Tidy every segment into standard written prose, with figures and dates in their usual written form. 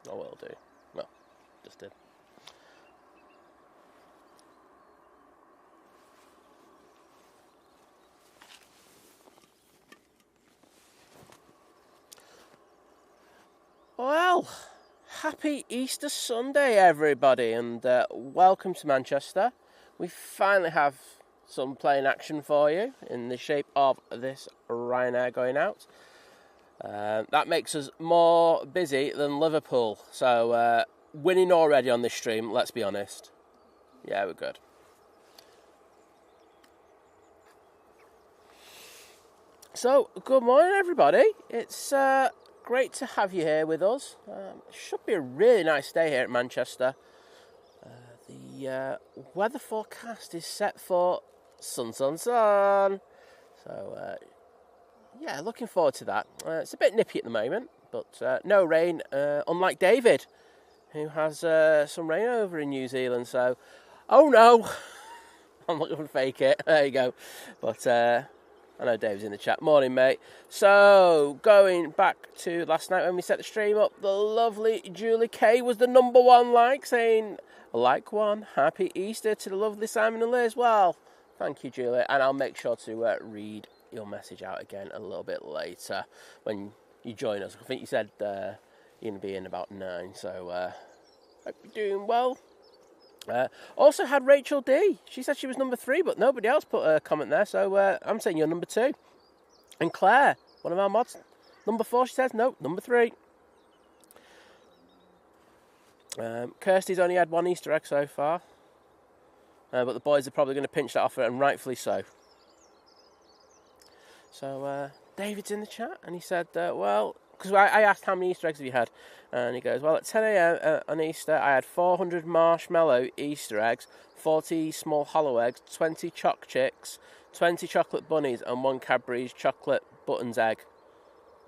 I will do. Well, just did. Well, happy Easter Sunday, everybody, and welcome to Manchester. We finally have some plane action for you in the shape of this Ryanair going out. That makes us more busy than Liverpool. So, winning already on this stream, let's be honest. Yeah, we're good. So, good morning, everybody. It's great to have you here with us. Should be a really nice day here at Manchester. The weather forecast is set for sun. So, yeah, looking forward to that. It's a bit nippy at the moment, but no rain, unlike David, who has some rain over in New Zealand. So, oh no, I'm not going to fake it. There you go. But I know Dave's in the chat. Morning, mate. So, going back to last night when we set the stream up, the lovely Julie K was the number one like, saying, like one, happy Easter to the lovely Simon and Liz. Well, thank you, Julie. And I'll make sure to read your message out again a little bit later when you join us. I think you said you're going to be in about 9, so hope you're doing well. Also had Rachel D. She said she was number 3, but nobody else put a comment there, so I'm saying you're number 2. And Claire, one of our mods, number 4, she says, no, number 3. Kirsty's only had 1 Easter egg so far, but the boys are probably going to pinch that off her, and rightfully so. So David's in the chat, and he said, well, because I asked how many Easter eggs have you had, and he goes, well, at 10 a.m. On Easter, I had 400 marshmallow Easter eggs, 40 small hollow eggs, 20 choc chicks, 20 chocolate bunnies, and 1 Cadbury's chocolate buttons egg.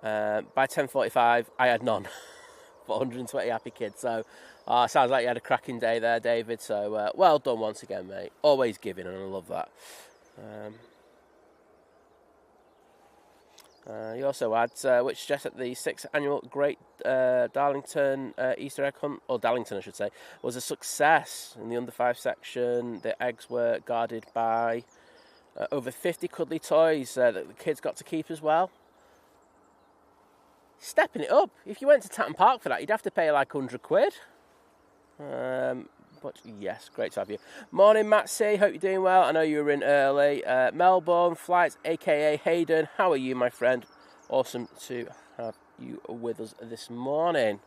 By 10:45, I had none. 420 happy kids. So, sounds like you had a cracking day there, David. So, well done once again, mate. Always giving, and I love that. He also adds, which suggests that the 6th annual Great Darlington Easter egg hunt, or Darlington I should say, was a success. In the under 5 section, the eggs were guarded by over 50 cuddly toys that the kids got to keep as well. Stepping it up. If you went to Tatton Park for that, you'd have to pay like £100. But yes, great to have you. Morning, Matt C. Hope you're doing well. I know you were in early. Melbourne Flights, a.k.a. Hayden. How are you, my friend? Awesome to have you with us this morning.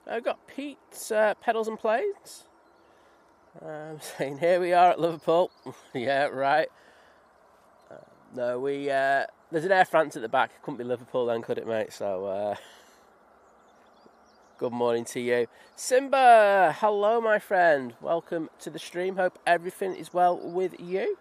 I've got Pete's Pedals and Planes. Saying, here we are at Liverpool. Yeah, right. No, there's an Air France at the back. It couldn't be Liverpool then, could it, mate? So, good morning to you. Simba, hello, my friend. Welcome to the stream. Hope everything is well with you.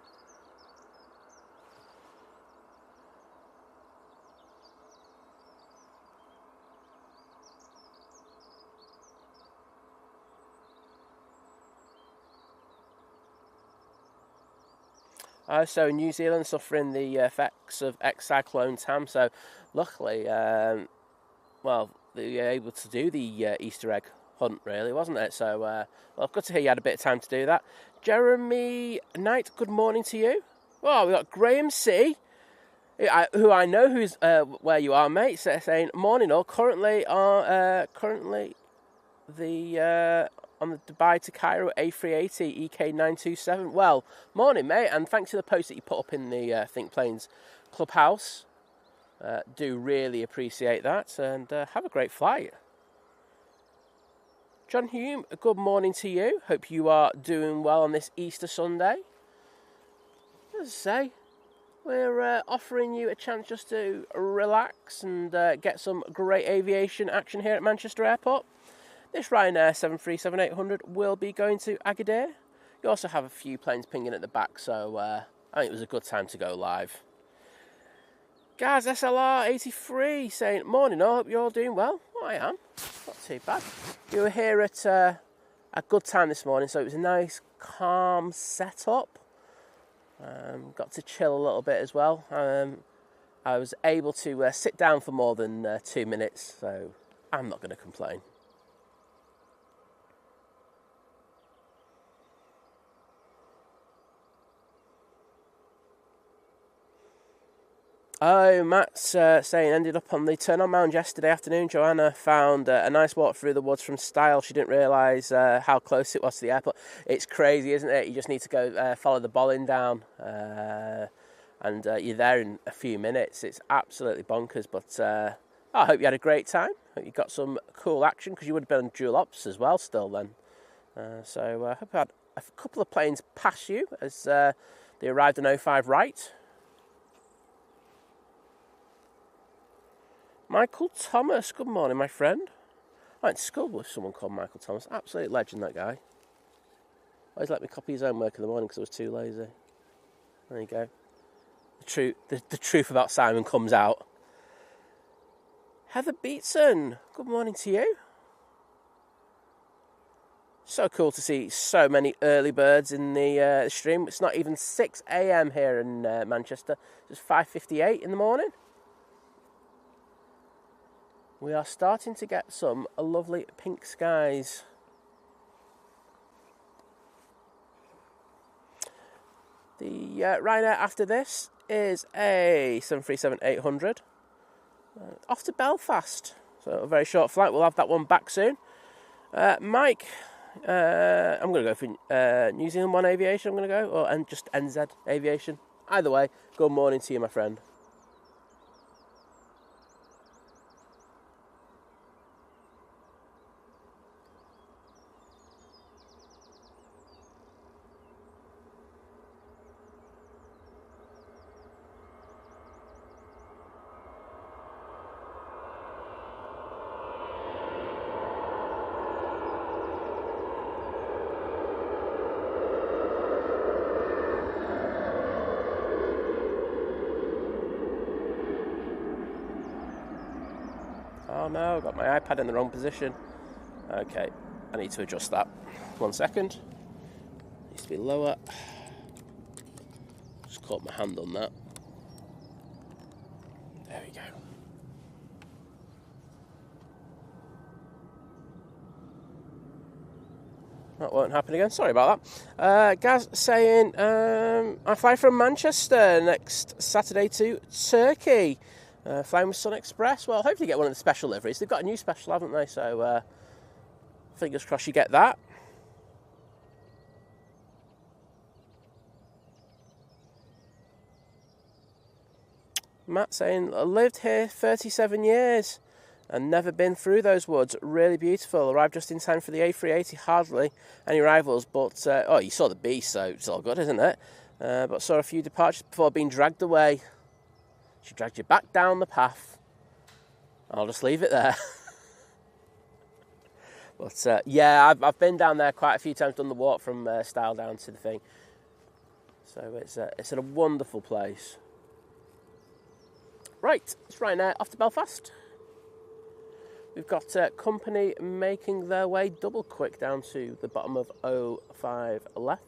So New Zealand suffering the effects of ex-cyclone Tam. So luckily, well, they were able to do the Easter egg hunt, really, wasn't it? So, well, good to hear you had a bit of time to do that. Jeremy Knight, good morning to you. Oh, we've got Graham C, who I know who's where you are, mate, saying, morning all, currently on the Dubai to Cairo A380 EK927. Well, morning, mate, and thanks for the post that you put up in the Think Planes Clubhouse. Do really appreciate that, and have a great flight. John Hume, a good morning to you. Hope you are doing well on this Easter Sunday. As I say, we're offering you a chance just to relax and get some great aviation action here at Manchester Airport. This Ryanair 737-800 will be going to Agadir. You also have a few planes pinging at the back, so I think it was a good time to go live. Gaz SLR 83 saying, morning, I hope you're all doing well. Well, I am. Not too bad. You were here at a good time this morning, so it was a nice, calm setup. Got to chill a little bit as well. I was able to sit down for more than 2 minutes, so I'm not going to complain. Oh, Matt's saying ended up on the Turn On Mound yesterday afternoon. Joanna found a nice walk through the woods from Style. She didn't realise how close it was to the airport. It's crazy, isn't it? You just need to go follow the bolin down and you're there in a few minutes. It's absolutely bonkers, but I hope you had a great time. Hope you got some cool action, because you would have been on dual ops as well still then. So I hope you had a couple of planes pass you as they arrived on 05 right. Michael Thomas, good morning, my friend. I went to school with someone called Michael Thomas. Absolute legend, that guy. Always let me copy his homework in the morning because I was too lazy. There you go. The truth about Simon comes out. Heather Beatson, good morning to you. So cool to see so many early birds in the stream. It's not even 6 a.m. here in Manchester. It's 5:58 in the morning. We are starting to get some lovely pink skies. The Ryanair after this is a 737-800 off to Belfast. So a very short flight. We'll have that one back soon. Mike, I'm going to go for New Zealand One Aviation. I'm going to go, or just NZ Aviation. Either way, good morning to you, my friend. Oh no, I've got my iPad in the wrong position. Okay, I need to adjust that. 1 second. Needs to be lower. Just caught my hand on that. There we go. That won't happen again. Sorry about that. Gaz saying, I fly from Manchester next Saturday to Turkey. Flying with Sun Express. Well, hopefully get one of the special liveries. They've got a new special, haven't they? So, fingers crossed you get that. Matt saying, I lived here 37 years and never been through those woods. Really beautiful. Arrived just in time for the A380. Hardly any rivals, but you saw the beast, so it's all good, isn't it? But saw a few departures before being dragged away. She dragged you back down the path. I'll just leave it there. But yeah, I've been down there quite a few times, done the walk from Style down to the thing. So it's a wonderful place. Right, it's Ryanair off to Belfast. We've got company making their way double quick down to the bottom of 05 left.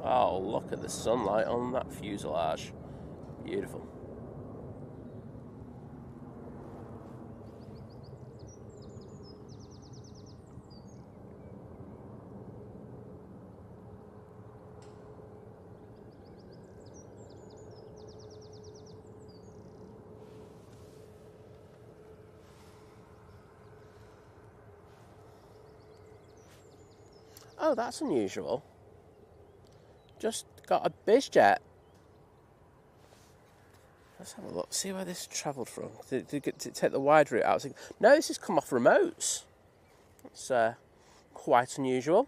Oh, look at the sunlight on that fuselage. Beautiful. Oh, that's unusual. Just got a BizJet. Let's have a look, see where this travelled from. Did it take the wide route out? No, this has come off remotes. That's quite unusual.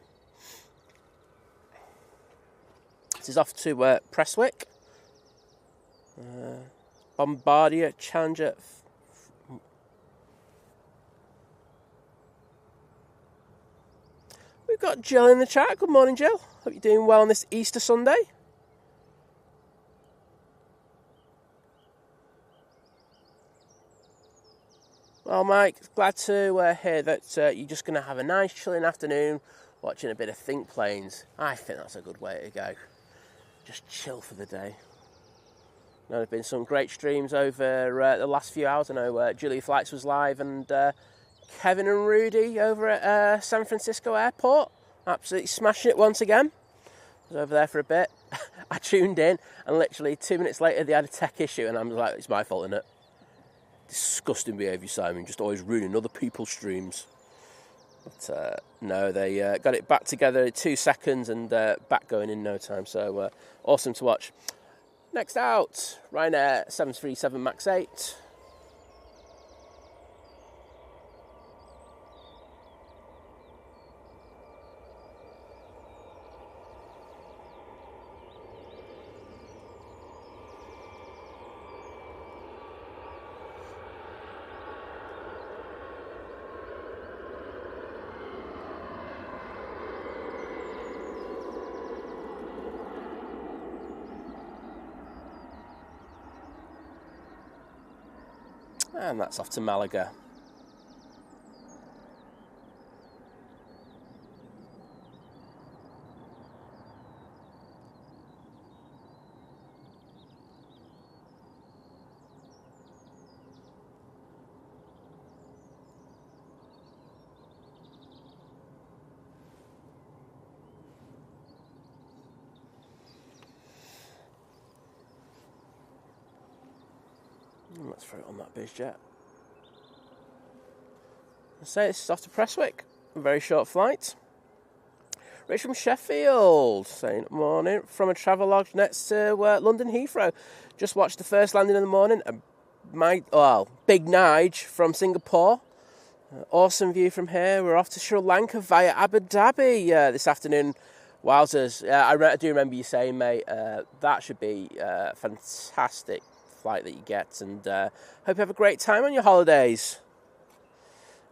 This is off to Prestwick. Bombardier Challenger. We've got Jill in the chat. Good morning, Jill. Hope you're doing well on this Easter Sunday. Well, Mike, glad to hear that you're just going to have a nice chilling afternoon watching a bit of Think Planes. I think that's a good way to go. Just chill for the day. I know there have been some great streams over the last few hours. I know Julie Flights was live and Kevin and Rudy over at San Francisco Airport. Absolutely smashing it once again. I was over there for a bit. I tuned in and literally 2 minutes later they had a tech issue and I was like, it's my fault, isn't it? Disgusting behaviour, Simon, just always ruining other people's streams. But no, they got it back together in 2 seconds and back going in no time. So awesome to watch. Next out, Ryanair 737 MAX 8. And that's off to Malaga. Let's throw it on that biz jet. So this is off to Prestwick. A very short flight. Rich from Sheffield saying morning from a Travelodge next to London Heathrow. Just watched the first landing in the morning. Big Nige from Singapore. Awesome view from here. We're off to Sri Lanka via Abu Dhabi this afternoon. Wowzers. I do remember you saying, mate, that should be a fantastic flight that you get, and hope you have a great time on your holidays.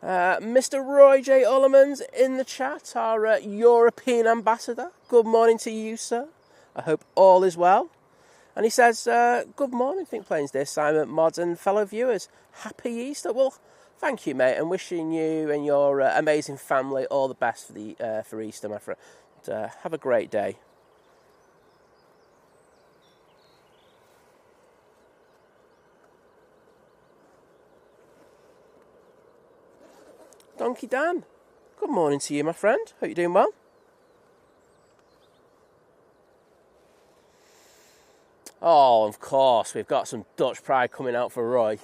Mr. Roy J. Ullerman's in the chat, our European ambassador. Good morning to you, sir. I hope all is well. And he says, good morning, Think Planes dear Simon, mods and fellow viewers. Happy Easter. Well, thank you, mate, and wishing you and your amazing family all the best for Easter, my friend. Have a great day. Donkey Dan, good morning to you, my friend. Hope you're doing well. Oh, of course, we've got some Dutch pride coming out for Roy.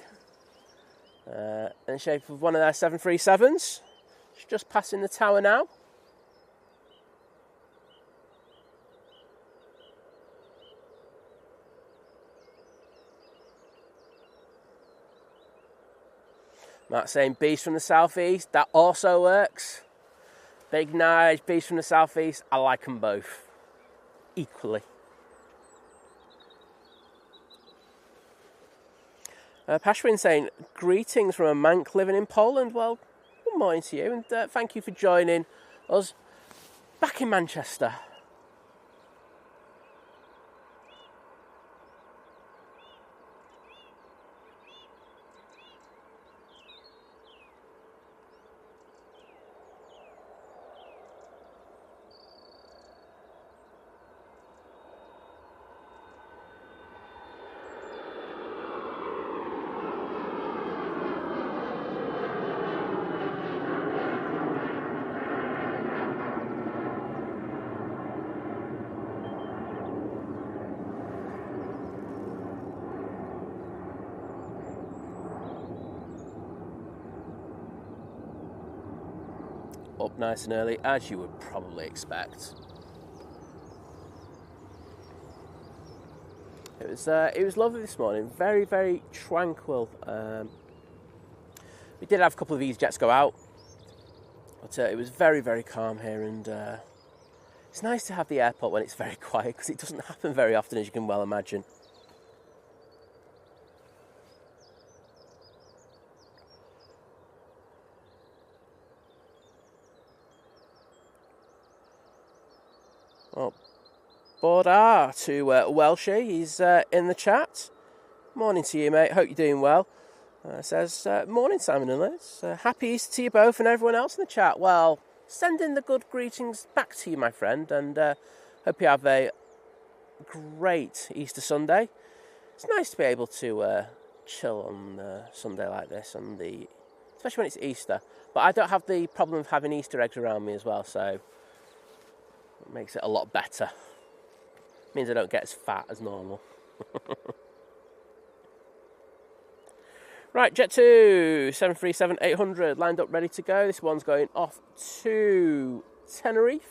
In the shape of one of their 737s. It's just passing the tower now. Matt saying beast from the southeast. That also works. Big Nige, beast from the southeast. I like them both equally. Pashwin saying greetings from a Mank living in Poland. Well, good morning to you, and thank you for joining us back in Manchester. Up nice and early, as you would probably expect. It was lovely this morning, very, very tranquil. We did have a couple of Easyjets go out, but it was very, very calm here, and it's nice to have the airport when it's very quiet, because it doesn't happen very often, as you can well imagine. Well, Bordar to Welshie, he's in the chat. Morning to you, mate. Hope you're doing well. Says, morning, Simon and Liz. Happy Easter to you both and everyone else in the chat. Well, sending the good greetings back to you, my friend, and hope you have a great Easter Sunday. It's nice to be able to chill on Sunday like this, especially when it's Easter. But I don't have the problem of having Easter eggs around me as well, so it makes it a lot better. Means I don't get as fat as normal. Right, Jet 2, 737-800, lined up, ready to go. This one's going off to Tenerife.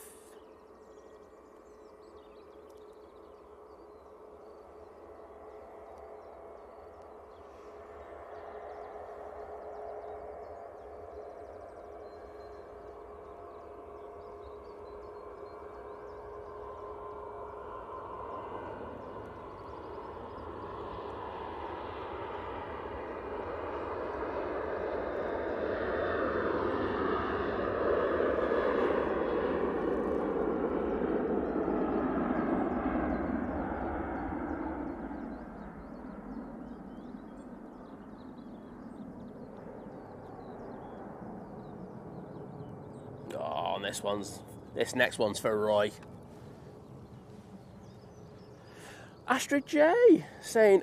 Oh, this next one's for Roy. Astrid J saying,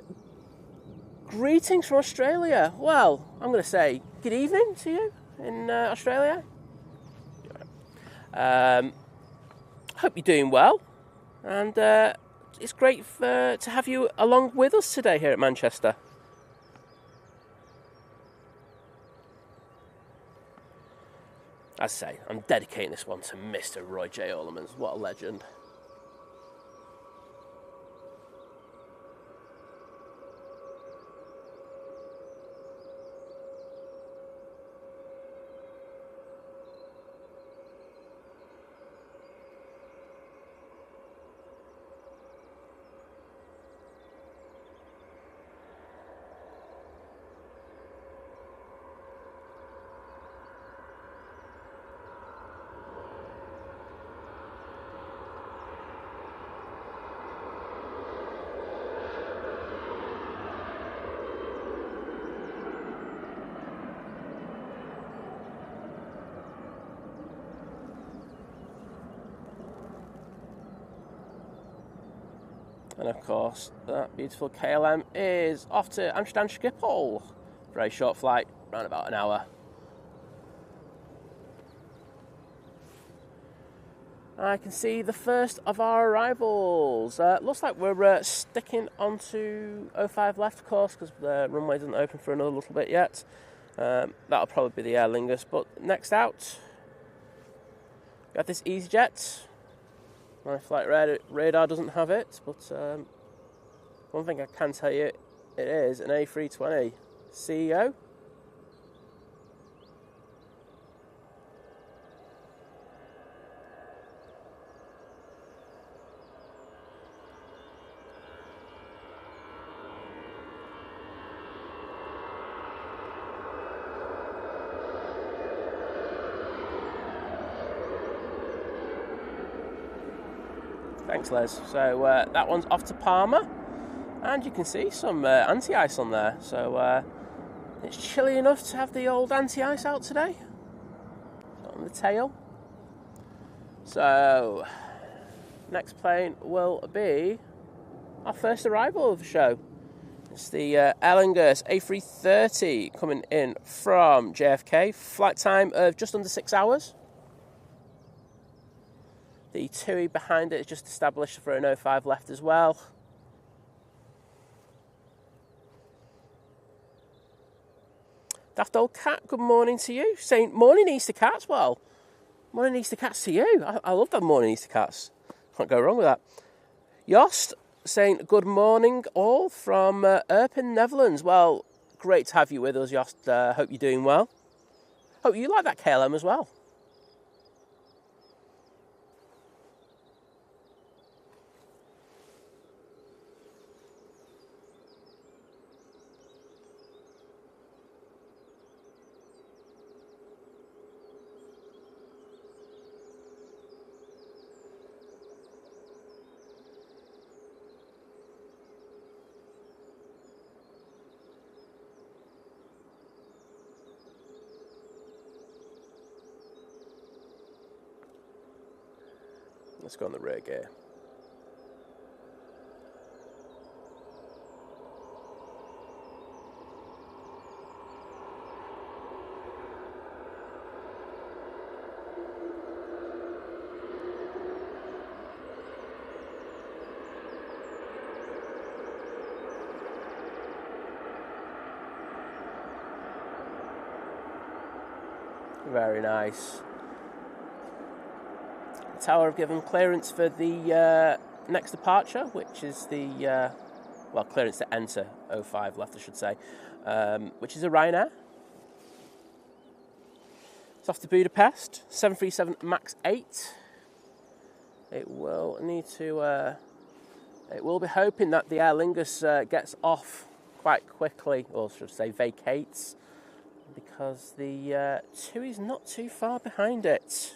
greetings from Australia. Well, I'm going to say good evening to you in Australia. Hope you're doing well. And it's great to have you along with us today here at Manchester. As I say, I'm dedicating this one to Mr. Roy J. Orlemans. What a legend. And of course, that beautiful KLM is off to Amsterdam Schiphol. Very short flight, around about an hour. I can see the first of our arrivals. Looks like we're sticking onto 05 left, of course, because the runway doesn't open for another little bit yet. That'll probably be the Aer Lingus. But next out, we got this EasyJet. My flight radar doesn't have it, but one thing I can tell you, it is an A320 CEO. Thanks, Les. So that one's off to Palma, and you can see some anti-ice on there. So it's chilly enough to have the old anti-ice out today on the tail. So next plane will be our first arrival of the show. It's the Aer Lingus A330 coming in from JFK. Flight time of just under 6 hours. The TUI behind it is just established for an 05 left as well. Daft Old Cat, good morning to you. Saying, morning Easter Cats. Well, morning Easter Cats to you. I love that morning Easter Cats. Can't go wrong with that. Yost saying, good morning all from Erpen, Netherlands. Well, great to have you with us, Yost. Hope you're doing well. Hope you like that KLM as well. Let's go on the rear gear. Very nice. The tower have given clearance for the next departure, which is the, clearance to enter 05 left, I should say, which is a Ryanair. It's off to Budapest, 737 MAX 8. It will need to, it will be hoping that the Aer Lingus gets off quite quickly, or should I say vacates, because the TUI is not too far behind it.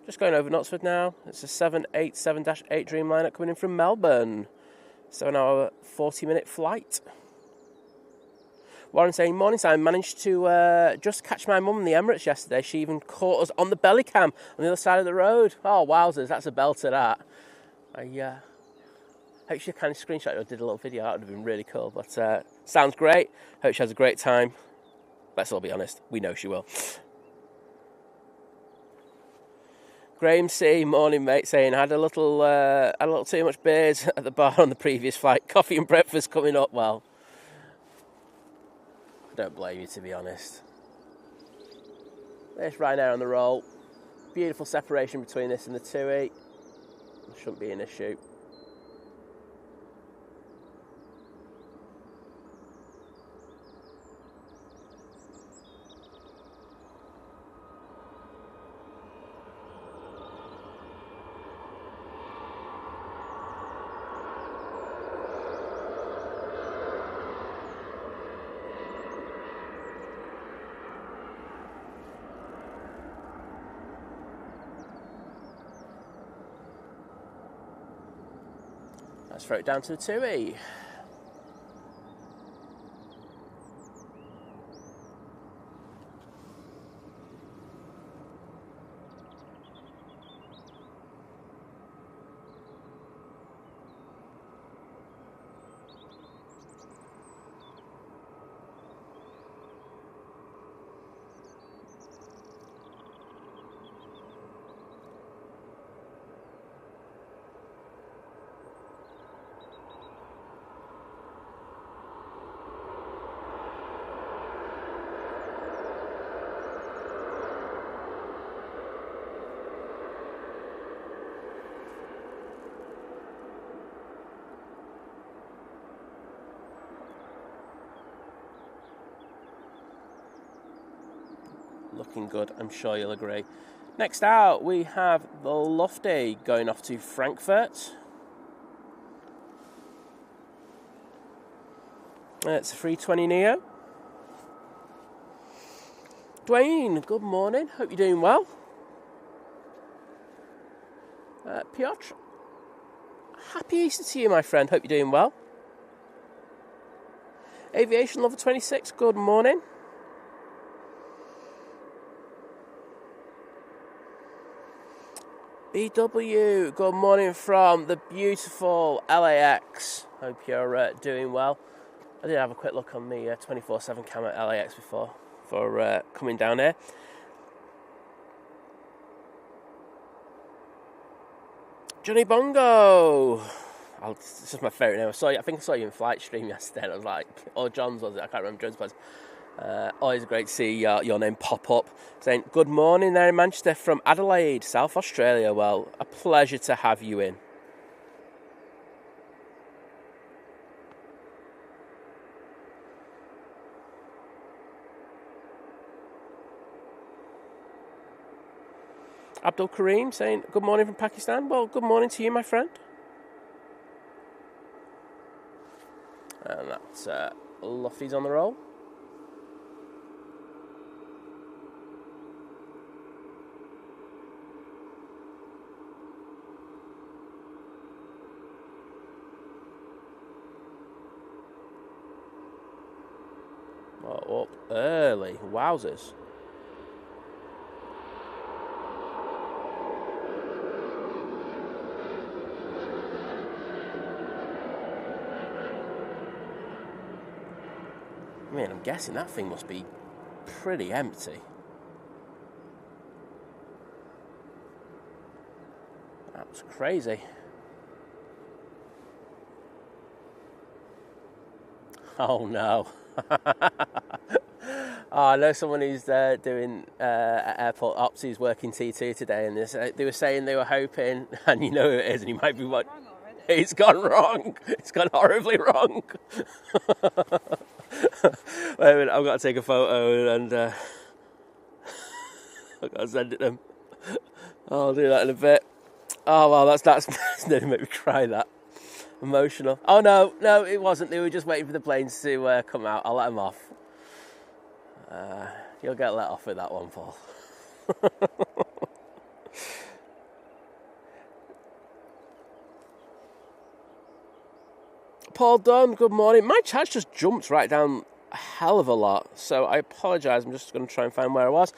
Just going over Knutsford now. It's a 787-8 Dreamliner coming in from Melbourne. 7 hour, 40-minute flight. Warren saying, morning time, managed to just catch my mum in the Emirates yesterday. She even caught us on the belly cam on the other side of the road. Oh, wowzers, that's a belter, that. I hope she kind of screenshot it or did a little video. That would have been really cool. But sounds great. Hope she has a great time. Let's all be honest. We know she will. Graham C, morning mate, saying I had a little too much beers at the bar on the previous flight. Coffee and breakfast coming up. Well, I don't blame you, to be honest. There's Ryanair on the roll. Beautiful separation between this and the TUI. Shouldn't be an issue. Let's throw it down to the TUI. Looking good, I'm sure you'll agree. Next out, we have the Lofty going off to Frankfurt. It's a 320neo. Dwayne, good morning. Hope you're doing well. Piotr, happy Easter to you, my friend. Hope you're doing well. Aviation Lover 26, good morning. BW, good morning from the beautiful LAX. Hope you're doing well. I did have a quick look on the 24/7 cam at LAX before coming down here. Johnny Bongo. This is my favourite name. I think I saw you in Flight Stream yesterday. And I was like, or John's was it? I can't remember John's place. Always great to see your name pop up. Saying, good morning there in Manchester from Adelaide, South Australia. Well, a pleasure to have you in. Abdul Kareem saying, good morning from Pakistan. Well, good morning to you, my friend. And that's Luffy's on the roll. Oh, up early. Wowzers. I mean, I'm guessing that thing must be pretty empty. That's crazy. Oh no. Oh, I know someone who's doing at airport ops who's working T2 today, and they were saying they were hoping, and you know who it is, and you might be like, it's gone wrong. It's gone horribly wrong. Wait a minute, I've got to take a photo and I've got to send it them. I'll do that in a bit. Oh well, that's nearly made me cry. That emotional. Oh no, it wasn't. They were just waiting for the planes to come out. I'll let them off. You'll get let off with that one, Paul. Paul Dunn, good morning. My chat just jumped right down a hell of a lot, so I apologise. I'm just going to try and find where I was.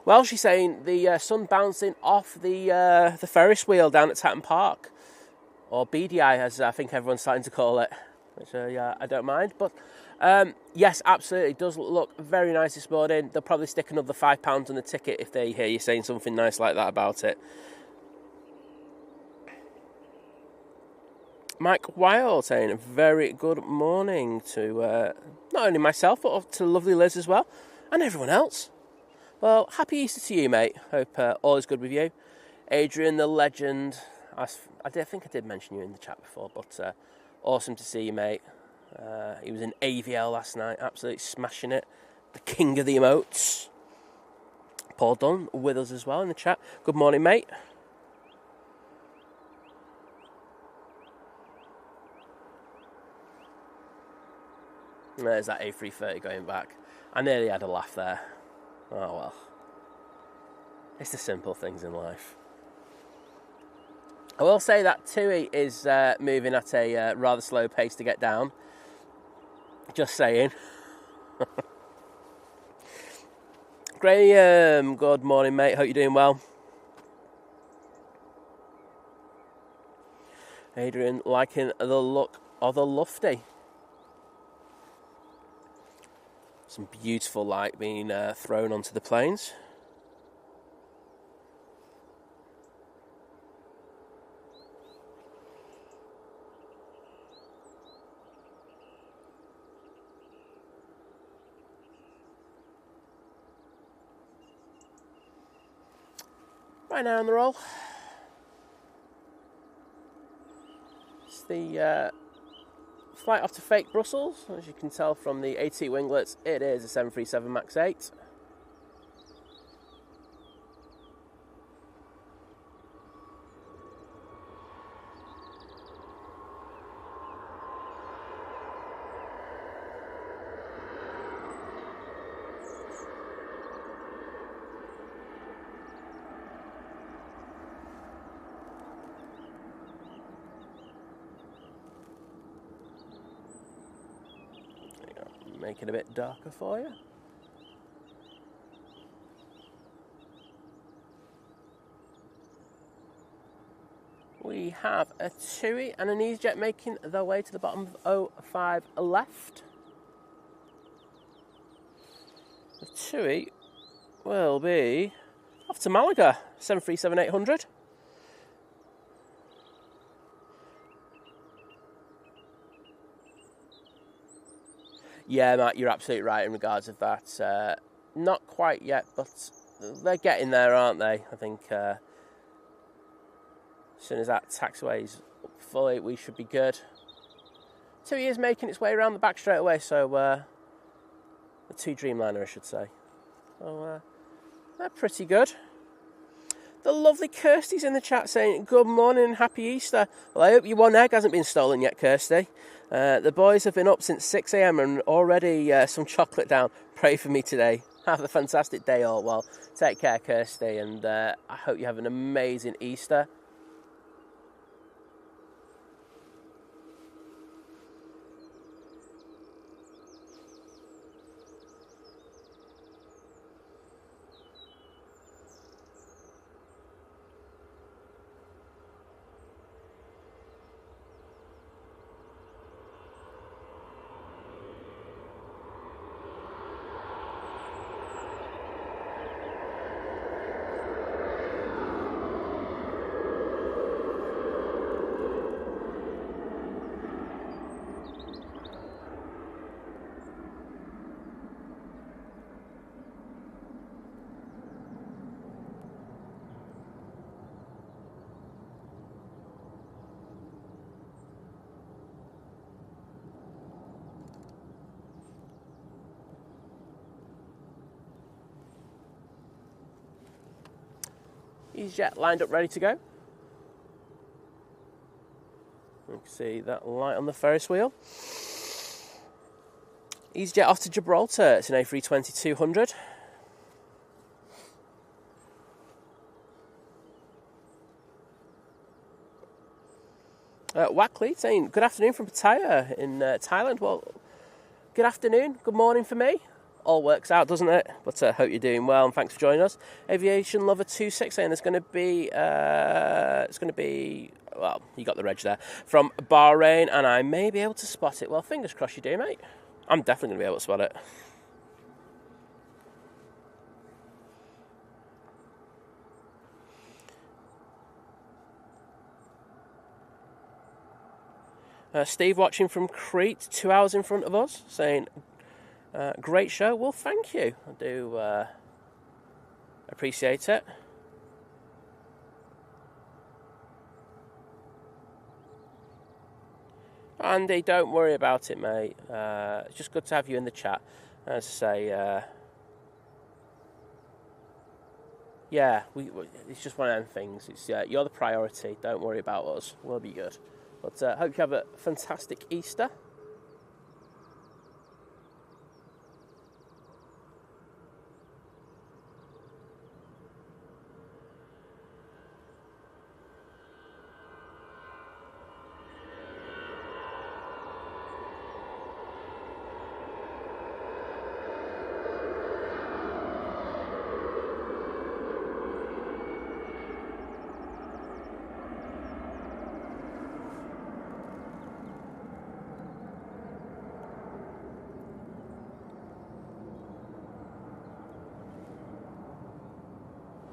Well, she's saying the sun bouncing off the Ferris wheel down at Tatton Park, or BDI, as I think everyone's starting to call it, which I don't mind. But yes, absolutely, it does look very nice this morning. They'll probably stick another £5 on the ticket if they hear you saying something nice like that about it. Mike Wild saying a very good morning to not only myself, but to lovely Liz as well, and everyone else. Well, happy Easter to you, mate. Hope all is good with you. Adrian, the legend. I think I did mention you in the chat before, but awesome to see you, mate. He was in AVL last night, absolutely smashing it. The king of the emotes. Paul Dunn with us as well in the chat. Good morning, mate. There's that A330 going back. I nearly had a laugh there. Oh well. It's the simple things in life. I will say that TUI is moving at a rather slow pace to get down. Just saying. Graham, good morning, mate. Hope you're doing well. Adrian, liking the look of the lufty. Some beautiful light being thrown onto the planes. Right now on the roll. It's the flight off to fake Brussels. As you can tell from the AT winglets, it is a 737 MAX 8. Make it a bit darker for you. We have a TUI and an Easyjet making their way to the bottom of 05 left. The TUI will be off to Malaga, 737-800. Yeah, Matt, you're absolutely right in regards of that. Not quite yet, but they're getting there, aren't they? I think as soon as that taxiway's fully, we should be good. 2 years making its way around the back straight away, so the 2 Dreamliner, I should say. So they're pretty good. The lovely Kirsty's in the chat saying, good morning and happy Easter. Well, I hope your one egg hasn't been stolen yet, Kirsty. The boys have been up since 6 a.m. and already some chocolate down. Pray for me today. Have a fantastic day all. Well, take care, Kirsty, and I hope you have an amazing Easter. Easyjet lined up, ready to go. You can see that light on the Ferris wheel. Easyjet off to Gibraltar. It's an A320-200. Wackley saying, good afternoon from Pattaya in Thailand. Well, good afternoon, good morning for me. All works out, doesn't it? But I hope you're doing well, and thanks for joining us. Aviation Lover 26 saying it's going to be, well, you got the reg there, from Bahrain, and I may be able to spot it. Well, fingers crossed you do, mate. I'm definitely going to be able to spot it. Steve watching from Crete, 2 hours in front of us, saying, great show. Well, thank you. I do appreciate it. Andy, don't worry about it, mate. It's just good to have you in the chat. As I say, yeah, it's just one of them things. It's you're the priority. Don't worry about us. We'll be good. But hope you have a fantastic Easter.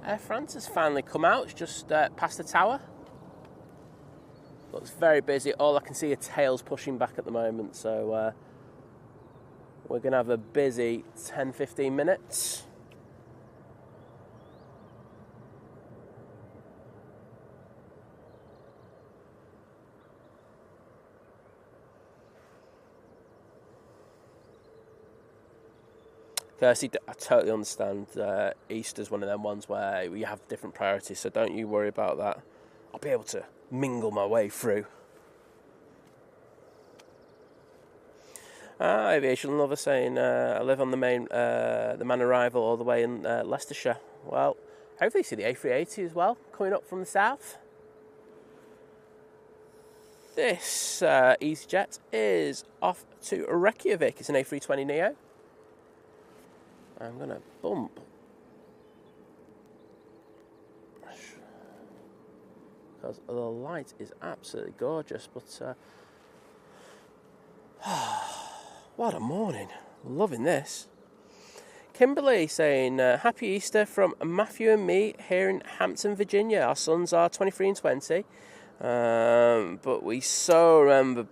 Air France has finally come out. It's just past the tower. Looks very busy. All I can see are tails pushing back at the moment. So we're going to have a busy 10-15 minutes. Kirsty, I totally understand. Easter's one of them ones where we have different priorities, so don't you worry about that. I'll be able to mingle my way through. Aviation Lover saying, I live on the main arrival all the way in Leicestershire. Well, hopefully you see the A380 as well, coming up from the south. This Easyjet is off to Reykjavik. It's an A320neo. I'm going to bump because the light is absolutely gorgeous, but what a morning. Loving this. Kimberly saying, happy Easter from Matthew and me here in Hampton, Virginia. Our sons are 23 and 20. But we so remember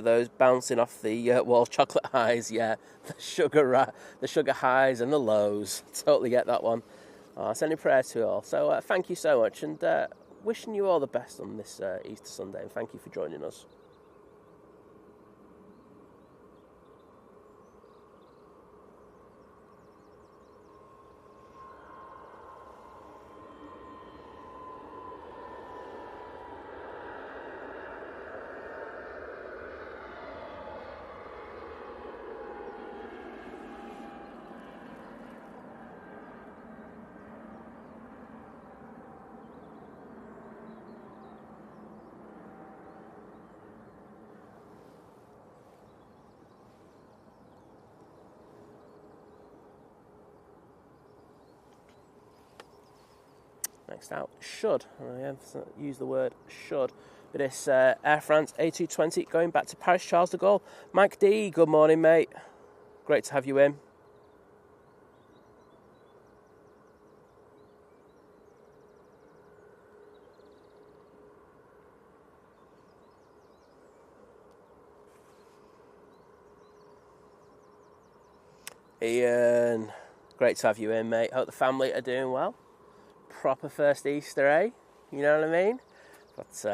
those bouncing off the wall chocolate highs, yeah, the sugar highs and the lows. Totally get that one. Sending prayers to you all. So thank you so much, and wishing you all the best on this Easter Sunday. And thank you for joining us. Next out, should. I use the word should. But it's Air France A220 going back to Paris Charles de Gaulle. Mike D, good morning, mate. Great to have you in. Ian, great to have you in, mate. Hope the family are doing well. Proper first Easter, eh? You know what I mean? But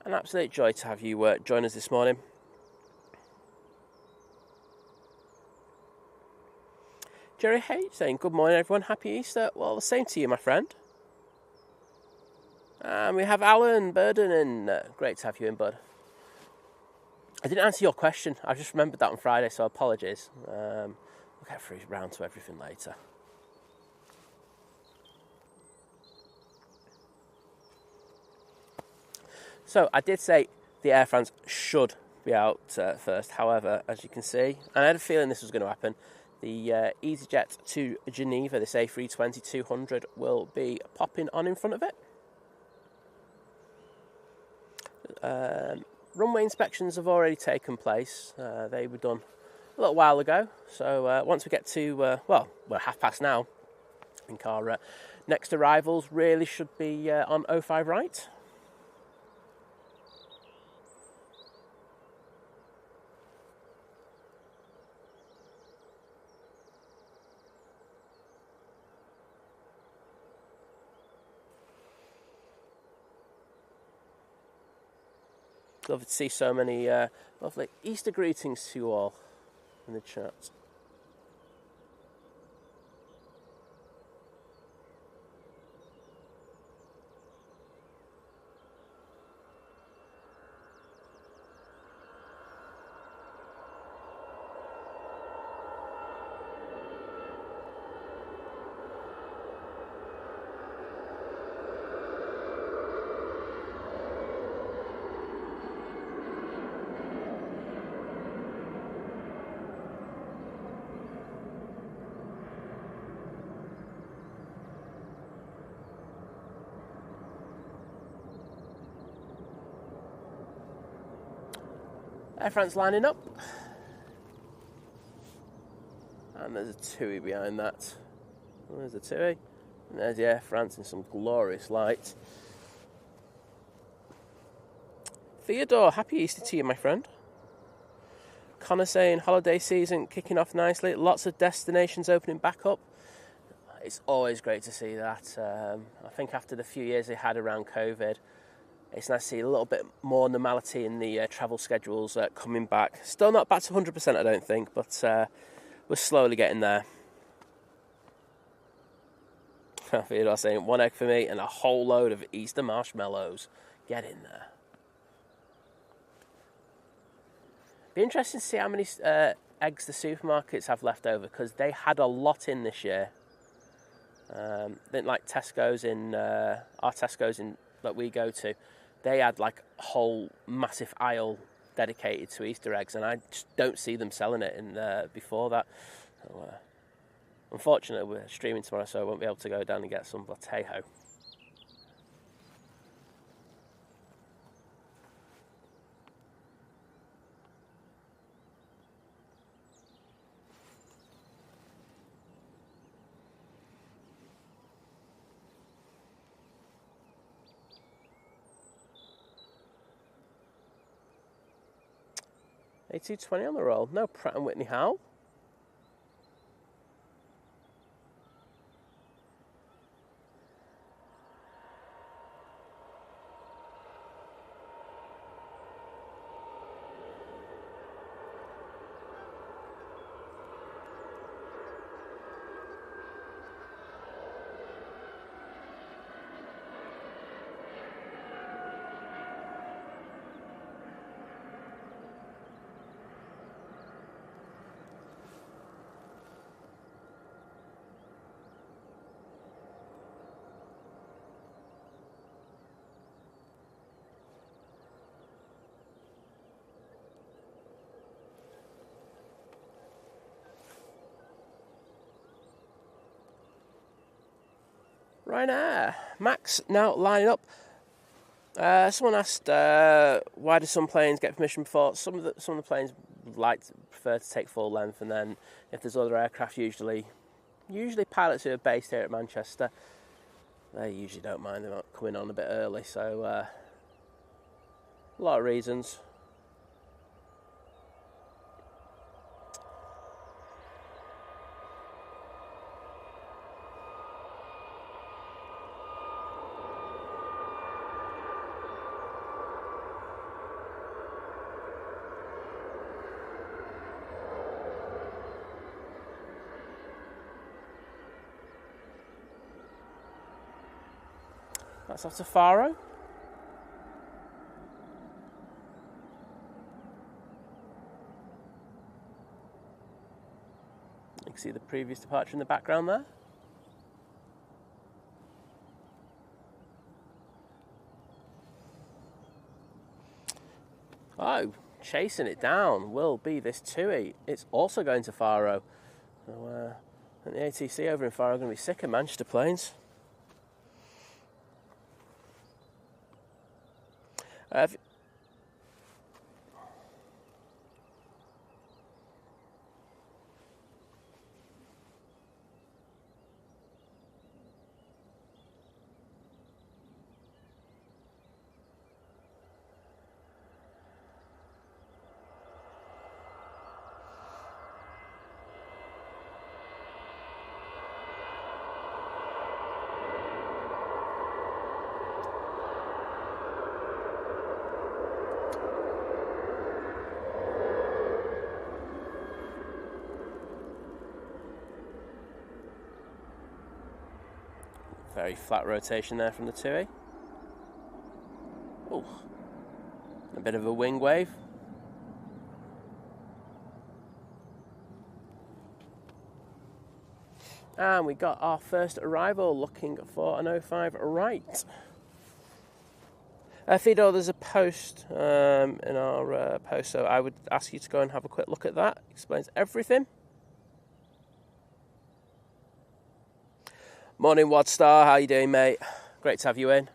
an absolute joy to have you join us this morning. Jerry H saying, good morning everyone, happy Easter. Well, the same to you, my friend. And we have Alan Burden in. Great to have you in, bud. I didn't answer your question. I just remembered that on Friday, so apologies. We'll get through round to everything later. So I did say the Air France should be out first. However, as you can see, and I had a feeling this was going to happen, the Easyjet to Geneva, this A320-200, will be popping on in front of it. Runway inspections have already taken place. They were done a little while ago. So once we get to, well, we're 5:30 now. I think our next arrivals really should be on 05 right. Love to see so many lovely Easter greetings to you all in the chat. Air France lining up. And there's a TUI behind that. There's a TUI. And there's the Air France in some glorious light. Theodore, happy Easter to you, my friend. Connor saying holiday season kicking off nicely. Lots of destinations opening back up. It's always great to see that. I think after the few years they had around COVID, it's nice to see a little bit more normality in the travel schedules coming back. Still not back to 100%, I don't think, but we're slowly getting there. Theodore saying, 1 egg for me and a whole load of Easter marshmallows. Get in there. Be interesting to see how many eggs the supermarkets have left over, because they had a lot in this year. I think like Tesco's in, our Tesco's in that we go to, they had like a whole massive aisle dedicated to Easter eggs, and I just don't see them selling it in before that. So, unfortunately, we're streaming tomorrow, so I won't be able to go down and get some, but hey-ho. A220 on the roll. No Pratt & Whitney Howell. Ryanair. Max now lining up. Someone asked why do some planes get permission before? Some of the planes prefer to take full length, and then if there's other aircraft, usually pilots who are based here at Manchester, they usually don't mind them coming on a bit early. So a lot of reasons. That's off to Faro. You can see the previous departure in the background there. Oh, chasing it down will be this TUI. It's also going to Faro. So, and the ATC over in Faro are going to be sick of Manchester planes. Very flat rotation there from the TUI. Oh, a bit of a wing wave. And we got our first arrival, looking for an 05 right. Fido, there's a post in our post, so I would ask you to go and have a quick look at that. Explains everything. Morning, Wadstar. How you doing, mate? Great to have you in.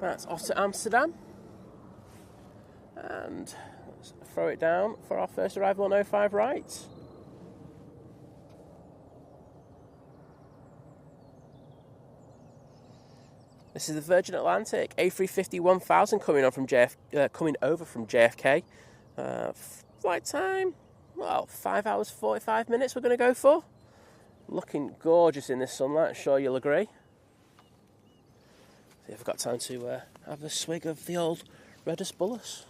That's off to Amsterdam. And let's throw it down for our first arrival on 05 right. This is the Virgin Atlantic A350 1000 coming over from JFK. Flight time, well, 5 hours 45 minutes we're going to go for. Looking gorgeous in this sunlight, I'm sure you'll agree. See if I've got time to have a swig of the old Redus Bullus.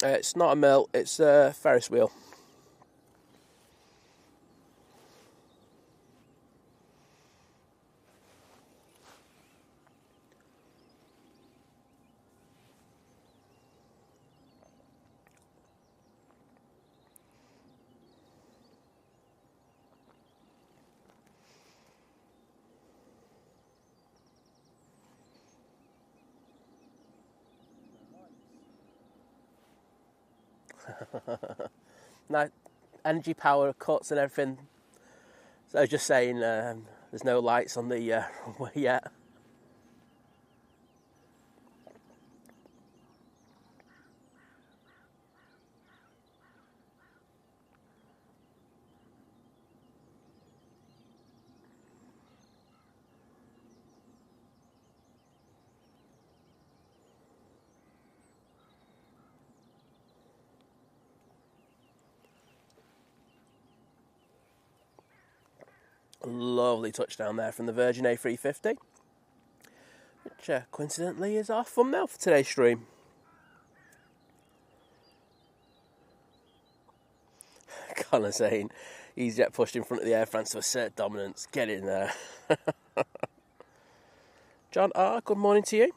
It's not a mill, it's a Ferris wheel. Now, energy power cuts and everything. So just saying, there's no lights on the runway yet. Lovely touchdown there from the Virgin A350, which coincidentally is our thumbnail for today's stream. Connor saying, Easyjet pushed in front of the Air France to assert dominance. Get in there. John R., good morning to you.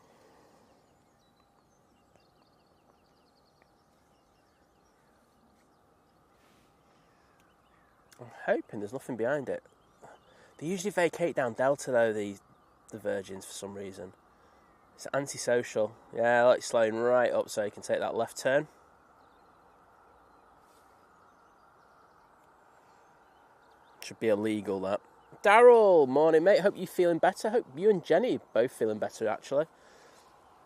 I'm hoping there's nothing behind it. They usually vacate down Delta though, the Virgins, for some reason. It's antisocial. Yeah, I like slowing right up so you can take that left turn. should be illegal, that. Daryl, morning, mate. Hope you're feeling better. Hope you and Jenny are both feeling better, actually.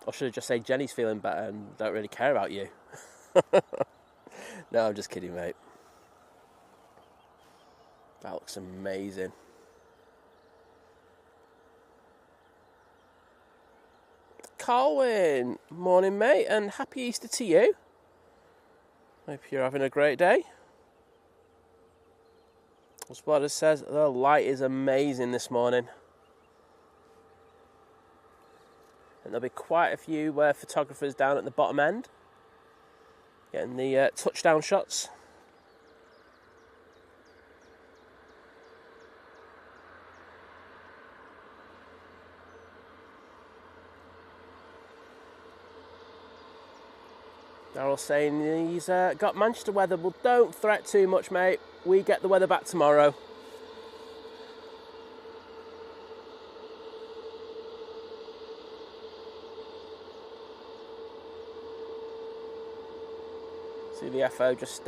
Or should I just say Jenny's feeling better and don't really care about you? No, I'm just kidding, mate. That looks amazing. Colin, morning, mate, and happy Easter to you. Hope you're having a great day. Spotter says the light is amazing this morning. And there'll be quite a few photographers down at the bottom end getting the touchdown shots. Darryl saying he's got Manchester weather. Well, don't threat too much, mate. We get the weather back tomorrow. See the FO just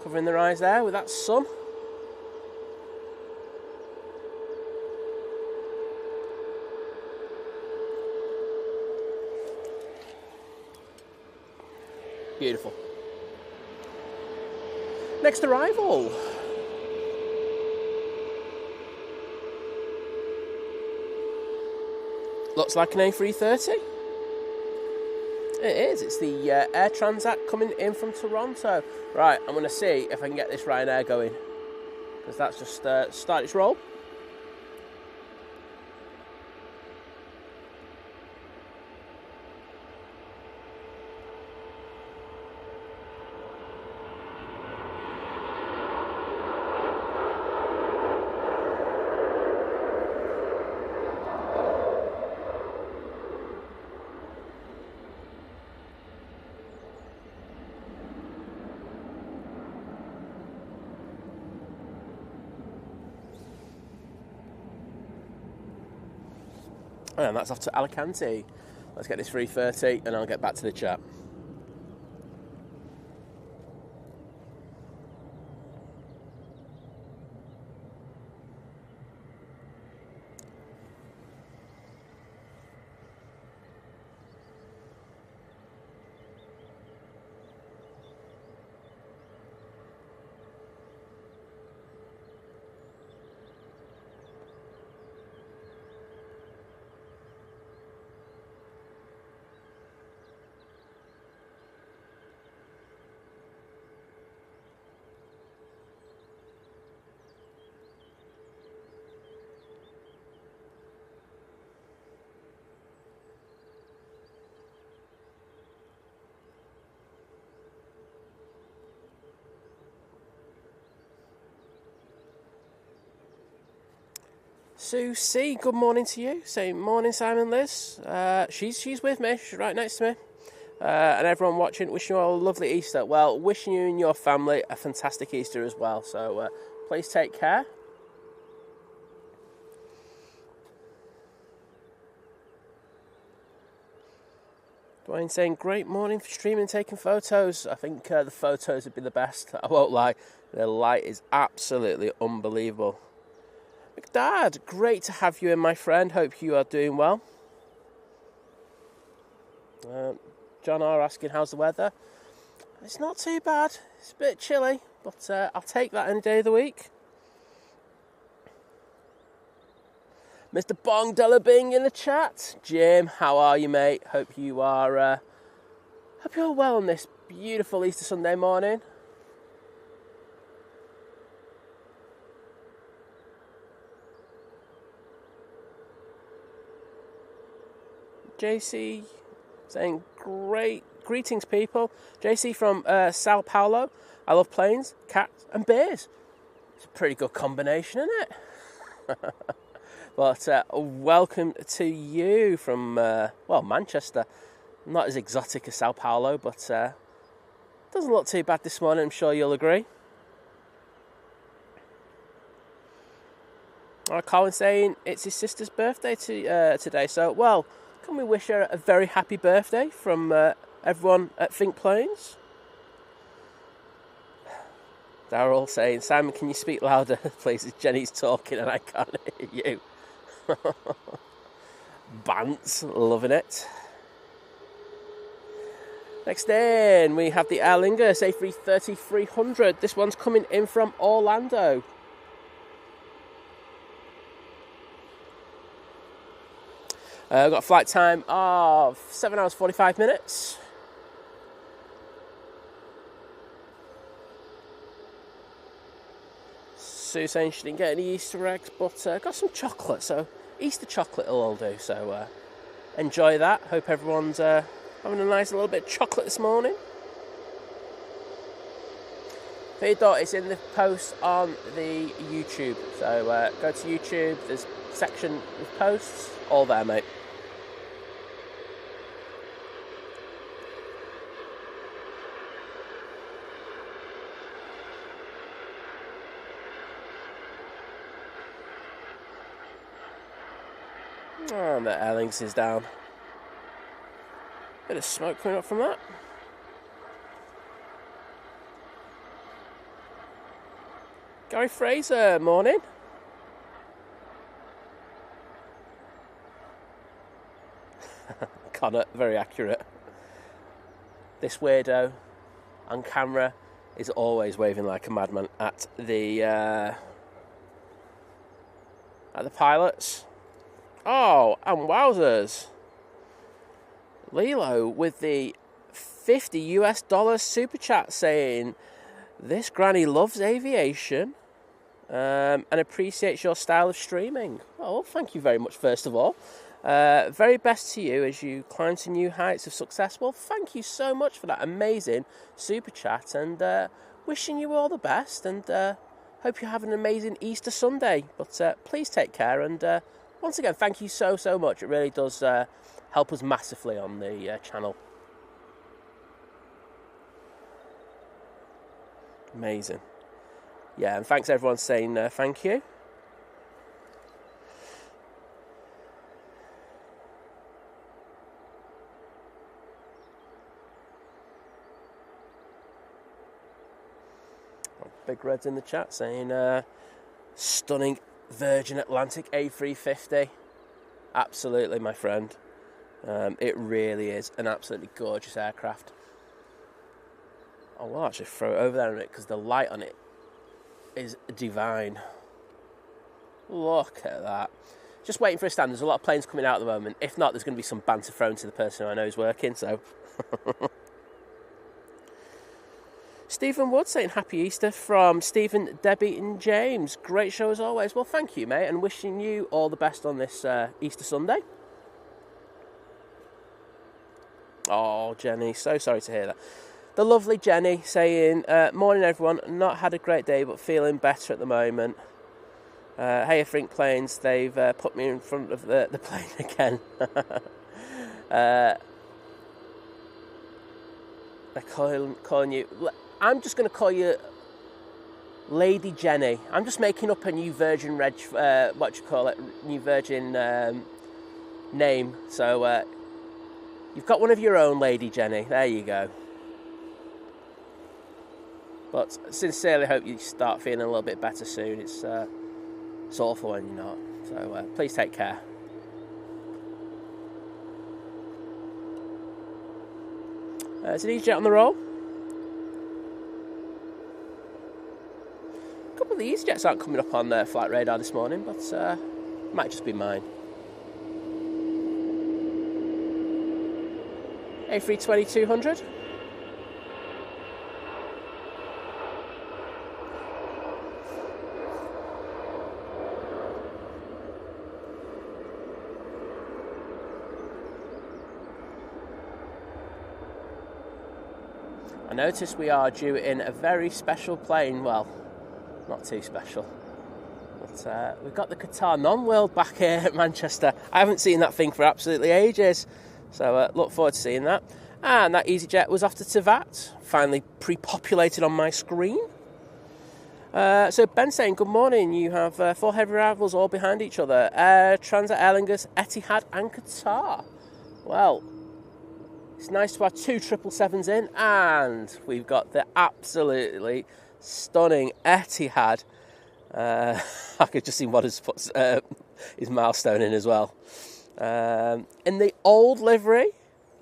covering their eyes there with that sun. Beautiful. Next arrival. Looks like an A330. It is. It's the Air Transat coming in from Toronto. Right, I'm going to see if I can get this Ryanair going, because that's just started its roll. And that's off to Alicante. Let's get this 3:30 and I'll get back to the chat. Sue C, good morning to you. Say morning, Simon, Liz. She's with me. She's right next to me. And everyone watching, wishing you all a lovely Easter. Well, wishing you and your family a fantastic Easter as well. So please take care. Dwayne saying, great morning for streaming and taking photos. I think the photos would be the best. I won't lie. The light is absolutely unbelievable. Dad, great to have you in, my friend. Hope you are doing well. John R asking, how's the weather? It's not too bad. It's a bit chilly, but I'll take that any day of the week. Mr. Bong Delabing in the chat. Jim, how are you, mate? Hope you are well on this beautiful Easter Sunday morning. JC saying, greetings, people. JC from Sao Paulo. I love planes, cats, and bears. It's a pretty good combination, isn't it? But welcome to you from, Manchester. Not as exotic as Sao Paulo, but doesn't look too bad this morning, I'm sure you'll agree. Colin saying it's his sister's birthday today, so, well, can we wish her a very happy birthday from everyone at Think Planes? Darryl saying, Simon, can you speak louder, please? Jenny's talking and I can't hear you. Bants, loving it. Next in, we have the Aer Lingus A330-300. This one's coming in from Orlando. Got a flight time of 7 hours 45 minutes. Sue saying she didn't get any Easter eggs, but got some chocolate, so Easter chocolate will all do. So enjoy that. Hope everyone's having a nice little bit of chocolate this morning. Feedot is in the post on the YouTube, so go to YouTube, there's a section with posts, all there, mate. Oh, and the Aer Lingus is down. Bit of smoke coming up from that. Gary Fraser, morning. Connor, very accurate. This weirdo on camera is always waving like a madman at the pilots. Oh, and wowzers. Lilo with the $50 super chat saying, this granny loves aviation and appreciates your style of streaming. Oh, well, thank you very much, first of all. Very best to you as you climb to new heights of success. Well, thank you so much for that amazing super chat, and wishing you all the best, and hope you have an amazing Easter Sunday. But please take care, and once again, thank you so much. It really does help us massively on the channel. Amazing. Yeah, and thanks everyone saying thank you. Big Red's in the chat saying stunning Virgin Atlantic A350. Absolutely, my friend. It really is an absolutely gorgeous aircraft. I will actually throw it over there in a minute because the light on it is divine. Look at that. Just waiting for a stand. There's a lot of planes coming out at the moment. If not, there's going to be some banter thrown to the person who I know is working, so... Stephen Wood saying happy Easter from Stephen, Debbie and James. Great show as always. Well, thank you, mate, and wishing you all the best on this Easter Sunday. Oh, Jenny, so sorry to hear that. The lovely Jenny saying, morning everyone, not had a great day but feeling better at the moment. Hey, Frink Planes, they've put me in front of the plane again. They're calling you... I'm just going to call you Lady Jenny. I'm just making up a new Virgin new Virgin name. So you've got one of your own, Lady Jenny. There you go. But sincerely hope you start feeling a little bit better soon. It's awful when you're not. So please take care. Is it Easyjet on the roll? A couple of the Easyjets aren't coming up on their flight radar this morning, but might just be mine. A320-200. I notice we are due in a very special plane. Well, not too special. But we've got the Qatar non-world back here at Manchester. I haven't seen that thing for absolutely ages. So look forward to seeing that. And that EasyJet was off to Etihad. Finally pre-populated on my screen. So Ben saying, good morning. You have 4 heavy rivals all behind each other. Transat, Aer Lingus, Etihad and Qatar. Well... it's nice to have 2 777s in, and we've got the absolutely Stunning Etihad. I could just see what has put his milestone in as well. In the old livery,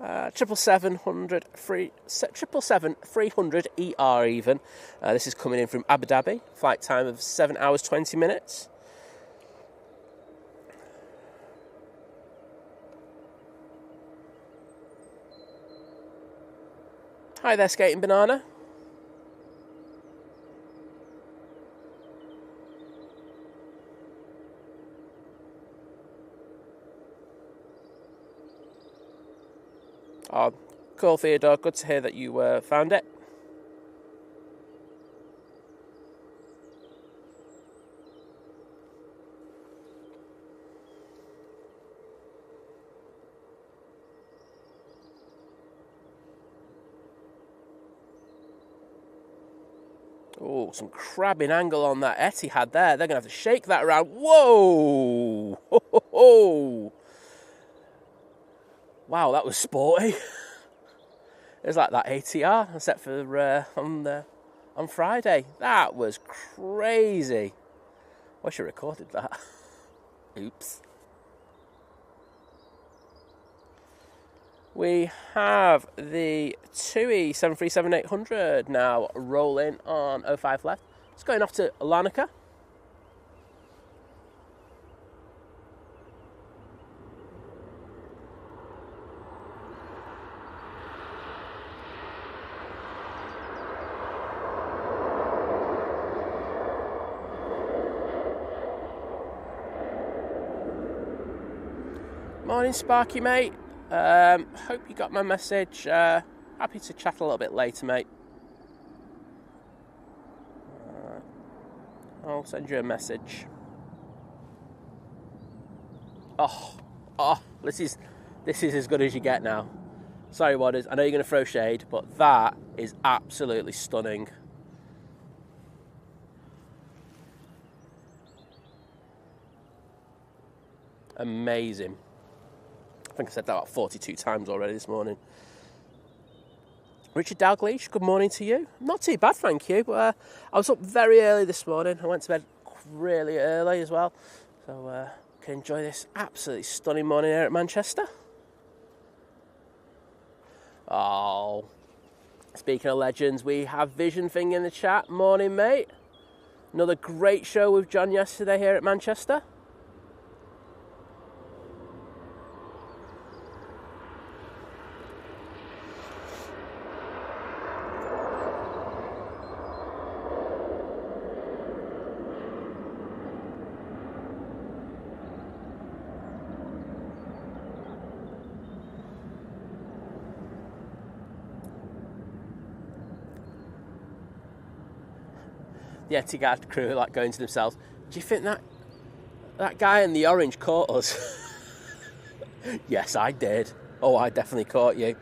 777-300 ER even. This is coming in from Abu Dhabi. Flight time of 7 hours 20 minutes. Hi there, Skating Banana. Oh, cool, Theodore. Good to hear that you found it. Oh, some crabbing angle on that Etihad there. They're going to have to shake that around. Whoa! Ho, ho, ho. Wow, that was sporty. It was like that ATR, except for on Friday. That was crazy. Wish I recorded that. Oops. We have the TUI 737-800 now rolling on 05 left. It's going off to Larnaca. Morning, Sparky, mate. Hope you got my message. Happy to chat a little bit later, mate. I'll send you a message. Oh, this is as good as you get now. Sorry, Wadders. I know you're going to throw shade, but that is absolutely stunning. Amazing. I think I said that about 42 times already this morning. Richard Dalgleish, good morning to you. Not too bad, thank you. But I was up very early this morning. I went to bed really early as well. So can enjoy this absolutely stunning morning here at Manchester. Oh, speaking of legends, we have Vision Thing in the chat. Morning, mate. Another great show with John yesterday here at Manchester. The Etihad crew are like going to themselves, do you think that guy in the orange caught us? Yes, I did. Oh, I definitely caught you.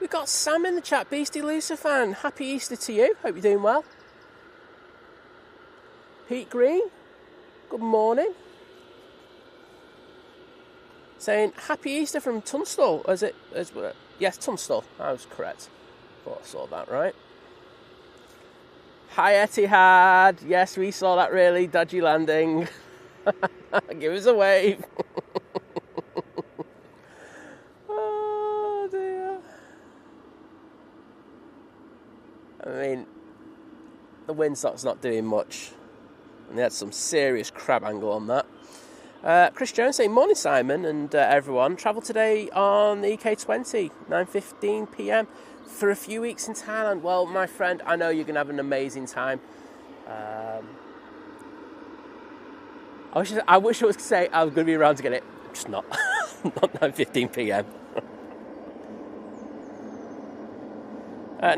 We've got Sam in the chat, Beastie Lucer fan. Happy Easter to you. Hope you're doing well. Pete Green, good morning. Saying Happy Easter from Tunstall. Yes, Tunstall. I was correct. Thought I saw that right. Hi Etihad. Yes, we saw that really dodgy landing. Give us a wave. Oh dear. I mean, the windsock's not doing much. And they had some serious crab angle on that. Chris Jones saying, morning Simon and everyone. Travel today on the EK20, 9:15 p.m. for a few weeks in Thailand. Well, my friend, I know you're going to have an amazing time. I wish I was to say I was going to be around to get it. Just not. Not 9:15 p.m.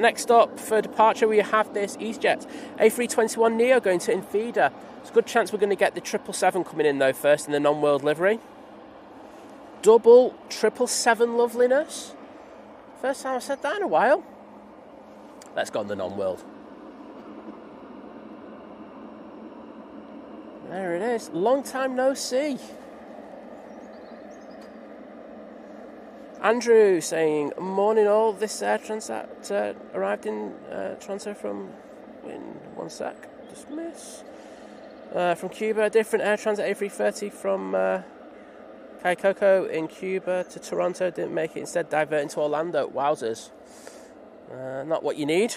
Next up for departure, we have this EasyJet A321neo going to Infida. There's a good chance we're going to get the 777 coming in though first in the non-world livery. Double 777 loveliness. First time I've said that in a while. Let's go on the non-world. There it is. Long time no see. Andrew saying, morning all. This Transat arrived in Toronto from, in one sec, dismiss. From Cuba, different Air Transat A330 from Kaikoko in Cuba to Toronto. Didn't make it, instead diverting to Orlando. Wowzers. Not what you need.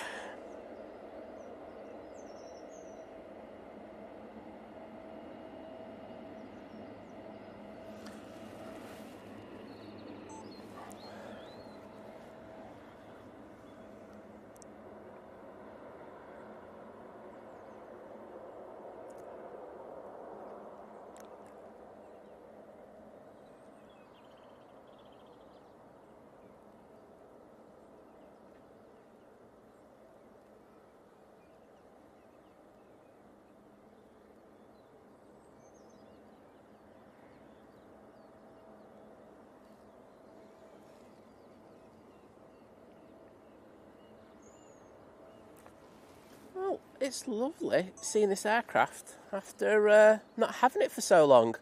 Well, it's lovely seeing this aircraft after not having it for so long.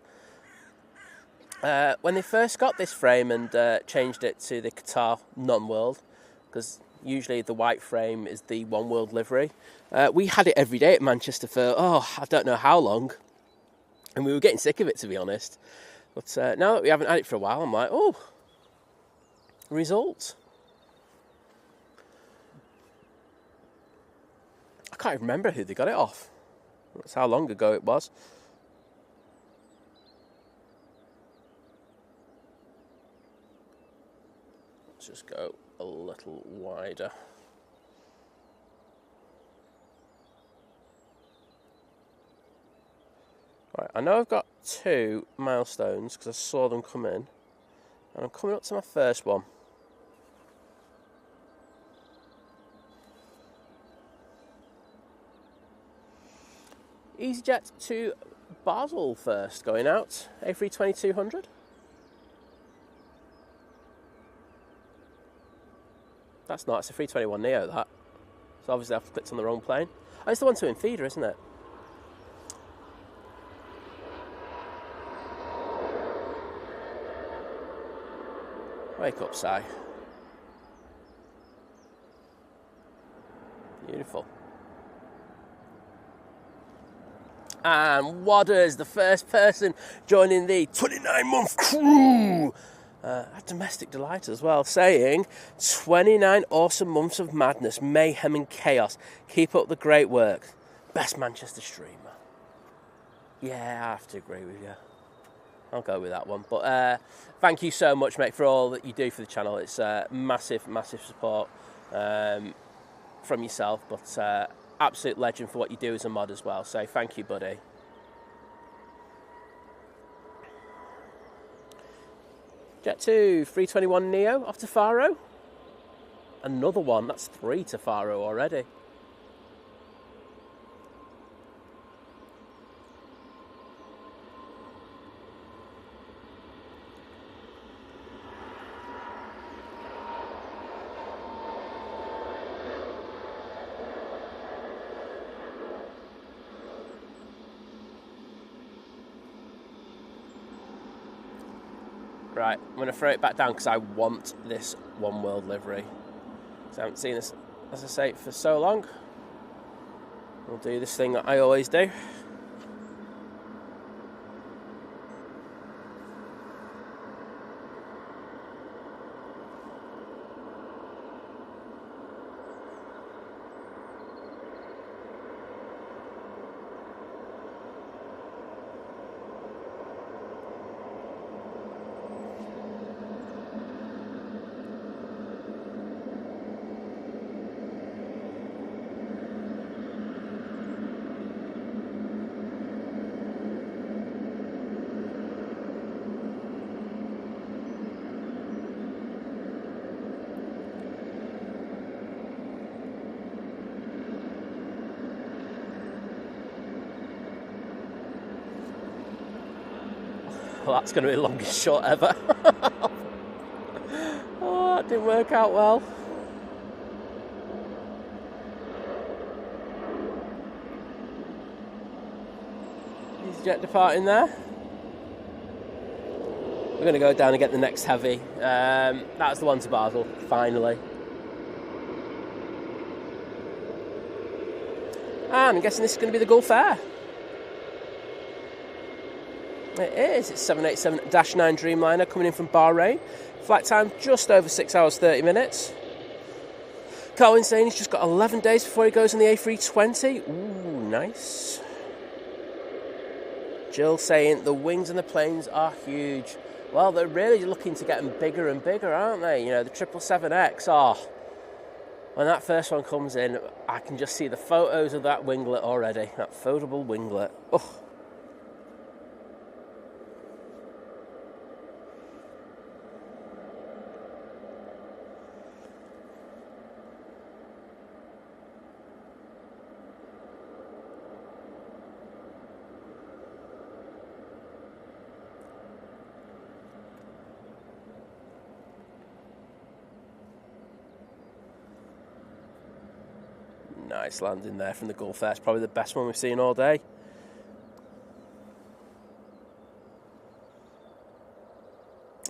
When they first got this frame and changed it to the Qatar non-world, because usually the white frame is the one world livery, we had it every day at Manchester for, I don't know how long, and we were getting sick of it, to be honest. But now that we haven't had it for a while, I'm like, results. I can't even remember who they got it off. That's how long ago it was. Let's just go a little wider. Right, I know I've got 2 milestones because I saw them come in. And I'm coming up to my first one. Easyjet to Basel first, going out. A320-200. That's not, it's a 321neo, that. So obviously I've clicked on the wrong plane. Oh, it's the one to in feeder, isn't it? Wake up, Si. Beautiful. And Wadders, the first person joining the 29-month crew. A domestic delight as well, saying 29 awesome months of madness, mayhem and chaos. Keep up the great work. Best Manchester streamer. Yeah, I have to agree with you. I'll go with that one. But thank you so much, mate, for all that you do for the channel. It's massive, massive support from yourself. But absolute legend for what you do as a mod as well. So thank you, buddy. Jet 2, 321neo off to Faro. Another one, that's 3 to Faro already. Right, I'm going to throw it back down because I want this one world livery. So I haven't seen this, as I say, for so long. We'll do this thing that I always do. Well, that's going to be the longest shot ever. Oh, that didn't work out well. EasyJet departing there. We're going to go down and get the next heavy. That's the one to Basel, finally. And I'm guessing this is going to be the Gulf Air. It is. It's 787-9 Dreamliner coming in from Bahrain. Flight time just over 6 hours 30 minutes. Colin saying he's just got 11 days before he goes on the A320. Ooh, nice. Jill saying the wings and the planes are huge. Well, they're really looking to get them bigger and bigger, aren't they? You know, the 777X, when that first one comes in, I can just see the photos of that winglet already. That foldable winglet. Oh. Nice landing there from the Gulf Air. It's probably the best one we've seen all day.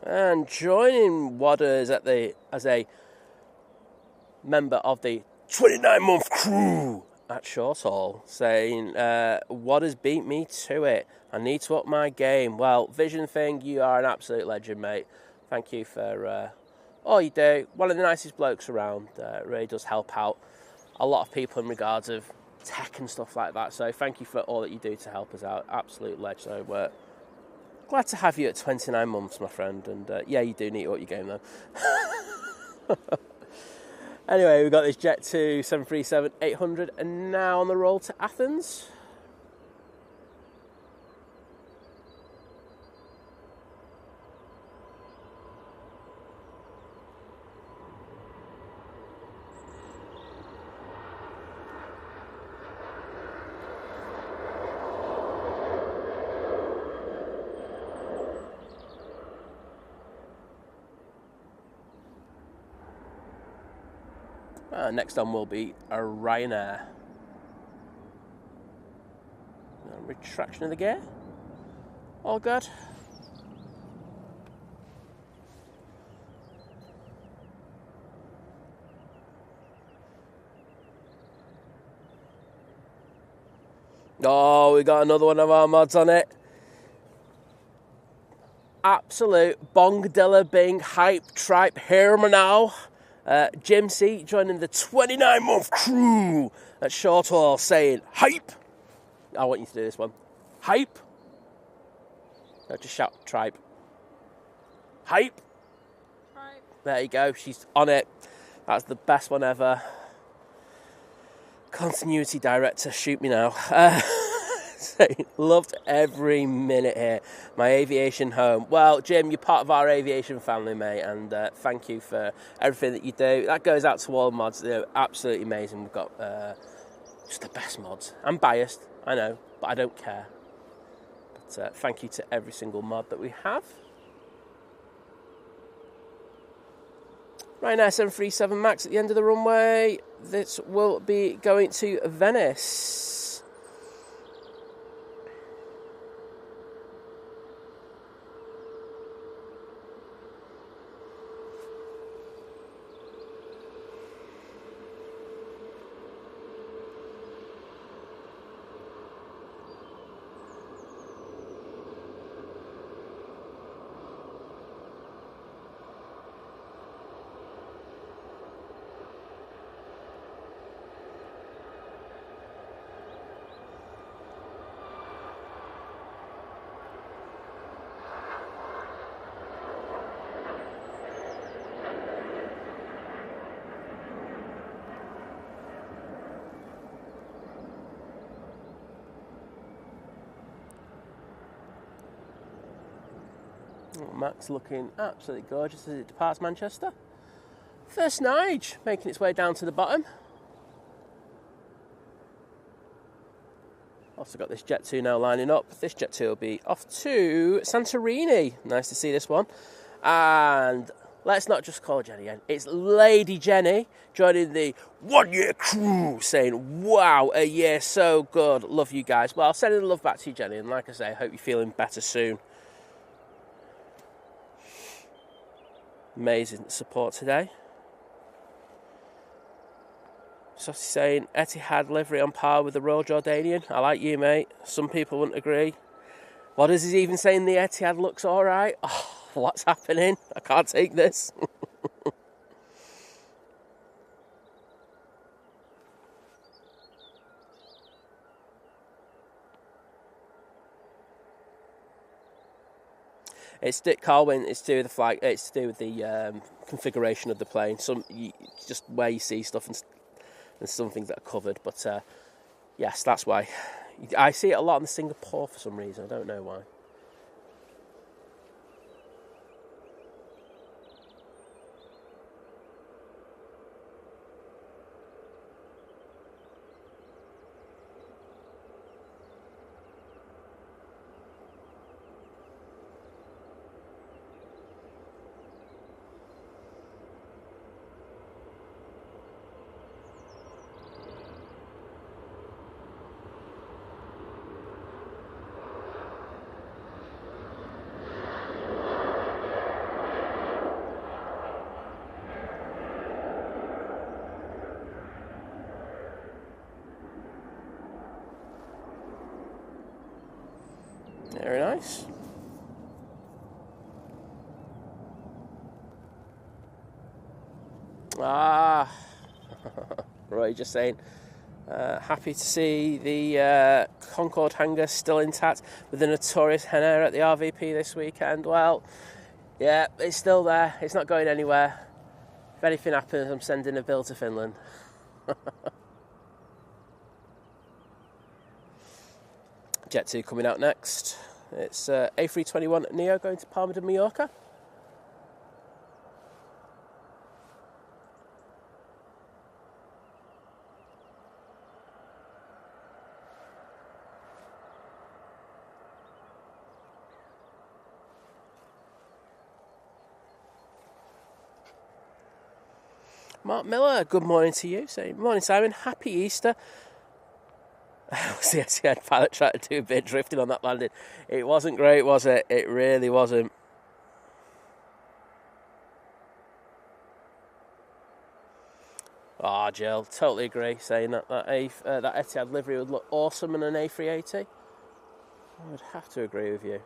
And joining Wadders as a member of the 29-month crew at Short Haul, saying, Wadders beat me to it. I need to up my game. Well, Vision Thing, you are an absolute legend, mate. Thank you for all you do. One of the nicest blokes around. Really does help out a lot of people in regards of tech and stuff like that. So thank you for all that you do to help us out. Absolute ledge. So glad to have you at 29 months, my friend. And yeah, you do need to up your game though. Anyway, we've got this Jet 2 737-800 and now on the roll to Athens. Next on will be a Ryanair. Retraction of the gear. All good. Oh, we got another one of our mods on it. Absolute bongdilla bing hype tripe here now. Jim C joining the 29-month crew at Short Haul saying, hype! I want you to do this one. Hype! No, just shout, tribe. Hype! Tribe. There you go, she's on it. That's the best one ever. Continuity director, shoot me now. Loved every minute here. My aviation home. Well, Jim, you're part of our aviation family, mate, and thank you for everything that you do. That goes out to all mods. They're absolutely amazing. We've got just the best mods. I'm biased, I know, but I don't care. But thank you to every single mod that we have. Ryanair 737 MAX at the end of the runway. This will be going to Venice. Max looking absolutely gorgeous as it departs Manchester. First Nige making its way down to the bottom. Also got this Jet 2 now lining up. This Jet 2 will be off to Santorini. Nice to see this one. And let's not just call Jenny in. It's Lady Jenny joining the 1 year crew saying, wow, a year so good. Love you guys. Well, I'll send the love back to you, Jenny. And like I say, I hope you're feeling better soon. Amazing support today. Sossi saying, Etihad livery on par with the Royal Jordanian. I like you, mate. Some people wouldn't agree. What is he even saying? The Etihad looks all right? Oh, what's happening? I can't take this. It's Carwyn. It's to do with the flag. It's to do with the configuration of the plane. Just where you see stuff and some things that are covered. But yes, that's why. I see it a lot in Singapore for some reason. I don't know why. Very nice. Roy just saying, happy to see the Concorde hangar still intact with the notorious hen air at the RVP this weekend. Well, yeah, it's still there. It's not going anywhere. If anything happens, I'm sending a bill to Finland. Jet 2 coming out next. It's A321 Neo going to Palma de Mallorca. Mark Miller, good morning to you. Saying, morning Simon, happy Easter. I was the Etihad pilot trying to do a bit of drifting on that landing. It wasn't great, was it? It really wasn't. Ah, Jill, totally agree. Saying that Etihad livery would look awesome in an A380. I would have to agree with you.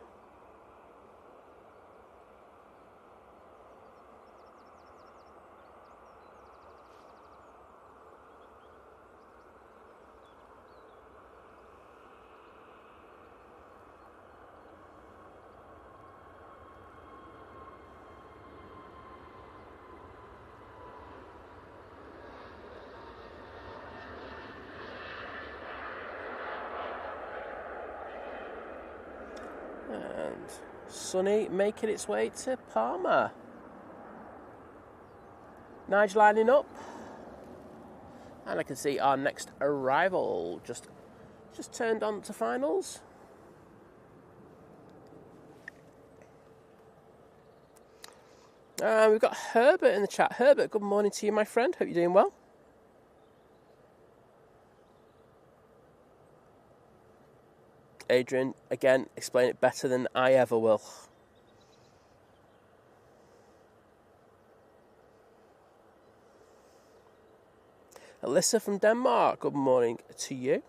And Sunny making its way to Palma. Nigel lining up. And I can see our next arrival just turned on to finals. We've got Herbert in the chat. Herbert, good morning to you, my friend. Hope you're doing well. Adrian, again, explain it better than I ever will. Alyssa from Denmark, good morning to you.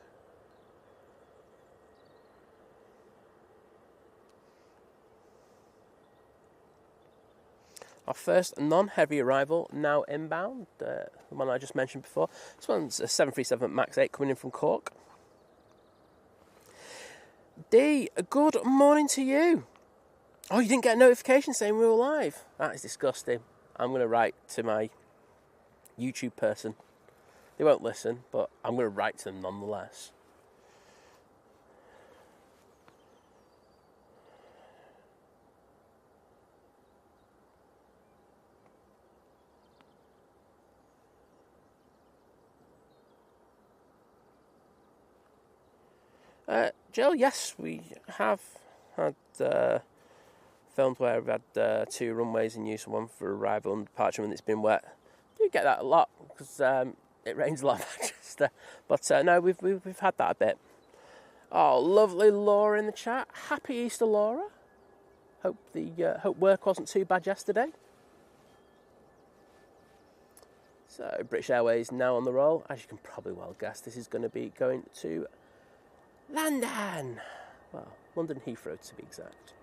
Our first non-heavy arrival now inbound, the one I just mentioned before. This one's a 737 MAX 8 coming in from Cork. D, good morning to you. Oh, you didn't get a notification saying we were live? That is disgusting. I'm going to write to my YouTube person. They won't listen, but I'm going to write to them nonetheless. Jill, yes, we have had filmed where we've had 2 runways in use, one for arrival and departure when it's been wet. You get that a lot because it rains a lot in Manchester. But no, we've had that a bit. Oh, lovely Laura in the chat. Happy Easter, Laura. Hope work wasn't too bad yesterday. So British Airways now on the roll. As you can probably well guess, this is going to be going to London. Well, London Heathrow to be exact.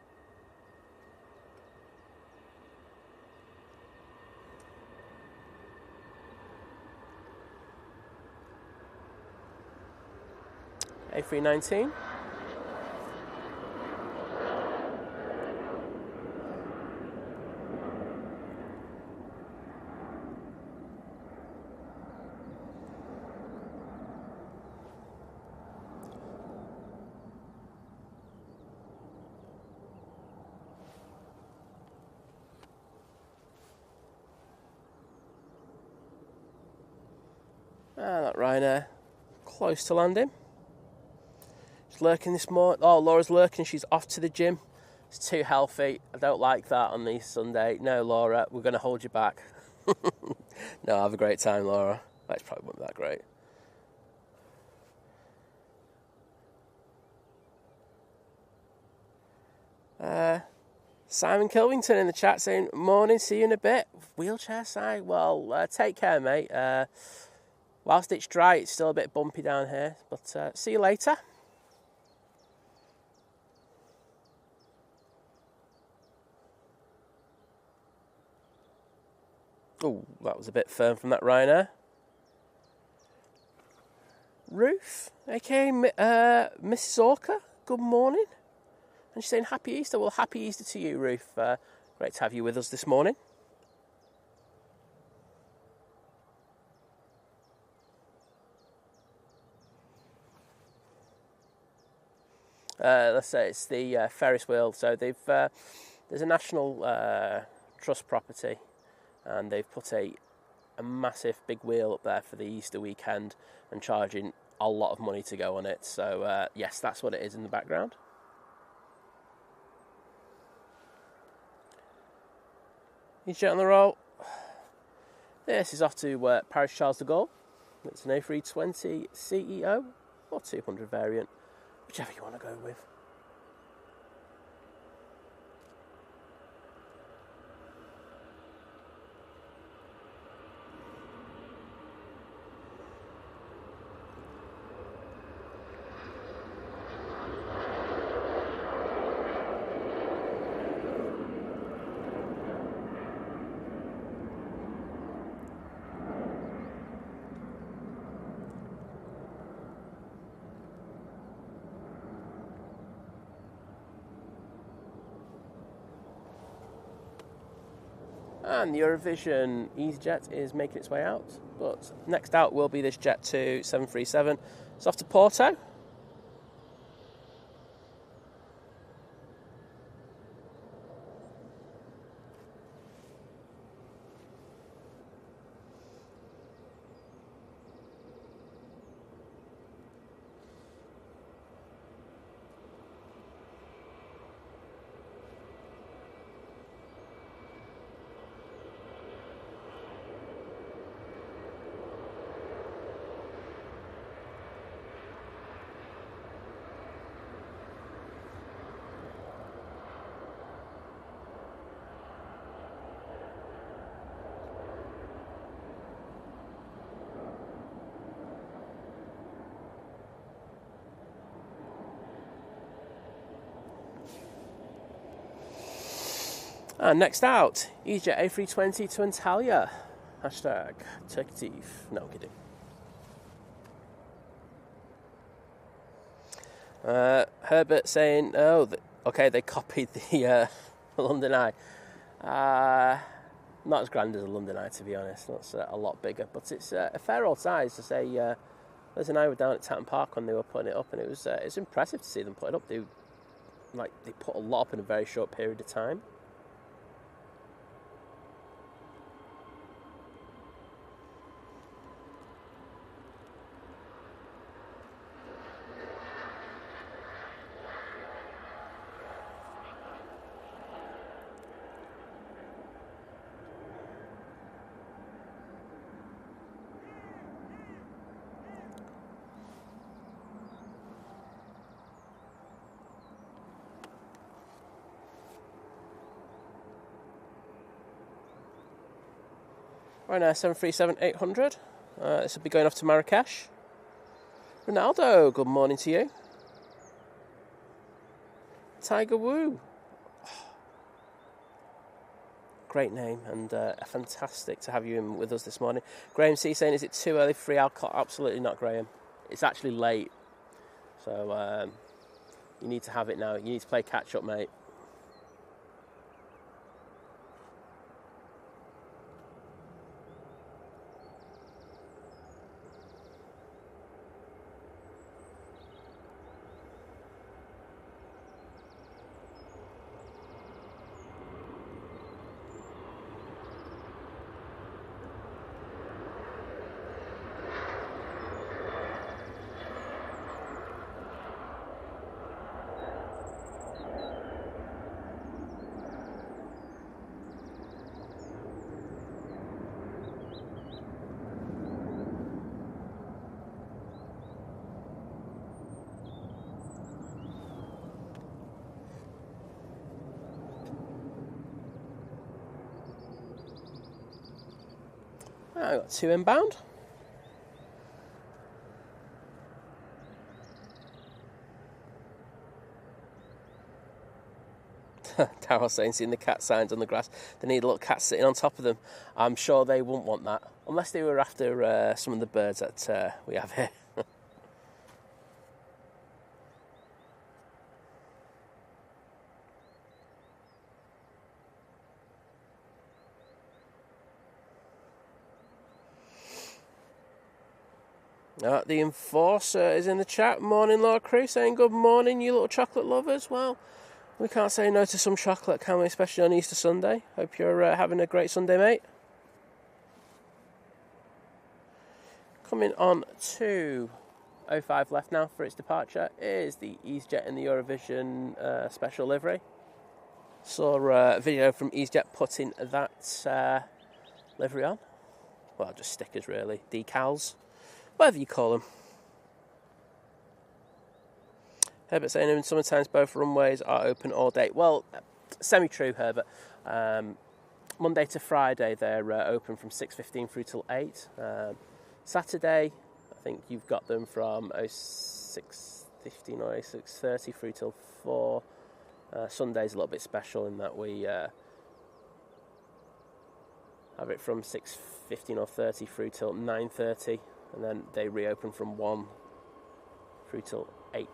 A319. That Ryanair close to landing. She's lurking this morning. Oh, Laura's lurking. She's off to the gym. It's too healthy. I don't like that on the Sunday. No, Laura, we're going to hold you back. No, have a great time, Laura. That's probably wasn't that great. Simon Kilvington in the chat saying, morning, see you in a bit. Wheelchair side? Well, take care, mate. Whilst it's dry, it's still a bit bumpy down here. But see you later. Oh, that was a bit firm from that Ryanair. Ruth, aka Mrs. Orca, good morning. And she's saying happy Easter. Well, happy Easter to you, Ruth. Great to have you with us this morning. Let's say it's the Ferris wheel. So there's a national trust property, and they've put a massive big wheel up there for the Easter weekend and charging a lot of money to go on it. So yes, that's what it is in the background. Easyjet on the roll. This is off to Paris Charles de Gaulle. It's an A320 CEO or 200 variant, whichever you want to go with. And the Eurovision Easyjet is making its way out. But next out will be this Jet 2 737. It's off to Porto. And next out, Easyjet A320 to Antalya. Hashtag Turkey Thief. No, I'm kidding. Herbert saying, oh, okay, they copied the London Eye. Not as grand as a London Eye, to be honest. That's a lot bigger, but it's a fair old size. To say, Liz and I were down at Tatton Park when they were putting it up, and it's impressive to see them put it up. They put a lot up in a very short period of time. Ryanair 737-800. This will be going off to Marrakesh. Ronaldo, good morning to you. Tiger Woo. Great name, and fantastic to have you in with us this morning. Graham C saying, is it too early for free alcohol? Absolutely not, Graham. It's actually late. So you need to have it now. You need to play catch up, mate. I got 2 inbound. Darryl saying, seeing the cat signs on the grass, they need a little cat sitting on top of them. I'm sure they wouldn't want that, unless they were after some of the birds that we have here. The Enforcer is in the chat. Morning, Laura Crew, saying good morning, you little chocolate lovers. Well, we can't say no to some chocolate, can we? Especially on Easter Sunday. Hope you're having a great Sunday, mate. Coming on to 05 left now for its departure is the Easyjet and the Eurovision special livery. Saw a video from Easyjet putting that livery on. Well, just stickers really, decals. Whatever you call them. Herbert saying in summertime both runways are open all day. Well, semi-true, Herbert. Monday to Friday they're open from 6:15 through till 8. Saturday, I think you've got them from 6:15 or 6:30 through till 4. Sunday's a little bit special in that we have it from 6:15 or 30 through till 9:30. And then they reopen from 1 through till 8.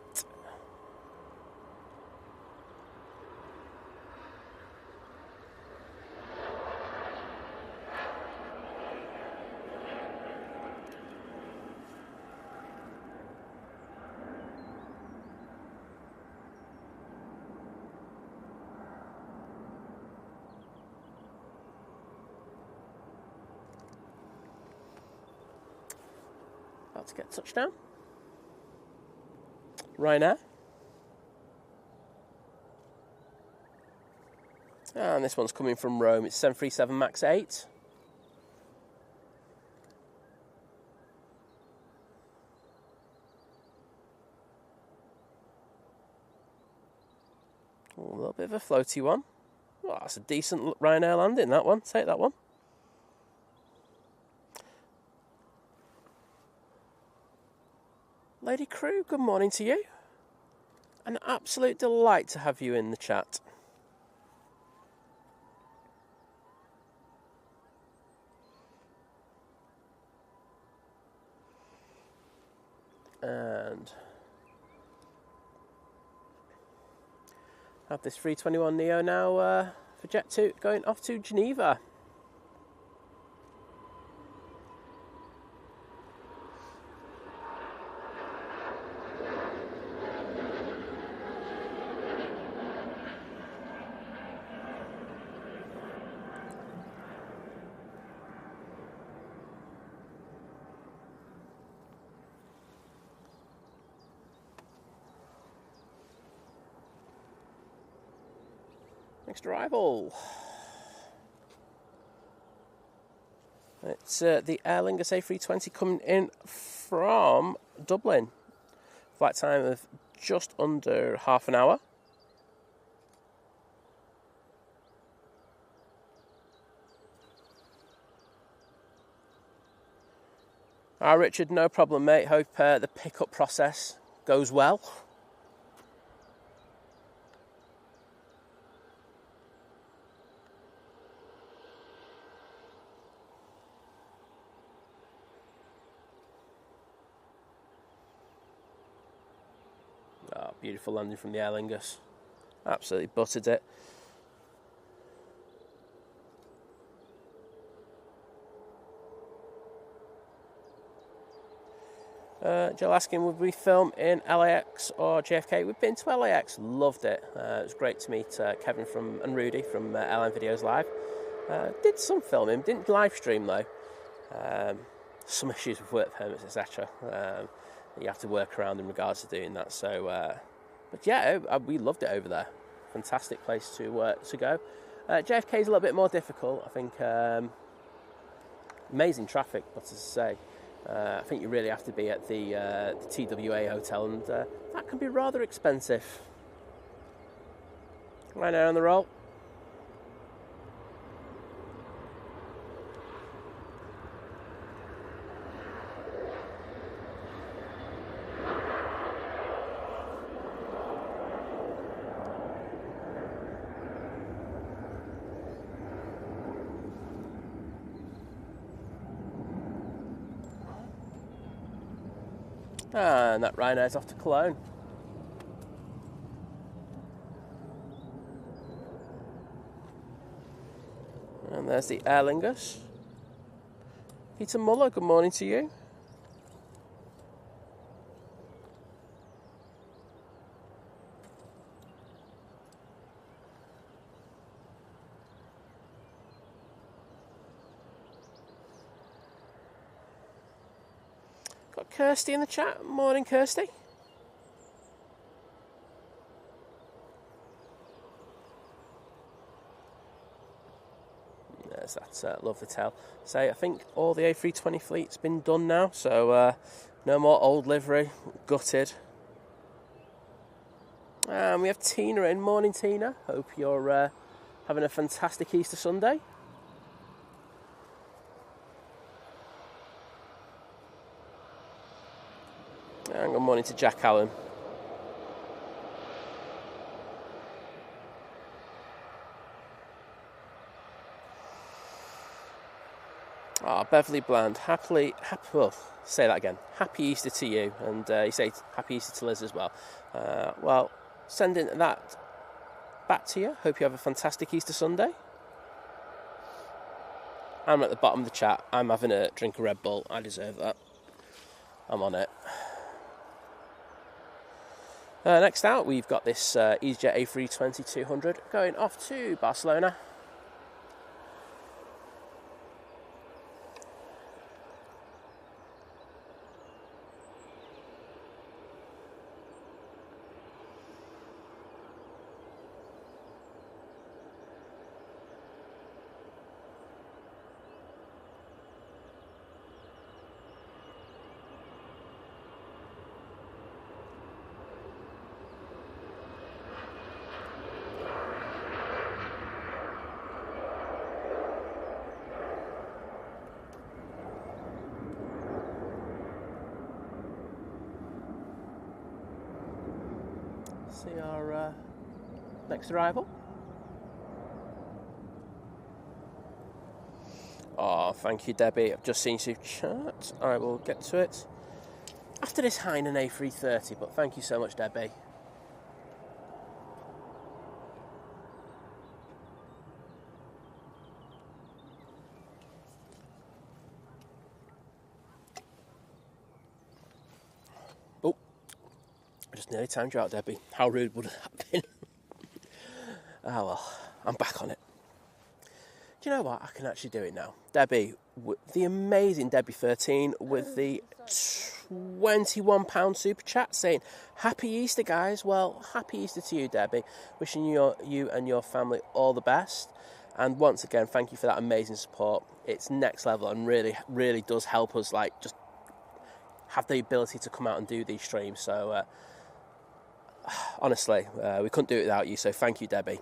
About to get touchdown. Ryanair. And this one's coming from Rome. It's 737 MAX 8. A little bit of a floaty one. Well, that's a decent Ryanair landing, that one. Take that one. Lady Crew, good morning to you. An absolute delight to have you in the chat. And have this 321neo now for Jet2 going off to Geneva. Next arrival. It's the Aer Lingus A320 coming in from Dublin. Flight time of just under half an hour. Richard, no problem, mate. Hope the pickup process goes well. Oh, beautiful landing from the Aer Lingus. Absolutely buttered it. Jill asking, would we film in LAX or JFK? We've been to LAX, loved it. It was great to meet Kevin and Rudy from LN Videos Live. Did some filming, didn't live stream though. Some issues with work permits, etc. You have to work around in regards to doing that. So, but yeah, we loved it over there. Fantastic place to go. JFK is a little bit more difficult, I think. Amazing traffic, but as I say, I think you really have to be at the TWA hotel, and that can be rather expensive. Right now on the roll. And that Ryanair's off to Cologne. And there's the Aer Lingus. Peter Muller, good morning to you. Got Kirsty in the chat. Morning, Kirsty. There's that lovely tale. So I think all the A320 fleet's been done now, so no more old livery, gutted. And we have Tina in. Morning, Tina. Hope you're having a fantastic Easter Sunday. And good morning to Jack Allen. Beverly Bland, say that again. Happy Easter to you, and you say happy Easter to Liz as well. Well, sending that back to you. Hope you have a fantastic Easter Sunday. I'm at the bottom of the chat. I'm having a drink of Red Bull. I deserve that. I'm on it. Next out, we've got this Easyjet A320-200 going off to Barcelona. See our next arrival. Oh, thank you, Debbie. I've just seen your chat. I will get to it after this Hainan A330, but thank you so much, Debbie. Oh, I just nearly timed you out, Debbie. How rude would that have been? Oh well, I'm back on it. Do you know what? I can actually do it now. Debbie, the amazing Debbie 13 with the £21 super chat saying, happy Easter, guys. Well, happy Easter to you, Debbie. Wishing you and your family all the best. And once again, thank you for that amazing support. It's next level and really, really does help us like just have the ability to come out and do these streams. So honestly, we couldn't do it without you. So thank you, Debbie.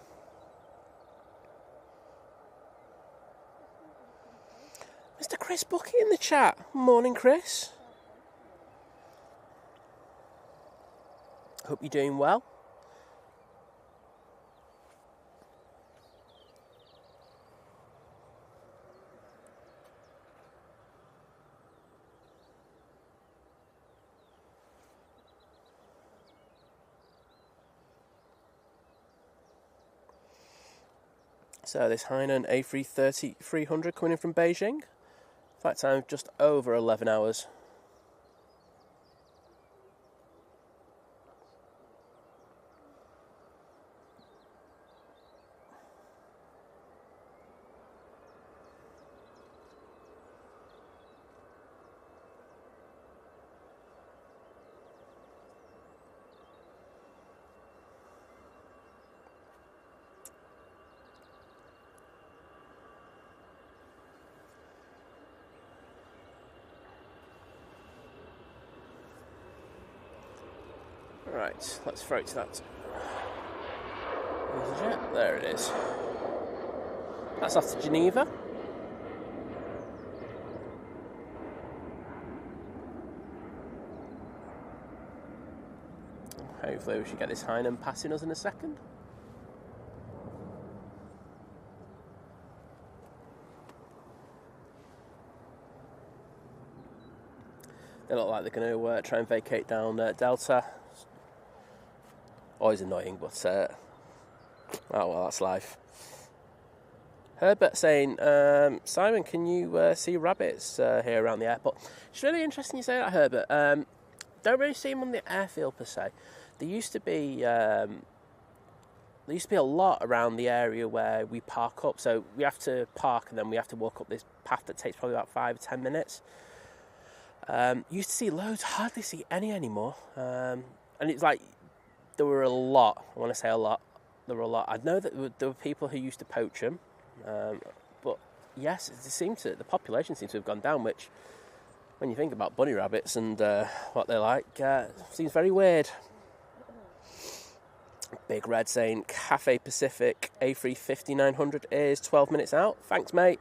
Mr. Chris Bucky in the chat. Morning, Chris. Hope you're doing well. So this Hainan A330-300 coming in from Beijing. Flight time just over 11 hours. Right, let's throw it to that. Easyjet, there it is. That's off to Geneva. Hopefully we should get this Hainan passing us in a second. They look like they're going to try and vacate down Delta. Always annoying, but oh well, that's life. Herbert saying, Simon, can you see rabbits here around the airport? It's really interesting you say that, Herbert. Don't really see them on the airfield per se. There used to be a lot around the area where we park up. So we have to park and then we have to walk up this path that takes probably about 5 or 10 minutes. Used to see loads, hardly see any anymore. And it's like, there were a lot. I want to say a lot. There were a lot. I know that there were people who used to poach them, but yes, the population seems to have gone down. Which, when you think about bunny rabbits and what they're like, seems very weird. Big Red saying Cathay Pacific A350-900 is 12 minutes out. Thanks, mate.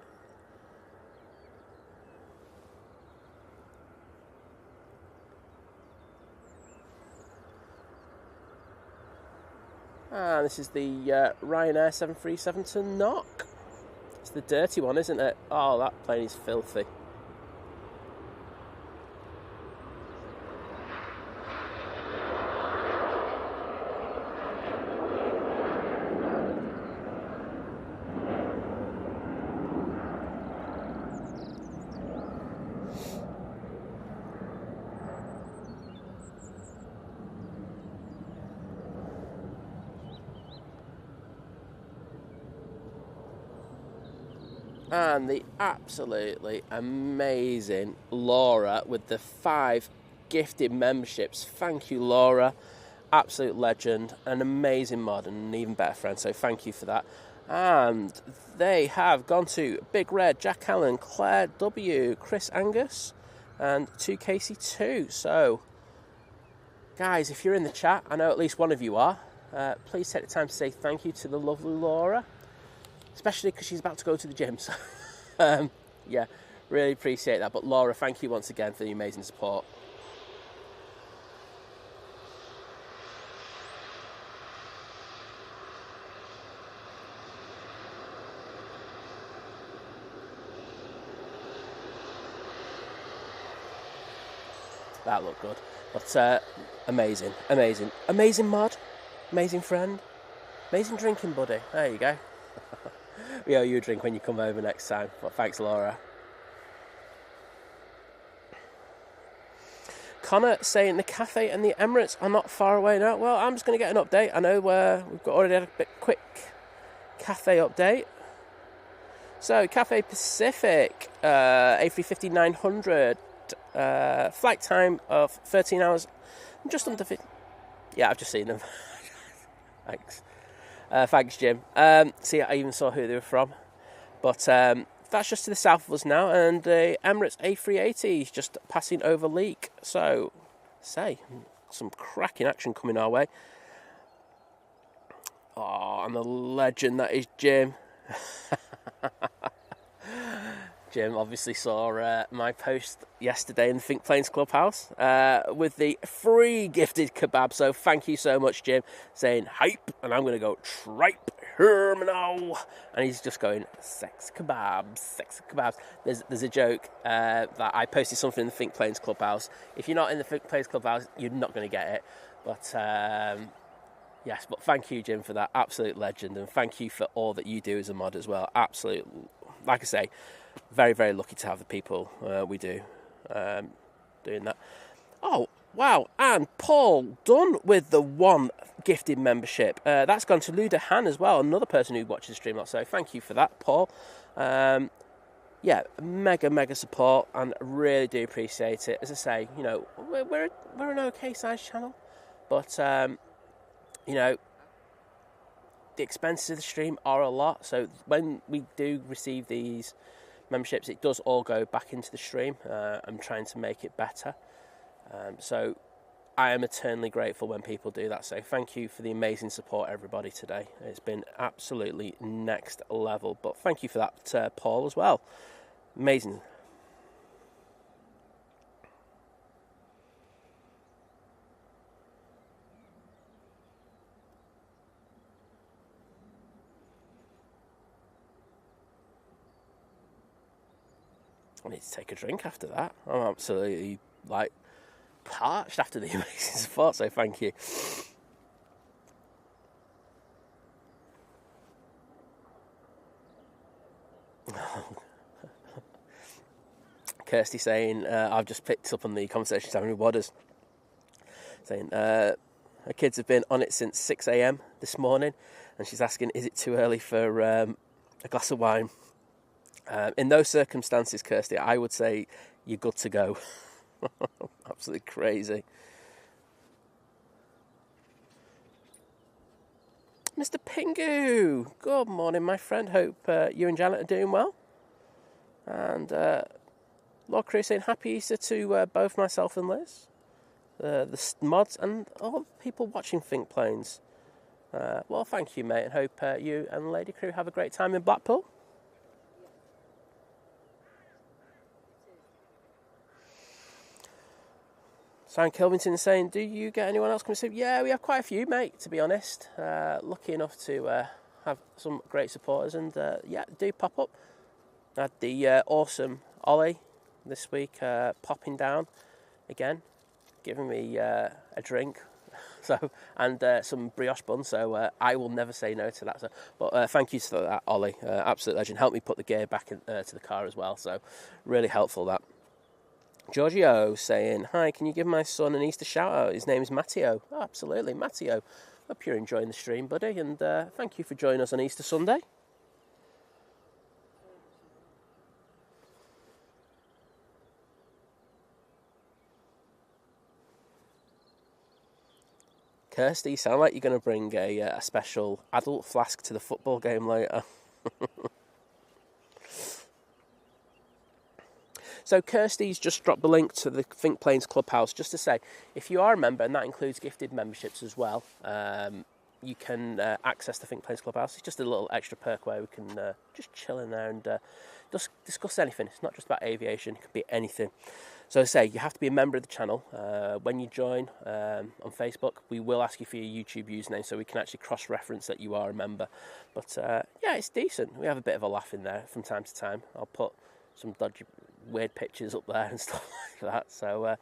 And this is the Ryanair 737 to knock. It's the dirty one, isn't it? Oh, that plane is filthy. And the absolutely amazing Laura with the 5 gifted memberships. Thank you, Laura. Absolute legend. An amazing mod and an even better friend. So thank you for that. And they have gone to Big Red, Jack Allen, Claire W, Chris Angus, and 2KC2. So, guys, if you're in the chat, I know at least one of you are. Please take the time to say thank you to the lovely Laura. Especially because she's about to go to the gym. So, yeah, really appreciate that. But Laura, thank you once again for the amazing support. That looked good. But amazing mod, amazing friend, amazing drinking buddy. There you go. We owe you a drink when you come over next time. Well, thanks, Laura. Connor saying the Cathay and the Emirates are not far away now. Well, I'm just going to get an update. I know we've already had a bit quick Cathay update. So, Cathay Pacific, A350-900, flight time of 13 hours, just under 50. Yeah, I've just seen them. Thanks. Thanks, Jim. See, I even saw who they were from. But that's just to the south of us now, and the Emirates A380 is just passing over Leek. So, some cracking action coming our way. Oh, and the legend that is Jim. Jim obviously saw my post yesterday in the Think Planes Clubhouse with the free gifted kebab. So thank you so much, Jim, saying hype, and I'm going to go tripe now. And he's just going sex kebabs, sex kebabs. There's a joke that I posted something in the Think Planes Clubhouse. If you're not in the Think Planes Clubhouse, you're not going to get it. But yes, but thank you, Jim, for that. Absolute legend, and thank you for all that you do as a mod as well. Absolute, like I say, very, very lucky to have the people we do doing that. Oh, wow. And Paul, done with the one gifted membership. That's gone to Luda Han as well, another person who watches the stream. So thank you for that, Paul. Yeah, mega support, and really do appreciate it. As I say, you know, we're an okay sized channel, but you know, the expenses of the stream are a lot. So when we do receive these memberships, it does all go back into the stream. I'm trying to make it better. So I am eternally grateful when people do that. So thank you for the amazing support, everybody, today. It's been absolutely next level. But thank you for that, Paul, as well. Amazing. I need to take a drink after that. I'm absolutely, like, parched after the amazing support, so thank you. Kirsty saying, I've just picked up on the conversation she's having with Wadders, saying her kids have been on it since 6 a.m. this morning, and she's asking, is it too early for a glass of wine? In those circumstances, Kirsty, I would say you're good to go. Absolutely crazy. Mr. Pingu, good morning, my friend. Hope you and Janet are doing well. And Lord Chris saying happy Easter to both myself and Liz, the mods, and all the people watching Think Planes. Well, thank you, mate, and hope you and Lady Crew have a great time in Blackpool. Simon Kilvington saying, do you get anyone else coming to see? Yeah, we have quite a few, mate, to be honest. Lucky enough to have some great supporters, and yeah, do pop up. I had the awesome Ollie this week popping down again, giving me a drink, so, and some brioche bun, so I will never say no to that. So, but thank you for that, Ollie, absolute legend. Helped me put the gear back to the car as well, so really helpful that. Giorgio saying, hi, can you give my son an Easter shout out? His name is Matteo. Oh, absolutely, Matteo. Hope you're enjoying the stream, buddy, and thank you for joining us on Easter Sunday. Kirsty, you sound like you're going to bring a special adult flask to the football game later. So Kirsty's just dropped the link to the Think Planes Clubhouse, just to say, if you are a member, and that includes gifted memberships as well, you can access the Think Planes Clubhouse. It's just a little extra perk where we can just chill in there and just discuss anything. It's not just about aviation, it could be anything. So I say, you have to be a member of the channel. When you join on Facebook, we will ask you for your YouTube username so we can actually cross-reference that you are a member. But yeah, it's decent. We have a bit of a laugh in there from time to time. I'll put some dodgy, weird pictures up there and stuff like that. So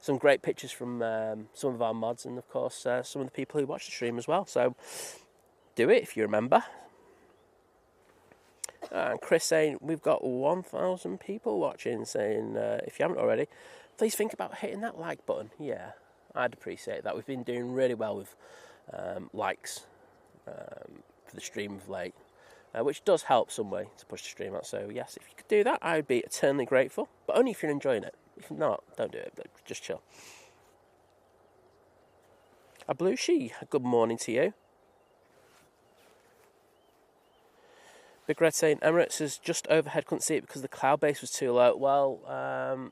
some great pictures from some of our mods, and of course some of the people who watch the stream as well. So do it if you remember. And Chris saying, we've got 1,000 people watching, saying if you haven't already, please think about hitting that like button. Yeah, I'd appreciate that. We've been doing really well with likes for the stream of late, which does help some way to push the stream out. So yes, if you could do that, I would be eternally grateful, but only if you're enjoying it. If not, don't do it, but just chill. Ablushi, good morning to you. Big Red saying, Emirates is just overhead, couldn't see it because the cloud base was too low. Well,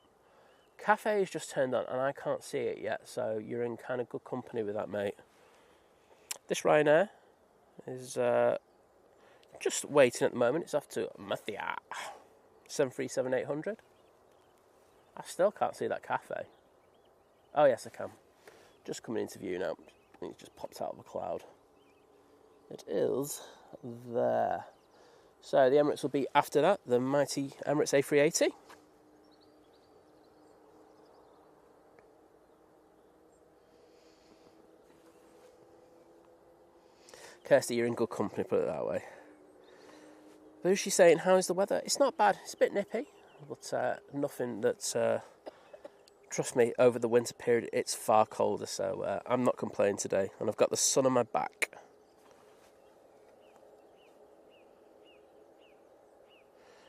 Cathay has just turned on and I can't see it yet, so you're in kind of good company with that, mate. This Ryanair is just waiting at the moment. It's off to Mathia. 737-800. I still can't see that Cathay. Oh yes, I can. Just coming into view now. I think it just popped out of a cloud. It is there. So the Emirates will be after that, the mighty Emirates A380. Kirsty, you're in good company, put it that way. Who's she saying, how is the weather? It's not bad, it's a bit nippy, but nothing that, trust me, over the winter period it's far colder, so I'm not complaining today, and I've got the sun on my back.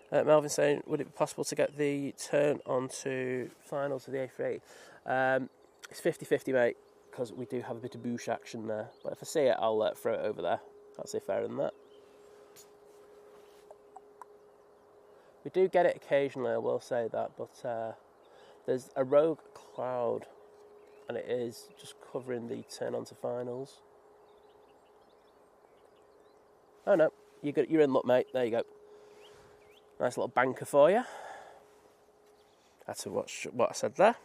Melvin saying, would it be possible to get the turn onto finals of the A380? It's 50-50, mate, because we do have a bit of boosh action there. But if I see it, I'll throw it over there. Can't say fairer than that. We do get it occasionally, I will say that, but there's a rogue cloud, and it is just covering the turn onto finals. Oh no, you're in luck, mate. There you go. Nice little banker for you. That's what I said there.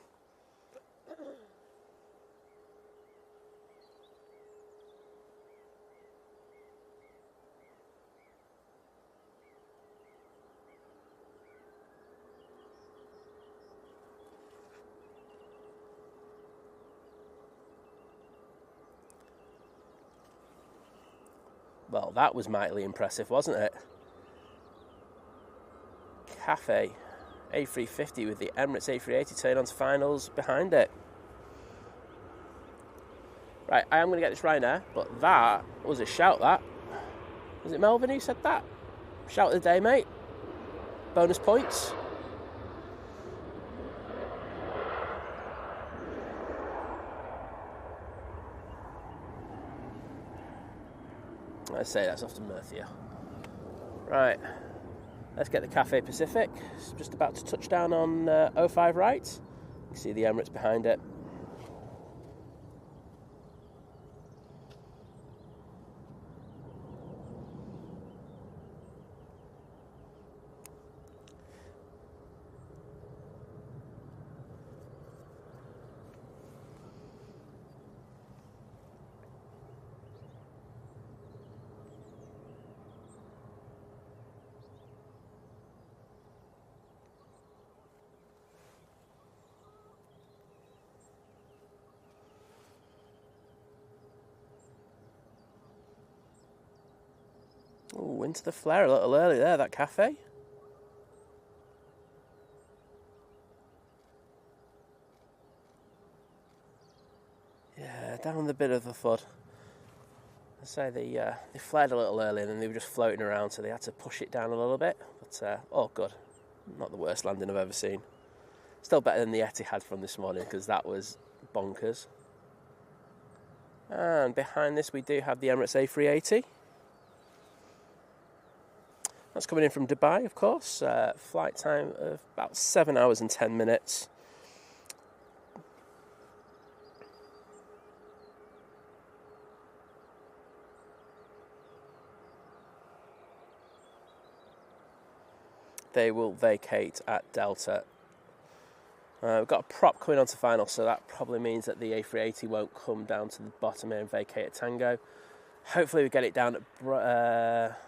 Well, that was mightily impressive, wasn't it? Cathay A350 with the Emirates A380 turn on to finals behind it. Right, I am going to get this Ryanair, but that was a shout, that. Was it Melvin who said that? Shout of the day, mate. Bonus points. I say that's often Murcia. Right. Let's get the Cathay Pacific. It's just about to touch down on 05 right. You can see the Emirates behind it. Oh, into the flare a little early there, that Cathay. Yeah, down the bit of the FUD. I say they flared a little early and then they were just floating around, so they had to push it down a little bit. But, oh good, not the worst landing I've ever seen. Still better than the Etihad from this morning, because that was bonkers. And behind this we do have the Emirates A380. That's coming in from Dubai, of course. Flight time of about 7 hours and 10 minutes. They will vacate at Delta. We've got a prop coming onto final, so that probably means that the A380 won't come down to the bottom here and vacate at Tango. Hopefully we get it down at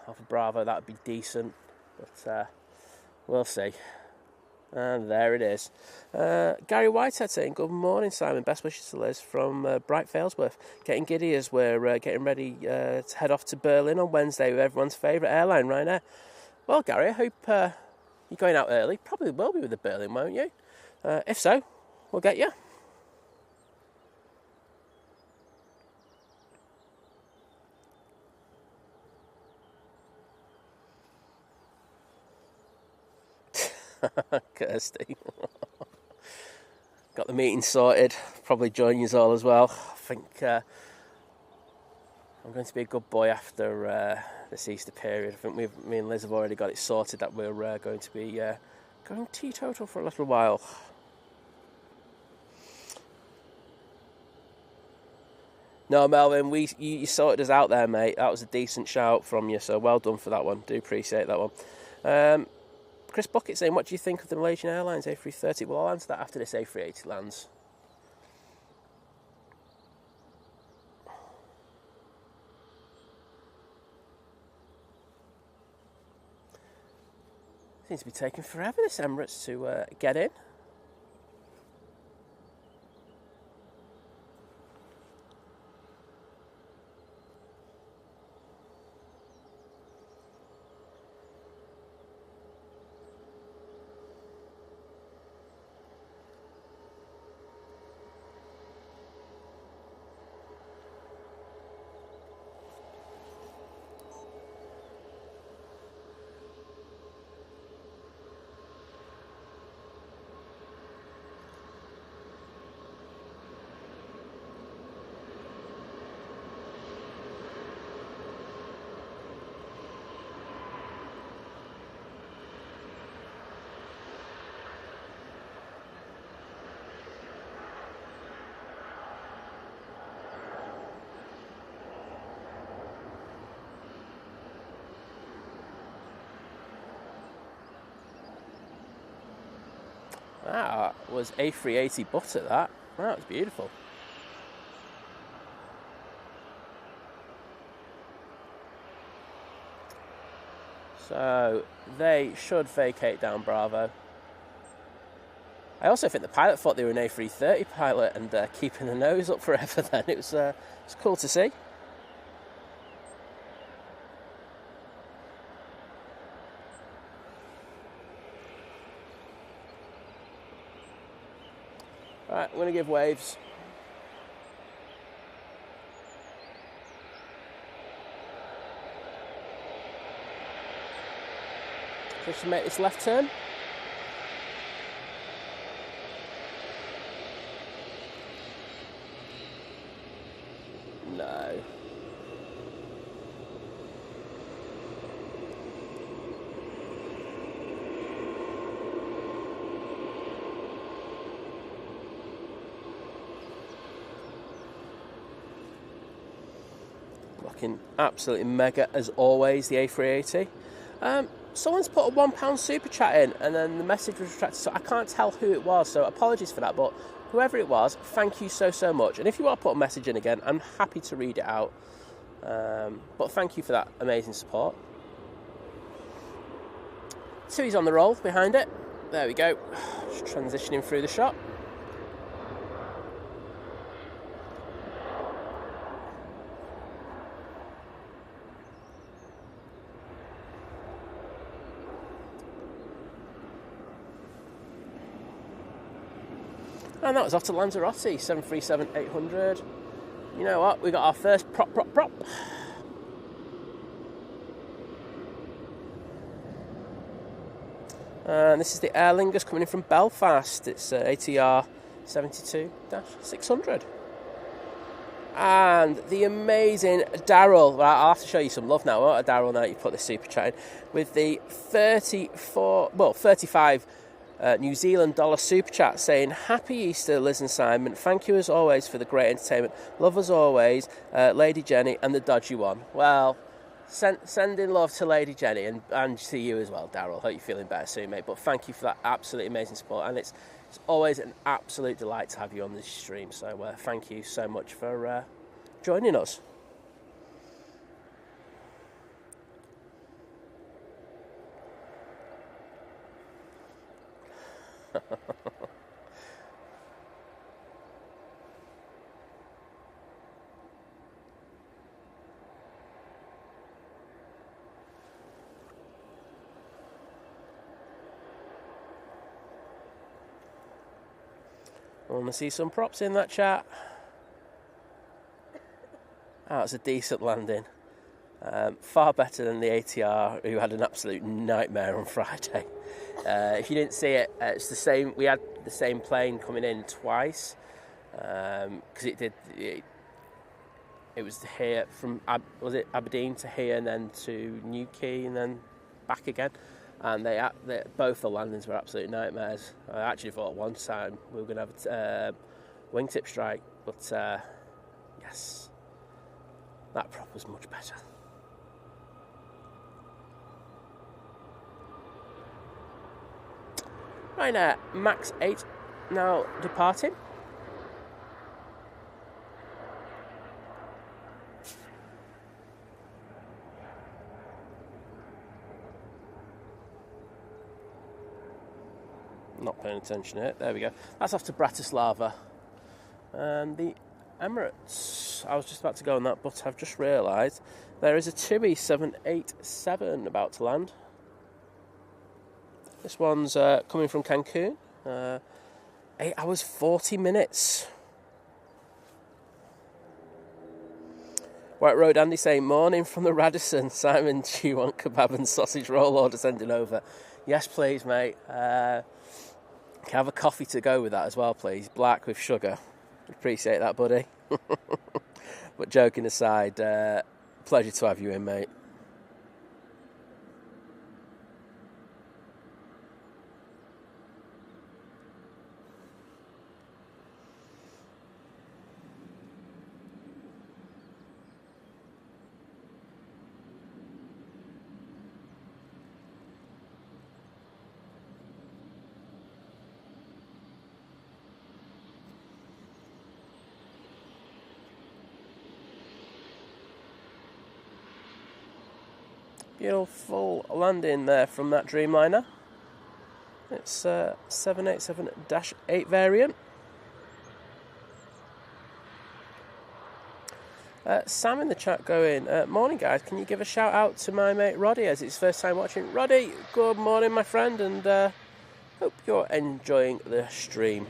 off of Bravo, that would be decent, but we'll see. And there it is. Gary Whitehead saying, good morning Simon, best wishes to Liz from Bright Failsworth. Getting giddy as we're getting ready to head off to Berlin on Wednesday with everyone's favourite airline, Ryanair. Well Gary, I hope you're going out early. Probably will be with the Berlin, won't you? If so, we'll get you. Kirsty. Got the meeting sorted. Probably join you all as well. I think I'm going to be a good boy after this Easter period. I think me and Liz have already got it sorted that we're going to be going teetotal for a little while. No, Melvin, you sorted us out there, mate. That was a decent shout from you, so well done for that one. Do appreciate that one. Chris Bucket saying, what do you think of the Malaysian Airlines A330? Well, I'll answer that after this A380 lands. Seems to be taking forever, this Emirates, to get in. That was A380 butter, that. That was beautiful. So they should vacate down Bravo. I also think the pilot thought they were an A330 pilot and keeping the nose up forever then. It was cool to see. Right, I'm going to give waves. Just to make this left turn. No. Looking absolutely mega as always, the A380. Someone's put a £1 super chat in and then the message was retracted, so I can't tell who it was, so apologies for that, but whoever it was, thank you so much. And if you want to put a message in again, I'm happy to read it out. But thank you for that amazing support. TUI's on the roll behind it. There we go. Just transitioning through the shot. And that was off to Lanzarote, 737-800. You know what? We got our first prop. And this is the Aer Lingus coming in from Belfast. It's ATR 72-600. And the amazing Daryl. Well, I'll have to show you some love now, won't I, Daryl, now you put this super chat in. With the 35 New Zealand dollar super chat saying, happy Easter, Liz and Simon. Thank you as always for the great entertainment. Love as always, Lady Jenny and the dodgy one. Well, sending love to Lady Jenny and to you as well, Daryl. Hope you're feeling better soon, mate. But thank you for that absolutely amazing support. And it's always an absolute delight to have you on this stream. So thank you so much for joining us. I want to see some props in that chat. Oh, it's a decent landing. Far better than the ATR, who had an absolute nightmare on Friday. If you didn't see it, it's the same. We had the same plane coming in twice because it was here from Aberdeen to here and then to Newquay and then back again. And both the landings were absolute nightmares. I actually thought one time we were going to have a wingtip strike, but yes, that prop was much better. Ryanair Max 8 now departing. Not paying attention here. There we go. That's off to Bratislava. And the Emirates. I was just about to go on that, but I've just realised there is a TUI 787 about to land. This one's coming from Cancun. 8 hours 40 minutes. White Road Andy saying, morning from the Radisson. Simon, do you want kebab and sausage roll order sending over? Yes, please, mate. Can I have a coffee to go with that as well, please? Black with sugar. Appreciate that, buddy. But joking aside, pleasure to have you in, mate. Beautiful landing there from that Dreamliner. It's 787-8 variant. Sam in the chat going, morning guys, can you give a shout out to my mate Roddy as it's first time watching? Roddy, good morning my friend, and hope you're enjoying the stream.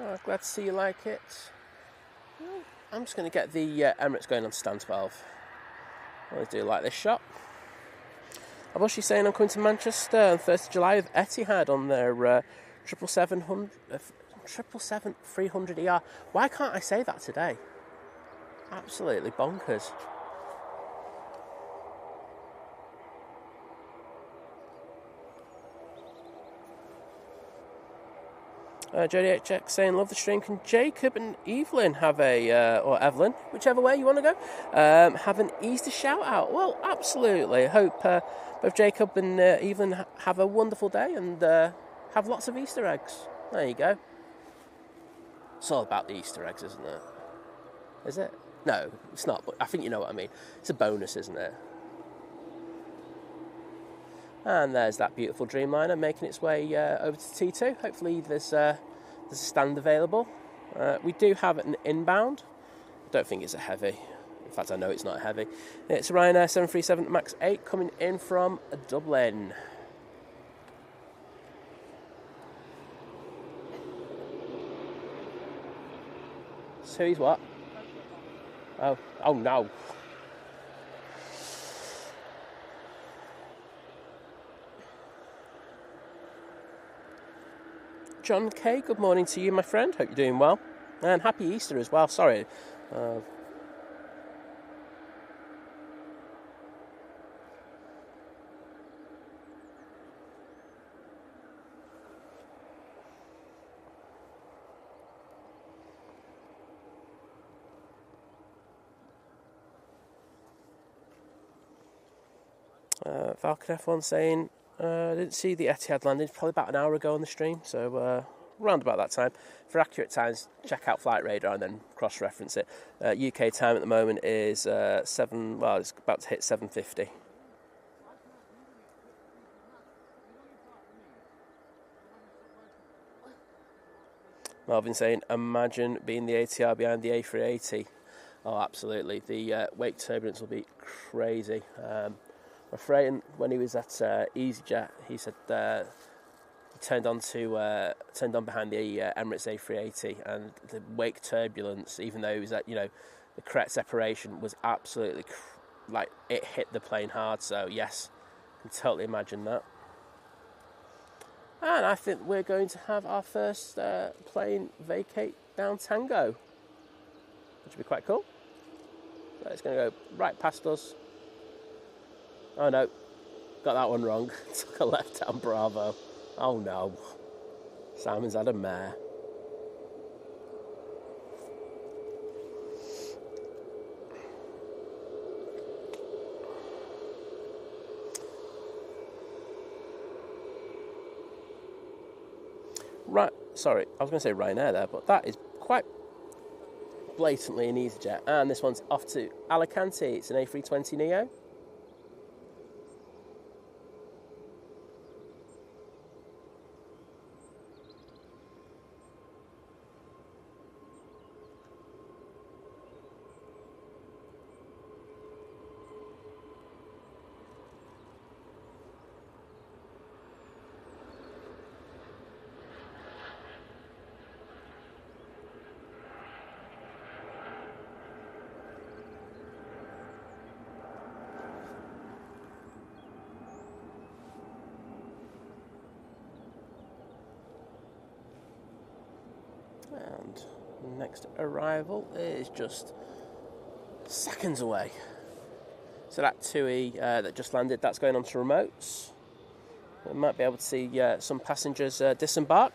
Oh, glad to see you like it. I'm just going to get the Emirates going on stand 12. I always do like this shot. I'm actually saying I'm coming to Manchester on 1st of July with Etihad on their 777-300ER. Why can't I say that today? Absolutely bonkers. Jodie HX saying, love the stream. Can Jacob and Evelyn have or Evelyn, whichever way you want to go, have an Easter shout out? Well, absolutely. I hope both Jacob and Evelyn have a wonderful day and have lots of Easter eggs. There you go. It's all about the Easter eggs, isn't it? Is it? No, it's not, but I think you know what I mean. It's a bonus, isn't it? And there's that beautiful Dreamliner making its way over to T2. Hopefully there's a stand available. We do have an inbound. I don't think it's a heavy. In fact, I know it's not a heavy. It's a Ryanair 737 MAX 8 coming in from Dublin. So he's what? Oh no. John K, good morning to you, my friend. Hope you're doing well. And happy Easter as well. Sorry. Falcon F1 saying, I didn't see the Etihad landing, probably about an hour ago on the stream, so around about that time. For accurate times, check out Flight Radar and then cross-reference it. UK time at the moment is it's about to hit 7:50. Marvin saying, imagine being the ATR behind the A380. Oh, absolutely. The wake turbulence will be crazy. My friend, when he was at EasyJet, he said he turned on behind the Emirates A380, and the wake turbulence, even though he was at the correct separation, was absolutely it hit the plane hard. So yes, I can totally imagine that. And I think we're going to have our first plane vacate down Tango, which would be quite cool. So it's going to go right past us. Oh no, Got that one wrong. Took a left down Bravo. Oh no. Simon's had a mare. Right, sorry, I was going to say Ryanair there, but that is quite blatantly an Easyjet. And this one's off to Alicante. It's an A320neo. And next arrival is just seconds away. So that TUI that just landed, that's going on to remotes. We might be able to see some passengers disembark.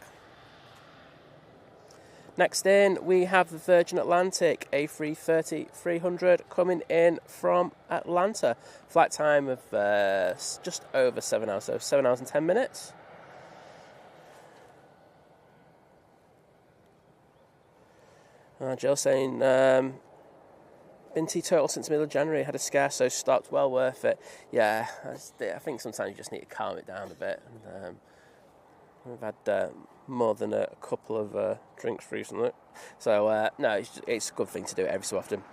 Next in, we have the Virgin Atlantic A330-300 coming in from Atlanta. Flight time of just over 7 hours, so 7 hours and 10 minutes. Jill saying, been teetotal since the middle of January, had a scare, so stopped, well worth it. Yeah, I think sometimes you just need to calm it down a bit. And, we've had more than a couple of drinks recently. So, no, it's a good thing to do it every so often.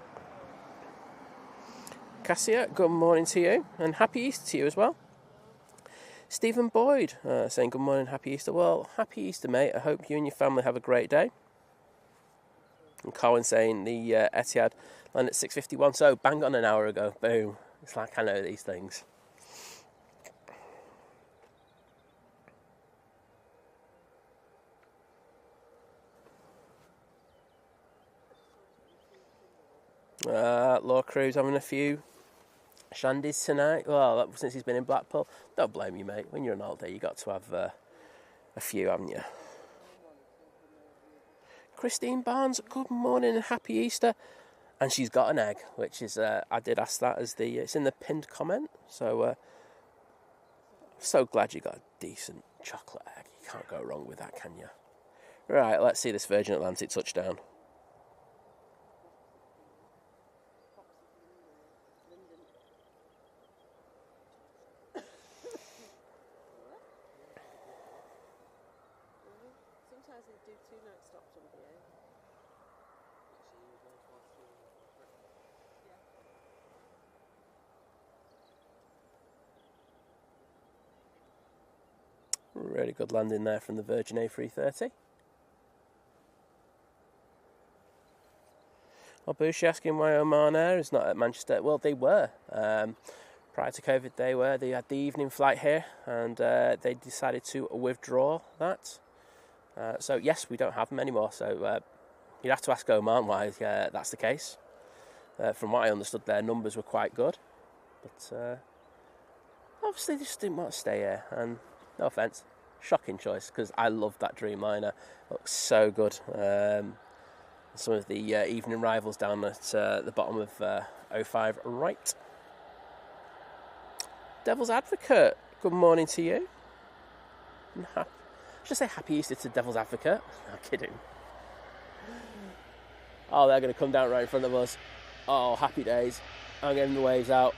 Cassia, good morning to you, and happy Easter to you as well. Stephen Boyd saying, good morning, happy Easter. Well, happy Easter, mate. I hope you and your family have a great day. And Colin saying the Etihad landed at 6:51, so bang on an hour ago. Boom. It's like I know these things. Law Crew's having a few shandies tonight. Well, since he's been in Blackpool. Don't blame you, mate. When you're on holiday, you got to have a few, haven't you? Christine Barnes, good morning and happy Easter. And she's got an egg, which is, I did ask that as it's in the pinned comment. So, I'm so glad you got a decent chocolate egg. You can't go wrong with that, can you? Right, let's see this Virgin Atlantic touchdown. Sometimes they do 2 night stops on BA. Really good landing there from the Virgin A330. Bushi asking why Oman Air is not at Manchester. Well, they were. Prior to COVID, they were. They had the evening flight here, and they decided to withdraw that. So, yes, we don't have them anymore. So, you'd have to ask Oman why that's the case. From what I understood, their numbers were quite good. But obviously, they just didn't want to stay here. And no offence, shocking choice, because I love that Dreamliner. It looks so good. Some of the evening rivals down at the bottom of 05 right. Devil's Advocate, good morning to you. Should I say happy Easter to Devil's Advocate? No kidding. Oh, they're going to come down right in front of us. Oh, happy days. I'm getting the waves out.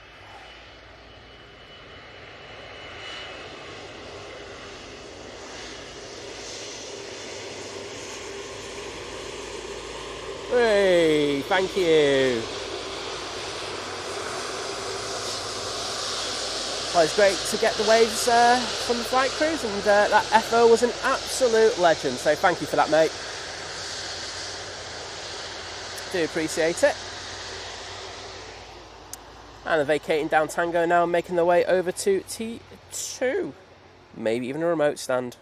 Hey, thank you. Well, it's great to get the waves from the flight crews, and that FO was an absolute legend, so thank you for that, mate. Do appreciate it. And they're vacating down Tango now, making their way over to T2. Maybe even a remote stand.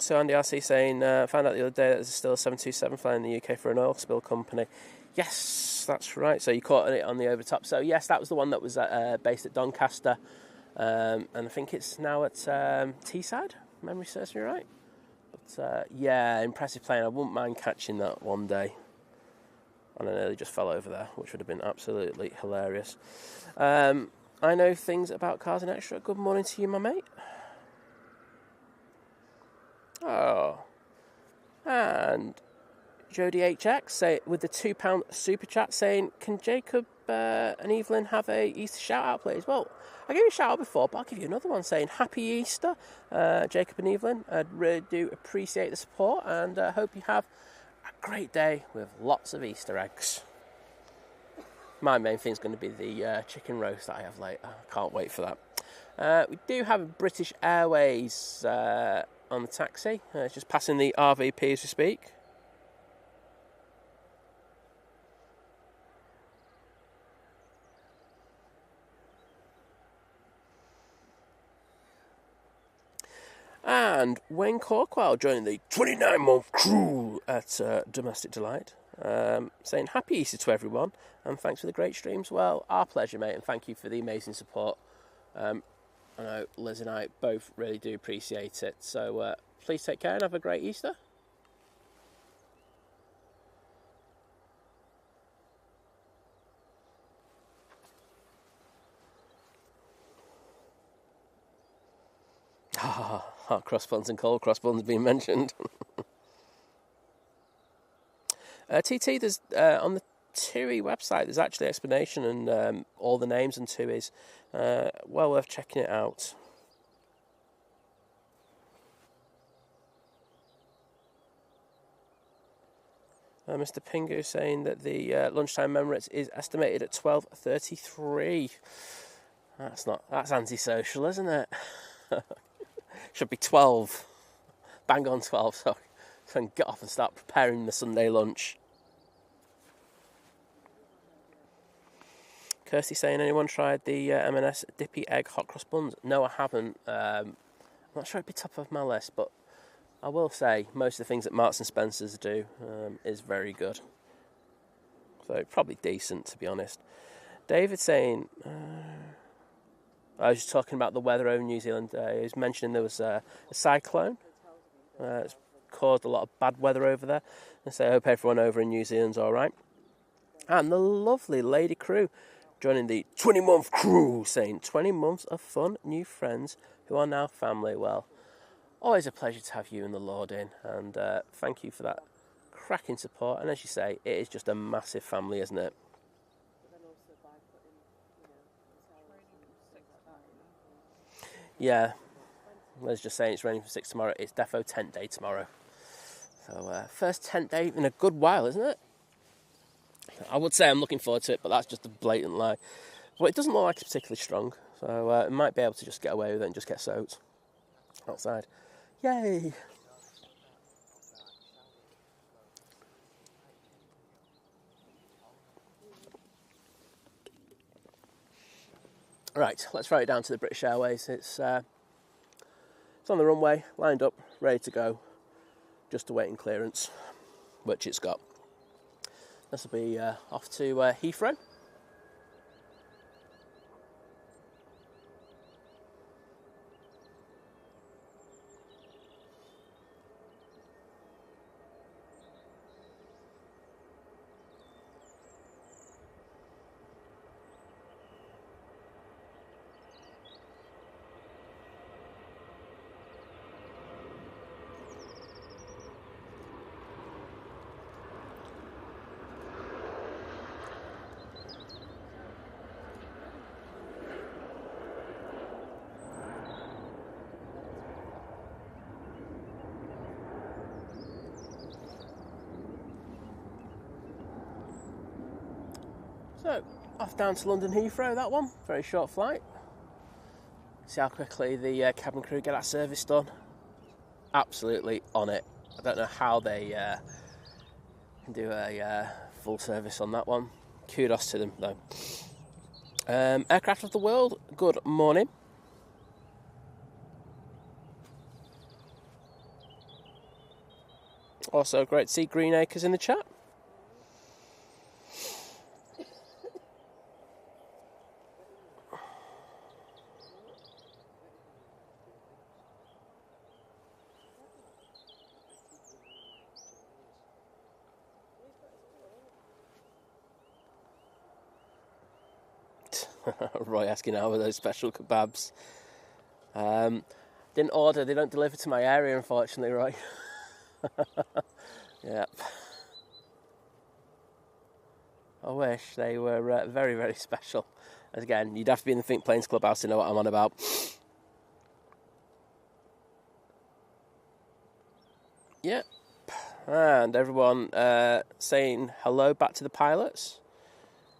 So Andy RC saying, found out the other day that there's still a 727 flying in the UK for an oil spill company. Yes, that's right. So you caught it on the overtop. So yes, that was the one that was based at Doncaster. And I think it's now at Teesside, memory serves me right. But yeah, impressive plane. I wouldn't mind catching that one day. And I nearly just fell over there, which would have been absolutely hilarious. I know things about Cars and Extra. Good morning to you, my mate. Oh. And Jodie HX say, with the £2 super chat saying, can Jacob and Evelyn have a Easter shout out, please? Well, I gave you a shout out before, but I'll give you another one saying Happy Easter, Jacob and Evelyn. I really do appreciate the support and hope you have a great day with lots of Easter eggs. My main thing's going to be the chicken roast that I have later. I can't wait for that. We do have a British Airways on the taxi. It's just passing the RVP as we speak. And Wayne Corkwell joining the 29-month crew at Domestic Delight, saying happy Easter to everyone and thanks for the great streams. Well, our pleasure, mate, and thank you for the amazing support. I know Liz and I both really do appreciate it. So please take care and have a great Easter. Hot cross buns and cold cross buns being mentioned. TT, there's on the TUI website, there's actually explanation and all the names and TUIs. Well worth checking it out. Mr. Pingu saying that the lunchtime Emirates is estimated at 12:33. That's antisocial, isn't it? Should be 12. Bang on 12, sorry. So I can get off and start preparing the Sunday lunch. Kirsty saying, anyone tried the M&S Dippy Egg Hot Cross Buns? No, I haven't. I'm not sure it'd be top of my list, but I will say most of the things that Marks and Spencer's do is very good. So probably decent, to be honest. David saying... I was just talking about the weather over New Zealand. He was mentioning there was a cyclone. It's caused a lot of bad weather over there. And so I hope everyone over in New Zealand's all right. And the lovely lady crew joining the 20-month crew, saying 20 months of fun, new friends who are now family. Well, always a pleasure to have you and the Lord in. And thank you for that cracking support. And as you say, it is just a massive family, isn't it? Yeah, Liz just saying it's raining for 6 tomorrow. It's defo tent day tomorrow. So first tent day in a good while, isn't it? I would say I'm looking forward to it, but that's just a blatant lie. But it doesn't look like it's particularly strong, so I might be able to just get away with it and just get soaked outside. Yay! Right, let's throw it down to the British Airways. It's on the runway, lined up, ready to go, just awaiting clearance, which it's got. This will be off to Heathrow. So, off down to London Heathrow, that one. Very short flight. See how quickly the cabin crew get that service done. Absolutely on it. I don't know how they can do a full service on that one. Kudos to them, though. Aircraft of the World, good morning. Also great to see Greenacres in the chat. Roy asking how are those special kebabs. Didn't order, they don't deliver to my area, unfortunately, Roy. Yep. I wish they were very, very special. As again, you'd have to be in the Think Planes Clubhouse to know what I'm on about. Yep. And everyone saying hello back to the pilots.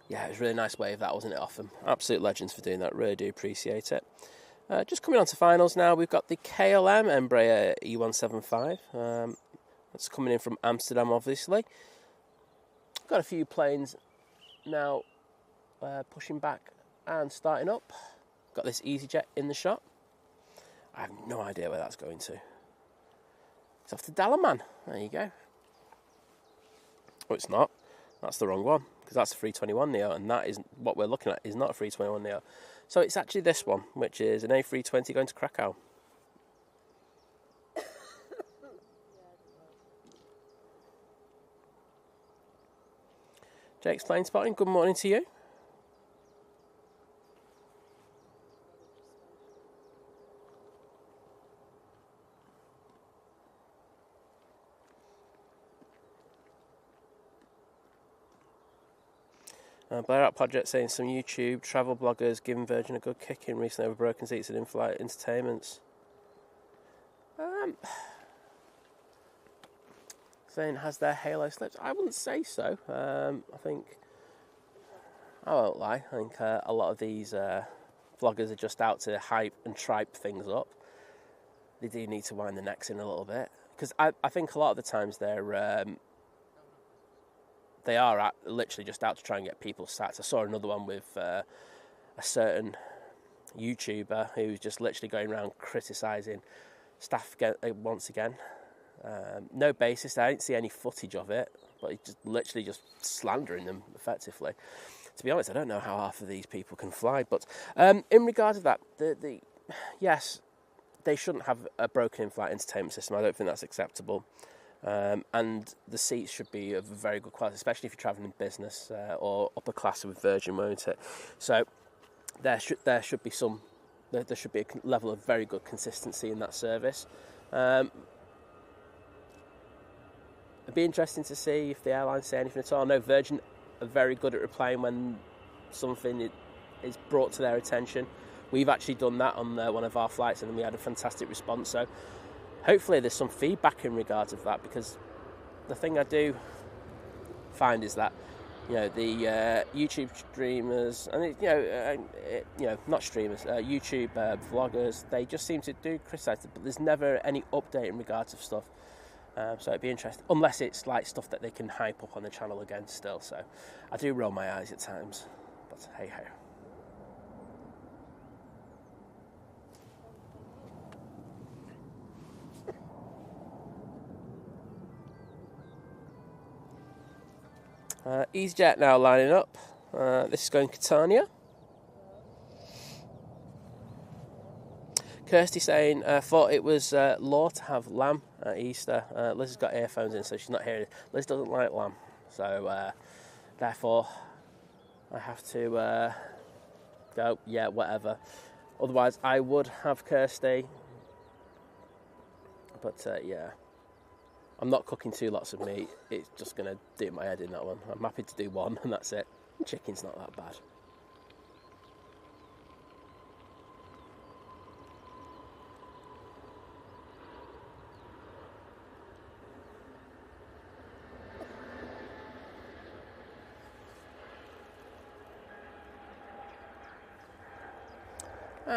Yeah, it was a really nice wave that, wasn't it, off them? Absolute legends for doing that, really do appreciate it. Just coming on to finals now, we've got the KLM Embraer E175. That's coming in from Amsterdam, obviously. Got a few planes now pushing back and starting up. Got this Easyjet in the shot. I have no idea where that's going to. It's off to Dalaman. There you go. Oh, it's not. That's the wrong one, because that's a 321neo, and that is what we're looking at, is not a 321neo. So it's actually this one, which is an A320 going to Krakow. Jake's Plane Spotting, good morning to you. Blair Out Project saying some YouTube travel bloggers giving Virgin a good kicking recently over broken seats and in-flight entertainments. Saying, has their halo slipped? I wouldn't say so. I think, I won't lie, I think a lot of these vloggers are just out to hype and tripe things up. They do need to wind the necks in a little bit. Because I think a lot of the times they are literally just out to try and get people sat. I saw another one with a certain YouTuber who's just literally going around criticising staff once again. No basis. I didn't see any footage of it, but he's just literally just slandering them effectively. To be honest, I don't know how half of these people can fly. But in regard to that, yes, they shouldn't have a broken in-flight entertainment system. I don't think that's acceptable. And the seats should be of a very good quality, especially if you're travelling in business or upper class with Virgin, won't it? So there should be there should be a level of very good consistency in that service. It'd be interesting to see if the airlines say anything at all. I know Virgin are very good at replying when something is brought to their attention. We've actually done that on one of our flights, and we had a fantastic response. So hopefully there's some feedback in regards of that, because the thing I do find is that, the YouTube streamers, and not streamers, YouTube vloggers, they just seem to do criticise it, but there's never any update in regards of stuff. So it'd be interesting, unless it's like stuff that they can hype up on the channel again still. So I do roll my eyes at times, but hey ho. Easyjet now lining up. This is going Catania. Kirsty saying, thought it was law to have lamb at Easter. Liz has got earphones in, so she's not hearing it. Liz doesn't like lamb, so therefore I have to go, yeah, whatever. Otherwise, I would have Kirsty. But yeah, I'm not cooking 2 lots of meat. It's just going to do my head in, that one. I'm happy to do 1, and that's it. Chicken's not that bad.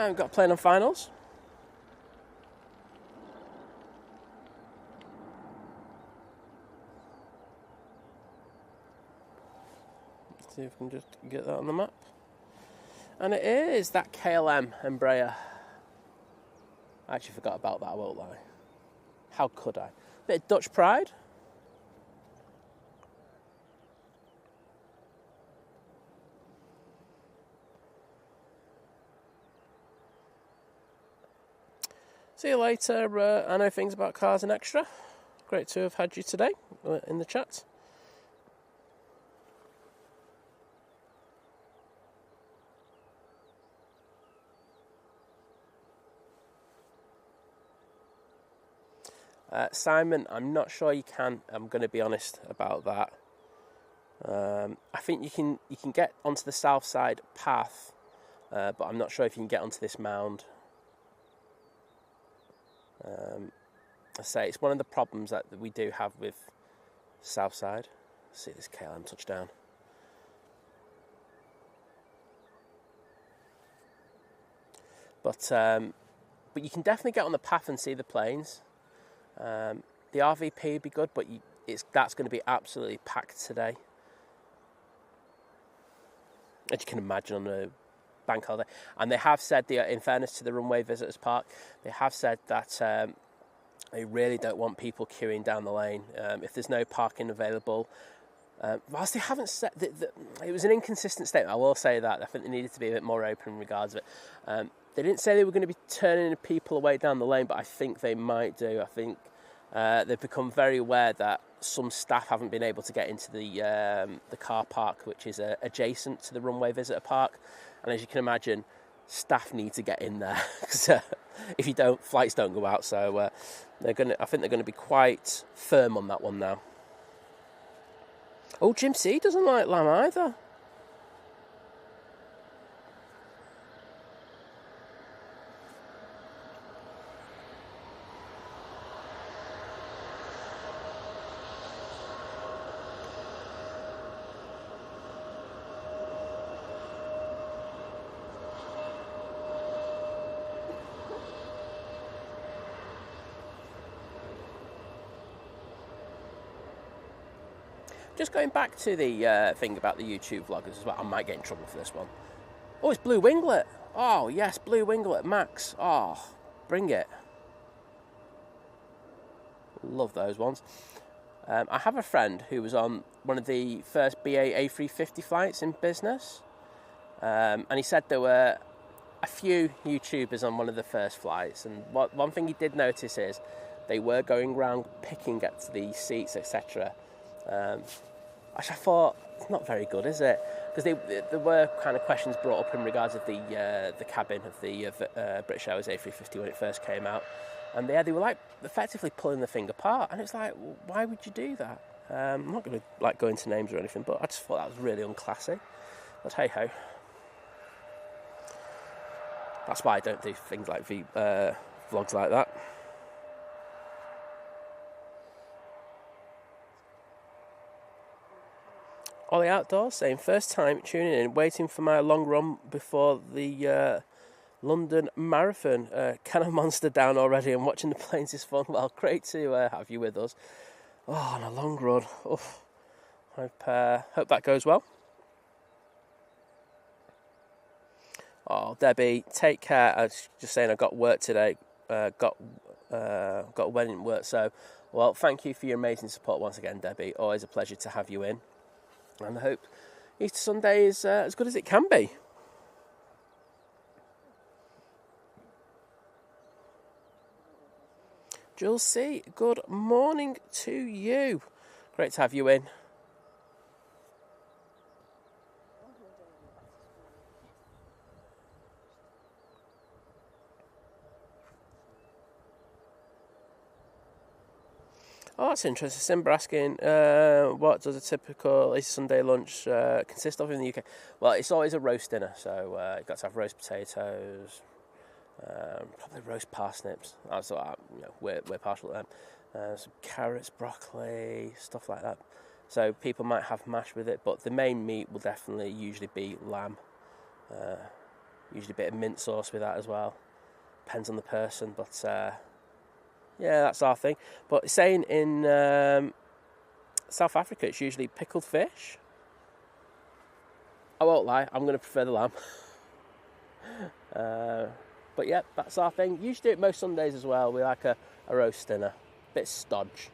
We've got a plane on finals. Let's see if we can just get that on the map. And it is that KLM Embraer. I actually forgot about that, I won't lie. How could I? Bit of Dutch pride. See you later. I know things about cars and extra. Great to have had you today in the chat. Simon, I'm not sure you can. I'm going to be honest about that. I think you can get onto the south side path, but I'm not sure if you can get onto this mound. I say it's one of the problems that we do have with Southside. Let's see this KLM touchdown. But you can definitely get on the path and see the planes. The RVP would be good, but that's going to be absolutely packed today. As you can imagine on a bank holiday. And they have said, in fairness to the Runway Visitors Park, they have said that they really don't want people queuing down the lane. If there's no parking available, whilst they haven't said that, it was an inconsistent statement, I will say that. I think they needed to be a bit more open in regards to it. They didn't say they were going to be turning people away down the lane, but I think they might do. I think they've become very aware that some staff haven't been able to get into the car park, which is adjacent to the Runway Visitor Park. And as you can imagine, staff need to get in there because if you don't, flights don't go out. So I think they're going to be quite firm on that one now. Oh, Jim C doesn't like lamb either. Just going back to the thing about the YouTube vloggers as well, I might get in trouble for this one. Oh, it's Blue Winglet. Oh, yes, Blue Winglet, Max. Oh, bring it. Love those ones. I have a friend who was on one of the first BA A350 flights in business. And he said there were a few YouTubers on one of the first flights. And one thing he did notice is they were going around picking at the seats, etc. Which I thought, it's not very good, is it? Because there were kind of questions brought up in regards of the cabin of the British Airways A350 when it first came out. And they were like effectively pulling the thing apart. And it's like, why would you do that? I'm not going to go into names or anything, but I just thought that was really unclassy. But hey ho. That's why I don't do things like vlogs like that. Ollie Outdoors saying, first time tuning in, waiting for my long run before the London Marathon. Can a monster down already and watching the planes is fun? Well, great to have you with us. Oh, on a long run. Oof. Hope that goes well. Oh, Debbie, take care. I was just saying I got work today. Got a wedding work. So, well, thank you for your amazing support once again, Debbie. Always a pleasure to have you in. And I hope Easter Sunday is as good as it can be. Jules C, good morning to you. Great to have you in. Oh, that's interesting. Simba asking, what does a typical Easter Sunday lunch consist of in the UK? Well, it's always a roast dinner, so you've got to have roast potatoes, probably roast parsnips. That's what we're partial to them. Some carrots, broccoli, stuff like that. So people might have mash with it, but the main meat will definitely usually be lamb. Usually a bit of mint sauce with that as well. Depends on the person, but yeah, that's our thing. But saying in South Africa, it's usually pickled fish. I won't lie, I'm going to prefer the lamb. But yeah, that's our thing. Usually do it most Sundays as well. We like a roast dinner. Bit stodge.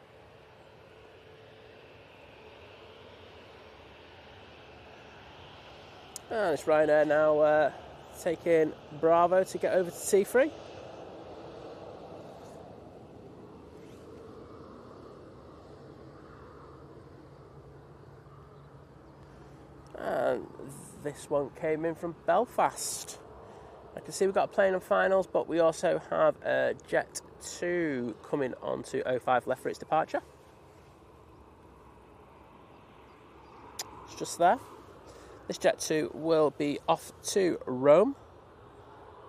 And it's Ryanair now taking Bravo to get over to T3. this one came in from Belfast. I can see we've got a plane on finals, but we also have a Jet 2 coming on to 05 left for its departure. It's just there. This Jet 2 will be off to Rome.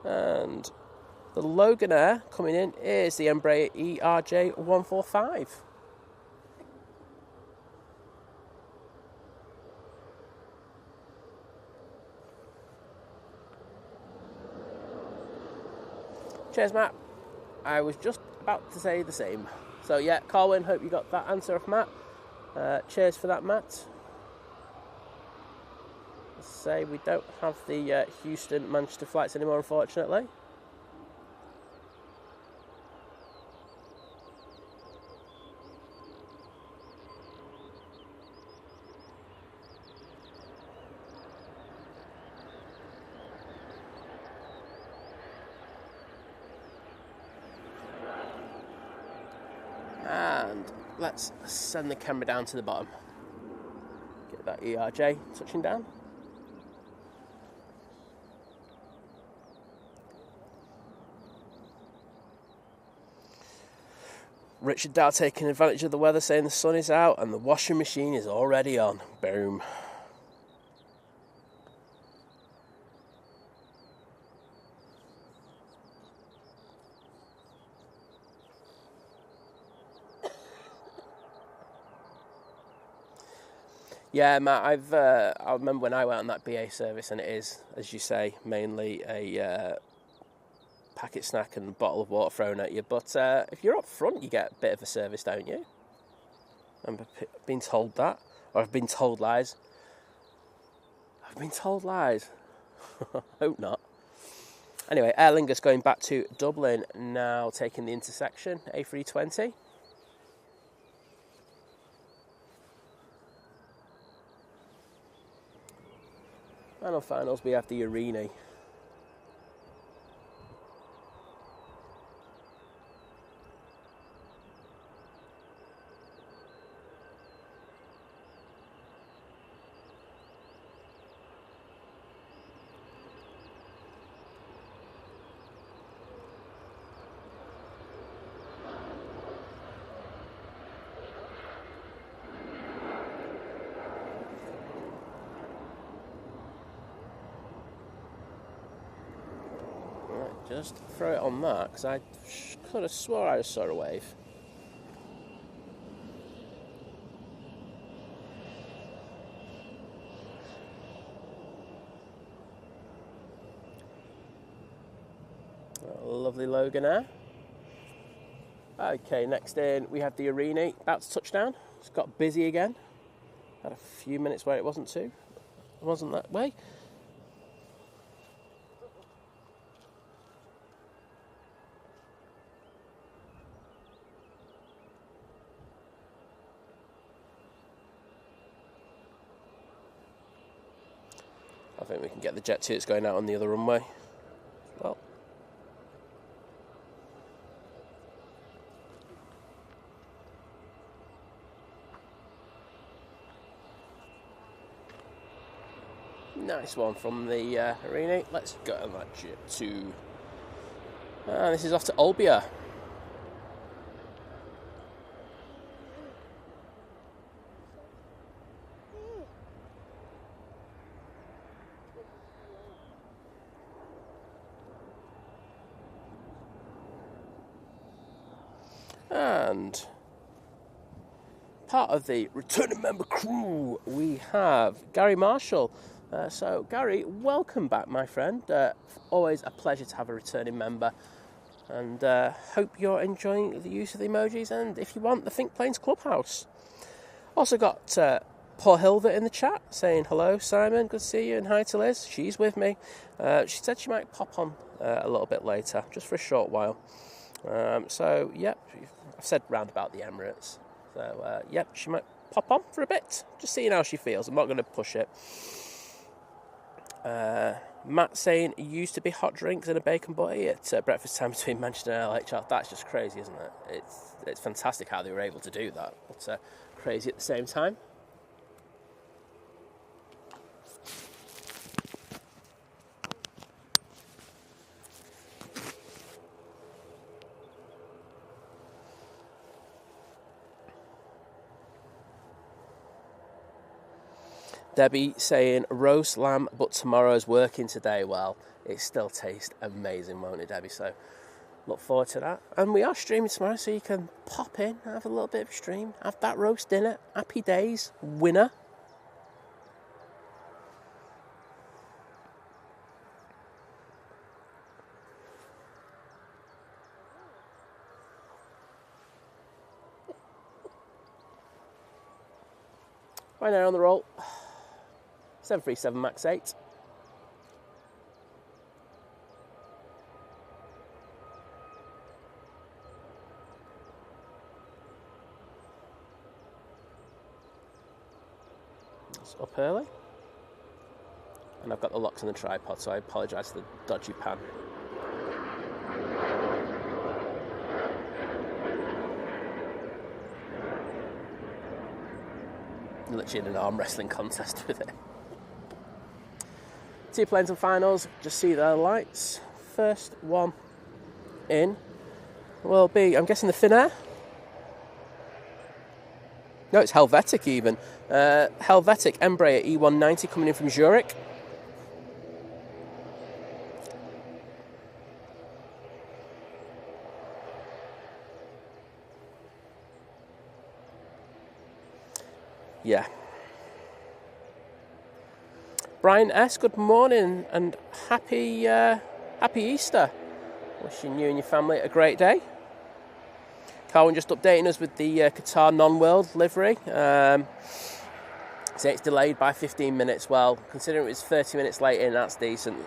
And the Loganair coming in is the Embraer ERJ 145. Cheers, Matt. I was just about to say the same. So yeah, Colin, hope you got that answer off Matt. Cheers for that, Matt. Let's say we don't have the Houston-Manchester flights anymore, unfortunately. And let's send the camera down to the bottom. Get that ERJ touching down. Richard Dow taking advantage of the weather, saying the sun is out and the washing machine is already on. Boom. Yeah, Matt, I remember when I went on that BA service, and it is, as you say, mainly a packet snack and a bottle of water thrown at you. But if you're up front, you get a bit of a service, don't you? I've been told that, or I've been told lies. I've been told lies. Hope not. Anyway, Aer Lingus going back to Dublin now, taking the intersection, A320. And on finals, we have the Irini. Just throw it on that, because I could have swore I saw a wave. Lovely Loganair. Okay, next in we have the Irini, about to touch down. It's got busy again. Had a few minutes where it wasn't that way. I think we can get the Jet 2 that's going out on the other runway. Well, nice one from the Irini. Let's go on that Jet 2. And this is off to Olbia. And part of the returning member crew, we have Gary Marshall. So Gary, welcome back, my friend. Always a pleasure to have a returning member, and hope you're enjoying the use of the emojis, and if you want, the Think Planes Clubhouse. Also got Paul Hilver in the chat saying hello, Simon, good to see you, and hi to Liz. She's with me. She said she might pop on a little bit later, just for a short while. So yep, I've said round about the Emirates. So yep, she might pop on for a bit, just seeing how she feels. I'm not going to push it. Matt saying it used to be hot drinks and a bacon butty at breakfast time between Manchester and LHL. That's just crazy, isn't it? It's fantastic how they were able to do that, but crazy at the same time. Debbie saying roast lamb, but tomorrow's working today. Well, it still tastes amazing, won't it, Debbie? So look forward to that. And we are streaming tomorrow, so you can pop in, have a little bit of a stream, have that roast dinner. Happy days, winner. Ryanair on the roll. 737 MAX 8. It's up early. And I've got the locks on the tripod, so I apologise for the dodgy pan. Literally in an arm wrestling contest with it. 2 planes and finals, just see their lights. First one in will be, I'm guessing, the Finnair. No, it's Helvetic even. Helvetic Embraer E190 coming in from Zurich. Yeah. Brian S., good morning and happy Easter. Wishing you and your family a great day. Carwin just updating us with the Qatar non-world livery. So it's delayed by 15 minutes. Well, considering it was 30 minutes late in, that's decent.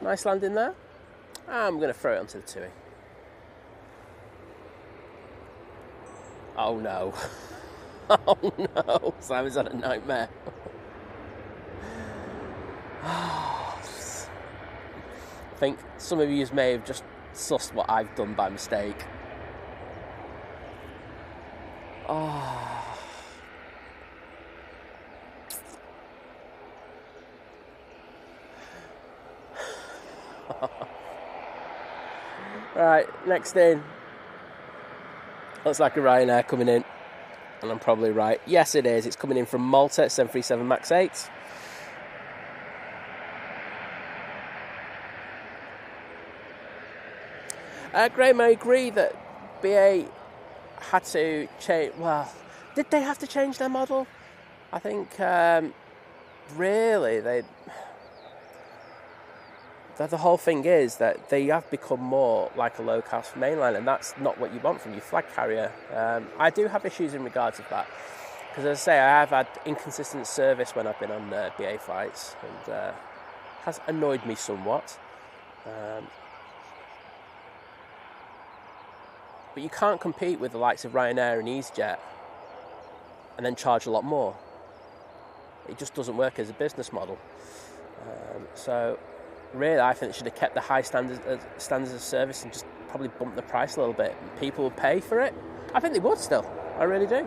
Nice landing there. I'm going to throw it onto the TUI. Oh no. Oh no. Simon's had a nightmare. I think some of you may have just sussed what I've done by mistake. Oh. Right, next in. Looks like a Ryanair coming in. And I'm probably right. Yes, it is. It's coming in from Malta, 737 MAX 8. Graham, I agree that BA had to change. Well, did they have to change their model? I think really the whole thing is that they have become more like a low-cost mainline, and that's not what you want from your flag carrier. I do have issues in regards to that, because as I say, I have had inconsistent service when I've been on BA flights, and has annoyed me somewhat. But you can't compete with the likes of Ryanair and Easyjet and then charge a lot more. It just doesn't work as a business model. So really, I think they should have kept the high standards of service and just probably bumped the price a little bit. People will pay for it. I think they would still. I really do.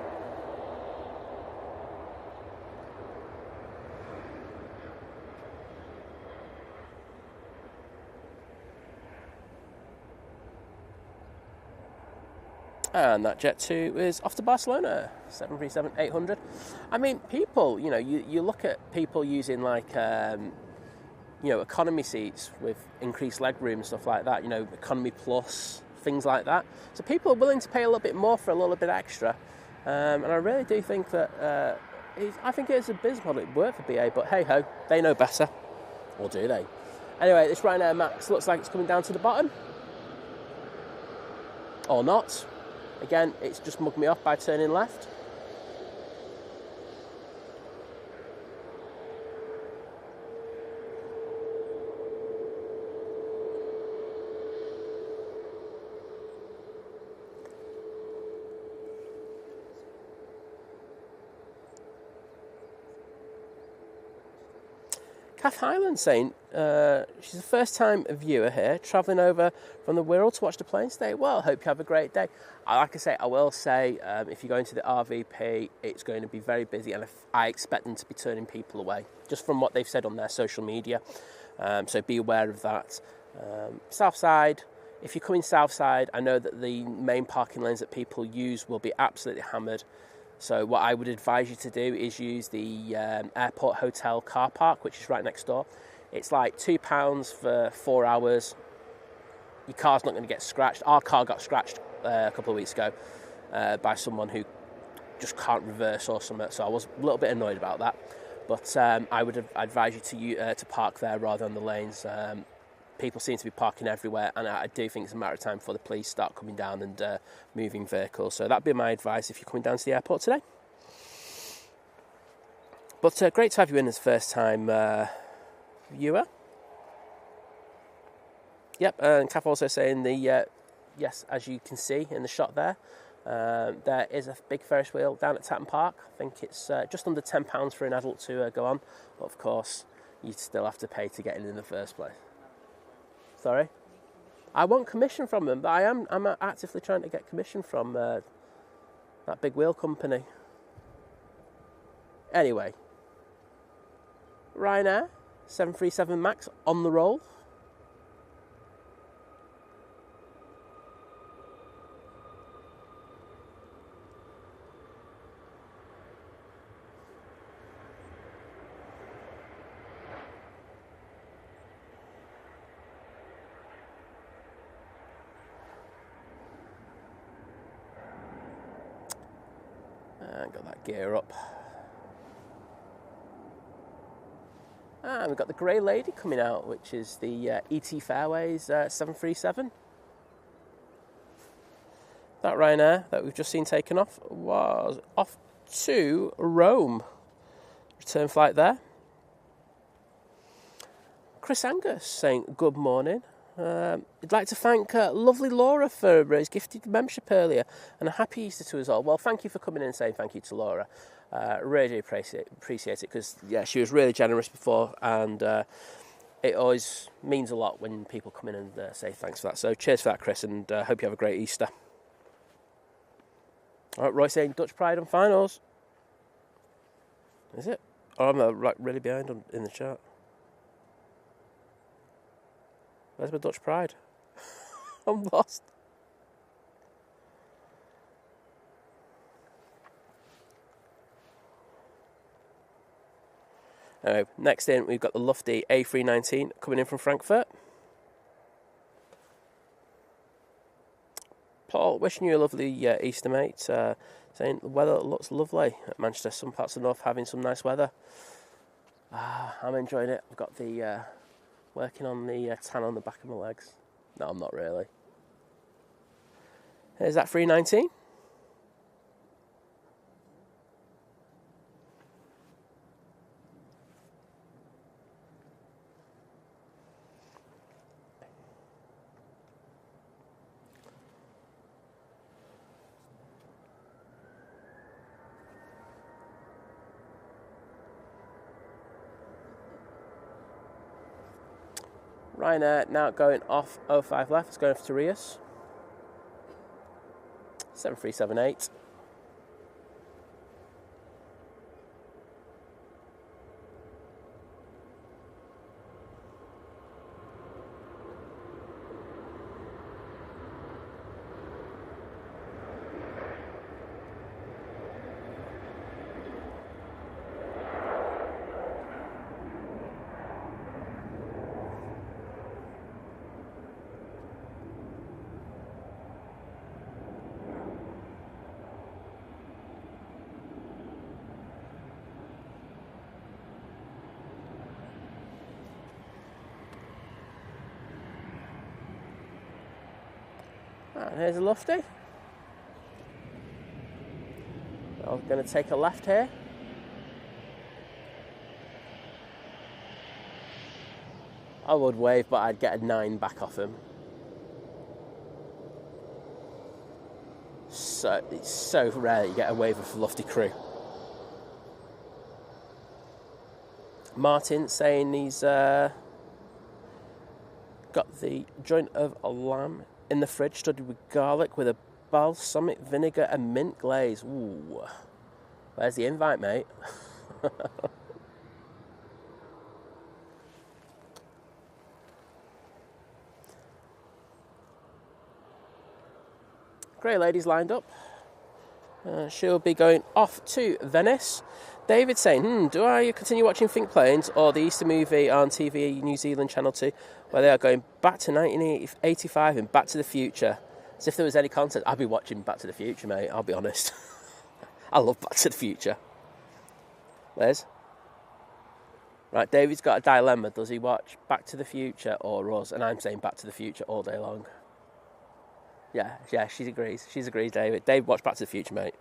And that Jet 2 is off to Barcelona, 737-800. I mean, people, you look at people using like, economy seats with increased leg room and stuff like that, economy plus, things like that. So people are willing to pay a little bit more for a little bit extra. And I really do think that, I think it's a business model. It worked for BA, but hey-ho, they know better. Or do they? Anyway, this Ryanair Max looks like it's coming down to the bottom. Or not. Again, it's just mugged me off by turning left. Kath Highland saying she's a first-time viewer here, travelling over from the Wirral to watch the plane today. Well, hope you have a great day. Like I say, I will say, if you're going to the RVP, it's going to be very busy, and I expect them to be turning people away, just from what they've said on their social media. So be aware of that. South side, if you're coming south side, I know that the main parking lanes that people use will be absolutely hammered. So what I would advise you to do is use the airport hotel car park, which is right next door. It's like £2 for 4 hours. Your car's not going to get scratched. Our car got scratched a couple of weeks ago by someone who just can't reverse or something. So I was a little bit annoyed about that. But I would advise you to park there rather than the lanes. People seem to be parking everywhere, and I do think it's a matter of time before the police start coming down and moving vehicles. So that'd be my advice if you're coming down to the airport today. But great to have you in as first-time viewer. Yep, and Kath also saying yes, as you can see in the shot there, there is a big Ferris wheel down at Tatton Park. I think it's just under £10 for an adult to go on. But of course, you'd still have to pay to get in the first place. Sorry? I want commission from them, but I'm actively trying to get commission from that big wheel company. Anyway, Ryanair 737 MAX on the roll. Got that gear up. And we've got the grey lady coming out, which is the Etihad Airways 737. That Ryanair that we've just seen taken off was off to Rome. Return flight there. Chris Angus saying good morning. I'd like to thank lovely Laura for his gifted membership earlier, and a happy Easter to us all. Well, thank you for coming in and saying thank you to Laura. Really appreciate it because she was really generous before, and it always means a lot when people come in and say thanks for that. So cheers for that, Chris, and hope you have a great Easter. All right, Roy saying Dutch Pride on finals. Is it? Oh, I'm really behind in the chat. Where's my Dutch Pride? I'm lost. Anyway, next in, we've got the lofty A319 coming in from Frankfurt. Paul, wishing you a lovely Easter, mate. Saying the weather looks lovely at Manchester. Some parts of the north having some nice weather. I'm enjoying it. I've got the... working on the tan on the back of my legs. No, I'm not really. Here's that 319. Ryanair now going off 05 left. It's going for Torius. 7378. And here's a lofty. I'm going to take a left here. I would wave, but I'd get a 9 back off him. So it's so rare that you get a wave of lofty crew. Martin saying he's got the joint of a lamb in the fridge, studded with garlic with a balsamic vinegar and mint glaze. Ooh, where's the invite, mate? Grey ladies lined up. She'll be going off to Venice. David saying, do I continue watching Think Planes or the Easter movie on TV New Zealand Channel 2 where they are going back to 1985 and Back to the Future? As if there was any content, I'd be watching Back to the Future, mate, I'll be honest. I love Back to the Future. Liz? Right, David's got a dilemma. Does he watch Back to the Future or us? And I'm saying Back to the Future all day long. Yeah, she agrees. She agrees, David. Dave, watch Back to the Future, mate.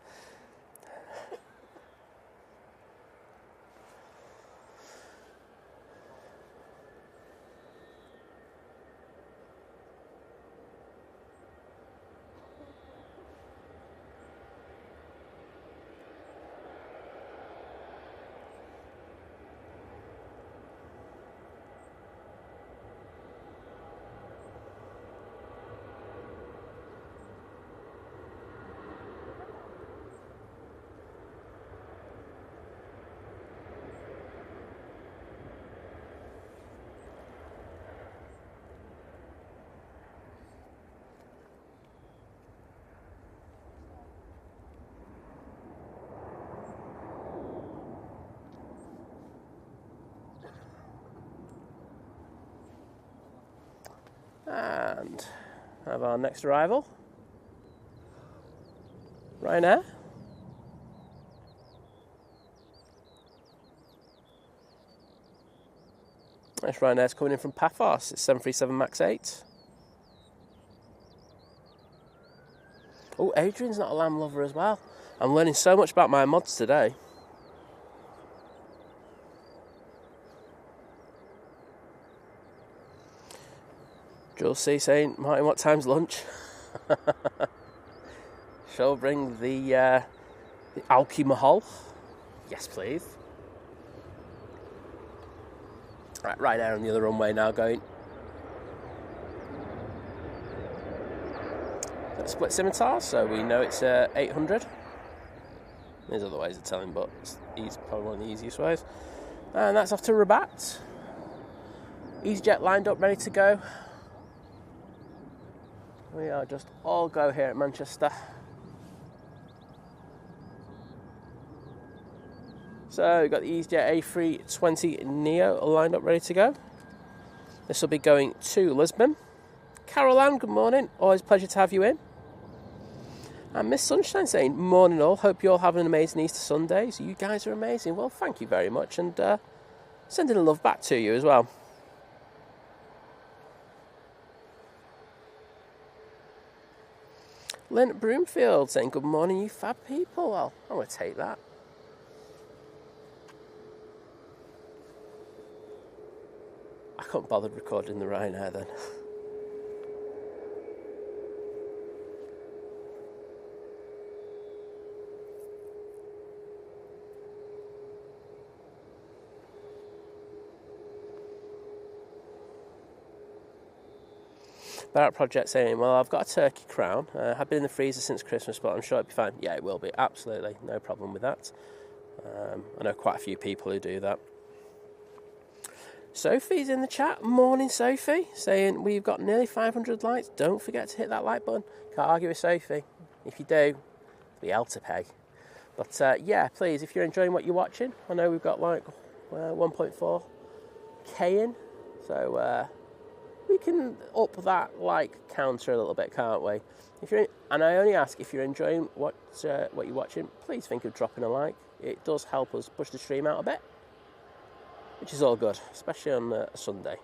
And have our next arrival. Ryanair. This Ryanair's coming in from Paphos. It's 737 MAX 8. Oh, Adrian's not a lamb lover as well. I'm learning so much about my mods today. Jules C saying, Martin, what time's lunch? Shall we bring the Alki Mahal? Yes, please. Right there on the other runway now going. Split scimitar, so we know it's 800. There's other ways of telling, but it's probably one of the easiest ways. And that's off to Rabat. Easyjet lined up, ready to go. We are just all go here at Manchester. So we've got the Easyjet A320 Neo lined up, ready to go. This will be going to Lisbon. Carol Ann, good morning. Always a pleasure to have you in. And Miss Sunshine saying, morning all. Hope you all have an amazing Easter Sunday. So you guys are amazing. Well, thank you very much. And sending the love back to you as well. Lynn Broomfield saying, good morning, you fab people. Well, I'm going to take that. I couldn't bother recording the Ryanair then. Barrett Project saying, well, I've got a turkey crown. I've been in the freezer since Christmas, but I'm sure it'll be fine. Yeah, it will be. Absolutely. No problem with that. I know quite a few people who do that. Sophie's in the chat. Morning, Sophie. Saying, we've got nearly 500 likes. Don't forget to hit that like button. Can't argue with Sophie. If you do, there'll be hell to pay. But yeah, please, if you're enjoying what you're watching, I know we've got like 1.4k in. So we can up that like counter a little bit, can't we? And I only ask, if you're enjoying what you're watching, please think of dropping a like. It does help us push the stream out a bit, which is all good, especially on a Sunday.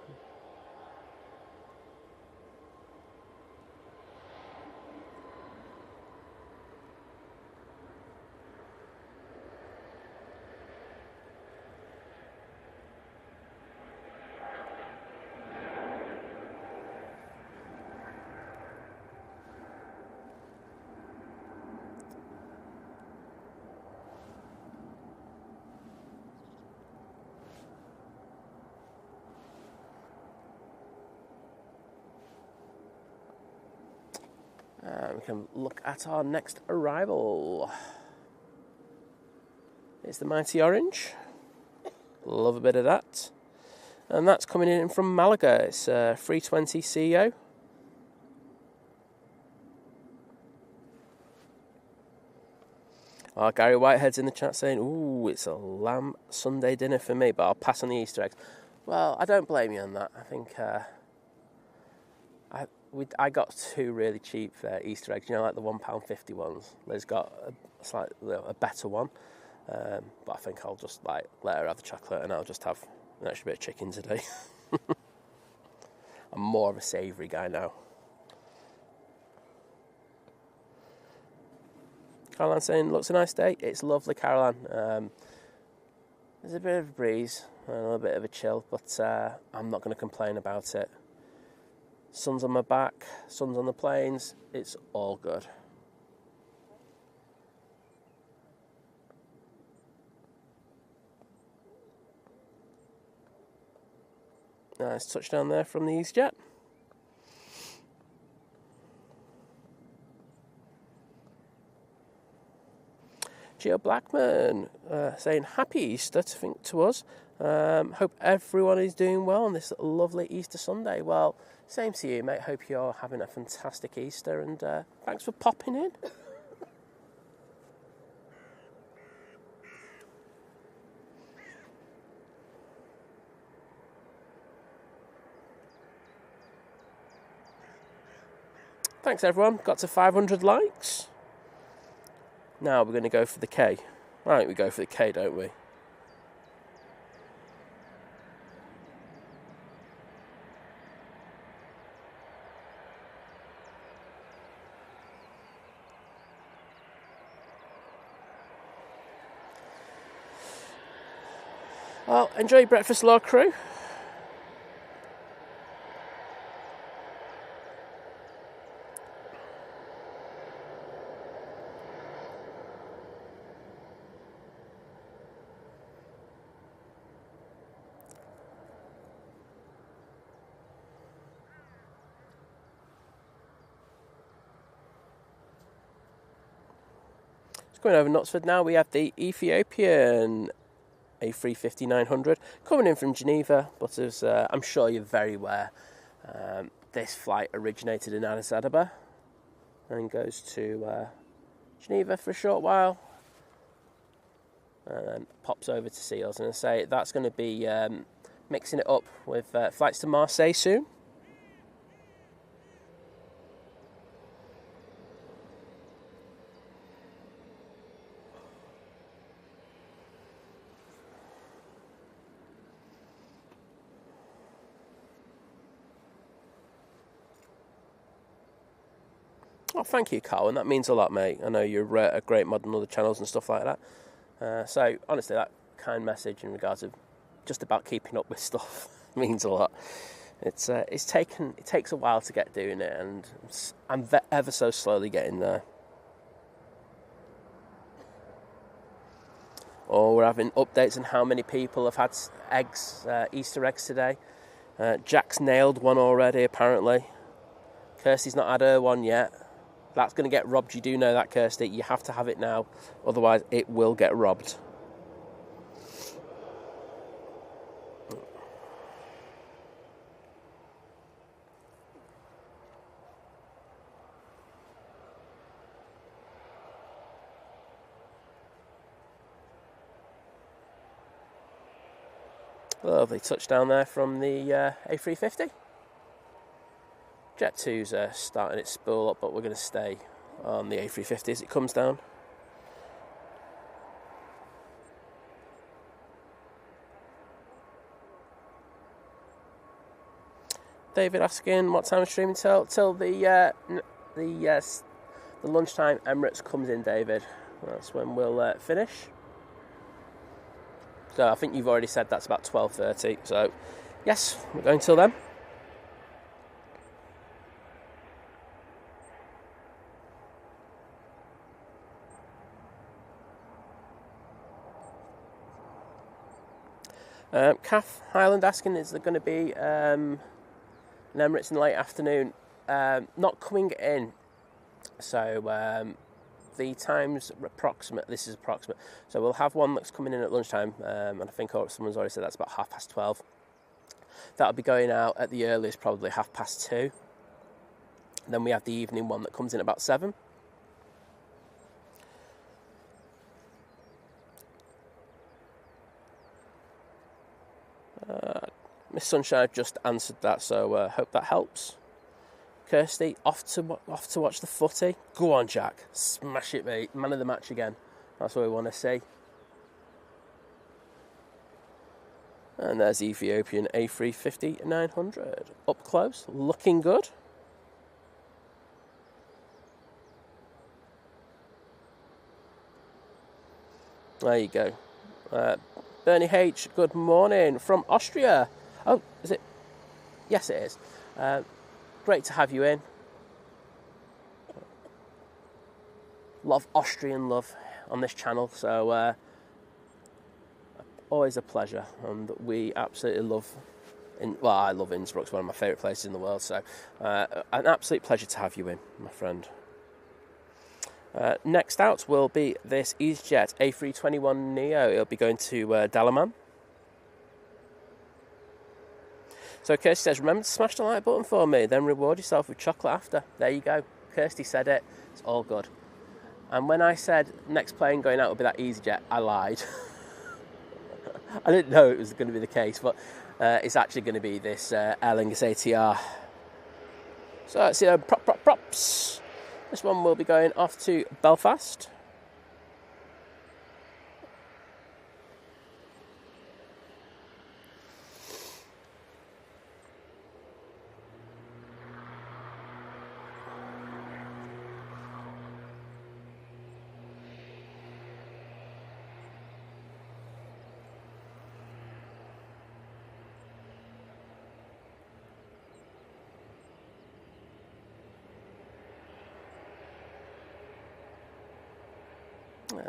We can look at our next arrival. It's the Mighty Orange. Love a bit of that. And that's coming in from Malaga. It's 320 CEO. Oh, Gary Whitehead's in the chat saying, ooh, it's a lamb Sunday dinner for me, but I'll pass on the Easter eggs. Well, I don't blame you on that. I think I got 2 really cheap Easter eggs, like the £1.50 ones. Liz got a better one, but I think I'll just let her have the chocolate and I'll just have an extra bit of chicken today. I'm more of a savoury guy now. Caroline saying, looks a nice day. It's lovely, Caroline. There's a bit of a breeze and a little bit of a chill, but I'm not going to complain about it. Sun's on my back, sun's on the plains, it's all good. Nice touchdown there from the Easyjet. Gio Blackman saying happy Easter to us. Hope everyone is doing well on this lovely Easter Sunday. Well, same to you, mate. Hope you're having a fantastic Easter, and thanks for popping in. Thanks, everyone. Got to 500 likes. Now we're going to go for the K. Right, we go for the K, don't we? Well, enjoy your breakfast, Lord Crew. Going over Knutsford now, we have the Ethiopian A350-900 coming in from Geneva, but as I'm sure you're very aware, this flight originated in Addis Ababa and goes to Geneva for a short while and then pops over to Seals. And I say that's going to be mixing it up with flights to Marseille soon. Oh, thank you, Carl, and that means a lot, mate. I know you're a great mod on other channels and stuff like that. So, honestly, that kind message in regards of just about keeping up with stuff means a lot. It takes a while to get doing it, and I'm ever so slowly getting there. Or we're having updates on how many people have had Easter eggs today. Jack's nailed one already, apparently. Kirsty's not had her one yet. That's going to get robbed. You do know that, Kirsty. You have to have it now. Otherwise, it will get robbed. Lovely touchdown there from the A350. Jet 2's starting its spool up, but we're going to stay on the A350 as it comes down. David asking what time is streaming till the lunchtime Emirates comes in, David. That's when we'll finish. So I think you've already said that's about 12:30. So yes, we're going till then. Kath Highland asking, is there going to be an Emirates in the late afternoon? Not coming in. So the time's approximate. This is approximate. So we'll have one that's coming in at lunchtime, and I think someone's already said that's about 12:30. That'll be going out at the earliest, probably 2:30. Then we have the evening one that comes in about 7. Miss Sunshine just answered that, so hope that helps. Kirsty, off to watch the footy. Go on, Jack. Smash it, mate. Man of the match again. That's what we want to see. And there's Ethiopian A350-900. Up close, looking good. There you go. Bernie H, good morning from Austria. Oh, is it? Yes, it is. Great to have you in. Lot of Austrian love on this channel, so always a pleasure. And we absolutely love, I love Innsbruck. It's one of my favourite places in the world, so an absolute pleasure to have you in, my friend. Next out will be this EasyJet A321neo. It'll be going to Dalaman. So Kirsty says, remember to smash the like button for me, then reward yourself with chocolate after. There you go. Kirsty said it. It's all good. And when I said next plane going out will be that EasyJet, I lied. I didn't know it was going to be the case, but it's actually going to be this Aer Lingus ATR. So let's see, props. This one will be going off to Belfast.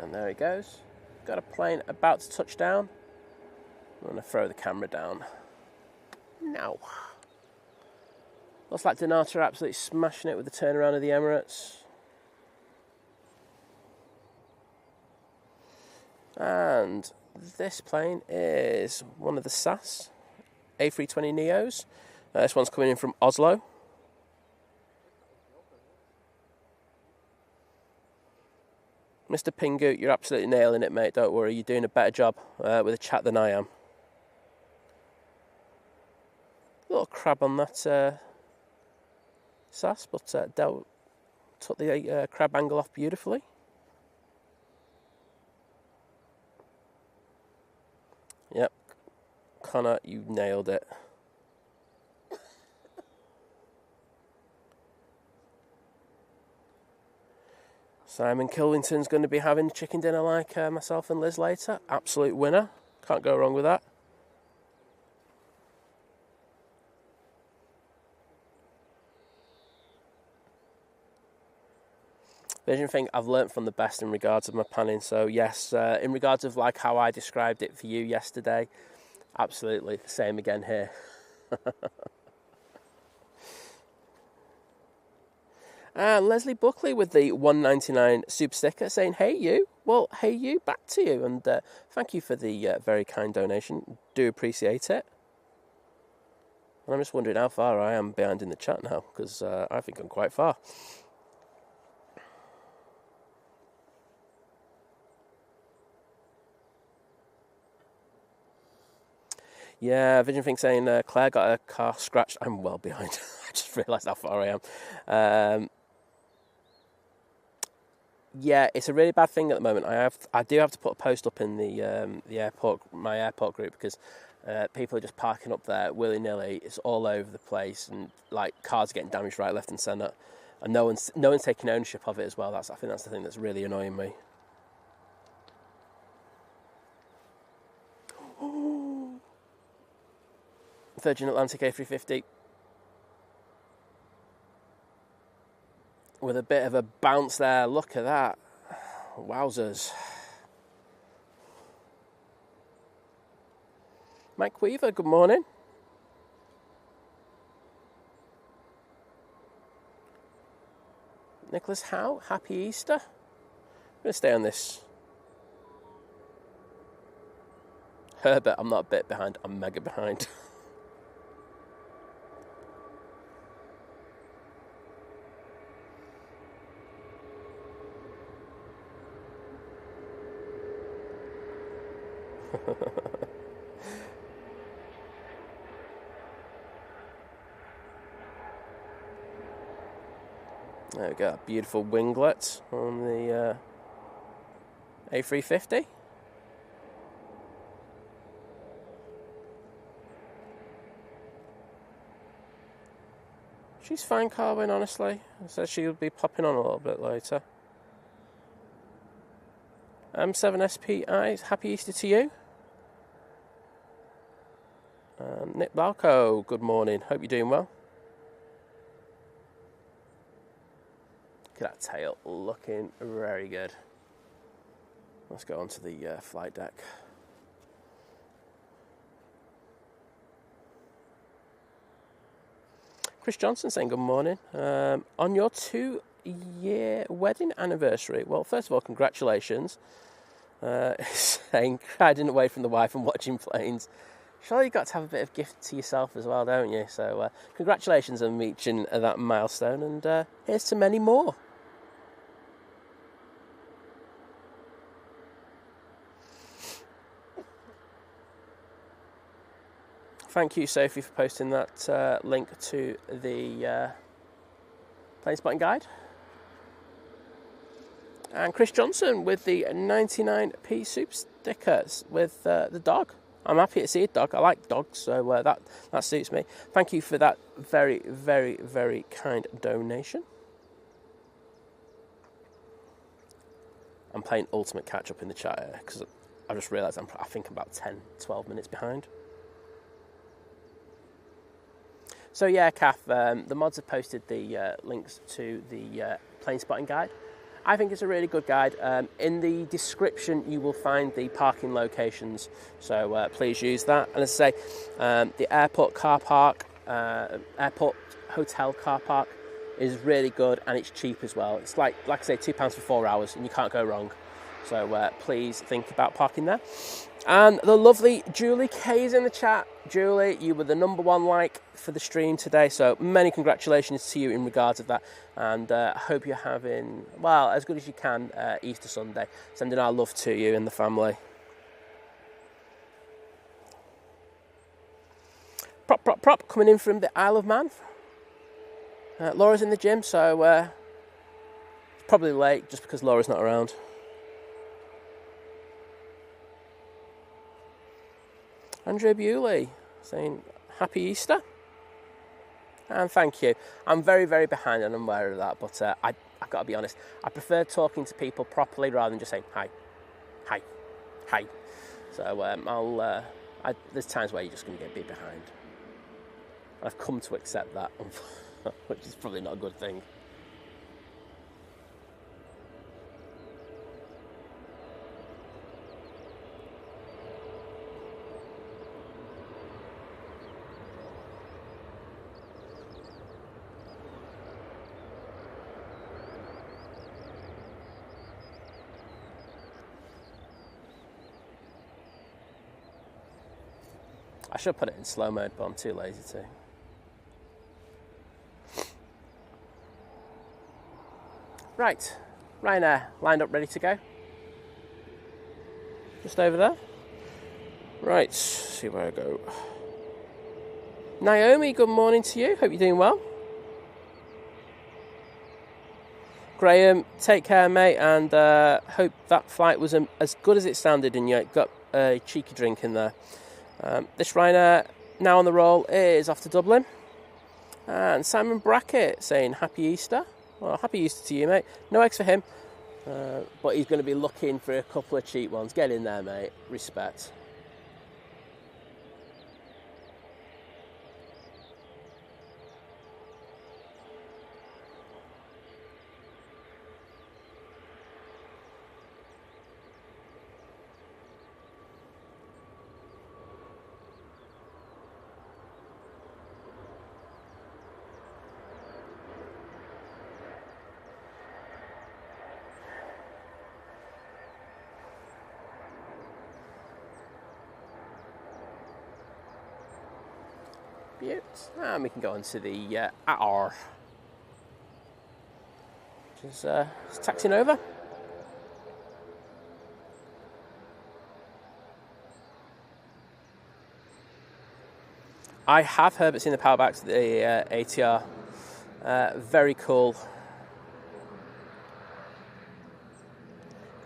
And there he goes. Got a plane about to touch down. I'm going to throw the camera down. Now. Looks like Donata are absolutely smashing it with the turnaround of the Emirates. And this plane is one of the SAS A320neos. This one's coming in from Oslo. Mr. Pingu, you're absolutely nailing it, mate. Don't worry, you're doing a better job with the chat than I am. Little crab on that SAS, but took the crab angle off beautifully. Yep, Connor, you nailed it. Simon Kilwington's going to be having chicken dinner like myself and Liz later. Absolute winner. Can't go wrong with that. Vision thing I've learnt from the best in regards of my panning. So yes, in regards of like how I described it for you yesterday, absolutely the same again here. And Leslie Buckley with the 199 super sticker saying, hey you. Well, hey you, back to you. And thank you for the very kind donation. Do appreciate it. And I'm just wondering how far I am behind in the chat now, because I think I'm quite far. Yeah, Vision Thing saying Claire got her car scratched. I'm well behind. I just realised how far I am. Yeah, it's a really bad thing at the moment. I do have to put a post up in my airport group, because people are just parking up there willy nilly. It's all over the place, and like cars are getting damaged right, left, and centre, and no one's taking ownership of it as well. I think that's the thing that's really annoying me. Virgin Atlantic A350 with a bit of a bounce there. Look at that. Wowzers. Mike Weaver, good morning. Nicholas Howe, happy Easter. I'm going to stay on this. Herbert, I'm not a bit behind, I'm mega behind. There we go, beautiful winglet on the A350. She's fine, Carwyn, honestly. So she'll be popping on a little bit later. M7SPI, happy Easter to you. Nick Balco, good morning. Hope you're doing well. Look at that tail, looking very good. Let's go onto the flight deck. Chris Johnson saying good morning. On your 2-year wedding anniversary. Well, first of all, congratulations. Saying hiding away from the wife and watching planes. Surely you've got to have a bit of gift to yourself as well, don't you? So congratulations on reaching that milestone, and here's to many more. Thank you, Sophie, for posting that link to the plane spotting guide. And Chris Johnson with the 99p soup stickers with the dog. I'm happy to see a dog. I like dogs, so that suits me. Thank you for that very, very, very kind donation. I'm playing ultimate catch-up in the chat here because I just realised I think I'm about 10, 12 minutes behind. So yeah, Kath, the mods have posted the links to the plane spotting guide. I think it's a really good guide. In the description, you will find the parking locations, so please use that. And as I say, the airport car park, airport hotel car park is really good, and it's cheap as well. It's like I say, £2 for 4 hours, and you can't go wrong. So please think about parking there. And the lovely Julie K is in the chat. Julie, you were the #1 like for the stream today, so many congratulations to you in regards of that. And I hope you're having, well, as good as you can Easter Sunday. Sending our love to you and the family. Prop, coming in from the Isle of Man. Laura's in the gym, so it's probably late just because Laura's not around. Andrea Bewley saying happy Easter and thank you. I'm very, very behind and I'm aware of that, but I've got to be honest, I prefer talking to people properly rather than just saying hi. So there's times where you're just going to get a bit behind. I've come to accept that, which is probably not a good thing. I should put it in slow mode, but I'm too lazy to. Right, Ryanair, lined up, ready to go. Just over there. Right, let's see where I go. Naomi, good morning to you. Hope you're doing well. Graham, take care, mate, and hope that flight was as good as it sounded and you got a cheeky drink in there. This Ryanair, now on the roll, is off to Dublin. And Simon Brackett saying happy Easter. Well, happy Easter to you, mate. No eggs for him, but he's going to be looking for a couple of cheap ones. Get in there, mate. Respect. And we can go on to the AR, which is taxiing over. I have Herbert seen the power back to the ATR. Very cool.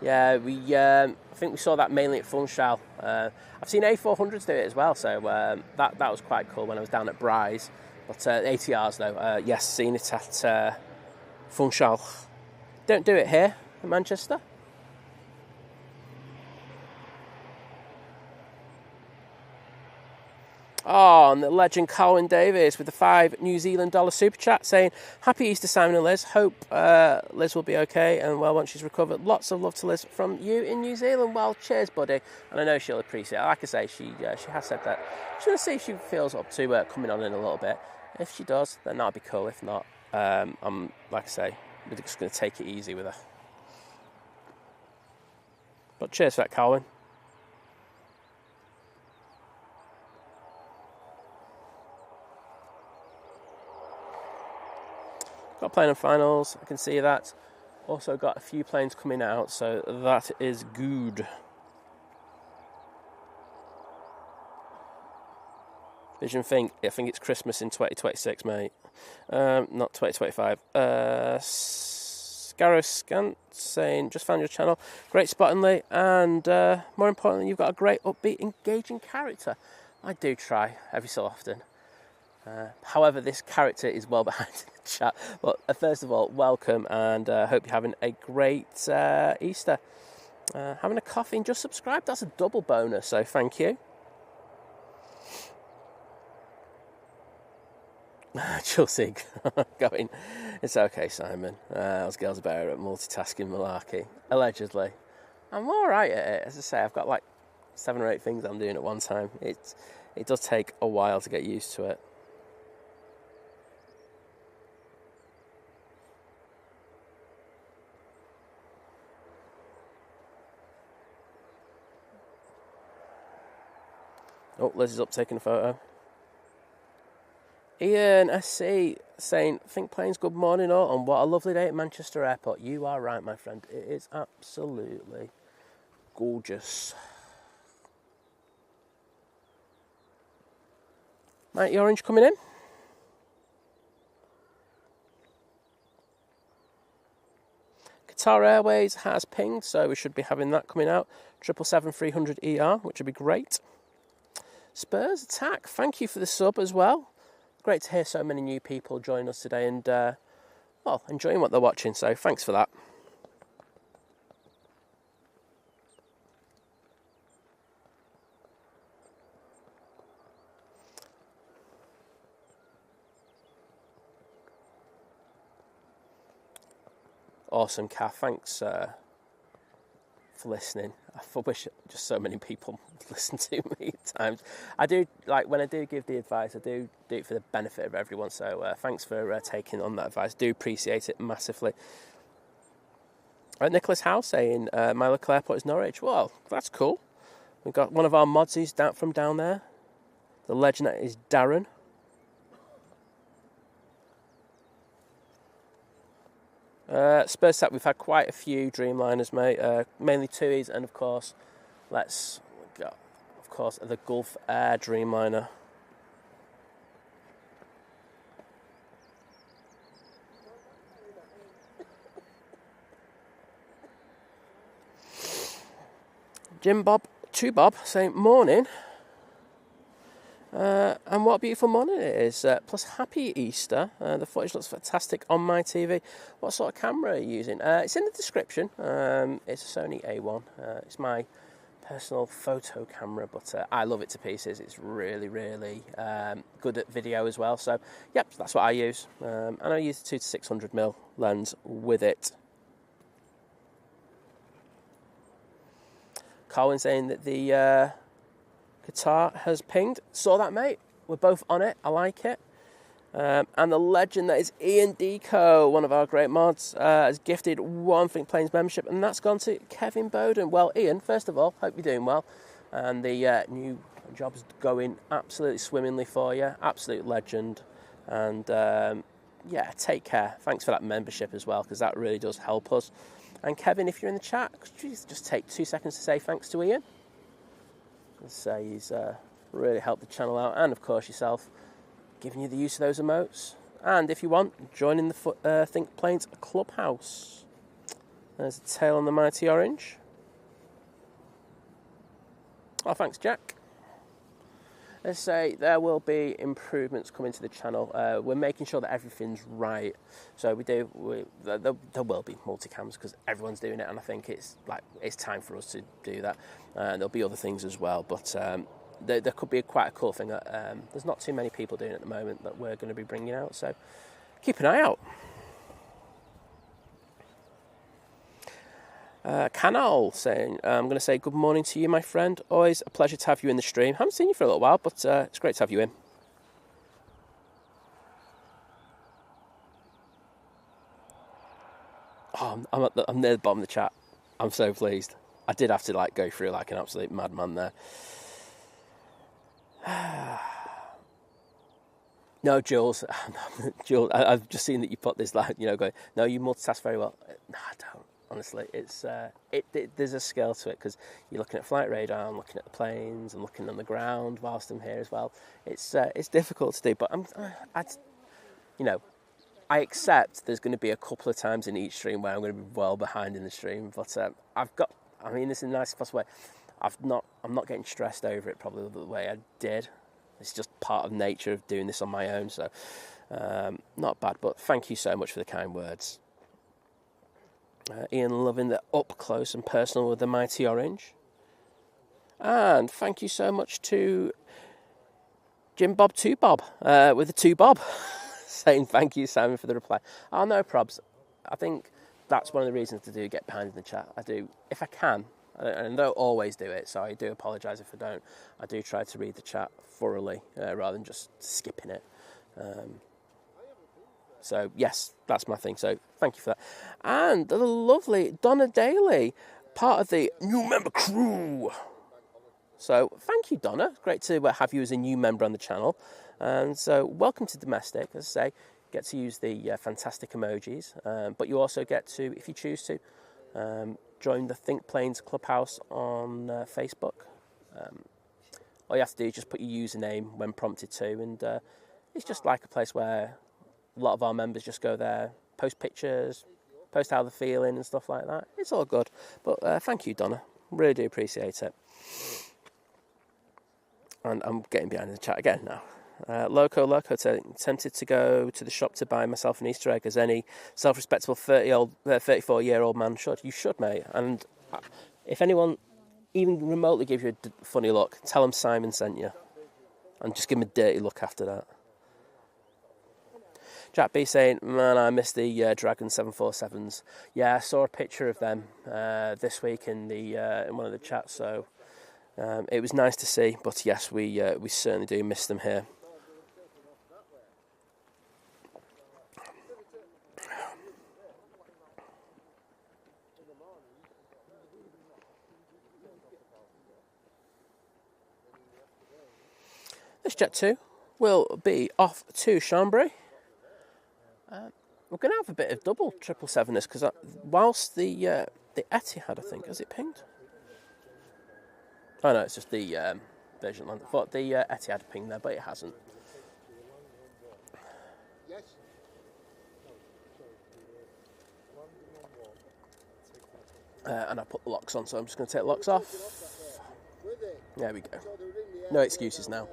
Yeah, I think we saw that mainly at Funchal. I've seen A400s do it as well, so that was quite cool when I was down at Bribes. But ATRs though, yes, seen it at Funchal. Don't do it here in Manchester. Oh, and the legend Colin Davis with the $5 New Zealand super chat saying, "Happy Easter, Simon and Liz. Hope Liz will be okay and well once she's recovered. Lots of love to Liz from you in New Zealand. Well, cheers, buddy." And I know she'll appreciate it. Like I say, she has said that she's going to see if she feels up to coming on in a little bit. If she does, then that'll be cool. If not, I'm like I say, we're just going to take it easy with her. But cheers for that, Colin. Got plane and finals, I can see that. Also got a few planes coming out, so that is good. Vision think, I think it's Christmas in 2026, mate. Not 2025. Scaroscant saying, "Just found your channel. Great spotting, Lee. And more importantly, you've got a great, upbeat, engaging character." I do try every so often. However, this character is well behind in the chat. But first of all, welcome, and hope you're having a great Easter. Having a coffee and just subscribe, that's a double bonus, so thank you. Chelsea going, "It's okay, Simon. Those girls are better at multitasking malarkey." Allegedly. I'm alright at it. As I say, I've got like 7 or 8 things I'm doing at one time. It does take a while to get used to it. Oh, Liz is up taking a photo. Ian SC saying, "Think planes, good morning all, and what a lovely day at Manchester Airport." You are right, my friend. It is absolutely gorgeous. Mighty Orange coming in. Qatar Airways has pinged, so we should be having that coming out. 777-300 ER, which would be great. Spurs Attack, thank you for the sub as well. Great to hear so many new people join us today and, well, enjoying what they're watching, so thanks for that. Awesome, Kath, thanks for listening. I wish just so many people listen to me at times. I do, like, when I do give the advice, I do it for the benefit of everyone, so thanks for taking on that advice. Do appreciate it massively. Nicholas Howe saying, "My local airport is Norwich." Well, that's cool. We've got one of our modsies from down there. The legend that is Darren. Spurs Tap, we've had quite a few Dreamliners, mate. Mainly TUIs, and of course, the Gulf Air Dreamliner. Jim Bob, 2 Bob, saying, "Morning. And what a beautiful morning it is. Plus, happy Easter. The footage looks fantastic on my TV. What sort of camera are you using?" It's in the description. It's a Sony A1. It's my personal photo camera, but I love it to pieces. It's really, really good at video as well. So, yep, that's what I use. And I use the 2-600mm lens with it. Colin saying that the Qatar has pinged. Saw that, mate. We're both on it. I like it. And the legend that is Ian Deco, one of our great mods, has gifted 1 Think Planes membership, and that's gone to Kevin Bowden. Well, Ian, first of all, hope you're doing well. And the new job's going absolutely swimmingly for you. Absolute legend. And yeah, take care. Thanks for that membership as well, because that really does help us. And Kevin, if you're in the chat, could you just take 2 seconds to say thanks to Ian? And say he's really helped the channel out, and of course yourself, giving you the use of those emotes. And if you want, join in the Think Planes Clubhouse. There's a tail on the Mighty Orange. Oh, thanks, Jack. Let's say there will be improvements coming to the channel. We're making sure that everything's right. So there will be multicams because everyone's doing it, and I think it's time for us to do that. There'll be other things as well, but there could be quite a cool thing that there's not too many people doing at the moment that we're going to be bringing out. So keep an eye out. Canal saying, I'm going to say good morning to you, my friend. Always a pleasure to have you in the stream. Haven't seen you for a little while, but it's great to have you in. Oh, I'm near the bottom of the chat. I'm so pleased. I did have to go through like an absolute madman there. No, Jules. Jules, I've just seen that you put this going, no, you multitask very well. No, I don't. Honestly, there's a skill to it because you're looking at flight radar, I'm looking at the planes, I'm looking on the ground whilst I'm here as well. It's difficult to do, but I accept there's going to be a couple of times in each stream where I'm going to be well behind in the stream, but this is the nicest possible way. I'm not getting stressed over it probably the way I did. It's just part of nature of doing this on my own, so not bad. But thank you so much for the kind words. Ian loving the up close and personal with the Mighty Orange. And thank you so much to Jim Bob 2 Bob with the 2 Bob saying thank you, Simon, for the reply. Oh, no probs. I think that's one of the reasons to do get behind in the chat. I do, if I can, and I don't always do it, so I do apologise if I don't. I do try to read the chat thoroughly rather than just skipping it. So, yes, that's my thing. So, thank you for that. And the lovely Donna Daly, part of the new member crew. So, thank you, Donna. Great to have you as a new member on the channel. And so, welcome to Domestic. As I say, get to use the fantastic emojis. But you also get to, if you choose to, join the Think Planes Clubhouse on Facebook. All you have to do is just put your username when prompted to. And it's just like a place where a lot of our members just go there, post pictures, post how they're feeling and stuff like that. It's all good. But thank you, Donna. Really do appreciate it. And I'm getting behind in the chat again now. Loco tempted to go to the shop to buy myself an Easter egg, as any self-respectable 34-year-old man should. You should, mate. And if anyone even remotely gives you a funny look, tell them Simon sent you. And just give them a dirty look after that. Jack B saying, man, I missed the Dragon 747s. Yeah, I saw a picture of them this week in one of the chats, so it was nice to see. But yes, we certainly do miss them here. This Jet 2 will be off to Chambéry. We're going to have a bit of double 777 this, because whilst the Etihad, I think, has it pinged? Oh no, it's just the Virgin Atlantic. I thought the Etihad pinged there, but it hasn't. And I put the locks on, so I'm just going to take the locks off. There we go. No excuses now.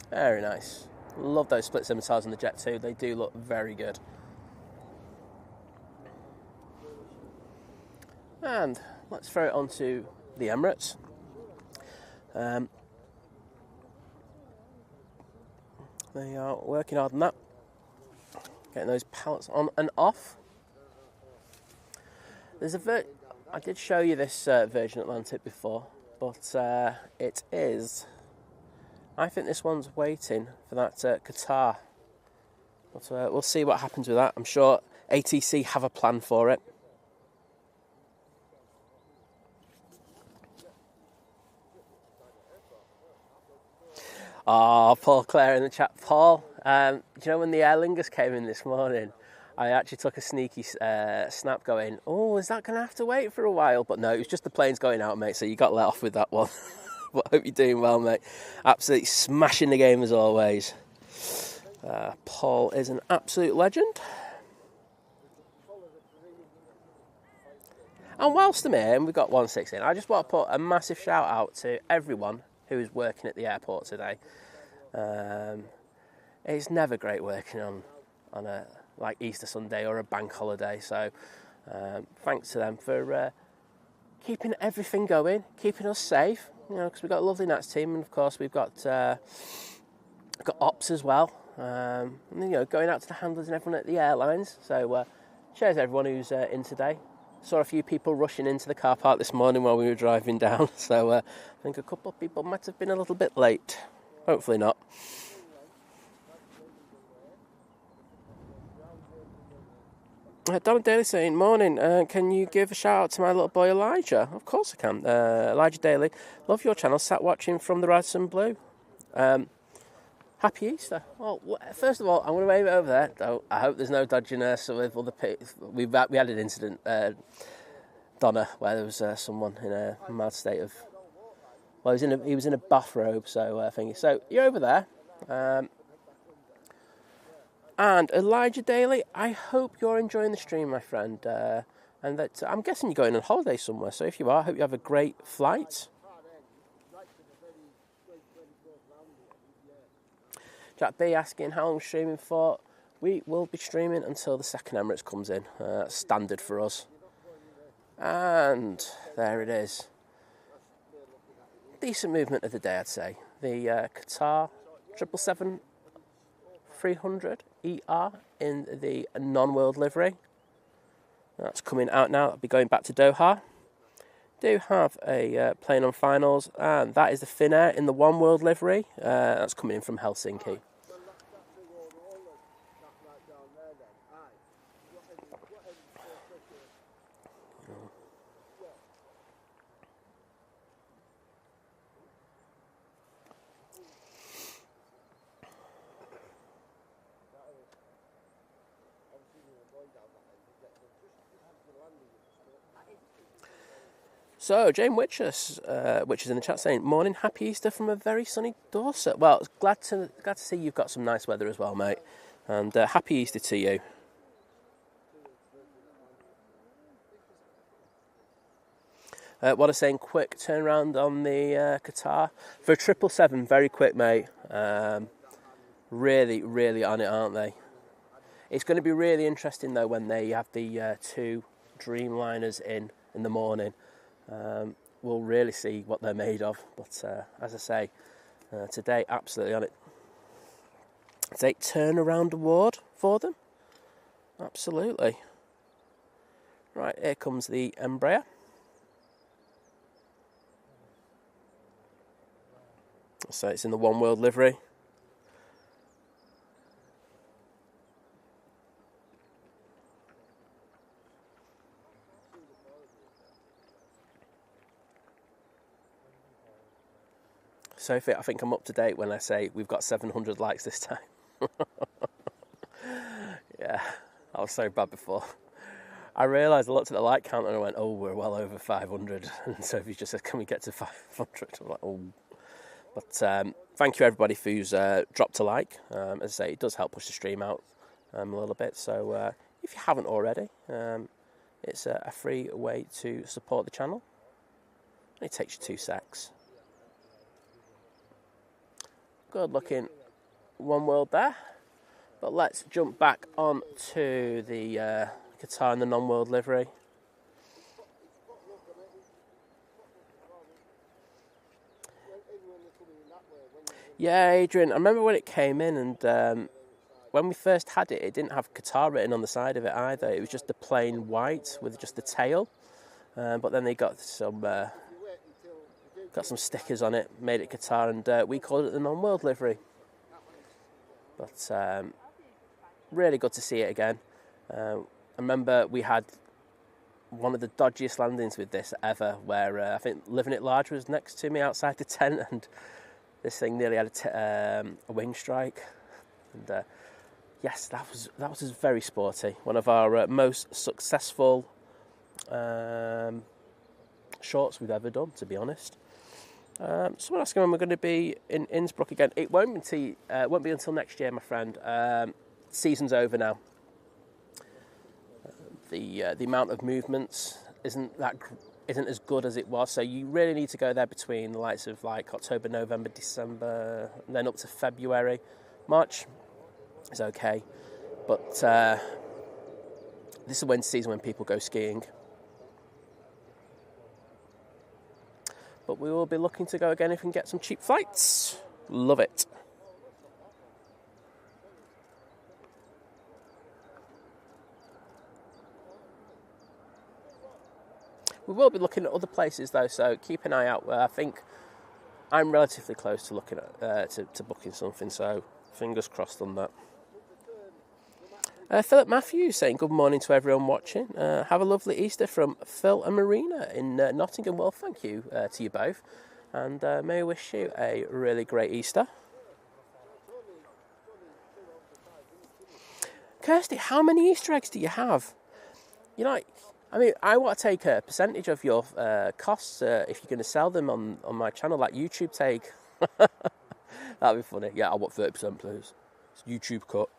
Very nice. Love those split scimitars on the Jet 2. They do look very good. And let's throw it onto the Emirates. They are working hard on that. Getting those pallets on and off. There's I did show you this Virgin Atlantic before, but it is... I think this one's waiting for that Qatar. But we'll see what happens with that. I'm sure ATC have a plan for it. Oh, Paul Clare in the chat. Paul, do you know when the Aer Lingus came in this morning, I actually took a sneaky snap going, oh, is that going to have to wait for a while? But no, it was just the planes going out, mate, so you got let off with that one. But I hope you're doing well, mate. Absolutely smashing the game as always. Paul is an absolute legend. And whilst I'm here, and we've got 116, I just want to put a massive shout out to everyone who is working at the airport today. It's never great working on a like Easter Sunday or a bank holiday, so thanks to them for keeping everything going, keeping us safe. You know, because we've got a lovely Nats team, and of course we've got ops as well. And, you know, going out to the handlers and everyone at the airlines. So cheers everyone who's in today. Saw a few people rushing into the car park this morning while we were driving down, so I think a couple of people might have been a little bit late. Hopefully not. Donna Daly saying, morning, can you give a shout out to my little boy Elijah? Of course I can. Elijah Daly, love your channel, sat watching from the Radisson Blue. Happy Easter. Well, first of all, I'm going to wave it over there. Though I hope there's no dodginess with other people. We had an incident, Donna, where there was someone in a mad state of. Well, he was in a bathrobe, so thingy. So you're over there, and Elijah Daly. I hope you're enjoying the stream, my friend, and that I'm guessing you're going on holiday somewhere. So if you are, I hope you have a great flight. Jack B asking how long streaming for. We will be streaming until the second Emirates comes in. Standard for us. And there it is. Decent movement of the day, I'd say. The Qatar 777-300 ER in the non-world livery. That's coming out now. I'll be going back to Doha. Do have a plane on finals, and that is the Finnair in the one world livery. That's coming in from Helsinki. So, Jane Witches in the chat saying, morning, happy Easter from a very sunny Dorset. Well, glad to see you've got some nice weather as well, mate. And happy Easter to you. What I'm saying, quick turnaround on the Qatar. For a 777, very quick, mate. Really, really on it, aren't they? It's going to be really interesting, though, when they have the two Dreamliners in the morning. We'll really see what they're made of. But as I say, today, absolutely on it. It's a turnaround award for them. Absolutely. Right, here comes the Embraer. So it's in the one world livery. Sophie, I think I'm up to date when I say we've got 700 likes this time. Yeah, I was so bad before. I realised I looked at the like count and I went, oh, we're well over 500. And Sophie just said, can we get to 500? I'm like, oh. But thank you everybody who's dropped a like. As I say, it does help push the stream out a little bit. So if you haven't already, it's a free way to support the channel. It takes you 2 secs. Good looking one world there. But let's jump back on to the Qatar in the non-world livery. Yeah, Adrian, I remember when it came in, and when we first had it, it didn't have Qatar written on the side of it either. It was just the plain white with just the tail. But then they got some stickers on it, made it Qatar, and we called it the non-world livery. But really good to see it again. I remember we had one of the dodgiest landings with this ever, where I think Living It Large was next to me outside the tent, and This thing nearly had a wing strike, and yes, that was very sporty. One of our most successful shorts we've ever done, to be honest. Someone asking when we're going to be in Innsbruck again. It won't be until next year, my friend. Season's over now. The amount of movements isn't as good as it was, so you really need to go there between the likes of like October, November, December, and then up to February. March is okay, but this is when season when people go skiing. But we will be looking to go again if we can get some cheap flights. Love it. We will be looking at other places though, so keep an eye out. I think I'm relatively close to looking at to booking something, so fingers crossed on that. Philip Matthews saying good morning to everyone watching. Have a lovely Easter from Phil and Marina in Nottingham. Well, thank you to you both, and may I wish you a really great Easter. Kirsty, how many Easter eggs do you have? You know, I mean, I want to take a percentage of your costs if you're going to sell them on my channel, like YouTube take. That'd be funny. Yeah, I want 30%, please. It's YouTube cut.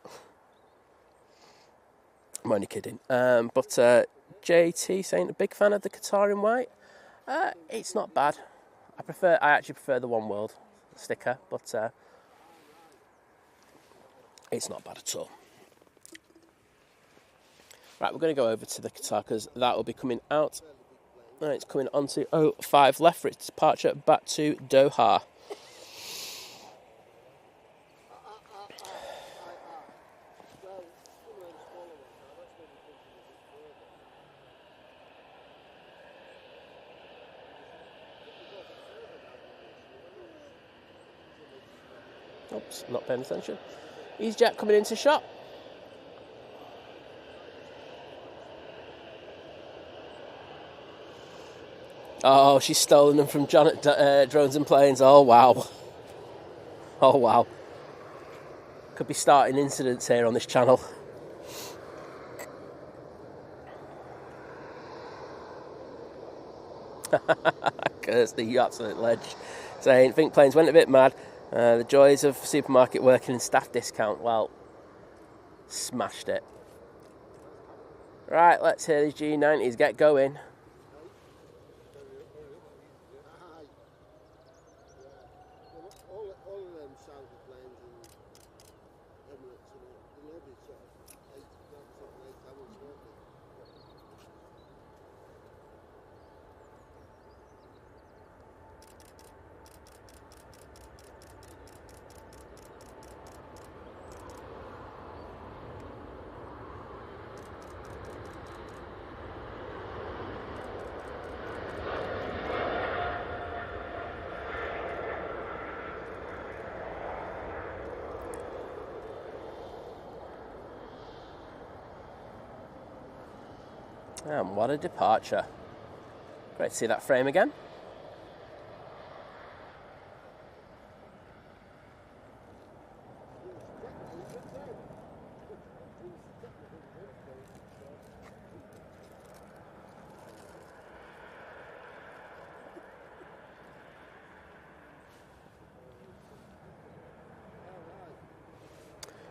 I'm only kidding. But JT saying a big fan of the Qatar in white. It's not bad. I actually prefer the One World sticker, but it's not bad at all. Right, we're going to go over to the Qatar because that will be coming out. It's coming onto 05 left for its departure back to Doha. Oops, not paying attention. Easyjet coming into shot. Oh, she's stolen them from John at Drones and Planes. Oh, wow. Oh, wow. Could be starting incidents here on this channel. Kirsty, you absolute ledge. Saying, think planes went a bit mad. The joys of supermarket working and staff discount. Well, smashed it. Right, let's hear these G90s get going. All of them Saudi planes and Emirates and the levies sort of 8 hours working. And what a departure. Great to see that frame again.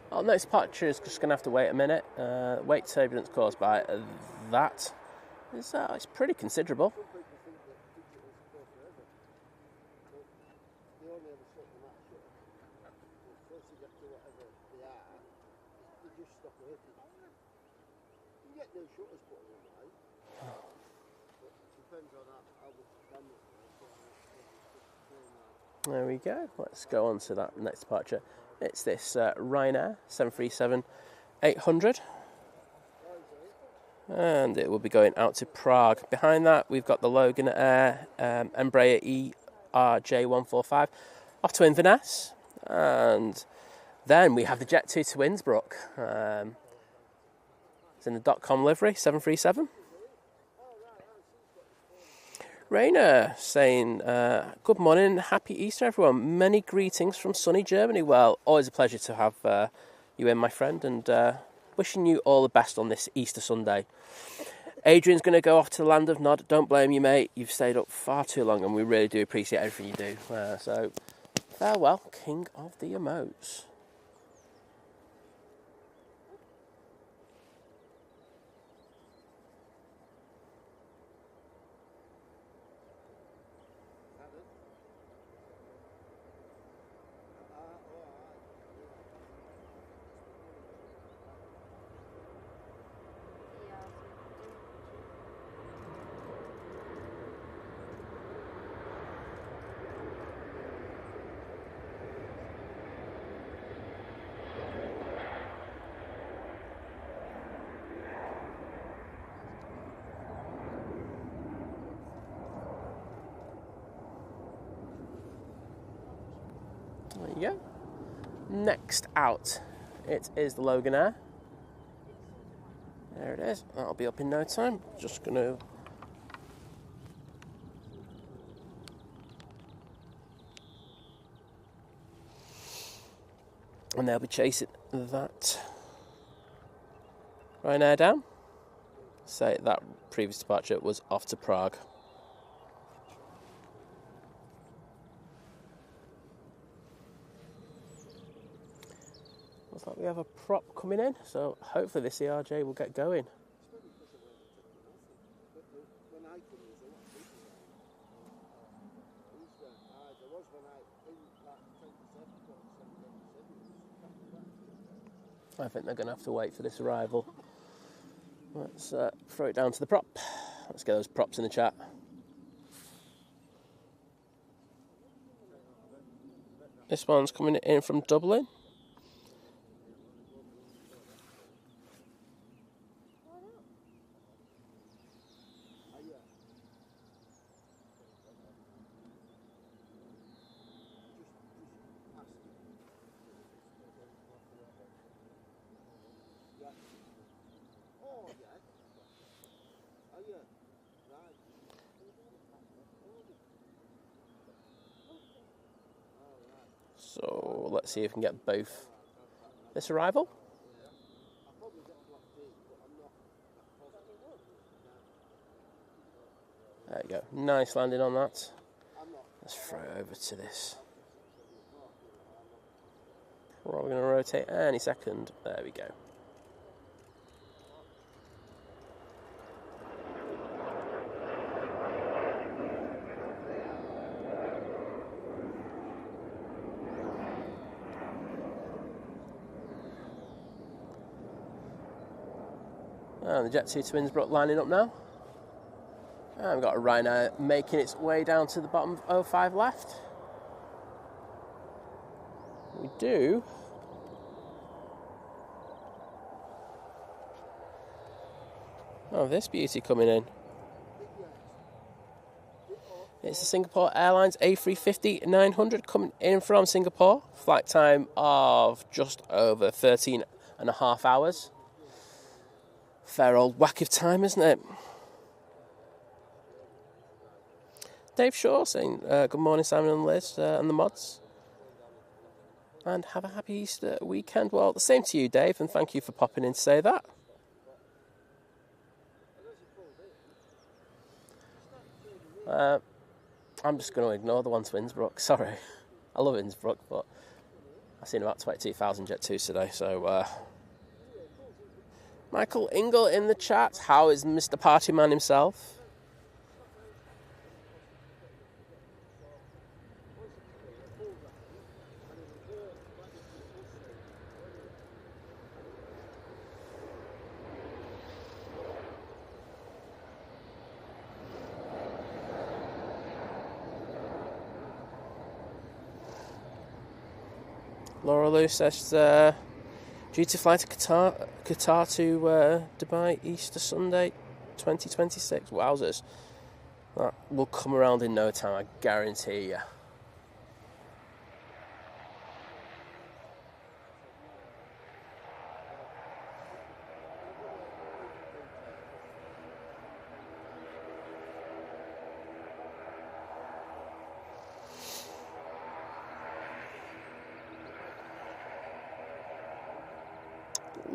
Well, next departure is just going to have to wait a minute. Weight turbulence caused by that is it's pretty considerable. There we go. Let's go on to that next departure. It's this Ryanair 737-800. And it will be going out to Prague. Behind that, we've got the Logan Air Embraer ERJ145 off to Inverness. And then we have the Jet2 to Innsbruck. It's in the .com livery, 737. Rainer saying, good morning, happy Easter everyone. Many greetings from sunny Germany. Well, always a pleasure to have you in, my friend, and wishing you all the best on this Easter Sunday. Adrian's going to go off to the land of Nod. Don't blame you, mate. You've stayed up far too long, and we really do appreciate everything you do. So, farewell, King of the Emotes. There you go. Next out, it is the Logan Air. There it is. That'll be up in no time. Just going to... And they'll be chasing that Ryanair down. Say that previous departure was off to Prague. Looks like we have a prop coming in, so hopefully this ERJ will get going. I think they're going to have to wait for this arrival. Let's throw it down to the prop. Let's get those props in the chat. This one's coming in from Dublin. So let's see if we can get both this arrival. There we go. Nice landing on that. Let's throw it over to this. Probably going to rotate any second. There we go. And the Jet 2 to Innsbruck lining up now. And we've got a Ryanair making its way down to the bottom of 05 left. We do. Oh, this beauty coming in. It's the Singapore Airlines A350-900 coming in from Singapore. Flight time of just over 13 and a half hours. Fair old whack of time, isn't it? Dave Shaw saying, good morning, Simon and Liz and the mods. And have a happy Easter weekend. Well, the same to you, Dave, and thank you for popping in to say that. I'm just going to ignore the one to Innsbruck. Sorry. I love Innsbruck, but I've seen about 22,000 Jet 2s today, so... Michael Ingle in the chat. How is Mr. Partyman himself? Laura Lou says, due to fly to Qatar to Dubai Easter Sunday 2026. Wowzers. That will come around in no time, I guarantee you.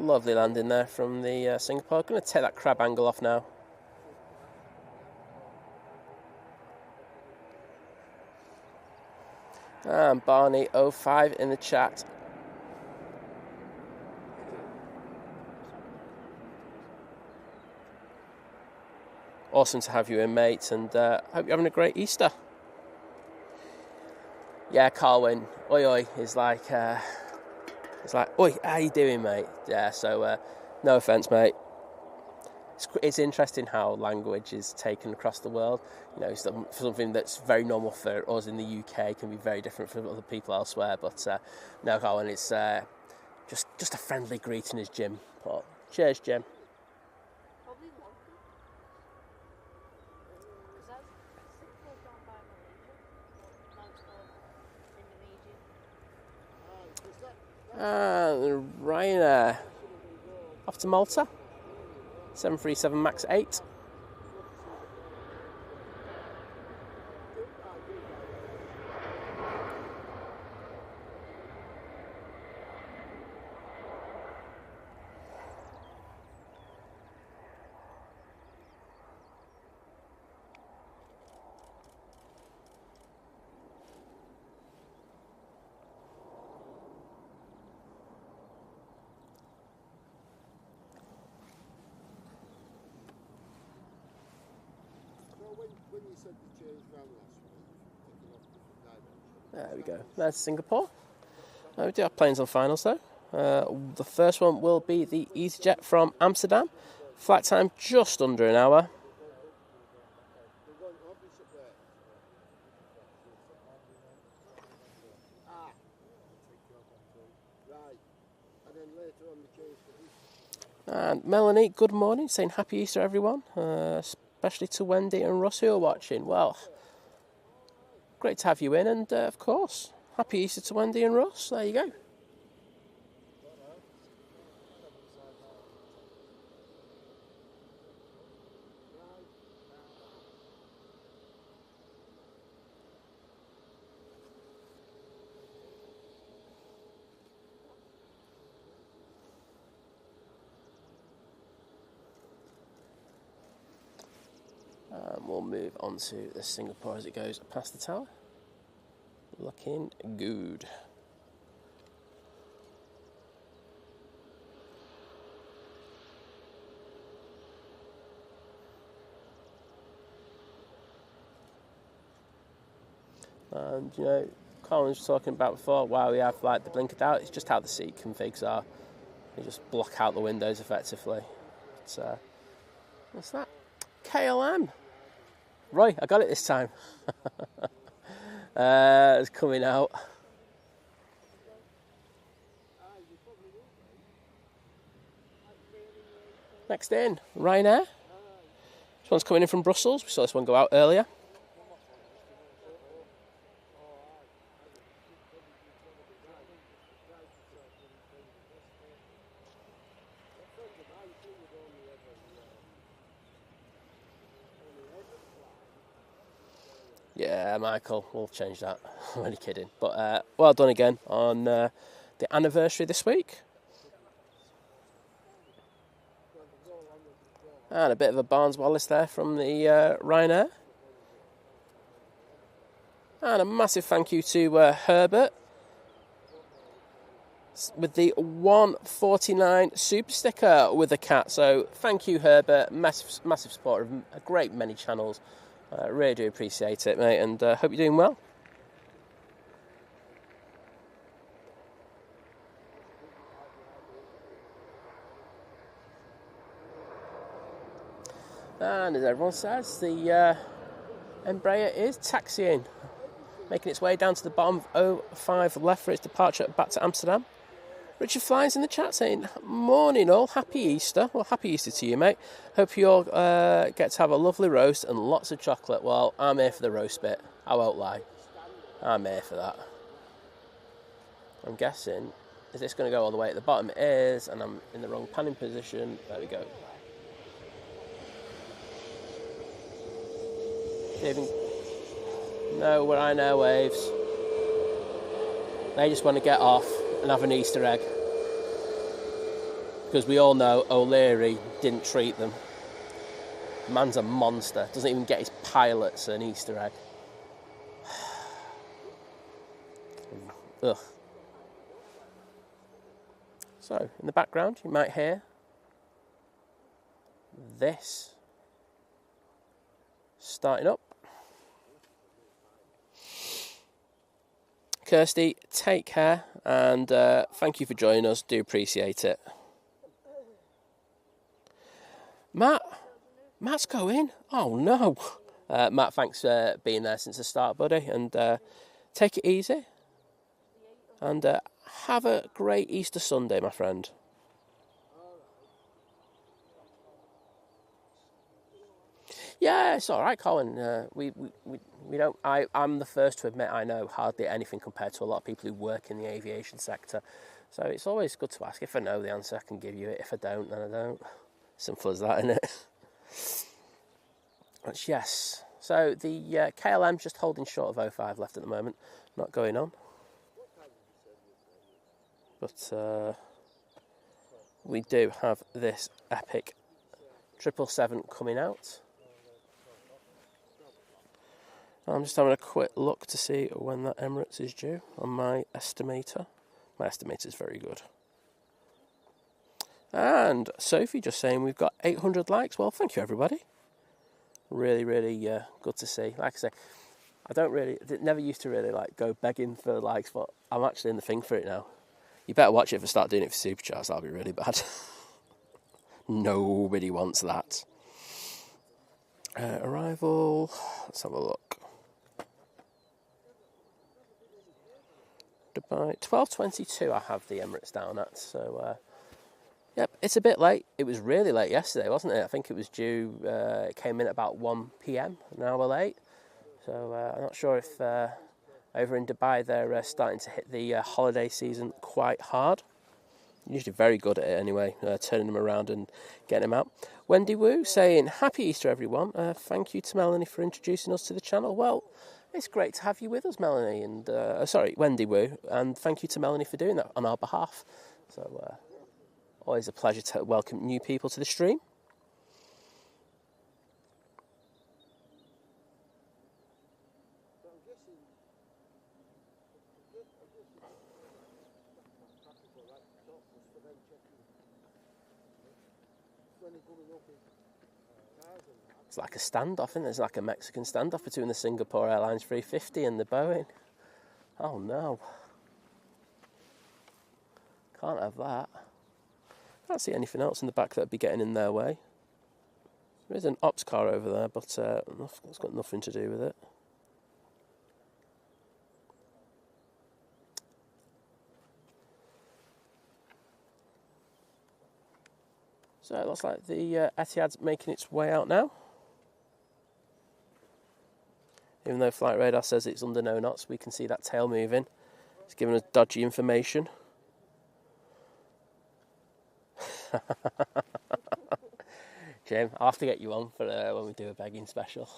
Lovely landing there from the Singapore. I'm going to take that crab angle off now. And Barney05 in the chat. Awesome to have you in, mate, and hope you're having a great Easter. Yeah, Carwin, oi oi, is like, oi, how you doing, mate? Yeah, so no offence, mate. It's interesting how language is taken across the world. You know, something that's very normal for us in the UK can be very different for other people elsewhere. But no, Colin, it's just a friendly greeting as Jim. But cheers, Jim. Probably one. Because that's Singapore gone by Malaysia. Now it's called Indonesia. And Ryanair off to Malta. 737 MAX 8. When you said the change round last week, taking off different dimensions. There we go. There's Singapore. We do have planes on finals though. The first one will be the Easyjet from Amsterdam. Flight time just under an hour. They're going opposite way. Right. And then later on the change for this. And Melanie, good morning, saying happy Easter everyone. Especially to Wendy and Russ who are watching. Well, great to have you in, and of course, happy Easter to Wendy and Russ. There you go. We'll move on to the Singapore as it goes past the tower. Looking good. And you know, Colin was talking about before, wow, we have like the blinkered out. It's just how the seat configs are. You just block out the windows effectively. But, what's that? KLM. Right, I got it this time. It's coming out. Next in, Ryanair. This one's coming in from Brussels. We saw this one go out earlier. Yeah, Michael, we'll change that. I'm only kidding. But well done again on the anniversary this week. And a bit of a Barnes Wallace there from the Ryanair. And a massive thank you to Herbert with the 149 super sticker with a cat. So thank you, Herbert. Massive supporter of a great many channels. I really do appreciate it, mate, and hope you're doing well. And as everyone says, the Embraer is taxiing, making its way down to the bottom of 05 left for its departure back to Amsterdam. Richard Fly's in the chat saying, morning all, happy Easter. Well, happy Easter to you, mate. Hope you all get to have a lovely roast and lots of chocolate. Well, I'm here for the roast bit. I won't lie. I'm here for that. I'm guessing, is this going to go all the way at the bottom? It is, and I'm in the wrong panning position. There we go. No, we're Ryanair waves. They just want to get off and have an Easter egg. because we all know O'Leary didn't treat them. Man's a monster. Doesn't even get his pilots an Easter egg. Ugh. So, in the background, you might hear this starting up. Kirsty, take care, and thank you for joining us. Do appreciate it. Matt's going. Oh no. Matt, thanks for being there since the start, buddy, and take it easy. And have a great Easter Sunday, my friend. Yeah, it's all right, Colin. We don't. I'm the first to admit I know hardly anything compared to a lot of people who work in the aviation sector. So it's always good to ask. If I know the answer, I can give you it. If I don't, then I don't. Simple as that, isn't it? But yes. So the KLM's just holding short of 05 left at the moment. Not going on. But we do have this epic 777 coming out. I'm just having a quick look to see when that Emirates is due on my estimator. My estimator is very good. And Sophie just saying we've got 800 likes. Well, thank you, everybody. Really, really good to see. Like I say, never used to really like go begging for likes, but I'm actually in the thing for it now. You better watch it if I start doing it for supercharts. That'll be really bad. Nobody wants that. Arrival. Let's have a look. Dubai. 12:22 I have the Emirates down at. So, yep, it's a bit late. It was really late yesterday, wasn't it? I think it was due, it came in at about 1 p.m, an hour late. So, I'm not sure if over in Dubai they're starting to hit the holiday season quite hard. Usually very good at it anyway, turning them around and getting them out. Wendy Wu saying, Happy Easter, everyone. Thank you to Melanie for introducing us to the channel. Well, it's great to have you with us, Melanie. And Wendy Wu. And thank you to Melanie for doing that on our behalf. So, always a pleasure to welcome new people to the stream. It's like a standoff, isn't it? It's like a Mexican standoff between the Singapore Airlines 350 and the Boeing. Oh no. Can't have that. Can't see anything else in the back that would be getting in their way. There is an ops car over there, but it's got nothing to do with it. So it looks like the Etihad's making its way out now. Even though flight radar says it's under no knots, we can see that tail moving. It's giving us dodgy information. Jim, I'll have to get you on for when we do a begging special.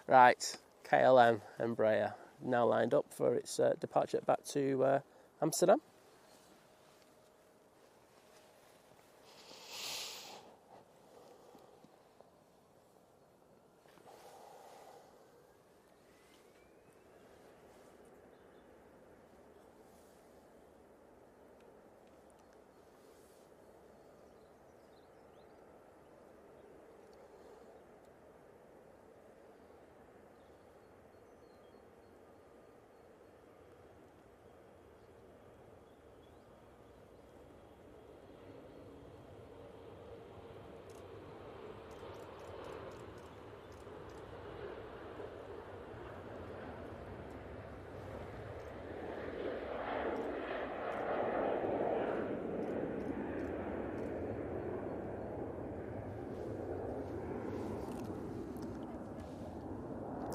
Right, KLM Embraer now lined up for its departure back to Amsterdam.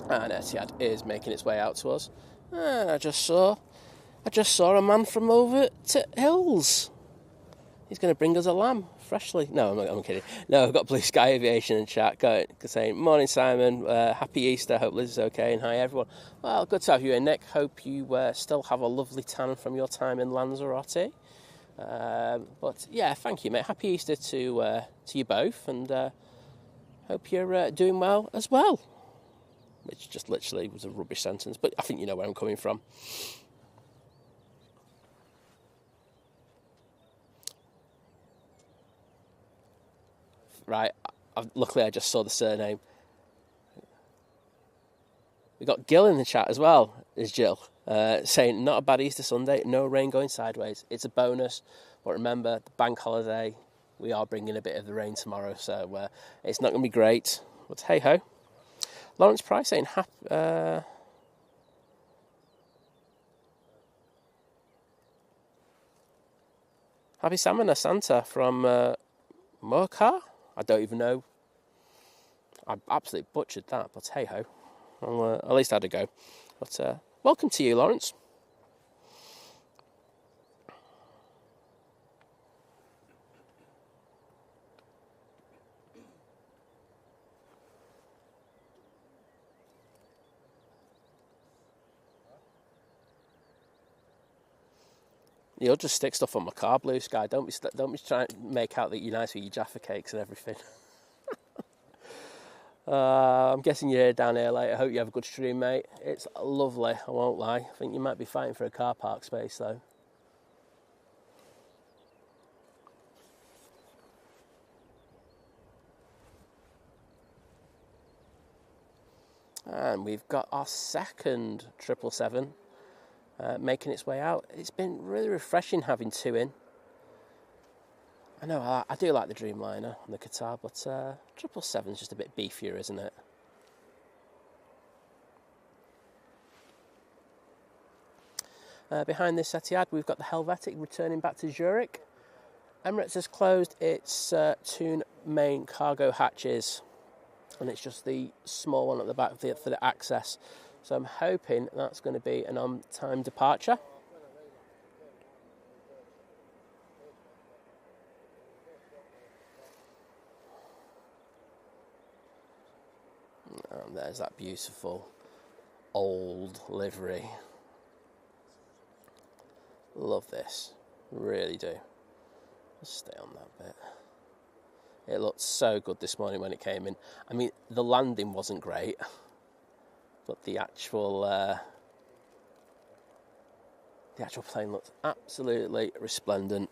And Etihad is making its way out to us. And I just saw a man from over to Hills. He's going to bring us a lamb, freshly. No, I'm kidding. No, I've got Blue Sky Aviation in chat saying, Morning Simon, happy Easter, hope Liz is okay, and hi everyone. Well, good to have you in, Nick. Hope you still have a lovely tan from your time in Lanzarote. But yeah, thank you, mate. Happy Easter to you both, and hope you're doing well as well. Which just literally was a rubbish sentence, but I think you know where I'm coming from. Right, luckily I just saw the surname. We got Gil in the chat as well, is Jill, saying, not a bad Easter Sunday, no rain going sideways. It's a bonus, but remember, the bank holiday, we are bringing a bit of the rain tomorrow, so it's not going to be great, but hey-ho. Lawrence Price saying, Happy Samana Santa from Mocha? I don't even know. I absolutely butchered that, but hey-ho. At least I had a go. But welcome to you, Lawrence. You'll just stick stuff on my car, Blue Sky. Don't be trying to make out that you're nice with your Jaffa cakes and everything. I'm guessing you're here down here late. I hope you have a good stream, mate. It's lovely, I won't lie. I think you might be fighting for a car park space, though. And we've got our second 777 making its way out. It's been really refreshing having two in. I know, I do like the Dreamliner and the Qatar, but 777 is just a bit beefier, isn't it? Behind this Etihad, we've got the Helvetic returning back to Zurich. Emirates has closed its two main cargo hatches, and it's just the small one at the back for the access. So I'm hoping that's going to be an on-time departure. And there's that beautiful old livery. Love this, really do. Let's stay on that bit. It looked so good this morning when it came in. I mean, the landing wasn't great, but the actual plane looked absolutely resplendent.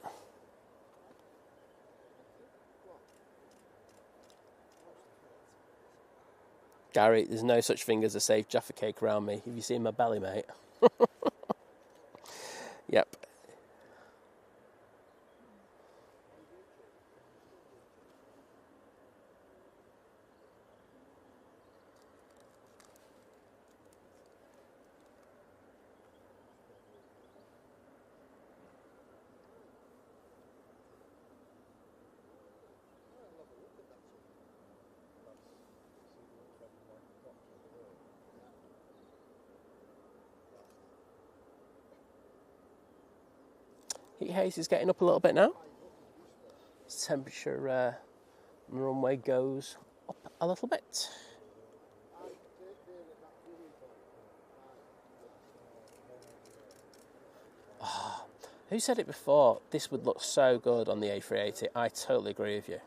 Gary, there's no such thing as a safe Jaffa cake around me. Have you seen my belly, mate? Yep. Heat haze is getting up a little bit now. Temperature on the runway goes up a little bit. Oh, who said it before? This would look so good on the A380. I totally agree with you.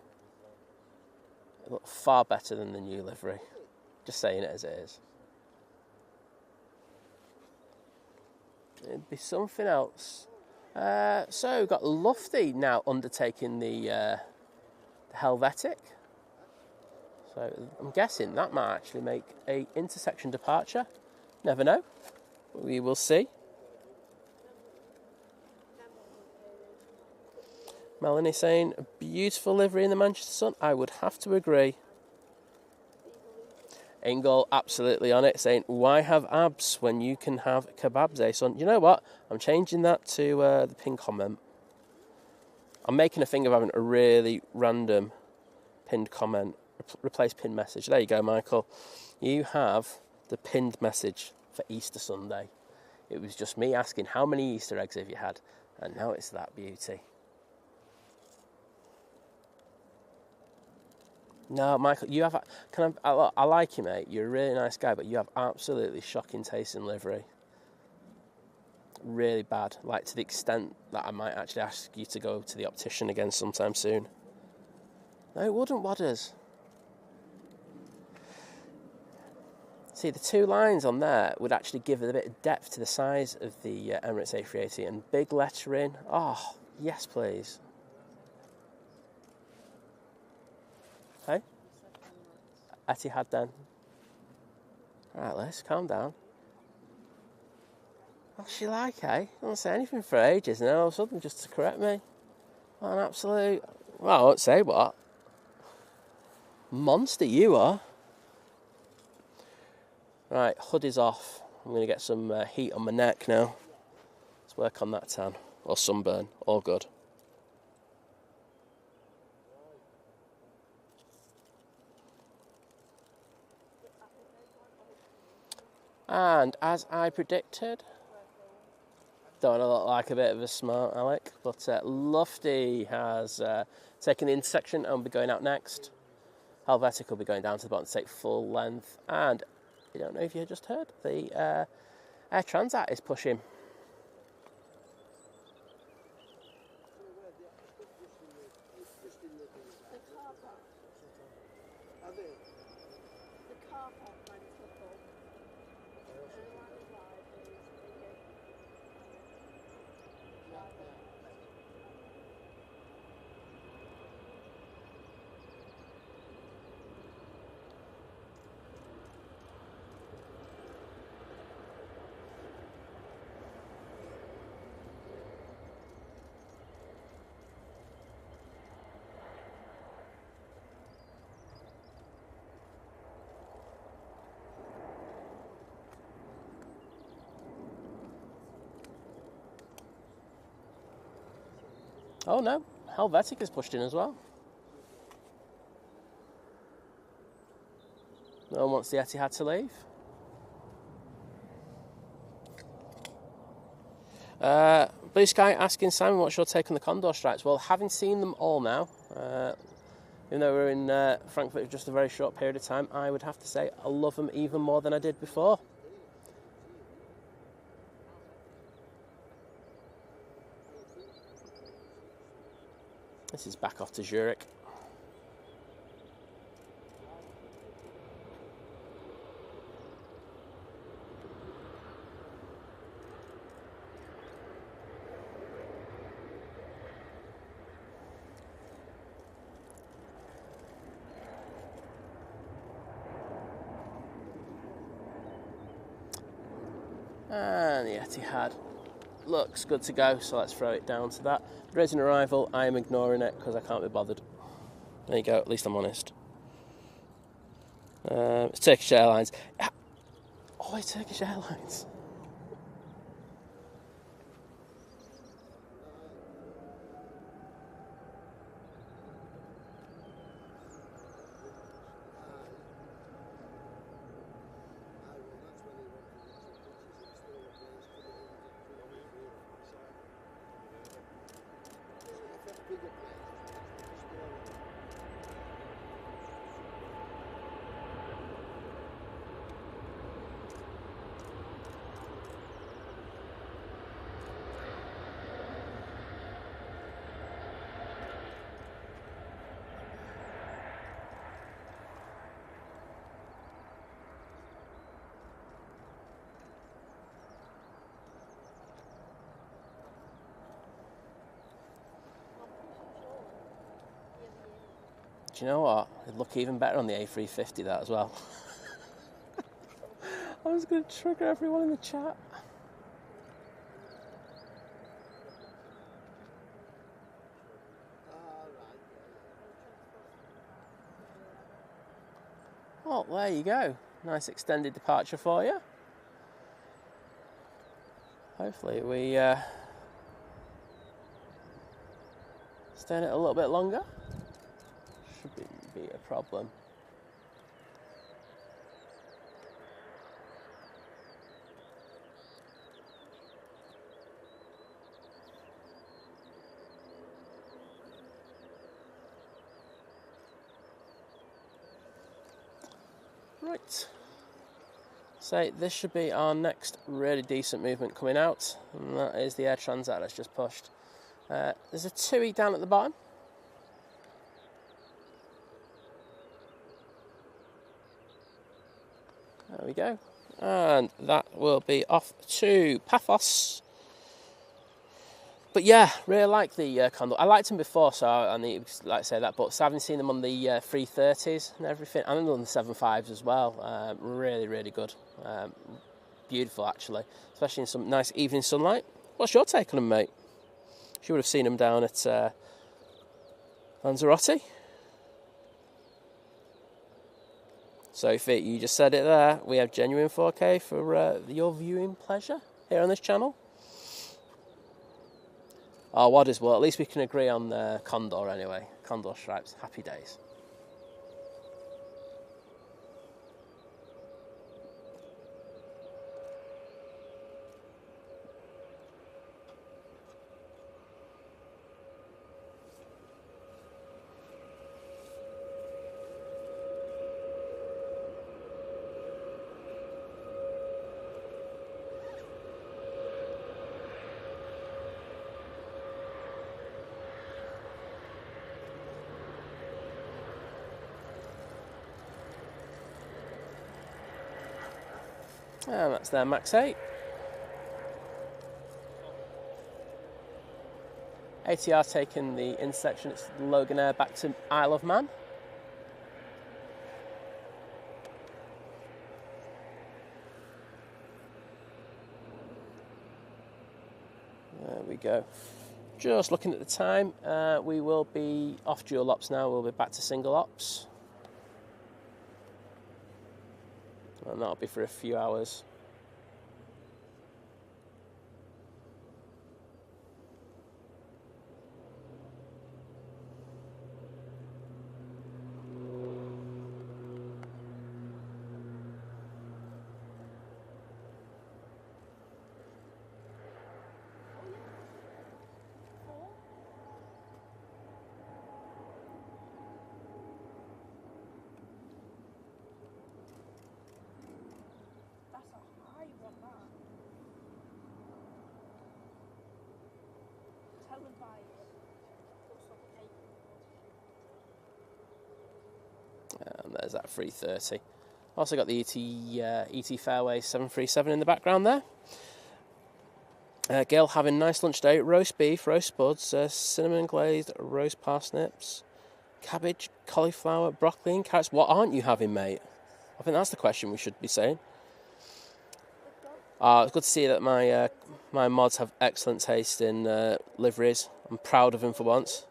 It looks far better than the new livery. Just saying it as it is. It'd be something else. So we've got Lufty now undertaking the Helvetic. So I'm guessing that might actually make a intersection departure. Never know. We will see. Melanie saying, a beautiful livery in the Manchester sun. I would have to agree. Ingle absolutely on it, saying, why have abs when you can have kebabs, eh, son? You know what? I'm changing that to the pinned comment. I'm making a thing of having a really random pinned comment. Replace pinned message. There you go, Michael. You have the pinned message for Easter Sunday. It was just me asking, how many Easter eggs have you had? And now it's that beauty. No, Michael, you have. I like you, mate. You're a really nice guy, but you have absolutely shocking taste in livery. really bad, like to the extent that I might actually ask you to go to the optician again sometime soon. No, it wouldn't, Wadders. See, the two lines on there would actually give it a bit of depth to the size of the Emirates A380, and big lettering. Oh, yes, please. Hey? Etihad then. Right, Liz, calm down. What's she like, eh? I don't say anything for ages, and then all of a sudden just to correct me. What an absolute... Well, I won't say what. Monster you are. Right, hoodie's off. I'm going to get some heat on my neck now. Let's work on that tan. Or sunburn. All good. And as I predicted, don't want to look like a bit of a smart aleck, but Lufty has taken the intersection and will be going out next. Helvetic will be going down to the bottom to take full length. And I don't know if you just heard, the Air Transat is pushing. The car park. The car park minus football. Oh no, Helvetic is pushed in as well. No one wants the Etihad to leave. Blue Sky asking Simon, what's your take on the Condor strikes? Well, having seen them all now, even though we're in Frankfurt for just a very short period of time, I would have to say I love them even more than I did before. This is back off to Zurich. And the Etihad looks good to go, so let's throw it down to that. There is an arrival, I am ignoring it because I can't be bothered. There you go, at least I'm honest. It's Turkish Airlines. Always Turkish Airlines. Do you know what? It'd look even better on the A350, that as well. I was going to trigger everyone in the chat. Well, there you go. Nice extended departure for you. Hopefully we stay in it a little bit longer. Shouldn't be a problem. Right. So this should be our next really decent movement coming out, and that is the Air Transat that's just pushed. There's a TUI down at the bottom. There we go. And that will be off to Paphos. But yeah, really like the Condor. I liked them before, so I need to like say that. But so having seen them on the 330s and everything, and on the 75s as well, really, really good. Beautiful, actually, especially in some nice evening sunlight. What's your take on them, mate? You would have seen them down at Lanzarote. Sophie, you just said it there. We have genuine 4K for your viewing pleasure here on this channel. Oh, what is well? At least we can agree on the Condor anyway. Condor stripes. Happy days. And that's their Max 8. ATR taking the intersection, it's Logan Air back to Isle of Man. There we go. Just looking at the time, we will be off dual ops now, we'll be back to single ops. And that'll be for a few hours. And there's that 330. Also got the ET Fairway 737 in the background there. Gail having nice lunch day. Roast beef, roast spuds, cinnamon glazed roast parsnips, cabbage, cauliflower, broccoli and carrots. What aren't you having, mate? I think that's the question we should be saying. It's good to see that my mods have excellent taste in liveries. I'm proud of them for once.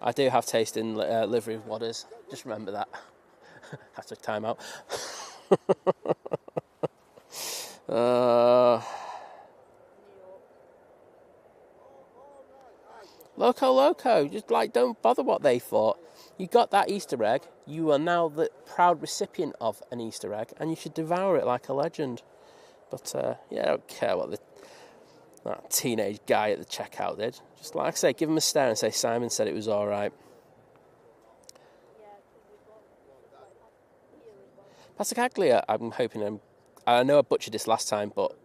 I do have taste in livery wadders. Just remember that. Hashtag time out. Loco. Just don't bother what they thought. You got that Easter egg. You are now the proud recipient of an Easter egg, and you should devour it like a legend. But I don't care what that teenage guy at the checkout did. Just like I say, give him a stare and say Simon said it was all right. Pasacaglia, I'm hoping I know I butchered this last time, but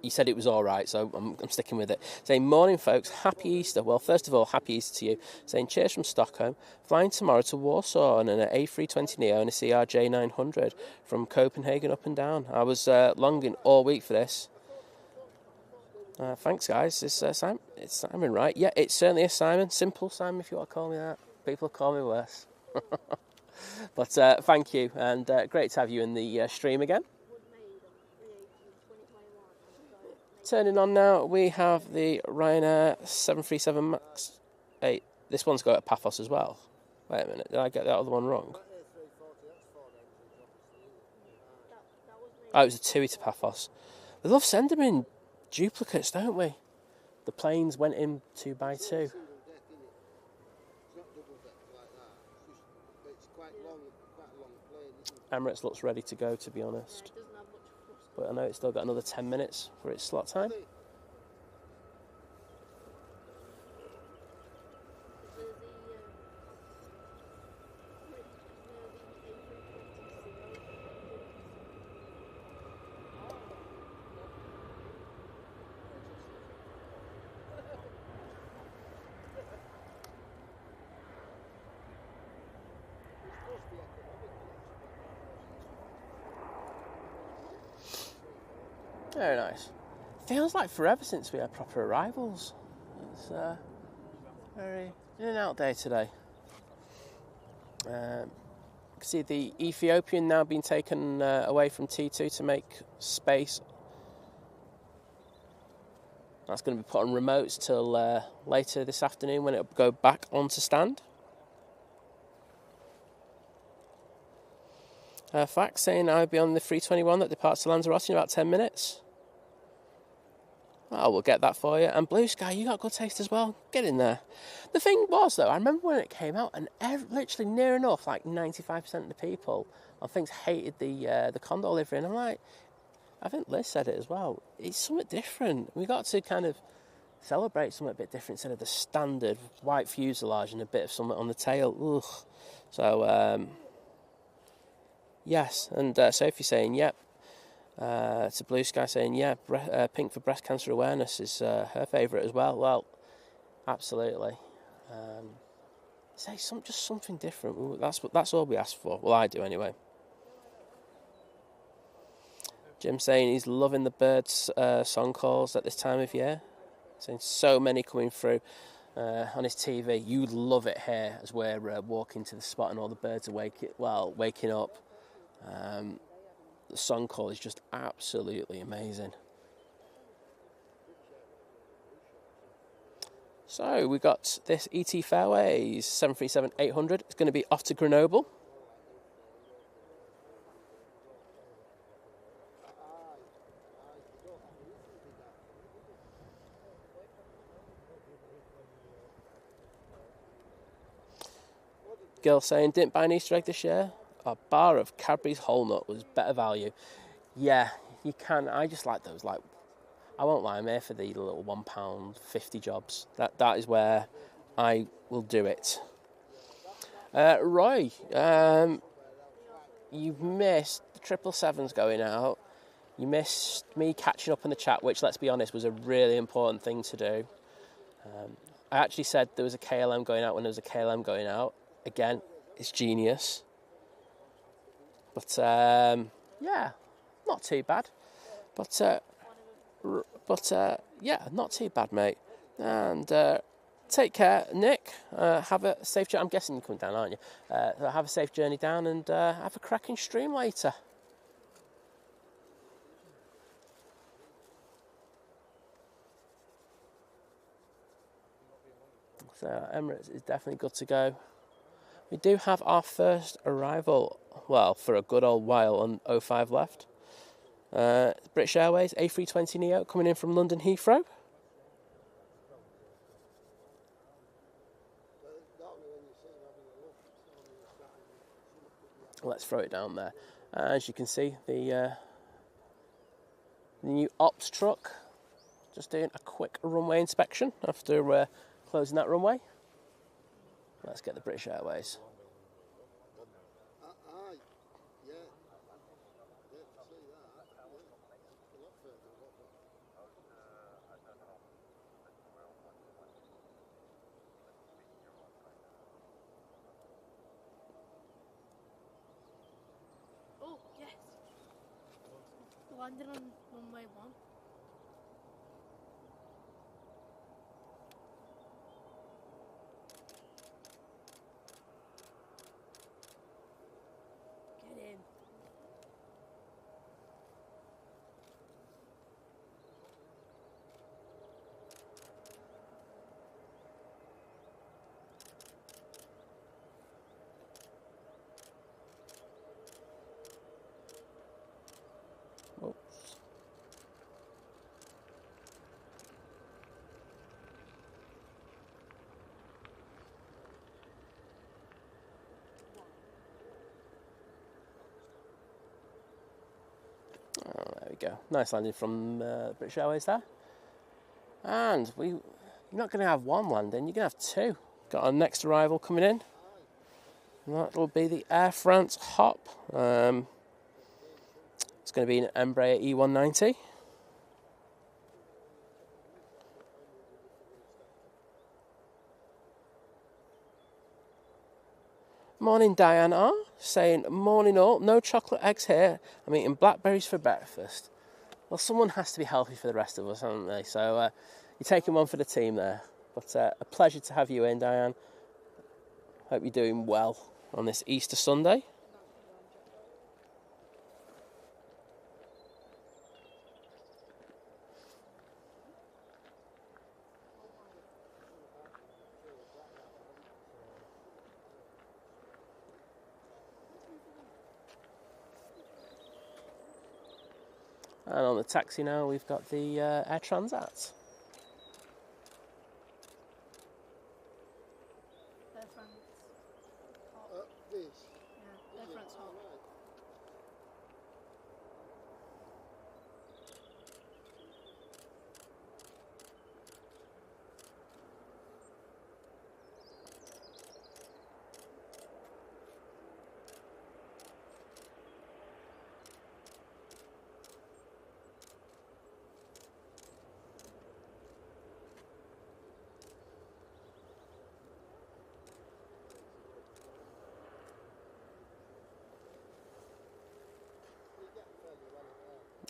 you said it was all right, so I'm sticking with it. Saying, morning, folks, happy Easter. Well, first of all, happy Easter to you. Saying, cheers from Stockholm. Flying tomorrow to Warsaw on an A320neo and a CRJ 900 from Copenhagen up and down. I was longing all week for this. Thanks, guys. It's Simon, right? Yeah, it certainly is Simon. Simple Simon, if you want to call me that. People call me worse. But thank you, and great to have you in the stream again. Turning on now, we have the Ryanair 737 MAX 8. This one's got a Paphos as well. Wait a minute, did I get that other one wrong? Oh, it was a TUI to Paphos. We love sending them in duplicates, don't we? The planes went in 2x2. Emirates looks ready to go, to be honest. But I know it's still got another 10 minutes for its slot time. Very nice. Feels like forever since we had proper arrivals. It's very in and out day today. You can see the Ethiopian now being taken away from T2 to make space. That's going to be put on remotes till later this afternoon when it'll go back onto stand. Fact saying I'll be on the 321 that departs to Lanzarote in about 10 minutes. Oh, we'll get that for you. And Blue Sky, you got good taste as well. Get in there. The thing was, though, I remember when it came out, and literally near enough, like 95% of the people on things hated the condor livery. And I'm like, I think Liz said it as well. It's something different. We got to kind of celebrate something a bit different instead of the standard white fuselage and a bit of something on the tail. Ugh. So, yes. And Sophie saying, yep. To Blue Sky saying, yeah, pink for breast cancer awareness is her favourite as well. Well, absolutely. Say just something different. That's all we asked for. Well, I do anyway. Jim saying he's loving the birds' song calls at this time of year. Saying so many coming through on his TV. You'd love it here as we're walking to the spot and all the birds are waking up. The song call is just absolutely amazing. So we got this ET Fairways 737-800. It's going to be off to Grenoble. Girl saying, didn't buy an Easter egg this year. A bar of Cadbury's whole nut was better value. Yeah, you can. I just like those. Like, I won't lie, I'm here for the little £1.50 jobs. That is where I will do it. Roy, you've missed the 777s going out. You missed me catching up in the chat, which, let's be honest, was a really important thing to do. I actually said there was a KLM going out when there was a KLM going out. Again, it's genius. But, yeah, not too bad. But yeah, not too bad, mate. And take care, Nick. Have a safe journey. I'm guessing you're coming down, aren't you? Have a safe journey down and have a cracking stream later. So Emirates is definitely good to go. We do have our first arrival, well, for a good old while, on 05 left. British Airways A320neo coming in from London Heathrow. Let's throw it down there. As you can see, the new ops truck just doing a quick runway inspection after closing that runway. Let's get the British Airways. Oh, yes. Landed on runway 1. Get in. Oops. Oh, there we go. Nice landing from British Airways there. And you're not going to have one landing, you're going to have two. Got our next arrival coming in. And that will be the Air France Hop. It's going to be an Embraer E190. Morning, Diane R. Saying, morning all. No chocolate eggs here. I'm eating blackberries for breakfast. Well, someone has to be healthy for the rest of us, haven't they? So you're taking one for the team there. But a pleasure to have you in, Diane. Hope you're doing well on this Easter Sunday. And on the taxi now, we've got the Air Transat. Their front's hot. This. Yeah, their front's hot.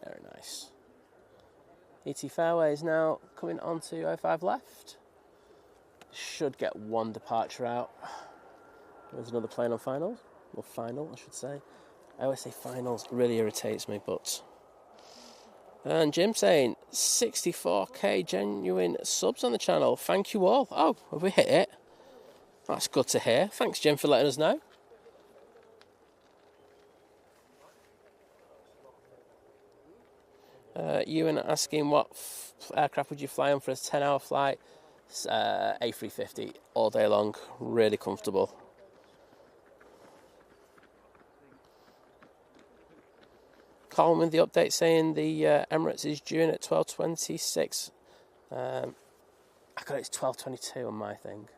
Very nice. ET Fairways now coming onto 05 left. Should get one departure out. There's another plane on finals. Or final, I should say. I always say finals, really irritates me, but... And Jim saying 64k genuine subs on the channel. Thank you all. Oh, have we hit it? That's good to hear. Thanks, Jim, for letting us know. Ewan asking what aircraft would you fly on for a 10-hour flight? A350 all day long, really comfortable. Colin with the update saying the Emirates is due in at 12:26. I got it's 12:22 on my thing,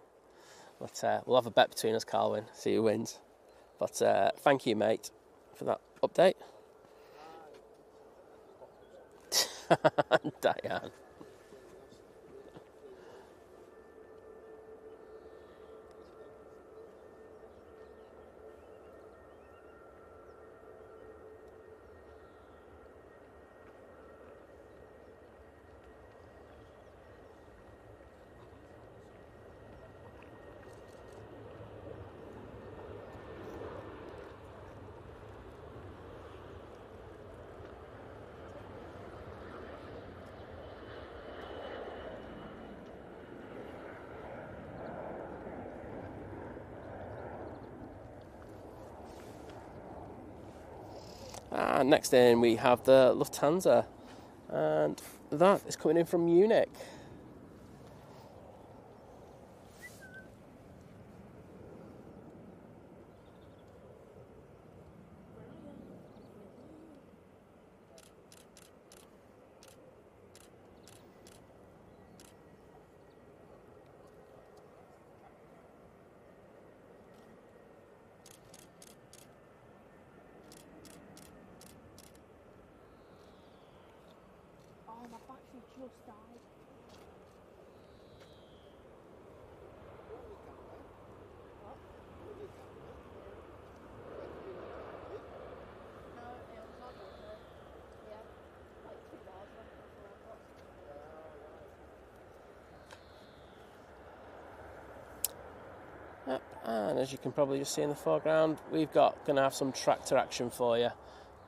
but we'll have a bet between us, Carwin, see who wins. But thank you, mate, for that update. Diane. Next in we have the Lufthansa, and that is coming in from Munich. Oh, my battery just died. What? No, it was not good. Yeah, like 2 bars left. Yep, and as you can probably just see in the foreground, we've going to have some tractor action for you.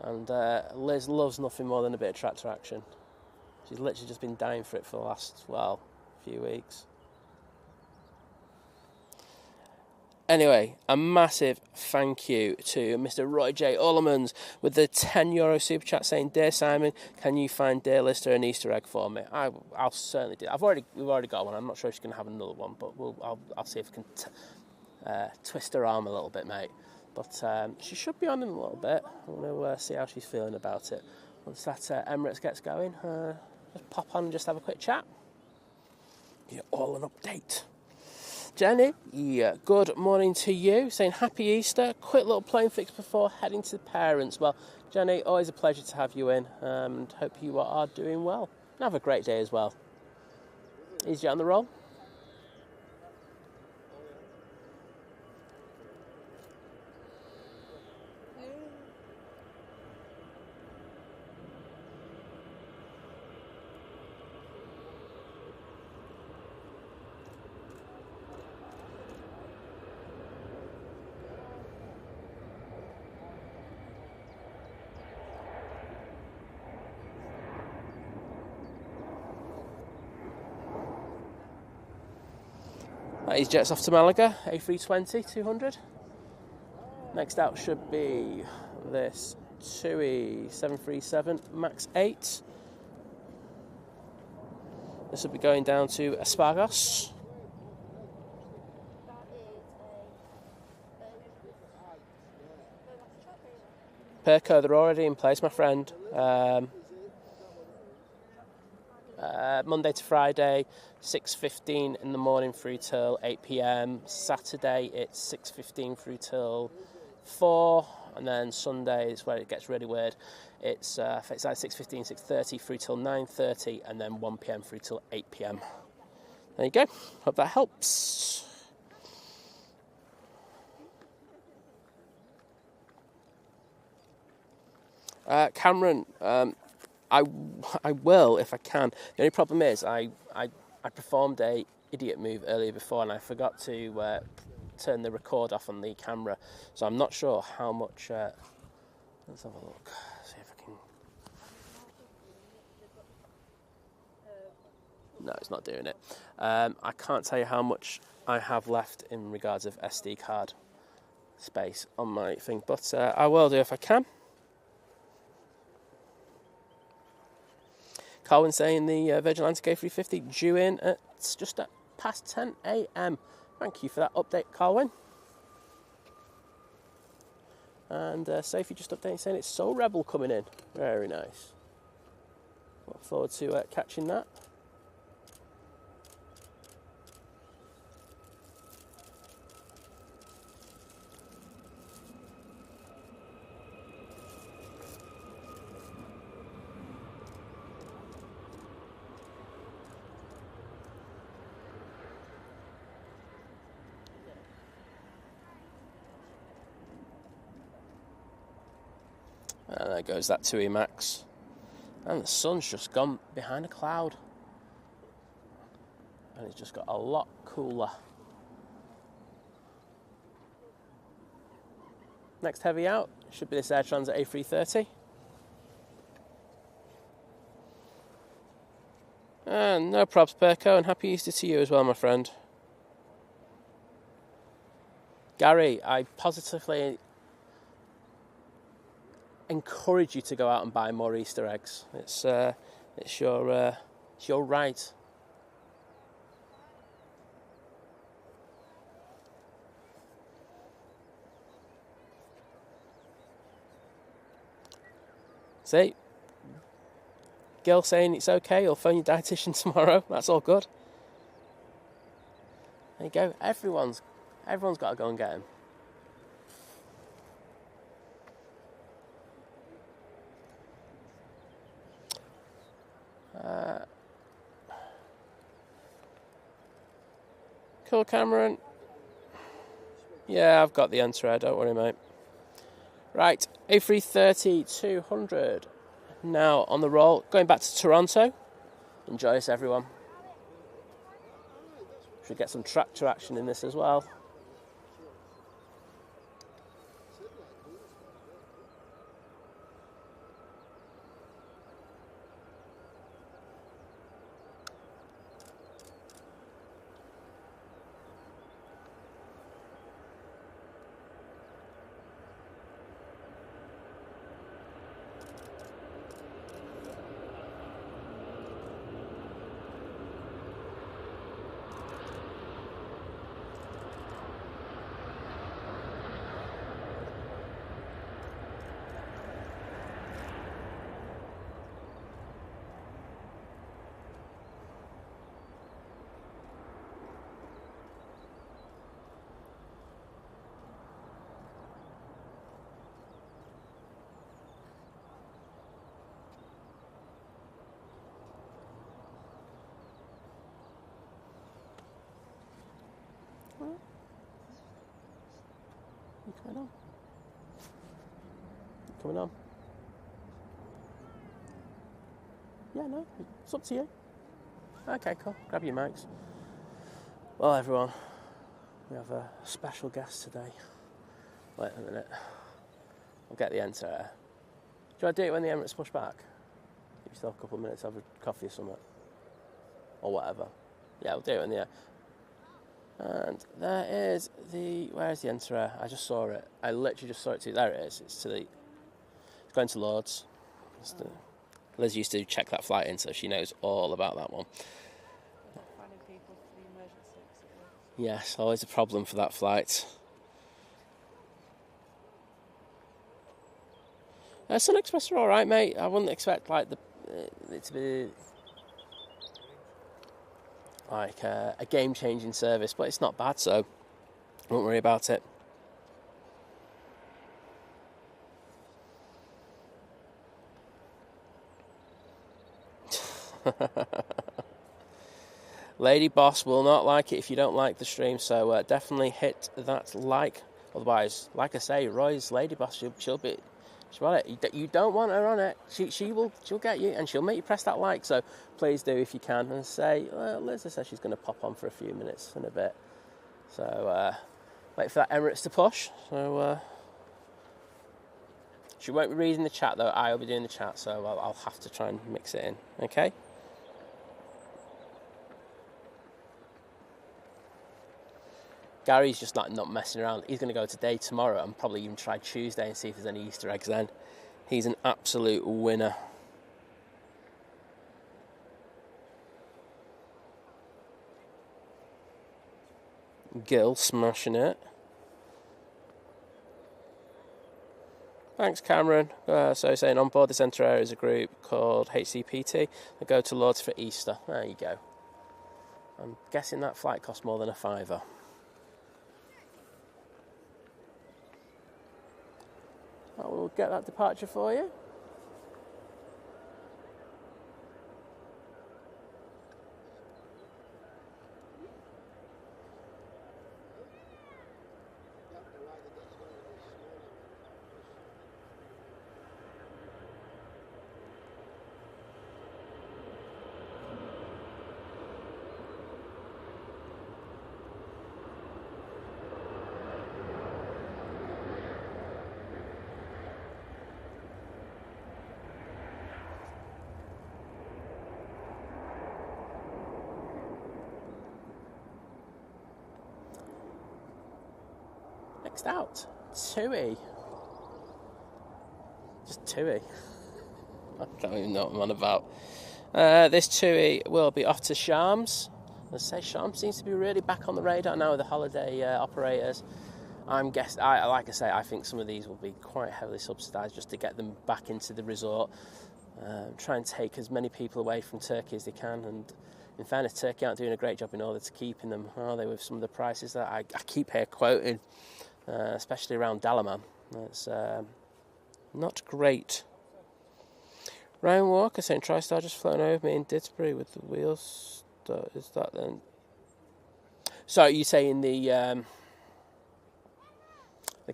And Liz loves nothing more than a bit of tractor action. She's literally just been dying for it for the last, well, few weeks. Anyway, a massive thank you to Mr. Roy J. Ullermans with the €10 super chat saying, "Dear Simon, can you find Dear Lister an Easter egg for me?" I'll certainly do. We've already got one. I'm not sure if she's going to have another one, but I'll see if I can twist her arm a little bit, mate. But she should be on in a little bit. I want to see how she's feeling about it. Once that Emirates gets going, just pop on and just have a quick chat. You're all an update. Jenny, yeah, good morning to you. Saying happy Easter. Quick little plane fix before heading to the parents. Well, Jenny, always a pleasure to have you in, and hope you are doing well. And have a great day as well. Easyjet on the roll. Easyjet's off to Malaga, A320 200. Next out should be this TUI 737 MAX 8. This will be going down to Espargos. Perco, they're already in place, my friend. Monday to Friday, 6:15 in the morning through till 8 p.m. Saturday, it's 6:15 through till 4. And then Sunday is where it gets really weird. It's like 6:15, 6:30 through till 9:30, and then 1 p.m. through till 8 p.m. There you go. Hope that helps. Cameron, I will if I can. The only problem is I performed a idiot move earlier before, and I forgot to turn the record off on the camera, so I'm not sure how much. Let's have a look. See if I can. No, it's not doing it. I can't tell you how much I have left in regards of SD card space on my thing, but I will do if I can. Carwin saying the Virgin Atlantic A350 due in at just at past 10 a.m. Thank you for that update, Carwin. And Sophie just updating saying it's Soul Rebel coming in. Very nice. Look forward to catching that. And there goes that TUI Max. And the sun's just gone behind a cloud. And it's just got a lot cooler. Next heavy out should be this Air Transat A330. And no probs, Perco, and happy Easter to you as well, my friend. Gary, I positively encourage you to go out and buy more Easter eggs. It's your right. See, girl saying it's okay. You'll phone your dietitian tomorrow. That's all good. There you go. Everyone's got to go and get him. Cool, Cameron. Yeah, I've got the answer. Don't worry, mate. Right, A330 200. Now on the roll, going back to Toronto. Enjoy this, everyone. Should get some tractor action in this as well. You coming on? You coming on? Yeah, no, it's up to you. Okay, cool. Grab your mics. Well, everyone, we have a special guest today. Wait a minute. I'll get the enter. Do you want to do it when the Emirates push back? Give yourself a couple of minutes, have a coffee or something. Or whatever. Yeah, we'll do it when the... And there is where's the enter? I just saw it. I literally just saw it too. There it is. It's going to Lords. Liz used to check that flight in, so she knows all about that one. Finding people for the emergency exit. Yes, always a problem for that flight. Sun Express are all right, mate. I wouldn't expect like it to be like a game-changing service, but it's not bad, so don't worry about it. Lady Boss will not like it if you don't like the stream, so definitely hit that like. Otherwise, like I say, Roy's Lady Boss, she'll on it. You don't want her on it. She'll get you, and she'll make you press that like. So please do if you can, and say, Liz says she's going to pop on for a few minutes in a bit. So wait for that Emirates to push. So she won't be reading the chat though. I'll be doing the chat, so I'll have to try and mix it in. Okay. Gary's just not messing around. He's going to go today, tomorrow, and probably even try Tuesday and see if there's any Easter eggs then. He's an absolute winner. Gil smashing it. Thanks, Cameron. So saying on board this enter area is a group called HCPT. They go to Lords for Easter. There you go. I'm guessing that flight cost more than a £5. I will get that departure for you. Next out, TUI. Just TUI. I don't even know what I'm on about. This TUI will be off to Shams. As I say, Shams seems to be really back on the radar now with the holiday operators. I think some of these will be quite heavily subsidised just to get them back into the resort. Try and take as many people away from Turkey as they can, and in fairness, Turkey aren't doing a great job in order to keeping them, are they, with some of the prices that I keep here quoting. Especially around Dalaman. That's not great. Ryan Walker saying TriStar just flown over me in Didsbury with the wheels. Is that then? So you saying the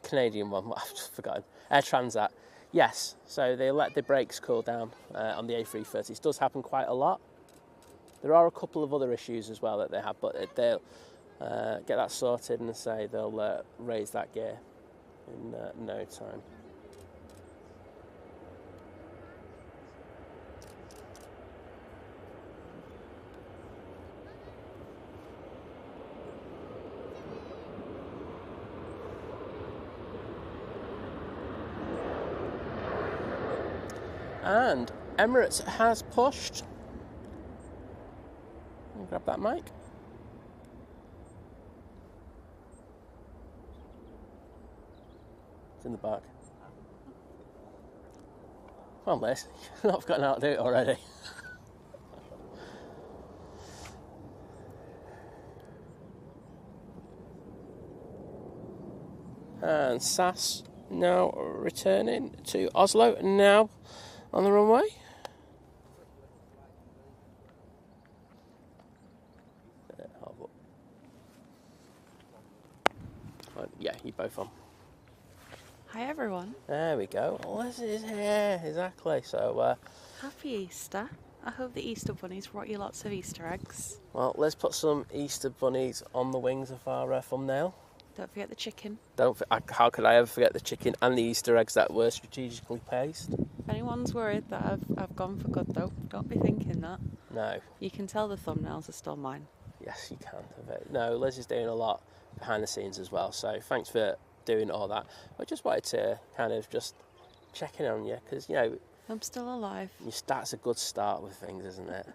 Canadian one? I've just forgotten. Air Transat. Yes. So they let the brakes cool down on the A330s. It does happen quite a lot. There are a couple of other issues as well that they have, but they'll get that sorted and say they'll raise that gear in no time. And Emirates has pushed. Grab that mic. In the back. Come on, Liz. You've not forgotten how to do it already. And SAS now returning to Oslo, now on the runway. Yeah, you both on. Hi everyone. There we go. Liz is here, exactly. So, Happy Easter. I hope the Easter bunnies brought you lots of Easter eggs. Well, let's put some Easter bunnies on the wings of our thumbnail. Don't forget the chicken. How could I ever forget the chicken and the Easter eggs that were strategically placed? If anyone's worried that I've gone for good though, don't be thinking that. No. You can tell the thumbnails are still mine. Yes, you can. No, Liz is doing a lot behind the scenes as well, so thanks for doing all that. I just wanted to kind of just check in on you, because, you know... I'm still alive. That's a good start with things, isn't it?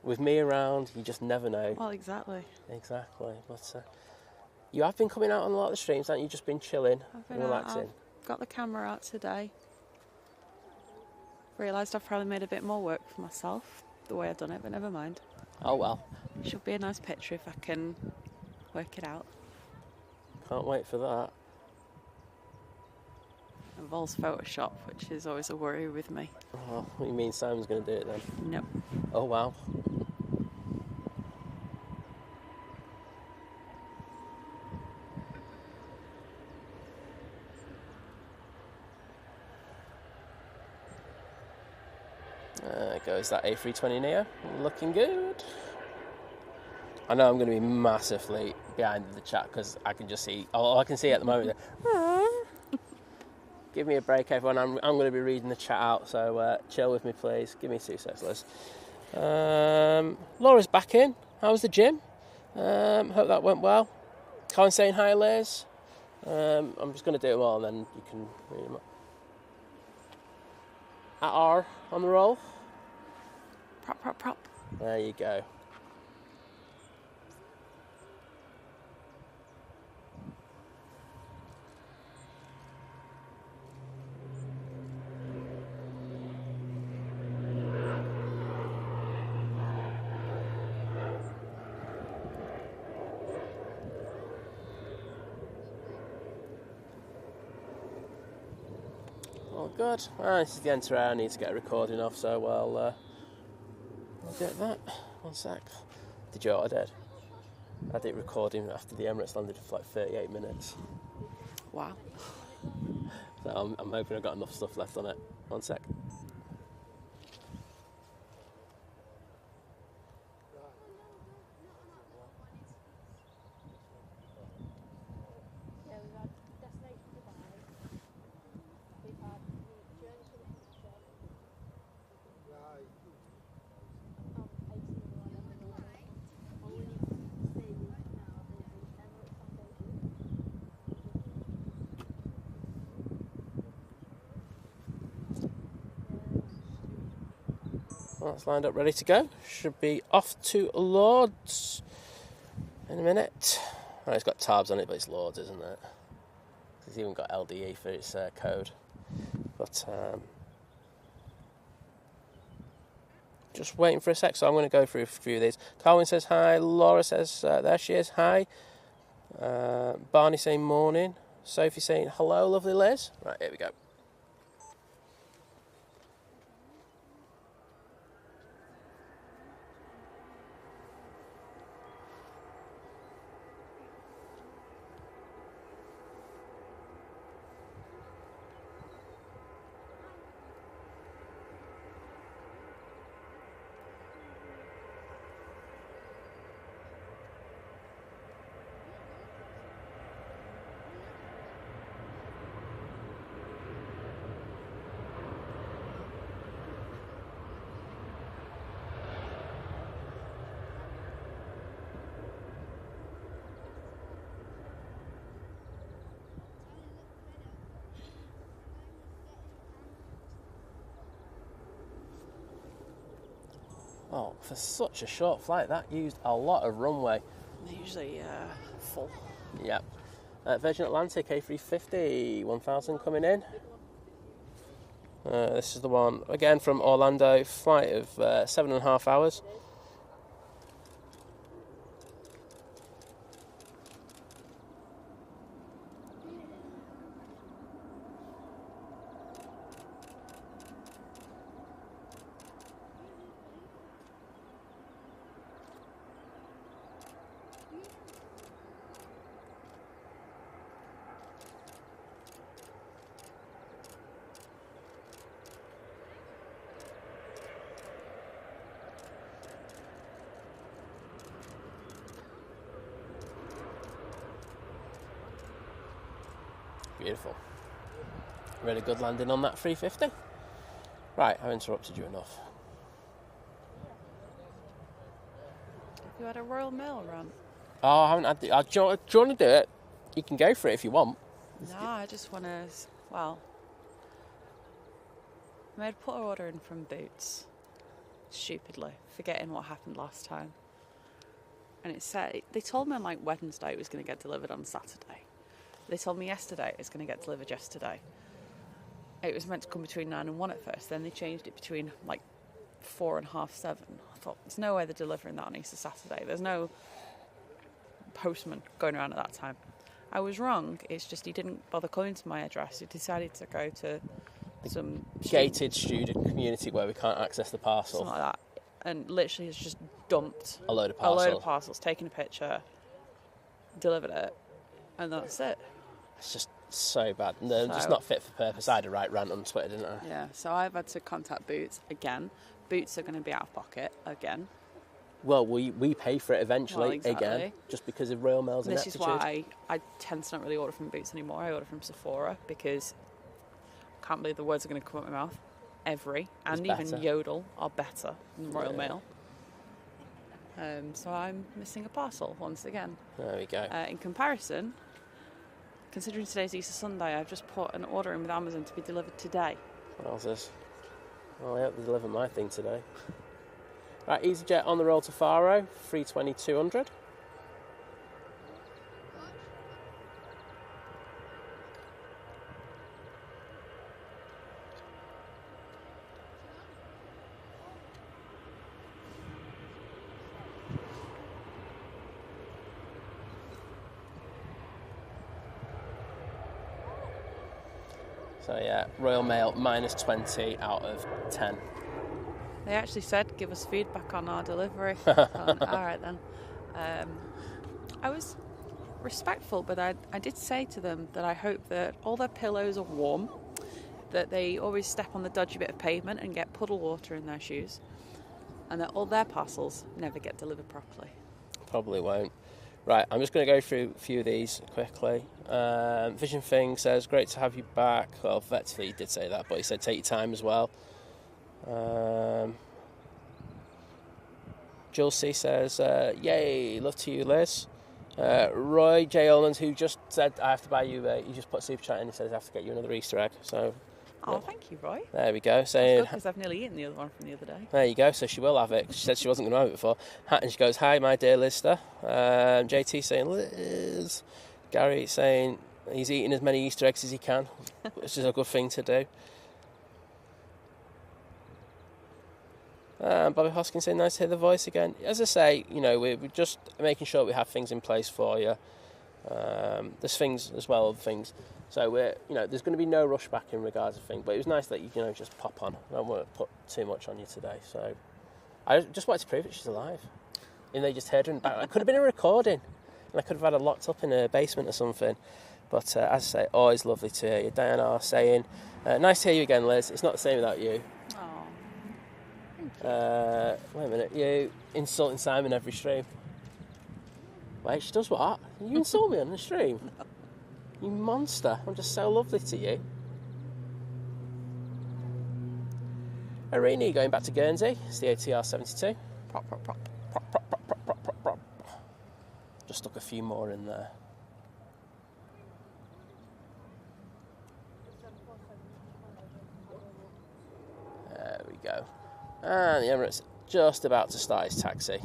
With me around, you just never know. Well, exactly. Exactly. But you have been coming out on a lot of the streams, haven't you? Just been chilling and relaxing. I've got the camera out today. Realised I've probably made a bit more work for myself, the way I've done it, but never mind. Oh, well. Should be a nice picture if I can work it out. Can't wait for that. Involves Photoshop, which is always a worry with me. Oh, what do you mean Simon's going to do it then? Nope. Oh, wow. There goes that A320neo, looking good. I know I'm going to be massively behind the chat because I can just see, all I can see at the moment. Give me a break, everyone. I'm going to be reading the chat out, so chill with me, please. Give me 2 seconds, Liz. Laura's back in. How was the gym? Hope that went well. Colin saying hi, Liz. I'm just going to do them all, and then you can read them up. At R on the roll. Prop, prop, prop. There you go. All good. This is the enter I need to get a recording off, so I'll get that. 1 sec. Did you know what I did? I did recording after the Emirates landed for like 38 minutes. Wow. So I'm hoping I've got enough stuff left on it. 1 sec. That's lined up, ready to go. Should be off to Lords in a minute. Oh, it's got tabs on it, but it's Lords, isn't it? It's even got LDE for its code. But just waiting for a sec, so I'm going to go through a few of these. Carwin says hi. Laura says there she is. Hi. Barney saying morning. Sophie saying hello, lovely Liz. Right, here we go. Oh, for such a short flight, that used a lot of runway. They're usually full. Yep. Virgin Atlantic A350, 1000 coming in. This is the one, again, from Orlando, flight of 7.5 hours. Beautiful. Really good landing on that 350. Right, I've interrupted you enough. You had a Royal Mail run. Oh, I haven't had the... do you want to do it? You can go for it if you want. No, I just want to... Well... I made a put an order in from Boots. Stupidly. Forgetting what happened last time. And it said... They told me on, like, Wednesday it was going to get delivered on Saturday. They told me yesterday it was going to get delivered yesterday. It was meant to come between 9 and 1 at first. Then they changed it between, like, 4 and half 7. I thought, there's no way they're delivering that on Easter Saturday. There's no postman going around at that time. I was wrong. It's just he didn't bother coming to my address. He decided to go to some Gated student community where we can't access the parcel. something like that. And literally has just dumped A load of parcels, taken a picture, delivered it, and that's it. It's just so bad. No, just not fit for purpose. I had a right rant on Twitter, didn't I? Yeah, so I've had to contact Boots again. Boots are going to be out of pocket again. Well, we pay for it eventually again, just because of Royal Mail's ineptitude. This is why I tend to not really order from Boots anymore. I order from Sephora because I can't believe the words are going to come out of my mouth. Every and even Yodel are better than Royal Mail. So I'm missing a parcel once again. There we go. In comparison, considering today's Easter Sunday, I've just put an order in with Amazon to be delivered today. Wowzers. Well, I hope they deliver my thing today. Right, Easyjet on the roll to Faro, 320-200. So yeah, Royal Mail minus 20 out of 10. They actually said, give us feedback on our delivery. All right then. I was respectful, but I did say to them that I hope that all their pillows are warm, that they always step on the dodgy bit of pavement and get puddle water in their shoes, and that all their parcels never get delivered properly. Probably won't. Right, I'm just going to go through a few of these quickly. Vision Thing says, great to have you back. Well, effectively he did say that, but he said take your time as well. Jules C says, yay, love to you, Liz. Roy J. Owens, who just said, I have to buy you, he just put a super chat in and says, I have to get you another Easter egg. So, oh, thank you, Roy. There we go. Saying, because I've nearly eaten the other one from the other day. There you go, so she will have it. She said she wasn't going to have it before. And she goes, hi, my dear Lister. JT saying, Liz. Gary saying, he's eating as many Easter eggs as he can, which is a good thing to do. Bobby Hoskins saying, nice to hear the voice again. As I say, you know, we're just making sure we have things in place for you. There's things as well, other things. So there's going to be no rush back in regards to things. But it was nice that you just pop on. I don't want to put too much on you today. So I just wanted to prove that she's alive. And they just heard her in the back. It could have been a recording, and I could have had her locked up in a basement or something. But as I say, always lovely to hear you. Diane R saying, nice to hear you again, Liz. It's not the same without you. Wait a minute, you insulting Simon every stream. Wait, she does what? You insult me on the stream? You monster. I'm just so lovely to you. Arini going back to Guernsey. It's the ATR 72. Prop, prop, prop. Prop, prop, prop, prop, prop, prop, prop. Just stuck a few more in there. There we go. And the Emirates just about to start his taxi.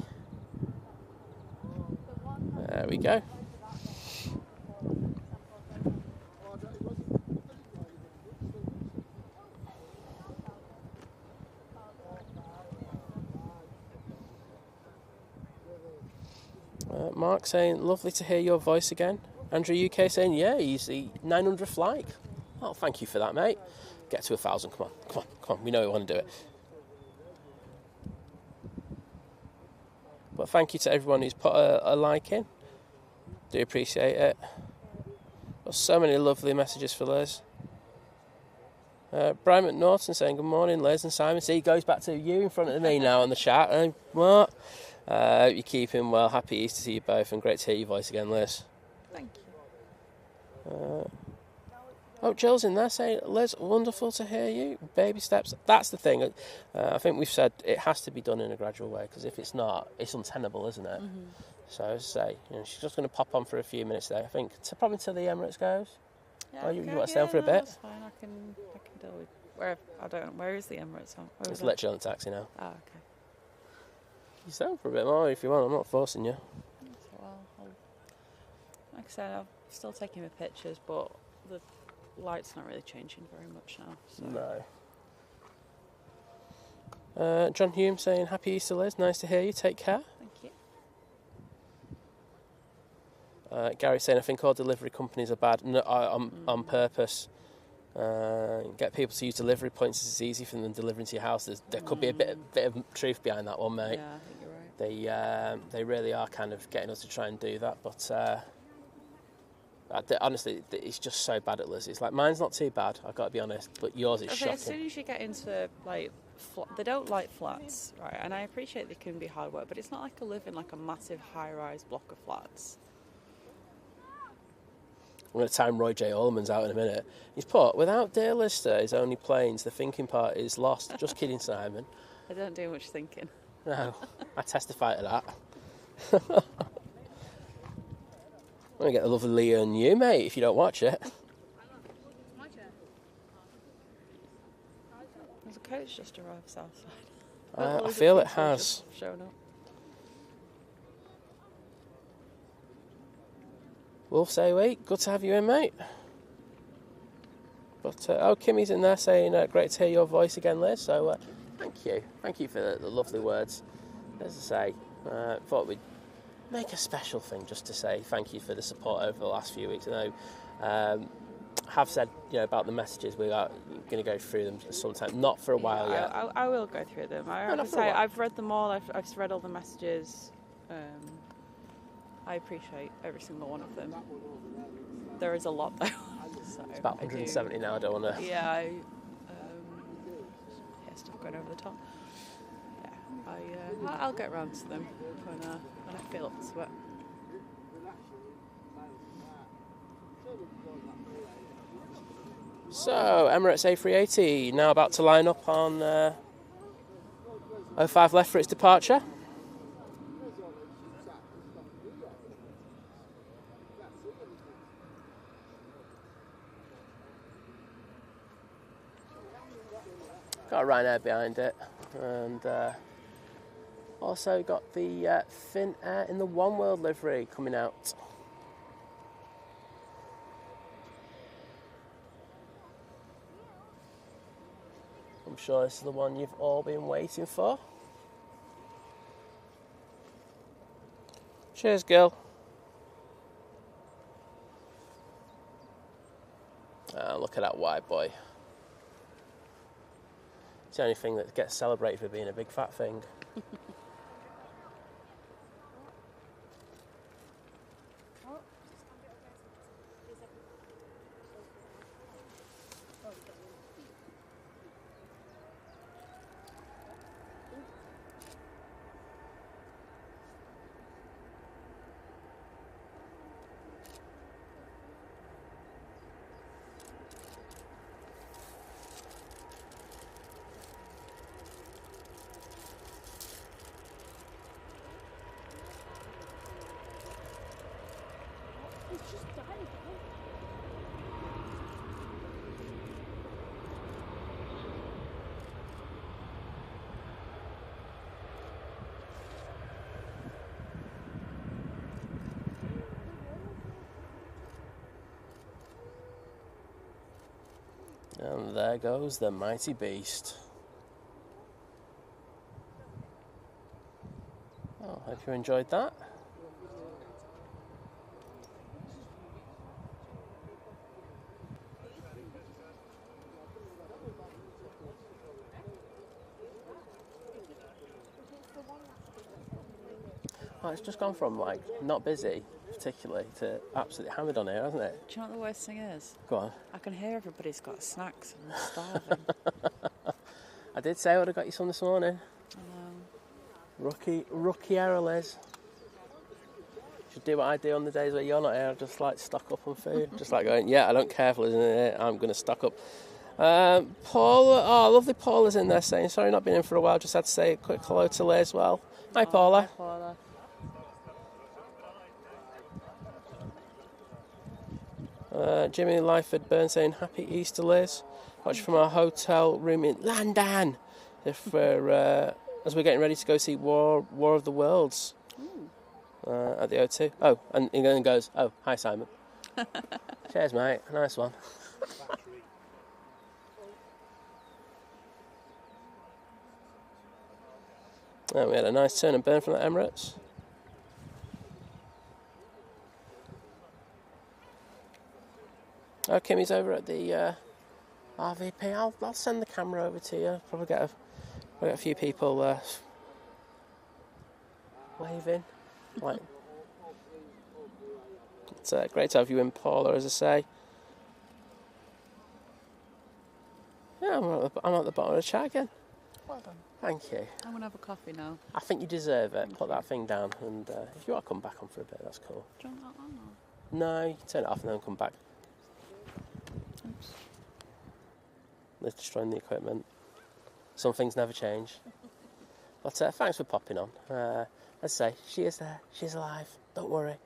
There we go. Mark saying, lovely to hear your voice again. Andrew UK saying, yeah, he's the 900th flight. Well, thank you for that, mate. Get to 1,000, come on. We know we want to do it. But thank you to everyone who's put a like in. Do appreciate it. Got so many lovely messages for Liz. Brian McNaughton saying, good morning, Liz and Simon. See, he goes back to you in front of me now on the chat. What? Hope you're keeping well. Happy Easter to you both, and great to hear your voice again, Liz. Thank you. Oh, Jill's in there saying, Liz, wonderful to hear you. Baby steps. That's the thing. I think we've said it has to be done in a gradual way, because if it's not, it's untenable, isn't it? Mm-hmm. So, as I say, she's just going to pop on for a few minutes there, I think, probably until the Emirates goes. Yeah, Oh, you want to stay on for a bit? That's fine. I can deal with where is the Emirates on? It's literally on the taxi now. Oh, okay. You stay on for a bit more if you want. I'm not forcing you. Well, like I said, I'm still taking my pictures, but the light's not really changing very much now. So. No. John Hume saying, happy Easter, Liz. Nice to hear you. Take care. Thank you. Gary saying, I think all delivery companies are bad on purpose. Get people to use delivery points as it's easy for them delivering to your house. There could be a bit of truth behind that one, mate. Yeah, I think you're right. They really are kind of getting us to try and do that, but honestly, it's just so bad at Lizz. It's like, mine's not too bad, I've got to be honest, but yours is shocking. As soon as you get into like they don't like flats, right? And I appreciate they can be hard work, but it's not like I live in like a massive high-rise block of flats. I'm going to time Roy J. Allman's out in a minute. He's put, without dear Lister, his only planes, the thinking part is lost. Just kidding, Simon. I don't do much thinking. No, I testify to that. I'm going to get the lovely Leah and you, mate, if you don't watch it. There's a coach just arrived south side. I feel it has. Shown up. Wolf say, wait, good to have you in, mate. But, Kimmy's in there saying, great to hear your voice again, Liz. So, thank you. Thank you for the lovely words. As I say, thought we'd make a special thing just to say thank you for the support over the last few weeks. I know, have said, about the messages, we are going to go through them sometime. Not for a while yet. I will go through them. I've read them all. I've read all the messages. I appreciate every single one of them. There is a lot though. So it's about 170 now, I don't want to... Yeah, stuff going over the top. Yeah, I'll get round to them when I feel up to it. So, Emirates A380 now about to line up on 05 left for its departure. Got a Ryanair behind it, and also got the Finnair in the One World livery coming out. I'm sure this is the one you've all been waiting for. Cheers, Gil. Look at that white boy. It's the only thing that gets celebrated for being a big fat thing. And there goes the mighty beast. Oh, hope you enjoyed that. Oh, it's just gone from like not busy particularly to absolutely hammered on here, hasn't it? Do you know what the worst thing is? Go on. I can hear everybody's got snacks and I'm starving. I did say I would have got you some this morning. I know. Rookie error, Liz. do what I do on the days where you're not here. I just like stock up on food. Just like going, yeah, I don't care if Liz isn't here. I'm going to stock up. Paula, lovely Paula's in there saying, sorry not been in for a while. Just had to say a quick hello to Liz as well. Hi, Paula. Hi, Paula. Jimmy Lyford Burn saying, happy Easter, Liz. Watching from our hotel room in London. If we're, as we're getting ready to go see War of the Worlds at the O2. Oh, and he then goes, oh, hi, Simon. Cheers, mate. Nice one. Oh, we had a nice turn and burn from the Emirates. Oh, Kimmy's over at the RVP. I'll send the camera over to you. Probably get a few people waving. Like, it's great to have you in, Paula, as I say. Yeah, I'm at the bottom of the chat again. Well done. Thank you. I'm going to have a coffee now. I think you deserve it. Put that thing down, and if you want to come back on for a bit, that's cool. Do you want that on? No, you can turn it off and then come back. Oops. They're destroying the equipment. Some things never change. But thanks for popping on. As I say, she is there. She's alive. Don't worry.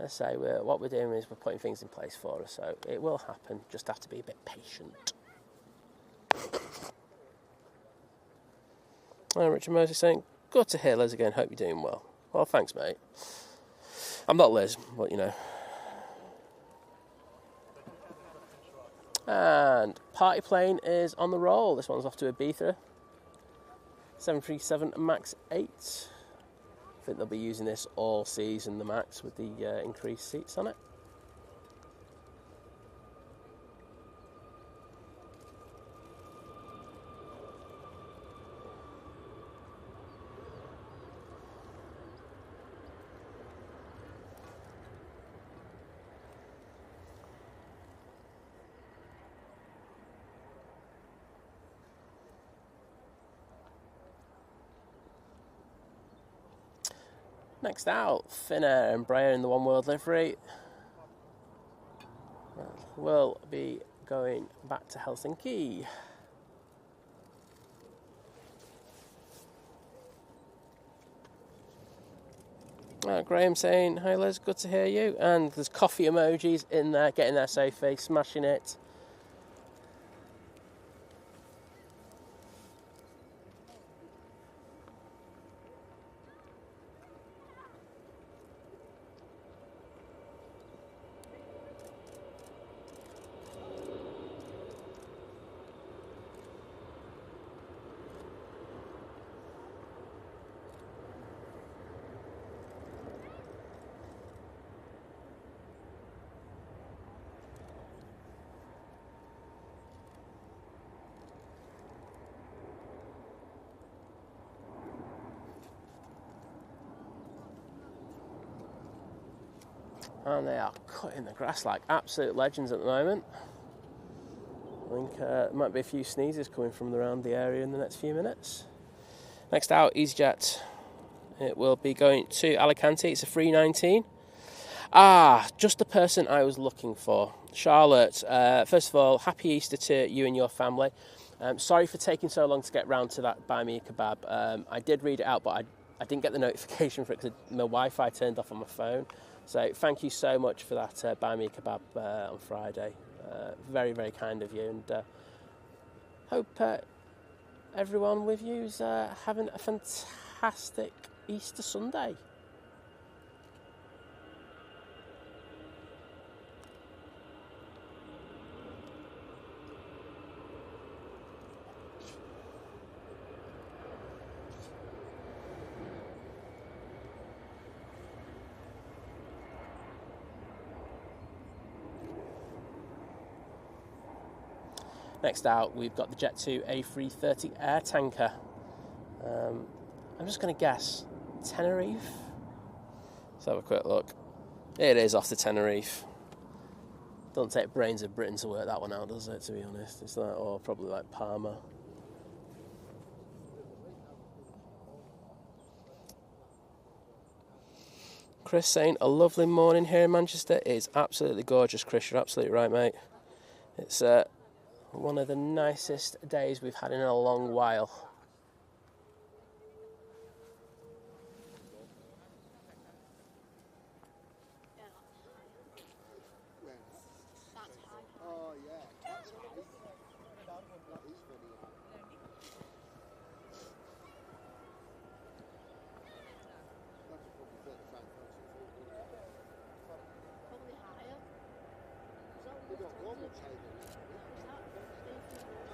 As I say, what we're doing is we're putting things in place for her, so it will happen. Just have to be a bit patient. Richard Moses saying, good to hear Liz again. Hope you're doing well. Well, thanks, mate. I'm not Liz, but you know. And party plane is on the roll. This one's off to Ibiza. 737 MAX 8. I think they'll be using this all season, the MAX, with the increased seats on it. Next out, Finnair and Embraer in the One World livery. We'll be going back to Helsinki. Graham saying, hi Liz, good to hear you. And there's coffee emojis in there, getting there safely, smashing it. And they are cutting the grass like absolute legends at the moment. I think there might be a few sneezes coming from around the area in the next few minutes. Next out, Easyjet. It will be going to Alicante. It's a 319. Just the person I was looking for. Charlotte, first of all, happy Easter to you and your family. Sorry for taking so long to get round to that Buy Me a Kebab. I did read it out, but I didn't get the notification for it because my Wi-Fi turned off on my phone. So thank you so much for that Buy Me a Kebab on Friday. Very, very kind of you. And hope everyone with you is having a fantastic Easter Sunday. Next out, we've got the Jet2 A330 air tanker. I'm just going to guess Tenerife. Let's have a quick look. It is off to Tenerife. Don't take Brains of Britain to work that one out, does it, to be honest? It's like, or probably like Parma. Chris saying a lovely morning here in Manchester. It is absolutely gorgeous, Chris. You're absolutely right, mate. It's one of the nicest days we've had in a long while. Oh yeah, that's high. That is funny. That's probably 35 Probably higher. We don't go much higher than that.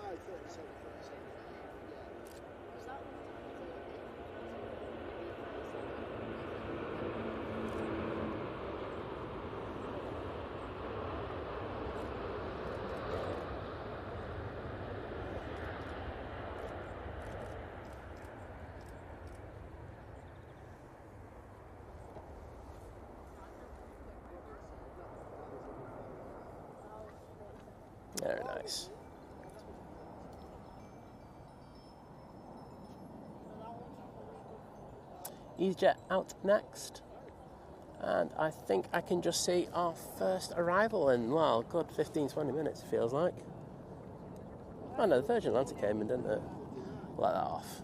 Aye, 37, 37. Yeah. Is that Very nice. Easyjet out next. And I think I can just see our first arrival in, well, good 15-20 minutes, it feels like. Oh no, the Virgin Atlantic came in, didn't it? Let that off.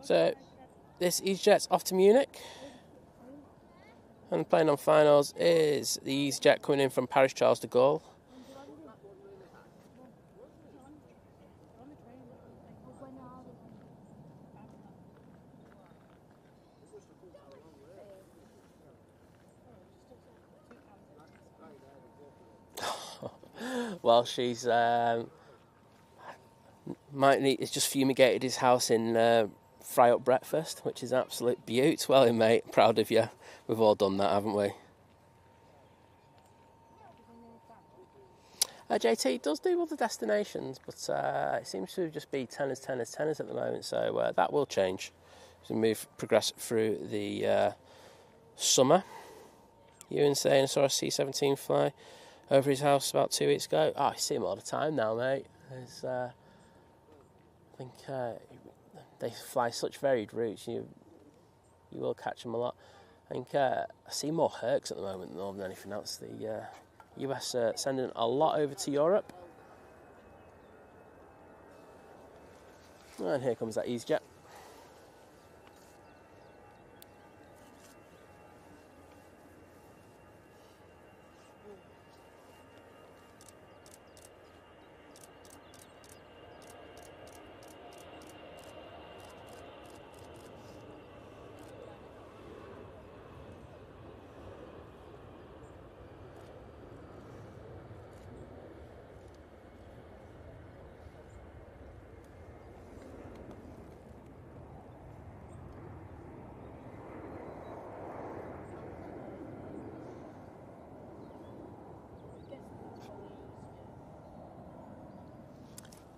So, this Easyjet's off to Munich. And the plane on finals is the Easyjet coming in from Paris Charles de Gaulle. Well, she's it's just fumigated his house in fry up breakfast, which is absolute beaut. Well, mate, proud of you. We've all done that, haven't we? JT does do other destinations, but it seems to just be tenors at the moment, so that will change as we progress through the summer. Ewan saying I saw a C-17 fly over his house about 2 weeks ago. Oh, I see him all the time now, mate. I think they fly such varied routes. You will catch them a lot. I think I see more Hercs at the moment more than anything else. The US are sending a lot over to Europe. And here comes that EasyJet.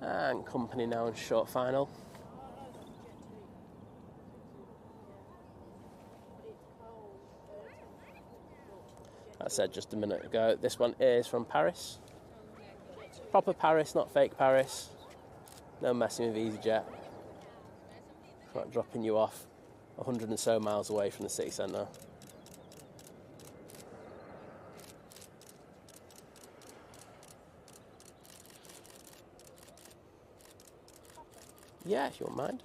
And company now in short final. I said just a minute ago, this one is from Paris. Proper Paris, not fake Paris. No messing with EasyJet. Not dropping you off 100 and so miles away from the city centre. Yeah, if you won't mind.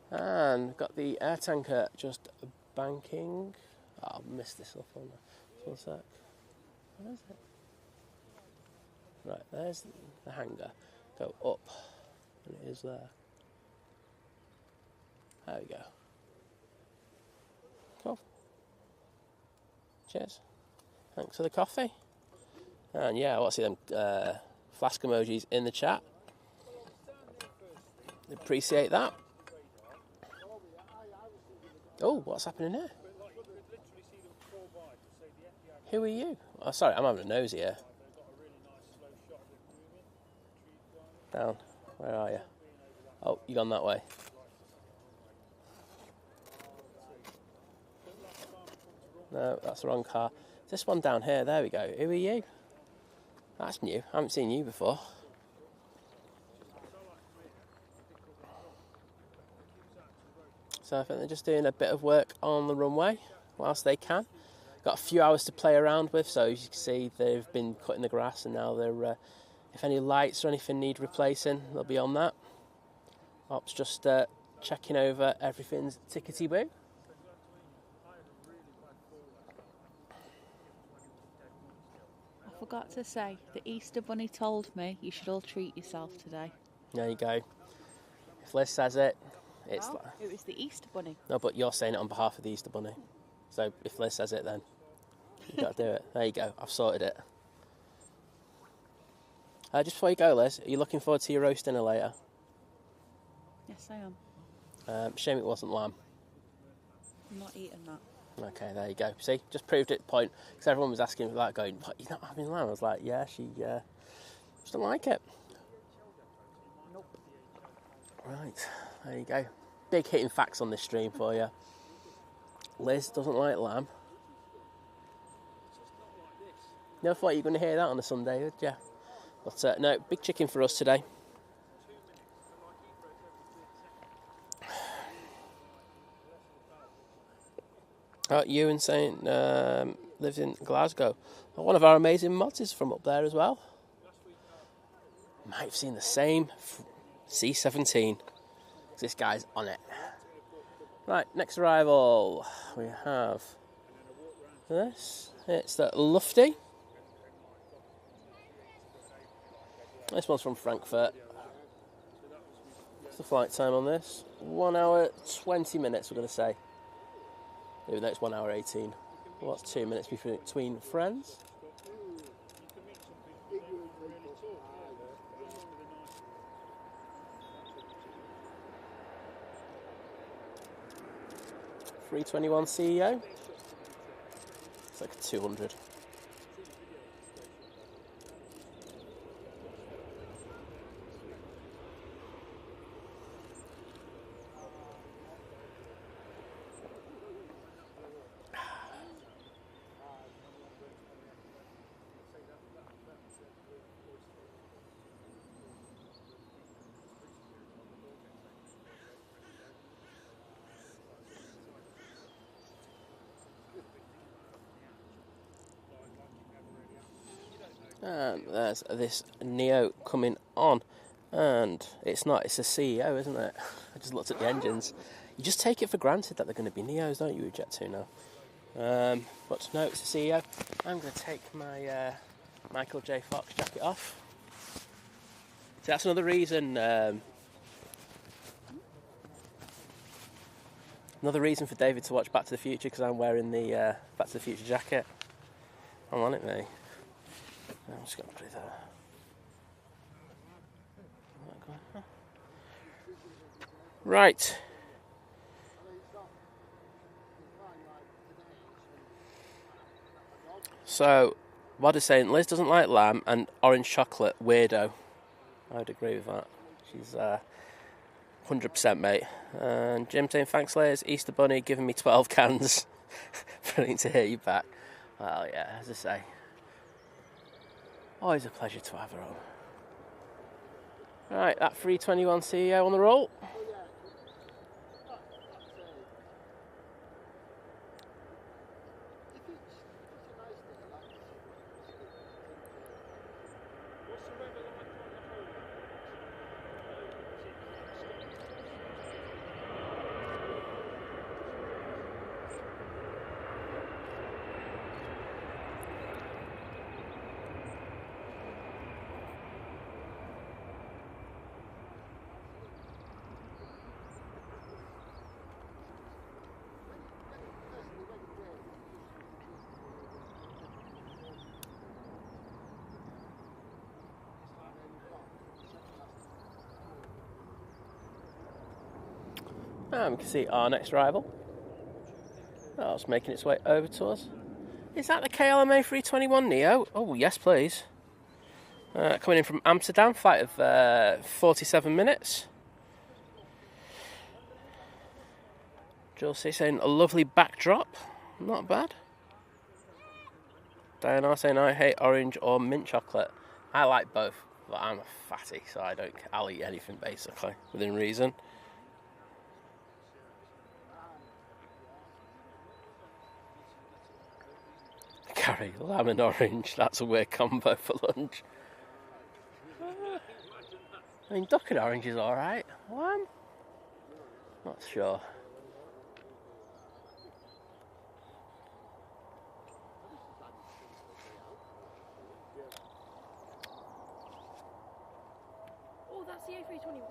And got the air tanker just banking. Oh, I'll miss this up on that. One sec. Where is it? Right, there's the hangar. Go up. And it is there. There we go. Cool. Cheers. Thanks for the coffee. And yeah, I want to see them flask emojis in the chat. Appreciate that. Oh, what's happening here? Who are you? Oh, sorry, I'm having a nose here. Down. Where are you? Oh, you gone that way. No, that's the wrong car. This one down here, there we go. Who are you? That's new. I haven't seen you before. So I think they're just doing a bit of work on the runway whilst they can. Got a few hours to play around with, so as you can see they've been cutting the grass and now they're, if any lights or anything need replacing, they'll be on that. Ops just checking over everything's tickety-boo. I forgot to say, the Easter Bunny told me you should all treat yourself today. There you go. If Liz says it, it's Well, it was the Easter Bunny. No, but you're saying it on behalf of the Easter Bunny. So if Liz says it, then you've got to do it. There you go. I've sorted it. Just before you go, Liz, are you looking forward to your roast dinner later? Yes, I am. Shame it wasn't lamb. I'm not eating that. Okay, there you go. See, just proved it point. Because everyone was asking, like, going, what, you're not having lamb? I was like, yeah, she doesn't like it. Nope. Right, there you go. Big hitting facts on this stream for you. Liz doesn't like lamb. Never thought you were going to hear that on a Sunday, would you? But no, big chicken for us today. Ewan saying lives in Glasgow. Well, one of our amazing mods is from up there as well. Might have seen the same C-17. This guy's on it. Right, next arrival. We have this. It's the Lufty. This one's from Frankfurt. What's the flight time on this? 1 hour 20 minutes, we're going to say. Even though it's 1 hour 18. What's 2 minutes between friends? $321 CEO. It's like a 200. And there's this Neo coming on, and it's a CEO, isn't it? I just looked at the engines. You just take it for granted that they're going to be Neos, don't you, with Jet2 now? But no, it's a CEO. I'm going to take my Michael J. Fox jacket off. So that's another reason. Another reason for David to watch Back to the Future, because I'm wearing the Back to the Future jacket. I'm on it, mate. I'm just going to put it there. Right. So, what is saying? Liz doesn't like lamb and orange chocolate. Weirdo. I would agree with that. She's 100%, mate. And Jim saying, thanks, Liz. Easter Bunny giving me 12 cans. Brilliant to hear you back. Well, yeah, as I say. Always a pleasure to have her on. Right, that 321 CEO on the roll. And we can see our next arrival. Oh, it's making its way over to us. Is that the KLM A321 Neo? Oh, yes, please. Coming in from Amsterdam, flight of 47 minutes. Josie saying a lovely backdrop. Not bad. Diana saying I hate orange or mint chocolate. I like both, but I'm a fatty, so I'll eat anything basically, within reason. Carry lamb and orange, that's a weird combo for lunch. I mean, duck and orange is alright. Lamb? Not sure. Oh, that's the A321.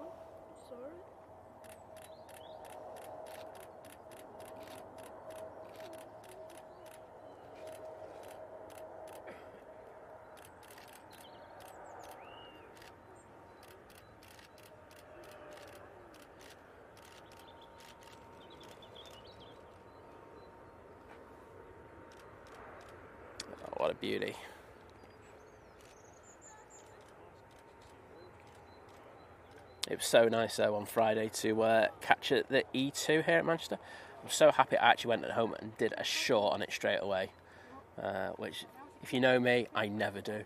Sorry. Oh, what a beauty. It was so nice though on Friday to catch it, the E2 here at Manchester. I'm so happy I actually went at home and did a short on it straight away, which, if you know me, I never do.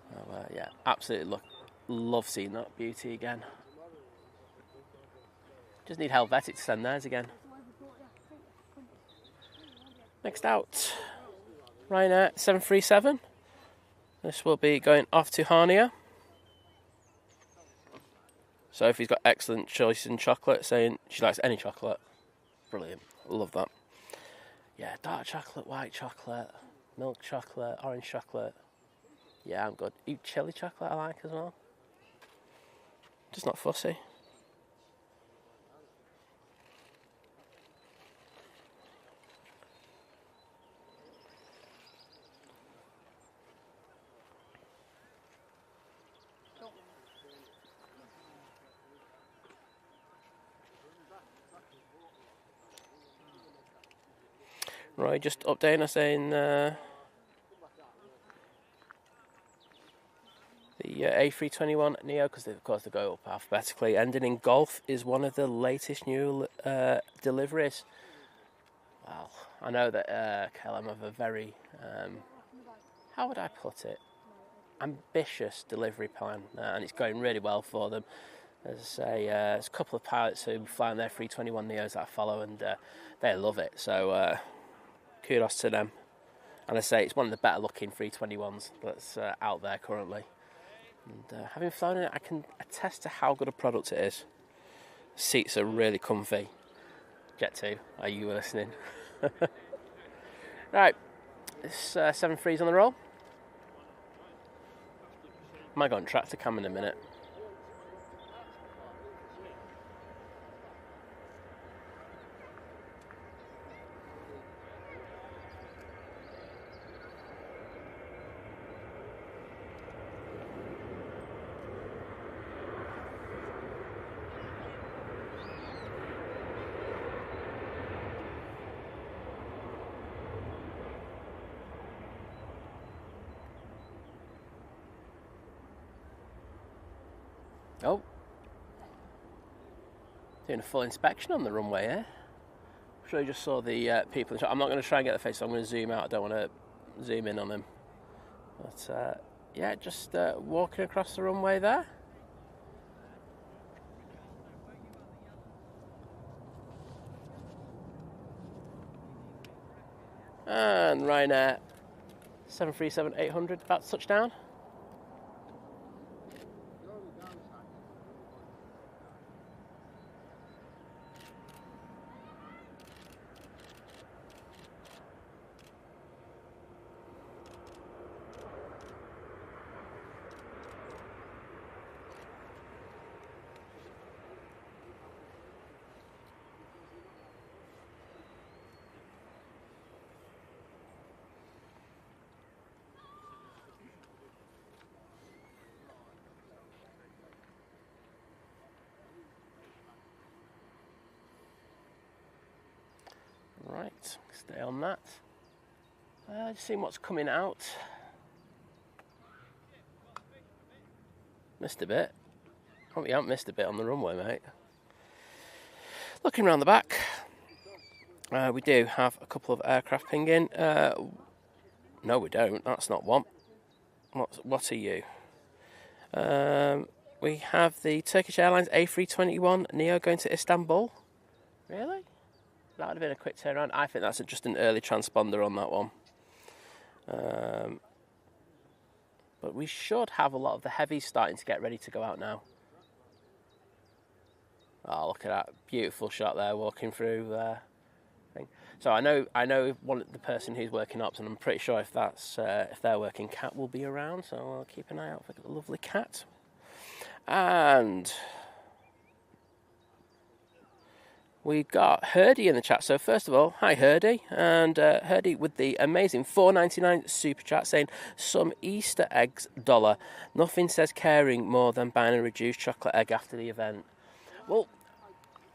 So, yeah, absolutely love seeing that beauty again. Just need Helvetic to send theirs again. Next out, Ryanair 737. This will be going off to Hania. Sophie's got excellent choice in chocolate, saying she likes any chocolate. Brilliant. Love that. Yeah, dark chocolate, white chocolate, milk chocolate, orange chocolate. Yeah, I'm good. Eat chili chocolate I like as well. Just not fussy. Right, just updating us saying the A321 Neo, because of course they go up alphabetically, ending in Golf, is one of the latest new deliveries. Well, I know that KLM have a very, how would I put it, ambitious delivery plan, and it's going really well for them. There's a couple of pilots who fly on their 321 Neos that I follow, and they love it, so kudos to them. And I say it's one of the better looking 321s that's out there currently. And having flown in it, I can attest to how good a product it is. Seats are really comfy. Jet2, are you listening? Right, this 7.3's on the roll. Might go on tractor cam in a minute. Oh, doing a full inspection on the runway here. I'm sure you just saw the people. I'm not going to try and get the face, so I'm going to zoom out. I don't want to zoom in on them. But yeah, just walking across the runway there. And Ryanair 737-800 about to touch down. Right, stay on that. Just seeing what's coming out. Missed a bit. Hope you haven't missed a bit on the runway, mate. Looking around the back, we do have a couple of aircraft pinging. No, we don't. That's not one. What are you? We have the Turkish Airlines A321 Neo going to Istanbul. Really? That would have been a quick turnaround. I think that's just an early transponder on that one. But we should have a lot of the heavies starting to get ready to go out now. Oh, look at that beautiful shot there, walking through there. So I know the person who's working ops, and I'm pretty sure if they're working, Cat will be around. So I'll keep an eye out for the lovely Cat. And we've got Herdy in the chat. So first of all, hi Herdy, and Herdy with the amazing $4.99 super chat saying some Easter eggs $1. Nothing says caring more than buying a reduced chocolate egg after the event. Well,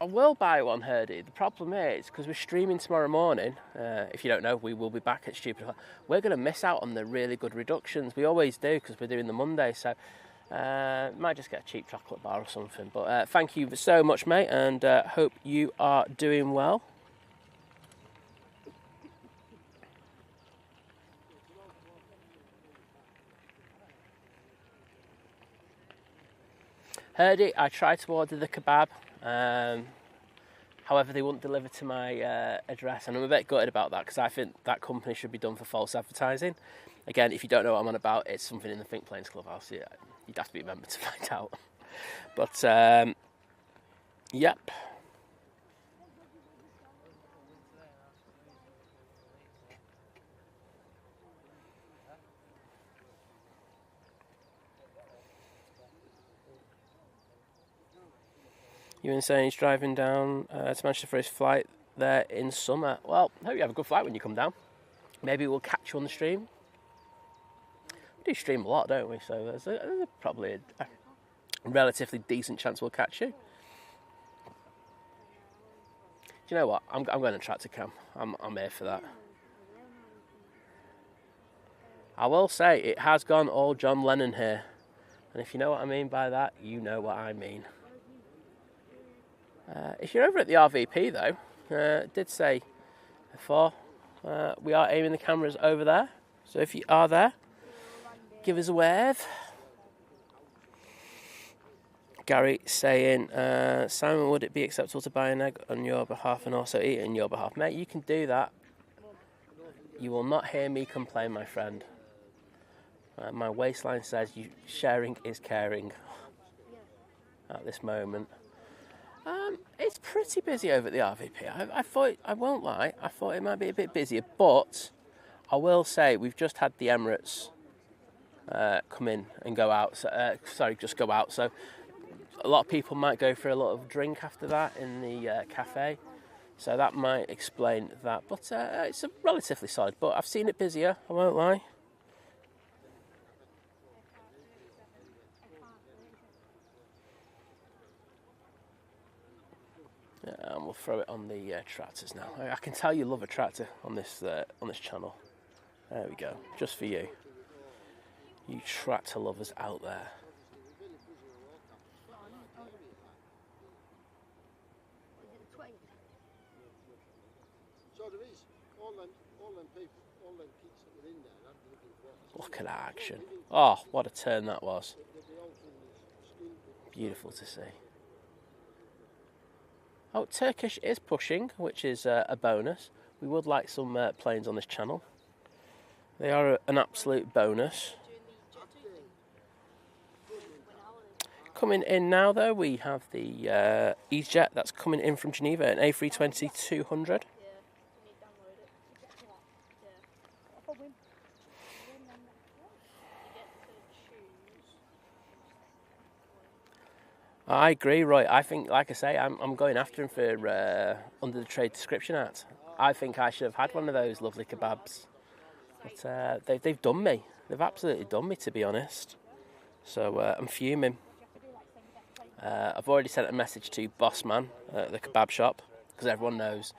I will buy one, Herdy. The problem is, because we're streaming tomorrow morning, if you don't know, we will be back at Stupid. We're going to miss out on the really good reductions. We always do, because we're doing the Monday, so might just get a cheap chocolate bar or something. But thank you so much, mate, and hope you are doing well. Herdy, I tried to order the kebab. However, they wouldn't deliver to my address, and I'm a bit gutted about that because I think that company should be done for false advertising. Again, if you don't know what I'm on about, it's something in the Think Planes Clubhouse. Yeah, you'd have to be a member to find out. But, yep. You were saying he's driving down to Manchester for his flight there in summer. Well, I hope you have a good flight when you come down. Maybe we'll catch you on the stream. We do stream a lot, don't we? So there's probably a relatively decent chance we'll catch you. Do you know what? I'm going to Tractor Cam. I'm here for that. I will say it has gone all John Lennon here. And if you know what I mean by that, you know what I mean. If you're over at the RVP though, it did say before, we are aiming the cameras over there. So if you are there, give us a wave. Gary saying, Simon, would it be acceptable to buy an egg on your behalf and also eat it on your behalf? Mate, you can do that. You will not hear me complain, my friend. My waistline says sharing is caring at this moment. It's pretty busy over at the RVP. I thought, I won't lie, I thought it might be a bit busier, but I will say we've just had the Emirates come in and go out. Just go out. So a lot of people might go for a lot of drink after that in the cafe. So that might explain that. But it's a relatively solid. But I've seen it busier, I won't lie. And we'll throw it on the tractors now. I can tell you love a tractor on this channel. There we go, just for you. You tractor lovers out there. So there is all them people, all them kids that were in there. I'm looking for. Look at that action. Oh, what a turn that was. Beautiful to see. Oh, Turkish is pushing, which is a bonus. We would like some planes on this channel. They are an absolute bonus. Coming in now, though, we have the Easyjet that's coming in from Geneva, an A320-200. I agree, Roy. I think, like I say, I'm going after him for Under the Trade Description Act. I think I should have had one of those lovely kebabs. But they've done me. They've absolutely done me, to be honest. So I'm fuming. I've already sent a message to Bossman at the kebab shop, because everyone knows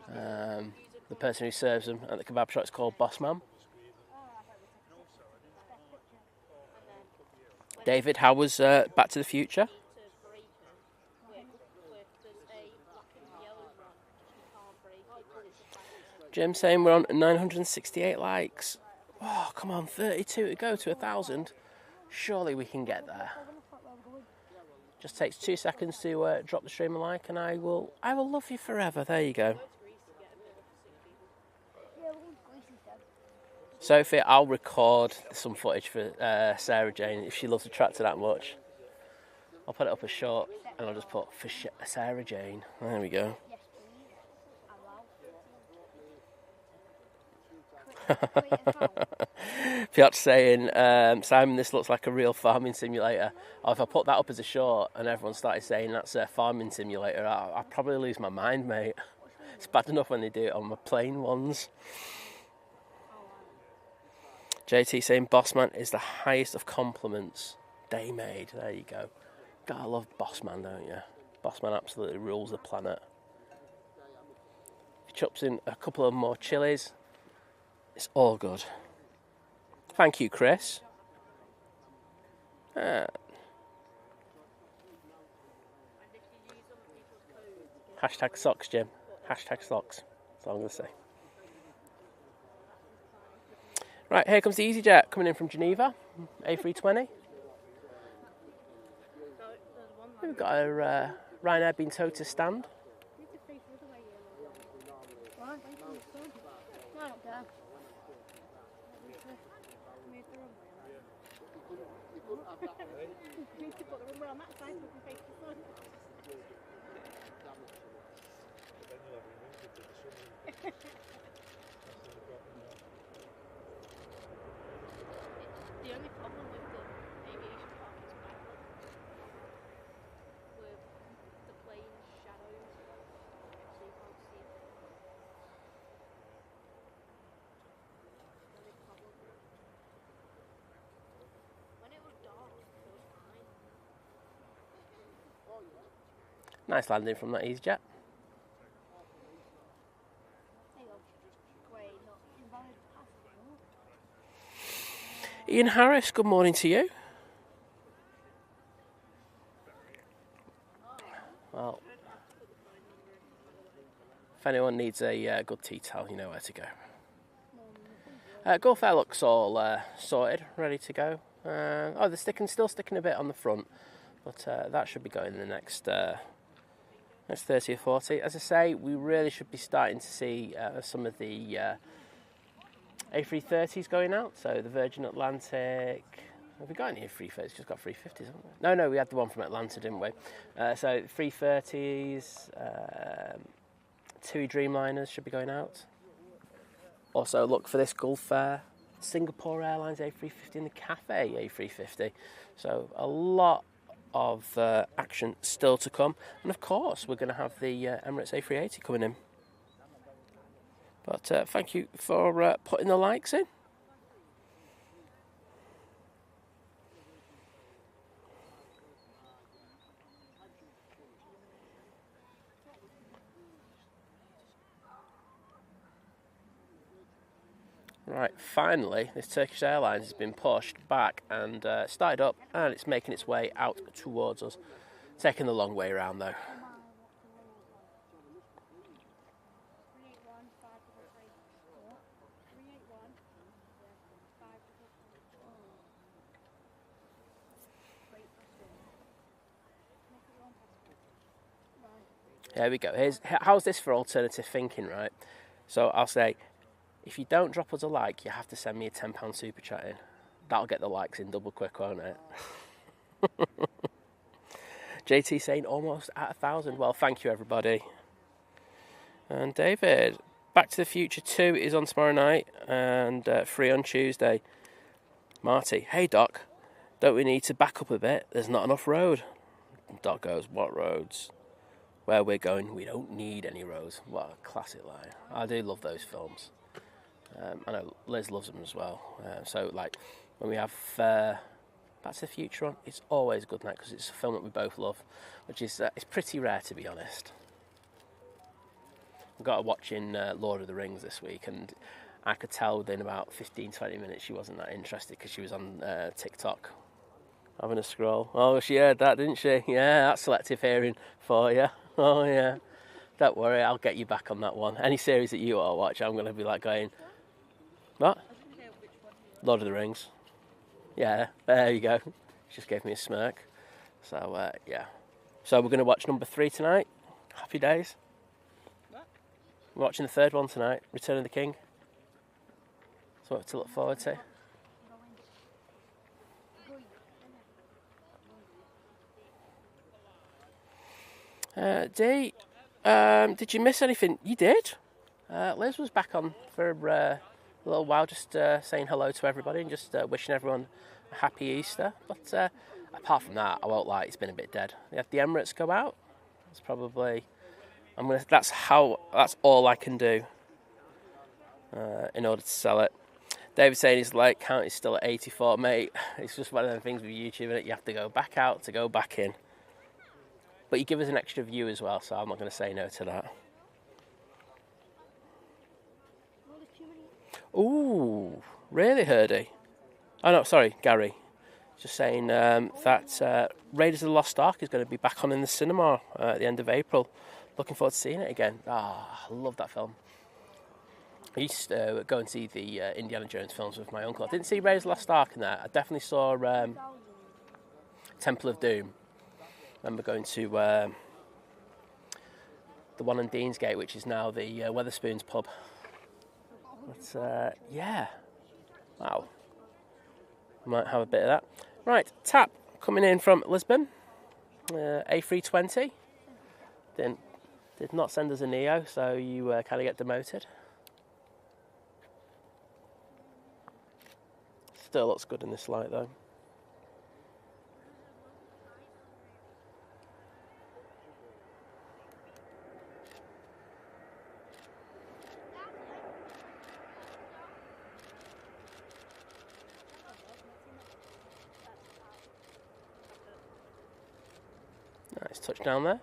the person who serves them at the kebab shop is called Bossman. David, how was Back to the Future? Jim saying we're on 968 likes. Oh, come on, 32 to go to 1,000. Surely we can get there. Just takes 2 seconds to drop the stream a like, and I will love you forever. There you go. Sophie, I'll record some footage for Sarah Jane if she loves the tractor that much. I'll put it up as short, and I'll just put for Sarah Jane. There we go. Piotr saying, Simon, this looks like a real farming simulator. Or if I put that up as a short and everyone started saying that's a farming simulator, I'd probably lose my mind, mate. It's bad enough when they do it on my plain ones. JT saying Bossman is the highest of compliments. Day made. There you go. Gotta love Bossman, don't you? Bossman absolutely rules the planet. He chops in a couple of more chilies. It's all good. Thank you, Chris. Hashtag socks, Jim. Hashtag socks. That's all I'm going to say. Right, here comes the Easyjet coming in from Geneva. A320. We've got a Ryanair being towed to stand. The only problem with the aviation park is backlit. With the plane shadows, so you can't see it. Only problem. When it was dark, it was fine. Nice landing from that Easyjet. Ian Harris, good morning to you. Well, if anyone needs a good tea towel, you know where to go. Gulf Air looks all sorted, ready to go. Oh, they're still sticking a bit on the front, but that should be going in the next 30 or 40. As I say, we really should be starting to see some of the A330s going out. So the Virgin Atlantic. Have we got any A330s? Just got 350s, haven't we? No, we had the one from Atlanta, didn't we? So 330s, TUI Dreamliners should be going out. Also, look for this Gulf Air, Singapore Airlines A350 and the Cathay A350. So a lot of action still to come. And of course, we're going to have the Emirates A380 coming in. But thank you for putting the likes in. Right, finally, this Turkish Airlines has been pushed back and started up, and it's making its way out towards us. Taking the long way around, though. Here we go. How's this for alternative thinking, right? So I'll say, if you don't drop us a like, you have to send me a £10 super chat in. That'll get the likes in double quick, won't it? JT saying almost at 1,000. Well, thank you, everybody. And David, Back to the Future 2 is on tomorrow night and 3 on Tuesday. Marty, hey Doc, don't we need to back up a bit? There's not enough road. Doc goes, what roads? Where we're going, we don't need any roads. What a classic line. I do love those films. I know Liz loves them as well. So, like, when we have Back to the Future on, it's always a good night because it's a film that we both love, which is it's pretty rare, to be honest. We got her watching Lord of the Rings this week, and I could tell within about 15-20 minutes she wasn't that interested because she was on TikTok having a scroll. Oh, she heard that, didn't she? Yeah, that's selective hearing for you. Oh, yeah. Don't worry, I'll get you back on that one. Any series that you want to watch, I'm going to be like going, what? Lord of the Rings. Yeah, there you go. Just gave me a smirk. So, yeah. So we're going to watch number 3 tonight. Happy days. We're watching the third one tonight, Return of the King. So what to look forward to. Dee, did you miss anything? You did. Liz was back on for a little while, just saying hello to everybody and just wishing everyone a happy Easter. But apart from that, I won't lie, it's been a bit dead. They had the Emirates go out. It's probably that's all I can do in order to sell it. David's saying his like count is still at 84, mate. It's just one of them things with YouTube, that you have to go back out to go back in. But you give us an extra view as well, so I'm not going to say no to that. Ooh, really, Herdy? Oh no, sorry, Gary. Just saying that Raiders of the Lost Ark is going to be back on in the cinema at the end of April. Looking forward to seeing it again. I love that film. I used to go and see the Indiana Jones films with my uncle. I didn't see Raiders of the Lost Ark in that. I definitely saw Temple of Doom. I remember going to the one on Deansgate, which is now the Wetherspoons pub. But yeah, wow. Might have a bit of that. Right, tap coming in from Lisbon. A320. Did not send us a Neo, so you kind of get demoted. Still looks good in this light though. Nice touchdown there.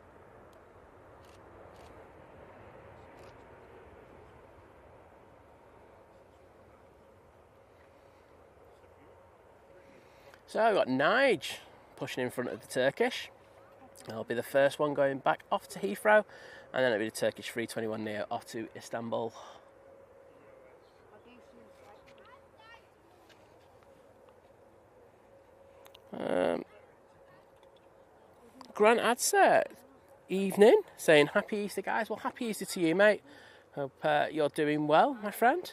So we've got Nige pushing in front of the Turkish. That'll be the first one going back off to Heathrow, and then it'll be the Turkish 321 Neo off to Istanbul. Grant Adset, evening, saying happy Easter, guys. Well, happy Easter to you, mate. Hope you're doing well, my friend.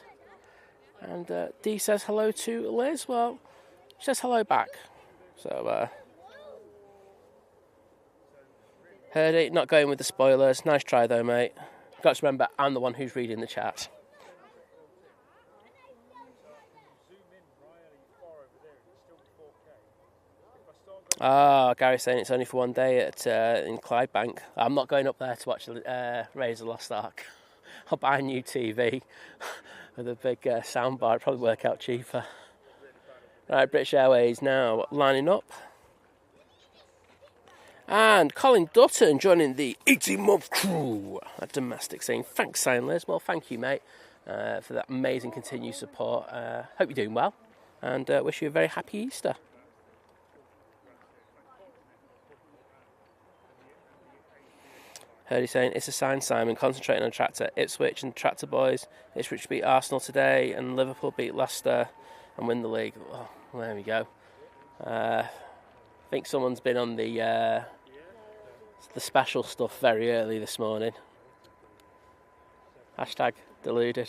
And Dee says hello to Liz. Well, she says hello back. So, heard it, not going with the spoilers. Nice try though, mate. Got to remember, I'm the one who's reading the chat. Gary's saying it's only for one day at in Clydebank. I'm not going up there to watch Raiders of the Lost Ark. I'll buy a new TV with a big soundbar. It'll probably work out cheaper. Right, British Airways now lining up. And Colin Dutton joining the 18-month crew at Domestic, saying thanks, Liz. Well, thank you, mate, for that amazing continued support. Hope you're doing well, and wish you a very happy Easter. Heard you saying, it's a sign, Simon, concentrating on tractor. Ipswich and tractor boys. Ipswich beat Arsenal today, and Liverpool beat Leicester and win the league. Oh, there we go. I think someone's been on the special stuff very early this morning. Hashtag deluded.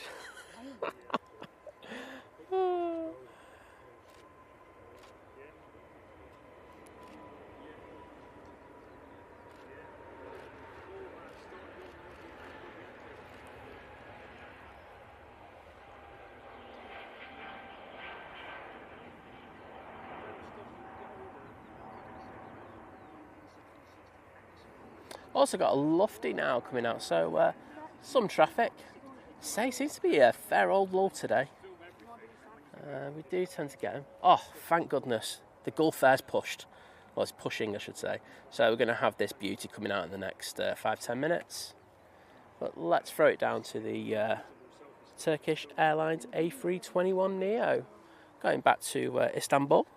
Also got a lofty now coming out, so some traffic. Seems to be a fair old lull today. We do tend to get them. Oh, thank goodness. The Gulf Air's pushed. Well, it's pushing, I should say. So we're going to have this beauty coming out in the next 5-10 minutes. But let's throw it down to the Turkish Airlines A321neo. Going back to Istanbul.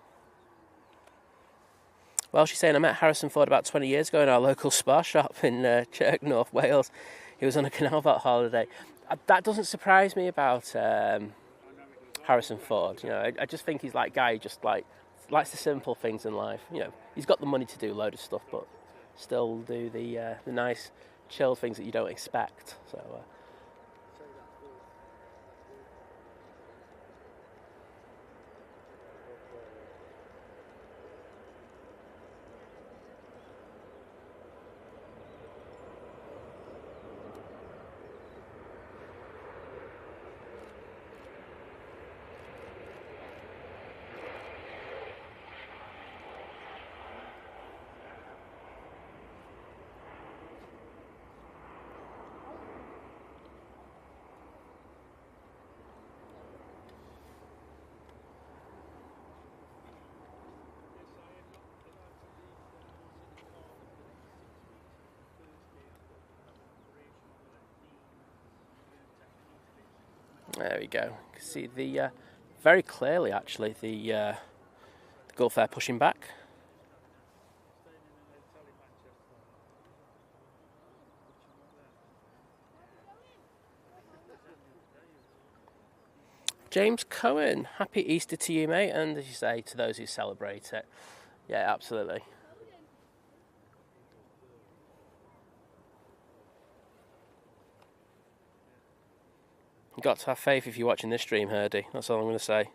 Well, she's saying I met Harrison Ford about 20 years ago in our local spa shop in Chirk, North Wales. He was on a canal boat holiday. That doesn't surprise me about Harrison Ford. You know, I just think he's like guy who just like likes the simple things in life. You know, he's got the money to do a load of stuff, but still do the nice, chill things that you don't expect. So. There we go. You can see the very clearly actually the Gulf Air pushing back. James Cohen, happy Easter to you, mate, and as you say, to those who celebrate it. Yeah, absolutely. You've got to have faith if you're watching this stream, Herdy. That's all I'm going to say.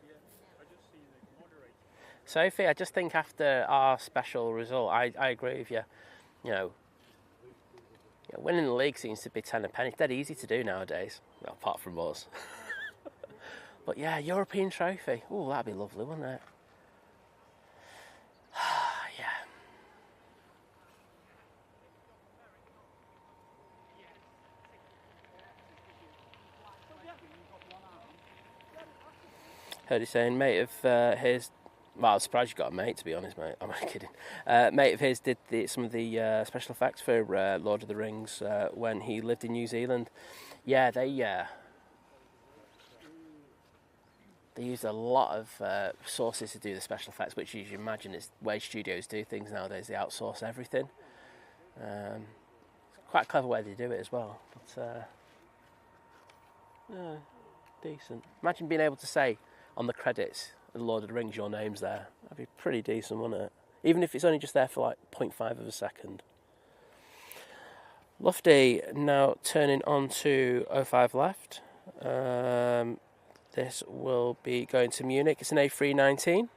Sophie, I just think after our special result, I agree with you. You know, winning the league seems to be 10 a penny. It's dead easy to do nowadays, well, apart from us. But yeah, European trophy. Oh, that'd be lovely, wouldn't it? Yeah. Heard you saying, mate of his. Well, I was surprised you got a mate, to be honest, mate. I'm not kidding. Mate of his did some of the special effects for Lord of the Rings when he lived in New Zealand. Yeah, they used a lot of sources to do the special effects, which you should imagine is the way studios do things nowadays. They outsource everything. It's quite a clever way they do it as well. But yeah, decent. Imagine being able to say on the credits, The Lord of the Rings, your name's there. That'd be pretty decent, wouldn't it? Even if it's only just there for like 0.5 of a second. Lofty now turning on to 05 left. This will be going to Munich. It's an A319.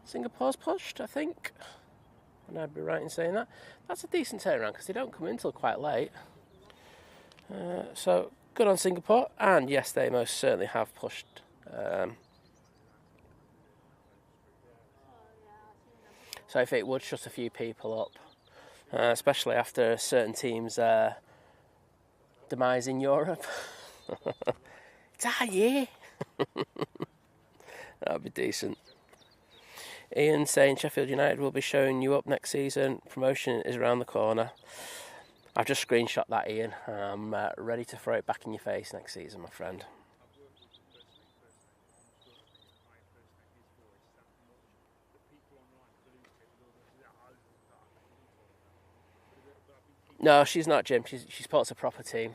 Singapore's pushed, I think. And I'd be right in saying that. That's a decent turnaround because they don't come in till quite late. So, good on Singapore. And yes, they most certainly have pushed. So if it would shut a few people up, especially after certain teams' demise in Europe. It's our year. That'd be decent. Ian saying Sheffield United will be showing you up next season. Promotion is around the corner. I've just screenshot that, Ian. I'm ready to throw it back in your face next season, my friend. No, she's not, Jim. She supports a proper team.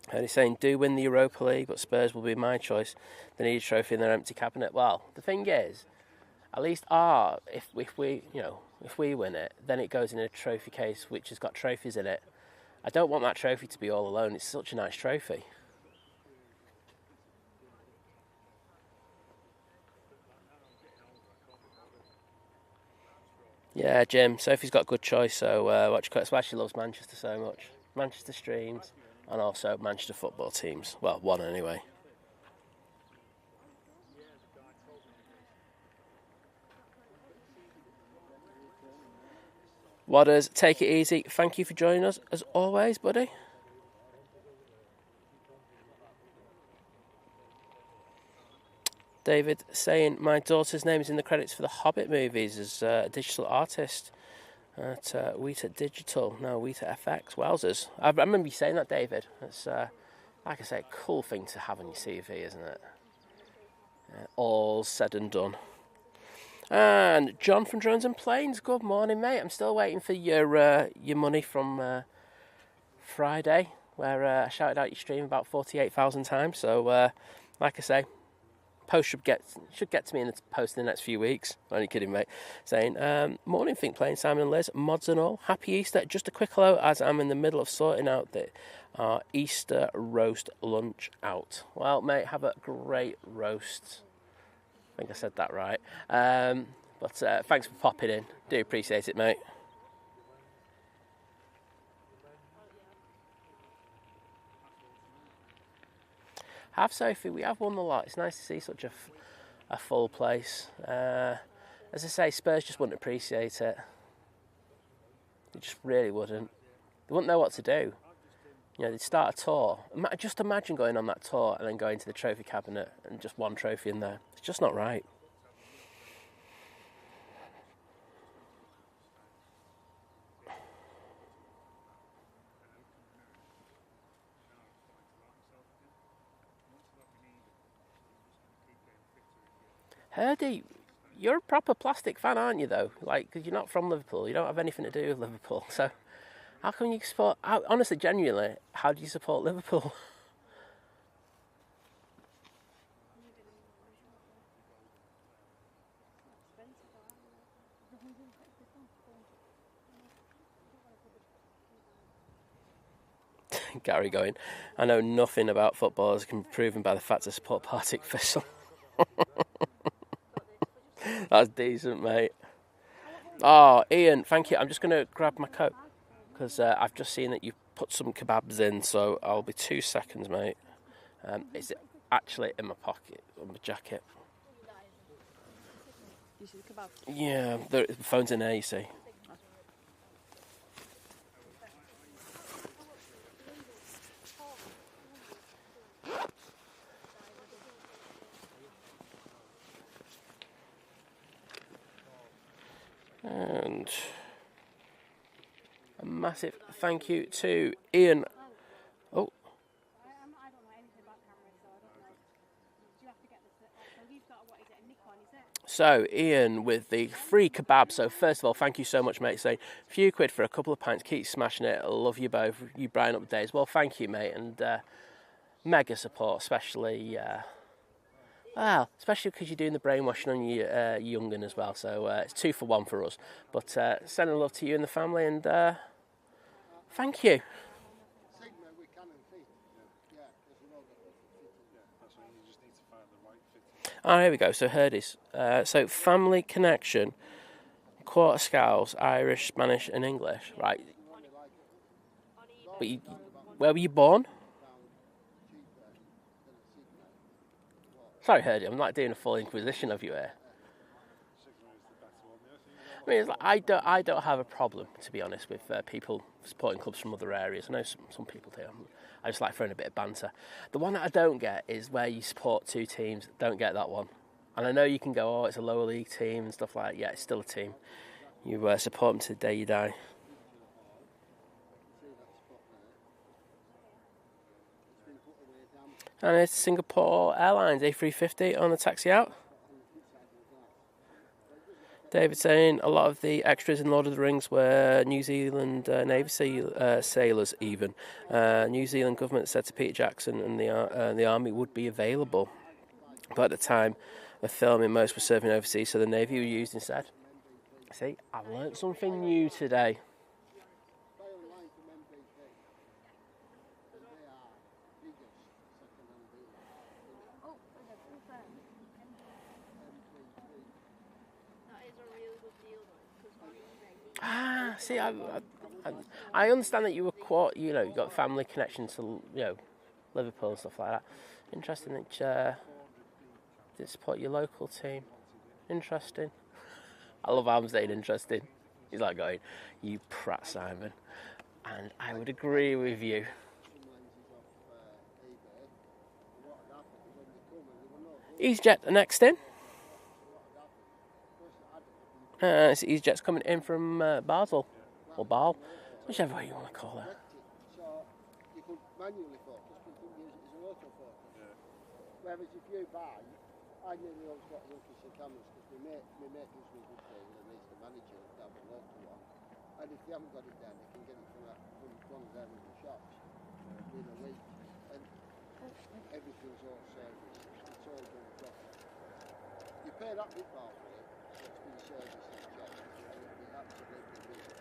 And he's saying, do win the Europa League, but Spurs will be my choice. They need a trophy in their empty cabinet. Well, the thing is, at least if we, you know, if we win it, then it goes in a trophy case which has got trophies in it. I don't want that trophy to be all alone. It's such a nice trophy. Yeah, Jim. Sophie's got a good choice. So that's why she loves Manchester so much. Manchester streams and also Manchester football teams. Well, one anyway. Wadders, take it easy. Thank you for joining us as always, buddy. David saying my daughter's name is in the credits for the Hobbit movies as a digital artist at Weta Digital. No, Weta FX. Wowzers. I remember you saying that, David. It's, like I say, a cool thing to have on your CV, isn't it? All said and done. And John from Drones and Planes. Good morning, mate. I'm still waiting for your money from Friday, where I shouted out your stream about 48,000 times. So, like I say, post should get to me in the post in the next few weeks. Only kidding, mate. Saying, morning, Think Plane, Simon and Liz, mods and all. Happy Easter. Just a quick hello as I'm in the middle of sorting out our Easter roast lunch out. Well, mate, have a great roast. I think I said that right. But thanks for popping in. Do appreciate it, mate. Have Sophie, we have won the lot. It's nice to see such a full place. As I say, Spurs just wouldn't appreciate it. They just really wouldn't. They wouldn't know what to do. You know, they'd start a tour. Just imagine going on that tour and then going to the trophy cabinet and just one trophy in there. It's just not right. Herdy, you're a proper plastic fan, aren't you, though? Like, because you're not from Liverpool. You don't have anything to do with Liverpool. So, how can you support... honestly, genuinely, how do you support Liverpool? Gary going, I know nothing about football as can be proven by the fact I support Partick Thistle. That's decent, mate. Oh, Ian, thank you. I'm just going to grab my coat because I've just seen that you've put some kebabs in, so I'll be 2 seconds, mate. Is it actually in my pocket, on my jacket? You see the kebab? Yeah, the phone's in there, you see. And a massive thank you to Ian. Oh. I don't know anything about cameras, so I don't know. Do you have to get this? So he's got, what is it, a Nikon, is it? So, Ian with the free kebab. So, first of all, thank you so much, mate. Saying a few quid for a couple of pints. Keep smashing it. I love you both. You brighten up the days. Well, thank you, mate. And mega support, especially... Well, especially because you're doing the brainwashing on your young'un as well. So it's 2 for 1 for us. But sending love to you and the family, and thank you. Sigma, we can and fit. Yeah, there's another fitting. Yeah, that's why you just need to find the right fitting. Oh, here we go. So Herdy's. So family connection, quarter scales, Irish, Spanish, and English. Right. But where were you born? Sorry, Herdy, I'm not doing a full inquisition of you here. I mean, it's like, I don't have a problem, to be honest, with people supporting clubs from other areas. I know some people do. I just like throwing a bit of banter. The one that I don't get is where you support 2 teams. Don't get that one. And I know you can go, oh, it's a lower league team and stuff like that. Yeah, it's still a team. You support them to the day you die. And it's Singapore Airlines A350 on the taxi out. David saying a lot of the extras in Lord of the Rings were New Zealand Navy sailors even. New Zealand government said to Peter Jackson and the army would be available. But at the time of filming, most were serving overseas, so the Navy were used instead. See, I've learnt something new today. Buy online from MBK. And they are biggest second-hand dealer. Oh, there's a full firm. MBK. That is a really good deal though, because on eBay. Ah, see, I understand that you were you know, you got family connection to, you know, Liverpool and stuff like that. Interesting that you did support your local team. Interesting. I love how I'm saying interesting. He's like going, you prat, Simon. And I would agree with you. Easyjet are next in. Easyjet's coming in from Basel, or Basel, whichever way you want to call it. So you could manually focus, but you can use it as an autofocus. Whereas if you buy, I nearly always got to look at some cameras because my mate gives me a good deal and he's the manager of that local one. And if they haven't got it then they can get it from one of their little shops in a week. And everything's all serviced, it's all done properly. You pay that bit more for it, so it's been serviced and checked, and it'll be absolutely brilliant.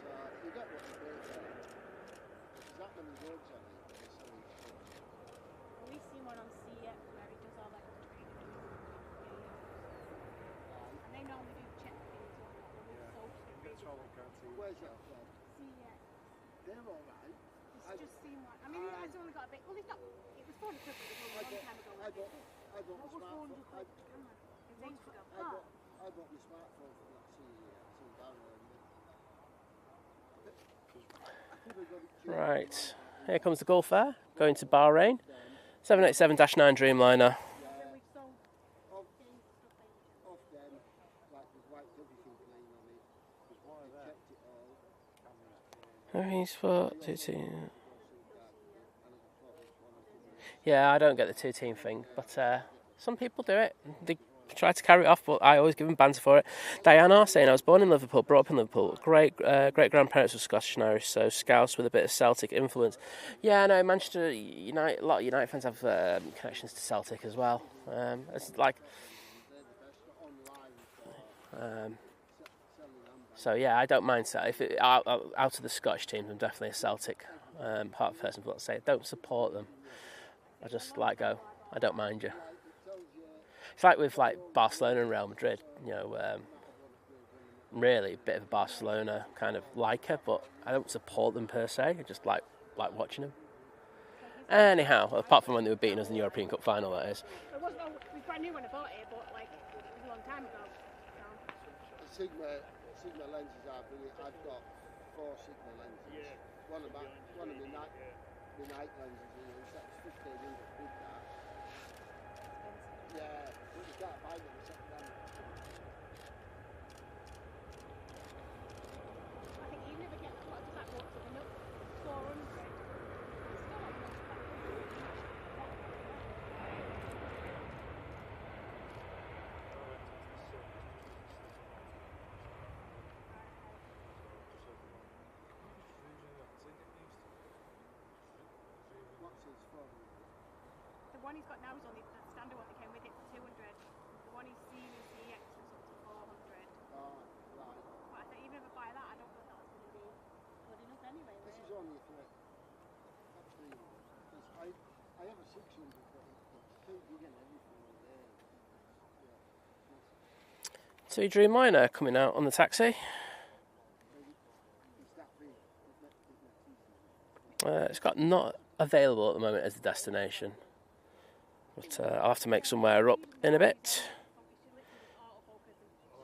So you get what you pay for. There's that many roads on it that are selling stuff. Well, we've seen one on CX where he does all like the training and they normally do check things on that. Where's that from? CX. They're alright. It's just seemed like, I mean, it has only got a bit, well, it's not, it was 400 quid, but it was a long time ago. I bought What my was 400 smartphone. quid camera? It was ages ago. I bought my smartphone from that sea download. I could have got it cheap. Right, here comes the Gulf Air, going to Bahrain. 787-9 Dreamliner. Then we've sold Off things, stuff like off them, like we've wiped everything clean on it. They checked it all. Everything's for 2-team. Yeah, I don't get the 2-team thing, but some people do it. They try to carry it off, but I always give them banter for it. Diana saying, I was born in Liverpool, brought up in Liverpool. Great grandparents were Scottish and Irish, so Scouse with a bit of Celtic influence. Yeah, I know, Manchester United, a lot of United fans have connections to Celtic as well. It's like... So yeah, I don't mind Celtic. If out of the Scottish teams, I'm definitely a Celtic part person. But say, don't support them. I just I don't mind you. It's like with Barcelona and Real Madrid. You know, really a bit of a Barcelona kind of liker, but I don't support them per se. I just like watching them. Anyhow, apart from when they were beating us in the European Cup final, that is. It wasn't, we brand new when I bought it, but like, it was a long time ago. So. Sigma lenses are brilliant. I've got 4 Sigma lenses. One of my night lenses is that's 1,500 quid that. Yeah, but you can't buy them second hand. I think even if I get what does that go up to? Another 400. What's his phone? The one he's got now is only the standard one that came with it for 200. The one he's seen in CX was up to 400. Oh, right. But I think even if I buy that, I don't know if that's going to be good enough anyway. This is only a threat. That's 300. Because I have a 600, but it's too big and everything on there. Yeah. So Dreamliner coming out on the taxi. It's that big. It's got not available at the moment as the destination, but I'll have to make somewhere up in a bit.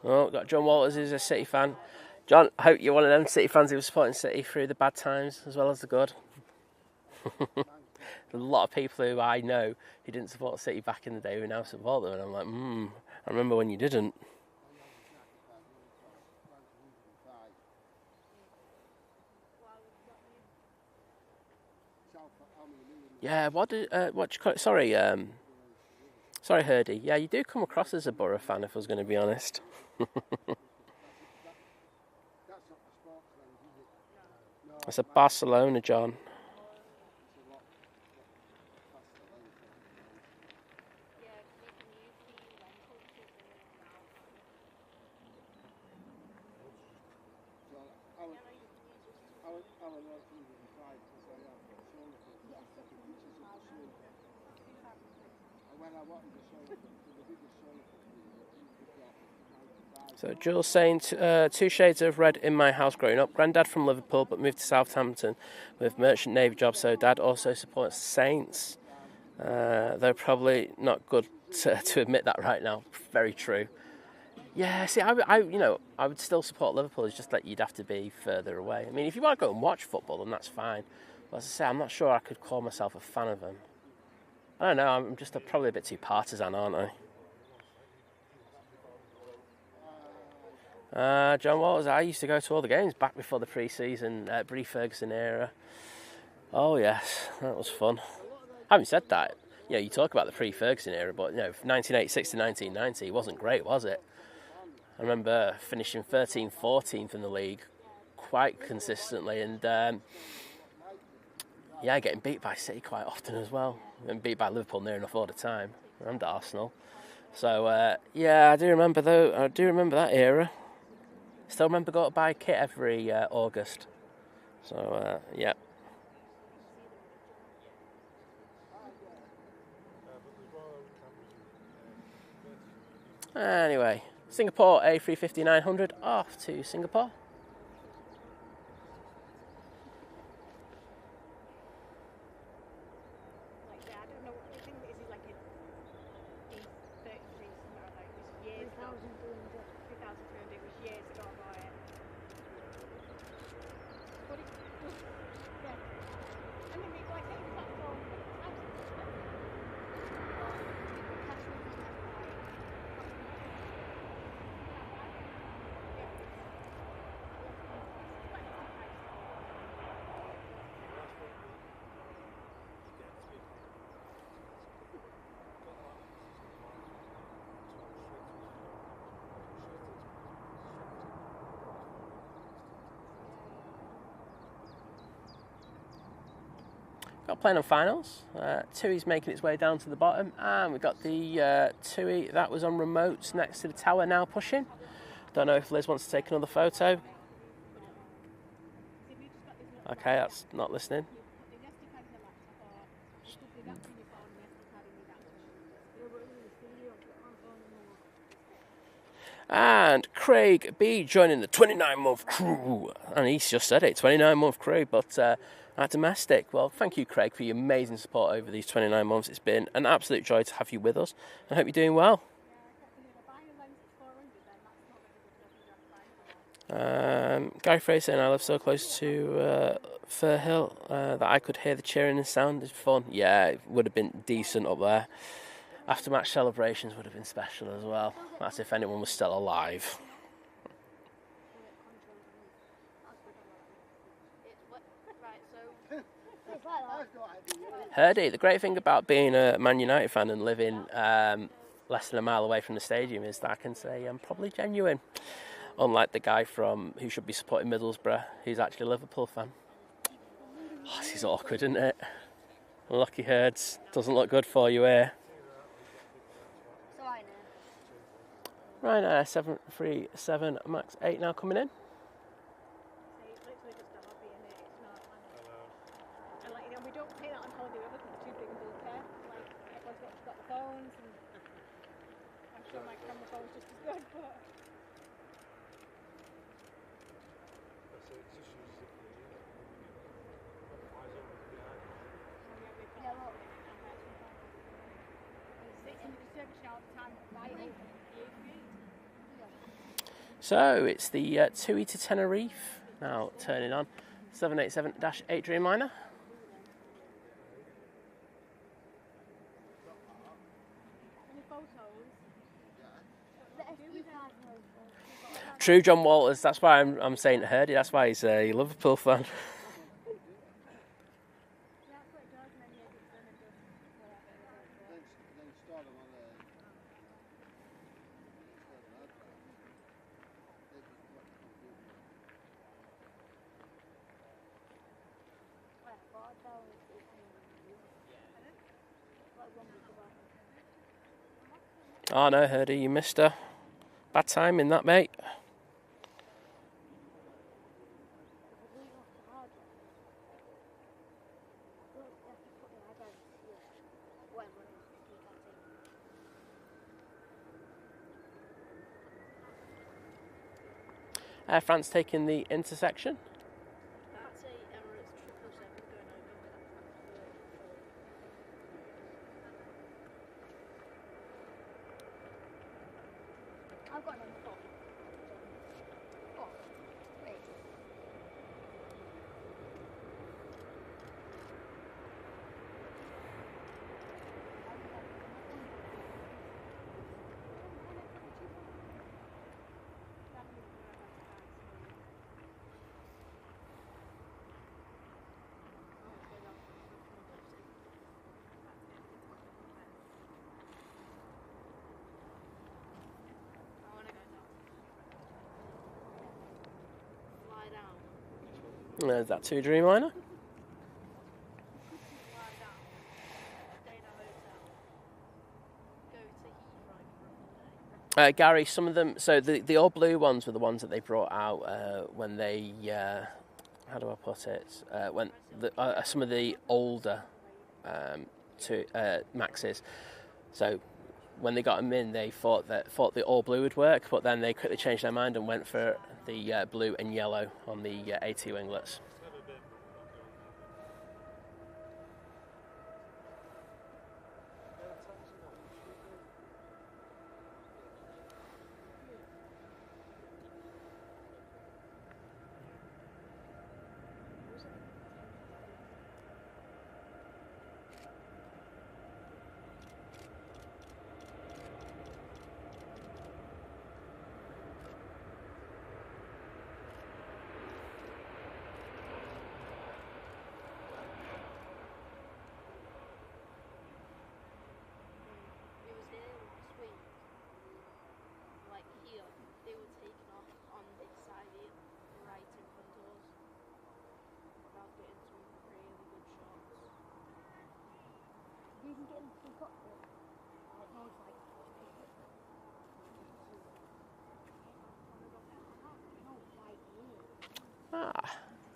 Oh, got John Walters, who's a City fan. John, I hope you're one of them City fans who was supporting City through the bad times as well as the good. There's a lot of people who I know who didn't support City back in the day who now support them, and I'm like, I remember when you didn't. Yeah, what do you call it? Sorry, Herdy. Yeah, you do come across as a Borough fan, if I was going to be honest. It's a Barcelona, John. So Jules saying 2 shades of red in my house growing up. Granddad from Liverpool but moved to Southampton with merchant navy job, so dad also supports Saints. They're probably not good to admit that right now. Very true. Yeah, see, I would still support Liverpool. It's just that you'd have to be further away. I mean, if you want to go and watch football, then that's fine. But as I say, I'm not sure I could call myself a fan of them. I don't know. I'm just probably a bit too partisan, aren't I? John Walters, I used to go to all the games back before the pre-season, Brie Ferguson era. Oh yes, that was fun. Having said that, you talk about the pre-Ferguson era, but 1986 to 1990 wasn't great, was it? I remember finishing 13th, 14th in the league quite consistently, and getting beat by City quite often as well, and beat by Liverpool near enough all the time, and Arsenal. So I do remember that era. Still remember going to buy kit every August. So, yeah. Anyway, Singapore A350-900 off to Singapore. Got playing on finals. TUI's making its way down to the bottom, and we've got the TUI that was on remotes next to the tower now pushing. Don't know if Liz wants to take another photo. Okay, that's not listening. And Craig B joining the 29-month crew. And he's just said it, 29-month crew, but at domestic. Well, thank you, Craig, for your amazing support over these 29 months. It's been an absolute joy to have you with us. I hope you're doing well. Guy Fraser saying I live so close to Fir Hill that I could hear the cheering and sound. It's fun. Yeah, it would have been decent up there. After-match celebrations would have been special as well. That's if anyone was still alive. Herdy, the great thing about being a Man United fan and living less than a mile away from the stadium is that I can say I'm probably genuine. Unlike the guy who should be supporting Middlesbrough, who's actually a Liverpool fan. Oh, this is awkward, isn't it? Lucky Herds, doesn't look good for you here. Ryanair 737 MAX 8 now coming in. So it's the TUI to Tenerife now turning on 787-8 Dreamliner. True, John Walters. That's why I'm saying Herdy. That's why he's a Liverpool fan. Oh no, Herdy, you missed her. Bad timing that, mate. Air France taking the intersection. That's a Emirates 777 going over with I've got number 4. Oh, wait. There's that TUI Dreamliner. Gary, some of them, so the all blue ones were the ones that they brought out when they, how do I put it, when some of the older Maxes, so when they got them in, they thought the all blue would work, but then they quickly changed their mind and went for the blue and yellow on the AT winglets.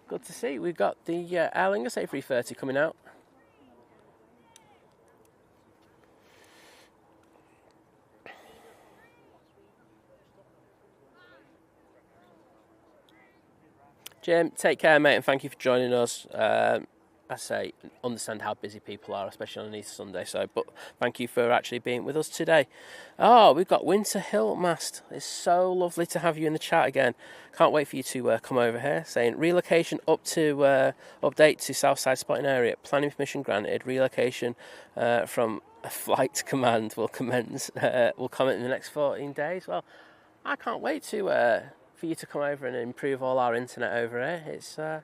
Good to see. We've got the Aer Lingus A330 coming out. Jim, take care, mate, and thank you for joining us. I say, understand how busy people are, especially on an Easter Sunday. But thank you for actually being with us today. Oh, we've got Winter Hill Mast. It's so lovely to have you in the chat again. Can't wait for you to come over here. Saying relocation up to update to Southside spotting area. Planning permission granted. Relocation from a flight command will commence. Will comment in the next 14 days. Well, I can't wait to for you to come over and improve all our internet over here. It's going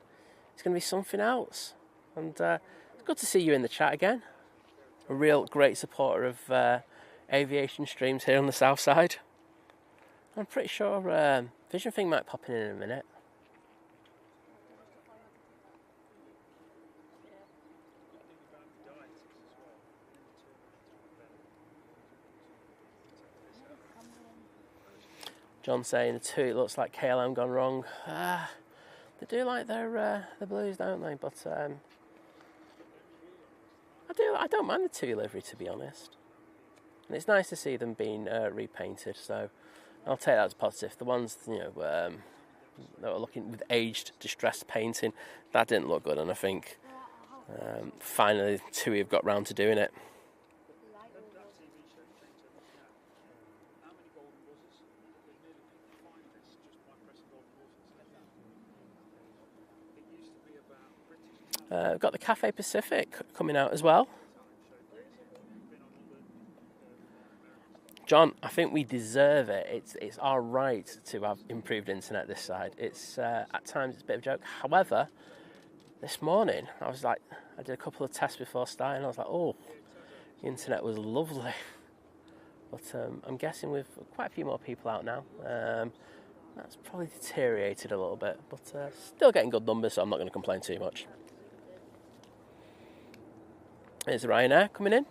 to be something else. And it's good to see you in the chat again. A real great supporter of aviation streams here on the south side. I'm pretty sure Vision Thing might pop in a minute. John saying the two, it looks like KLM gone wrong. They do like their blues, don't they? But I don't mind the TUI livery, to be honest. And it's nice to see them being repainted, so I'll take that as positive. The ones, that were looking with aged, distressed painting, that didn't look good, and I think finally TUI have got round to doing it. We've got the Cathay Pacific coming out as well. John, I think we deserve it. It's our right to have improved internet this side. It's at times it's a bit of a joke. However, this morning I did a couple of tests before starting. And I was like, oh, the internet was lovely. But I'm guessing with quite a few more people out now, that's probably deteriorated a little bit. But still getting good numbers, so I'm not going to complain too much. Here's Ryanair coming in.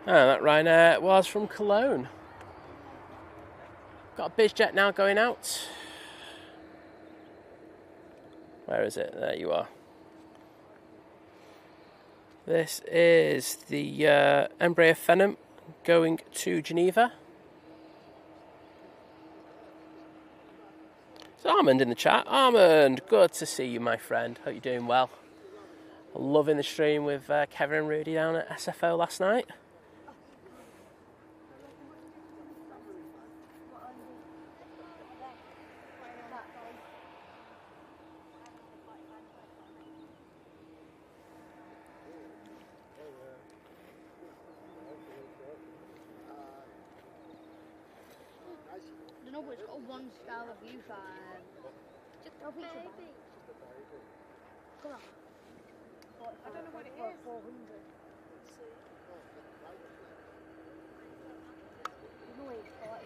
And that Ryanair was from Cologne. Got a Bizjet now going out. Where is it? There you are. This is the Embraer Phenom going to Geneva. It's Armand in the chat. Armand, good to see you, my friend. Hope you're doing well. Loving the stream with Kevin and Rudy down at SFO last night. No, but it's got a 1-star review for just a baby. Come on. I don't know what it is. 400. No, it's 45.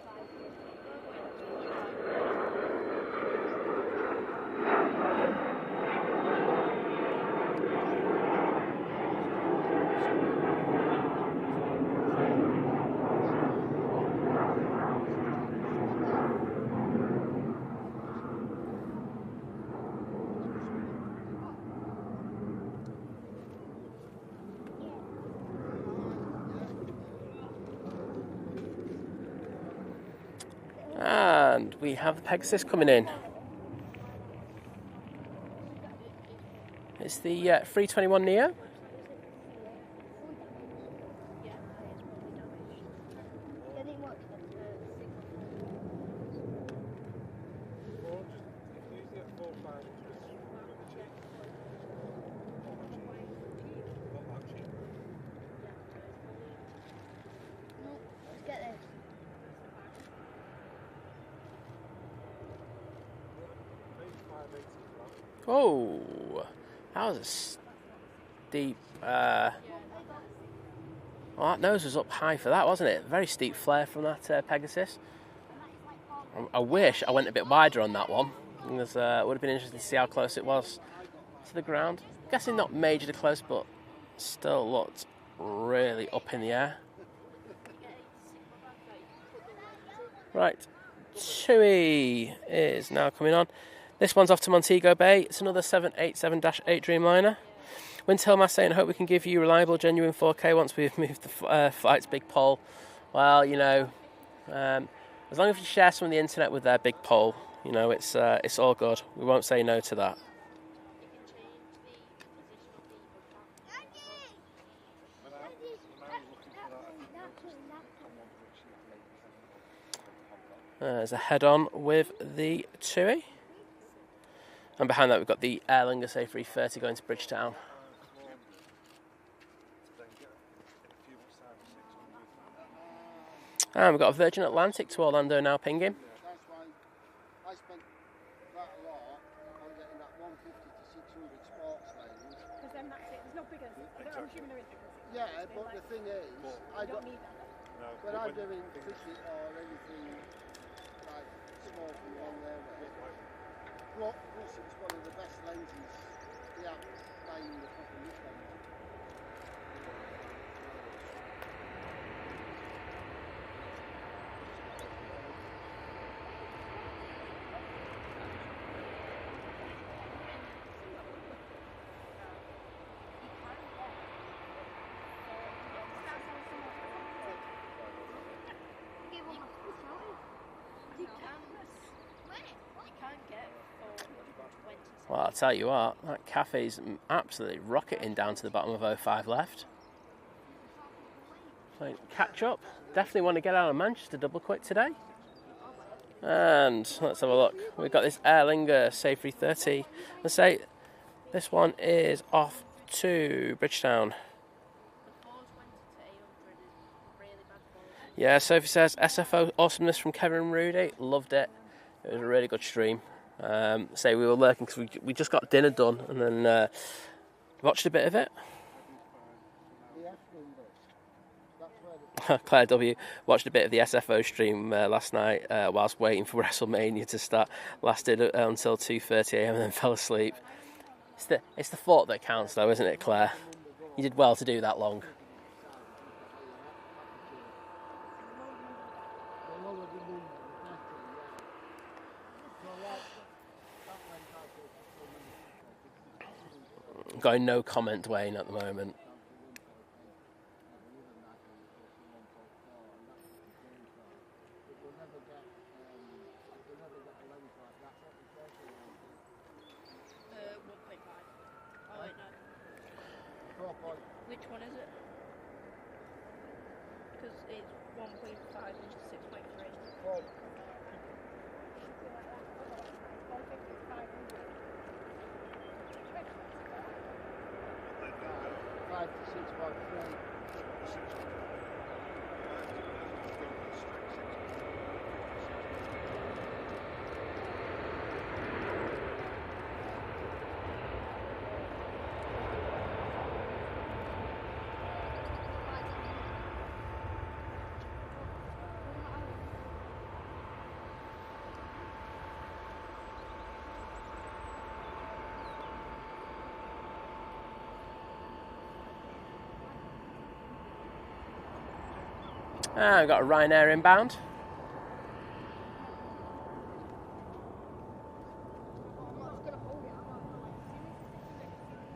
And we have the Pegasus coming in. It's the 321 Neo. Oh, that was a steep. Well, that nose was up high for that, wasn't it? Very steep flare from that Pegasus. I wish I went a bit wider on that one, because it would have been interesting to see how close it was to the ground. Guessing not majorly close, but still looked really up in the air. Right, TUI is now coming on. This one's off to Montego Bay. It's another 787-8 Dreamliner. Windhill saying, I hope we can give you reliable, genuine 4K once we've moved the flight's big pole. Well, you know, as long as you share some of the internet with their big pole, you know, it's all good. We won't say no to that. There's a head-on with the TUI. And behind that we've got the Aer Lingus A330 going to Bridgetown. And we've got a Virgin Atlantic to Orlando now pinging. That's why I spent quite a lot on getting that 150 to 600 sports lanes. Because then that's it. There's no bigger. I'm assuming there is bigger. Yeah, but the thing is, I don't need that. when I'm doing cricket or anything like sport from one there, plus it's one of the best lenses they have playing the fucking weekend. Well, I'll tell you what, that Cathay's absolutely rocketing down to the bottom of 05 left. So catch up. Definitely want to get out of Manchester double quick today. And let's have a look. We've got this Aer Lingus A330. Let's say this one is off to Bridgetown. Yeah, Sophie says SFO awesomeness from Kevin and Rudy. Loved it. It was a really good stream. Say we were lurking because we just got dinner done and then watched a bit of it. Claire W watched a bit of the SFO stream last night whilst waiting for WrestleMania to start. Lasted until 2:30 a.m. and then fell asleep. It's the thought that counts, though, isn't it, Claire? You did well to do that long. Going no comment, Dwayne, at the moment. Which one is it? Because it's 1.5 and 6.3. 5 to 6.3. We've got a Ryanair inbound.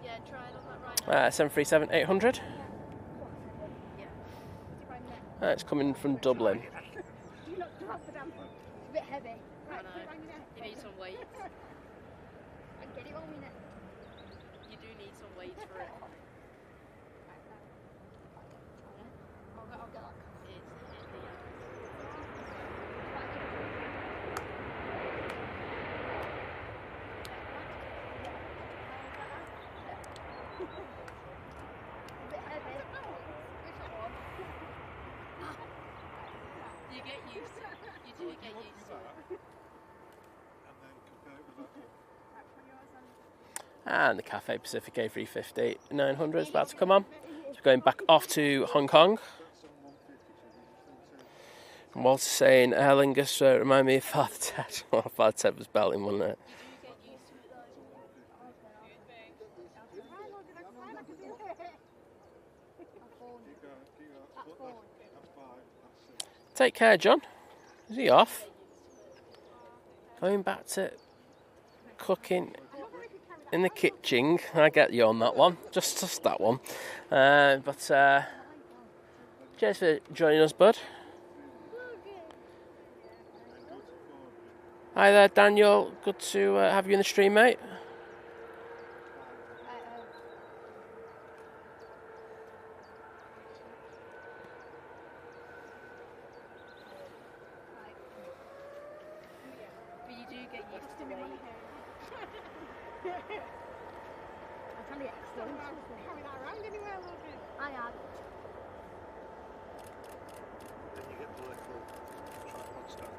Yeah, try it on that right now. 737-800. Yeah. It's coming from Dublin. You look drop the damn thing. It's a bit heavy. Right, put it around your neck. You need some weight. I get it on my neck. You do need some weight for it. I'll get that. A bit heavy. It's hard. You get used to it. You do get used to it. And the Cathay Pacific A350 900 is about to come on. So we're going back off to Hong Kong. And Walter's saying, Aer Lingus remind me of Father Ted. Well, Father Ted was belting, wasn't it? Take care, John. Is he off? Going back to cooking in the kitchen. I get you on that one. Just that one. Cheers for joining us, bud. Hi there, Daniel. Good to have you in the stream, mate. But you do get used to the weight. I'm trying to get extra. Carry that around anywhere, Logan. I am. Then you get political tripod stand.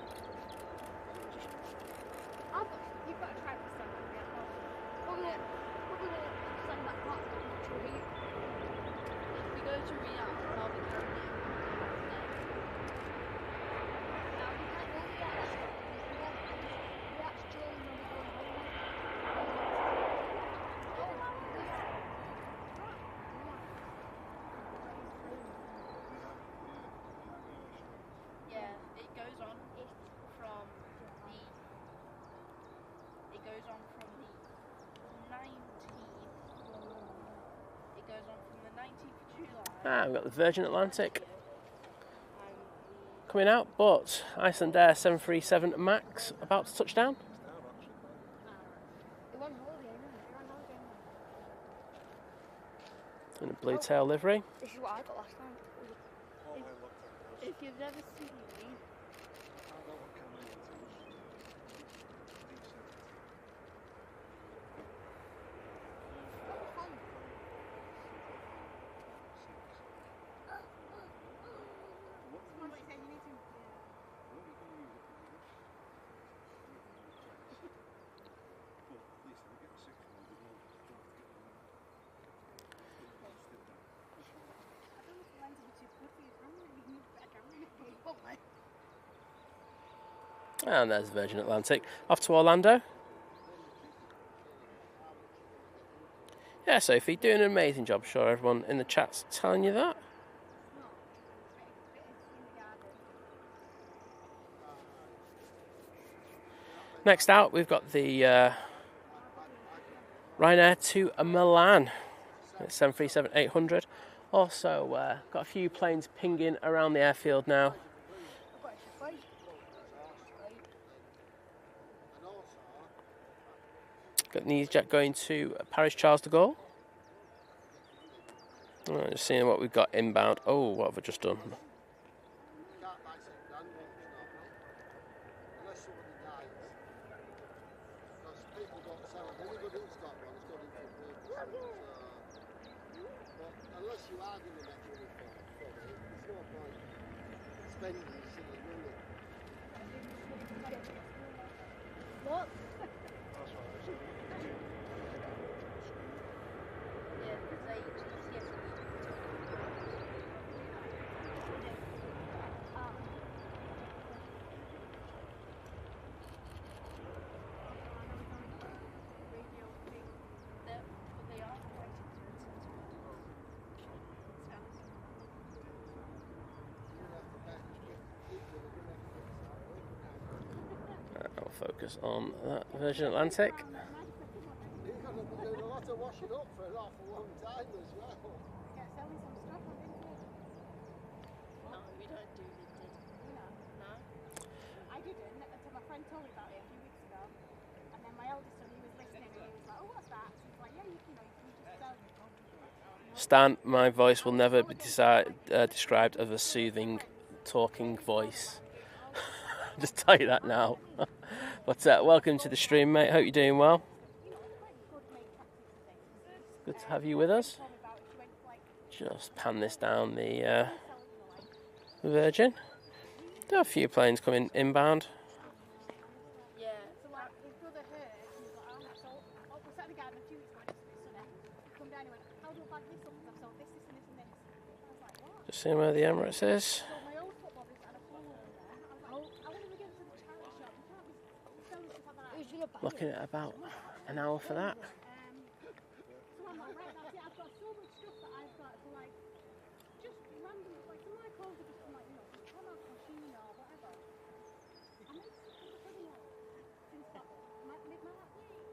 You've got to try for something. Probably send that back to Riyadh. If we go to Riyadh, I'll be carrying you. Now we can't go to that. We actually when we're going home. Yeah, it goes on from the 19th of July. We've got the Virgin Atlantic coming out, but Icelandair 737 MAX about to touch down. It went holiday, isn't it? In a blue tail livery. This is what I got last time. If you've never seen me, And there's Virgin Atlantic. Off to Orlando. Yeah, Sophie, doing an amazing job. Sure, everyone in the chat's telling you that. Next out, we've got the Ryanair to Milan. It's 737-800. Also, got a few planes pinging around the airfield now. Got an Easyjet going to Paris Charles de Gaulle. Just seeing what we've got inbound. Oh, what have I just done? What? I'll focus on that Virgin Atlantic. You've got to do a lot of washing up for an awful long time as well. Get selling some stuff on Vinted. No, we don't do Vinted. You know? No. I didn't until my friend told me about it a few weeks ago. And then my eldest son, he was listening and he was like, oh, what's that? So he's like, yeah, you know, you can just sell. Stan, my voice will never be described as a soothing, talking voice. Just tell you that now. But welcome to the stream, mate. Hope you're doing well. Good to have you with us. Just pan this down the Virgin. There are a few planes coming inbound. Yeah. So like his brother heard, and he was like, oh, so we sat in the garden a few weeks ago, just a bit sunny. He come down and he went, how do I bag this up? Because I've sold this, this and this and this. I was like, what? Just seeing where the Emirates is. So my old football boots had a hole in there. I was like, I want to give it to the charity shop. You can't be selling stuff like that. Who's gonna buy Looking at about an hour for that. So I'm like, right, that's it. I've got so much stuff that I've got to like, just random, like some of my clothes are just from like, you know, just come out from Shein or whatever. And then suddenly, since that, my last year,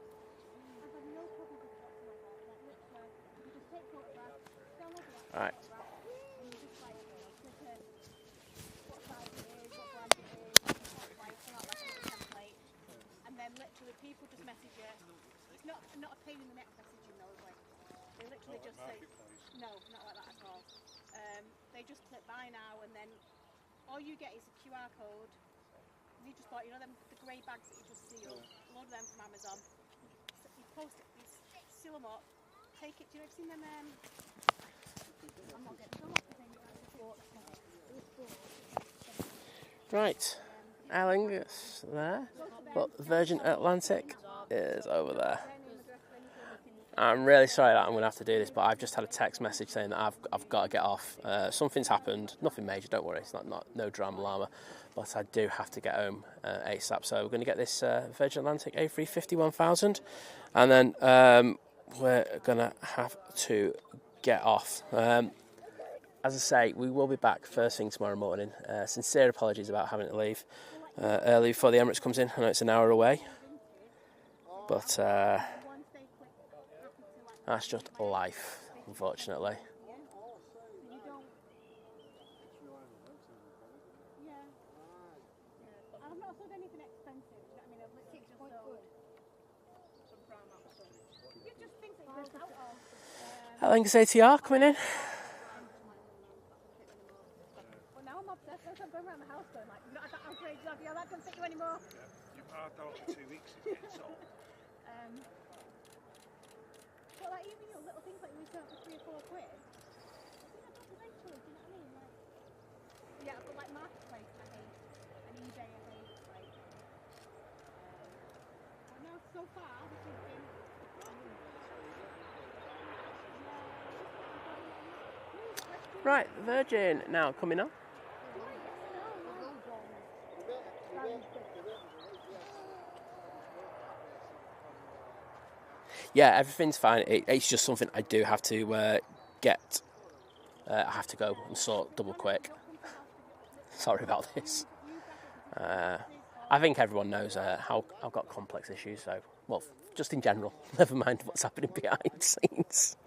I've had no problem with it whatsoever. Like literally, you just take photographs, download the app, Right. and you just like, you know, click in what size it is, what brand it is, like fill out like a little template, and then literally people just message you. It's not a pain in the neck messaging though, like they literally just say no, not like that at all. They just click buy now, and then all you get is a QR code. You just bought, you know, them the grey bags that you just seal. A load of them from Amazon. So you post it, you seal them up, take it. Do you know, have you seen them? I'm not getting so much of things. Right. Alan is there, but Virgin Atlantic is over there. I'm really sorry that I'm going to have to do this, but I've just had a text message saying that I've got to get off. Something's happened, nothing major, don't worry, it's not no drama llama, but I do have to get home ASAP. So we're going to get this Virgin Atlantic A350 1000, and then we're going to have to get off. As I say, we will be back first thing tomorrow morning. Sincere apologies about having to leave early before the Emirates comes in. I know it's an hour away, but that's just life, unfortunately. I've not sold anything expensive, do you know what I mean? I've literally just sold some brown stuff. Just things that you just out of. How long is ATR coming in? Well, now I'm obsessed. I'm going around the house going like, you've not had that outrage, have you? That doesn't fit you anymore. You've had that for 2 weeks, isn't it? So, But like even your little things like you sell for £3 or £4, eventually, do you know what I mean? Like, yeah, but like marketplace I hate, and eBay I hate, like. But no, so far this has been. Right, Virgin now coming on. Yeah, everything's fine. It's just something I do have to get. I have to go and sort double quick. Sorry about this. I think everyone knows how I've got complex issues. So, well, just in general. Never mind what's happening behind the scenes.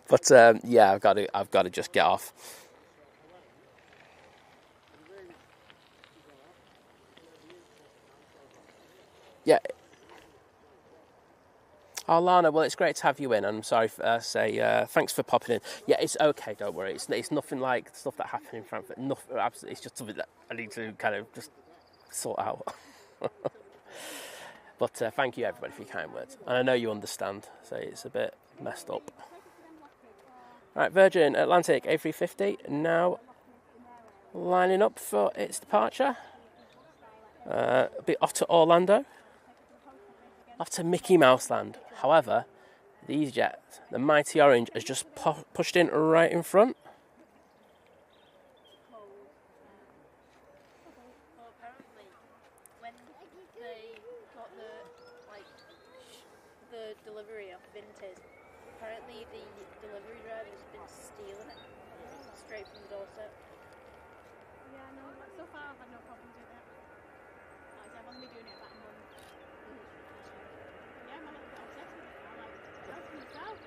But yeah, I've got to just get off. Yeah. Oh, Lana, well, it's great to have you in. I'm sorry for thanks for popping in. Yeah, it's okay, don't worry. It's nothing like stuff that happened in Frankfurt. Nothing, absolutely, it's just something that I need to kind of just sort out. But thank you, everybody, for your kind words. And I know you understand, so it's a bit messed up. Right, Virgin Atlantic A350 now lining up for its departure. A bit off to Orlando. Off to Mickey Mouse Land. However, the Easyjet, the mighty orange, has just pushed in right in front. Well, apparently, when they got the delivery of Vintage, apparently the delivery driver's been stealing it straight from the doorstep. Yeah, no, so far I've had no problems with it. Like I said, I've only been doing it about a month. Yeah, I'm a little bit obsessed with it now. Like, go for yourself.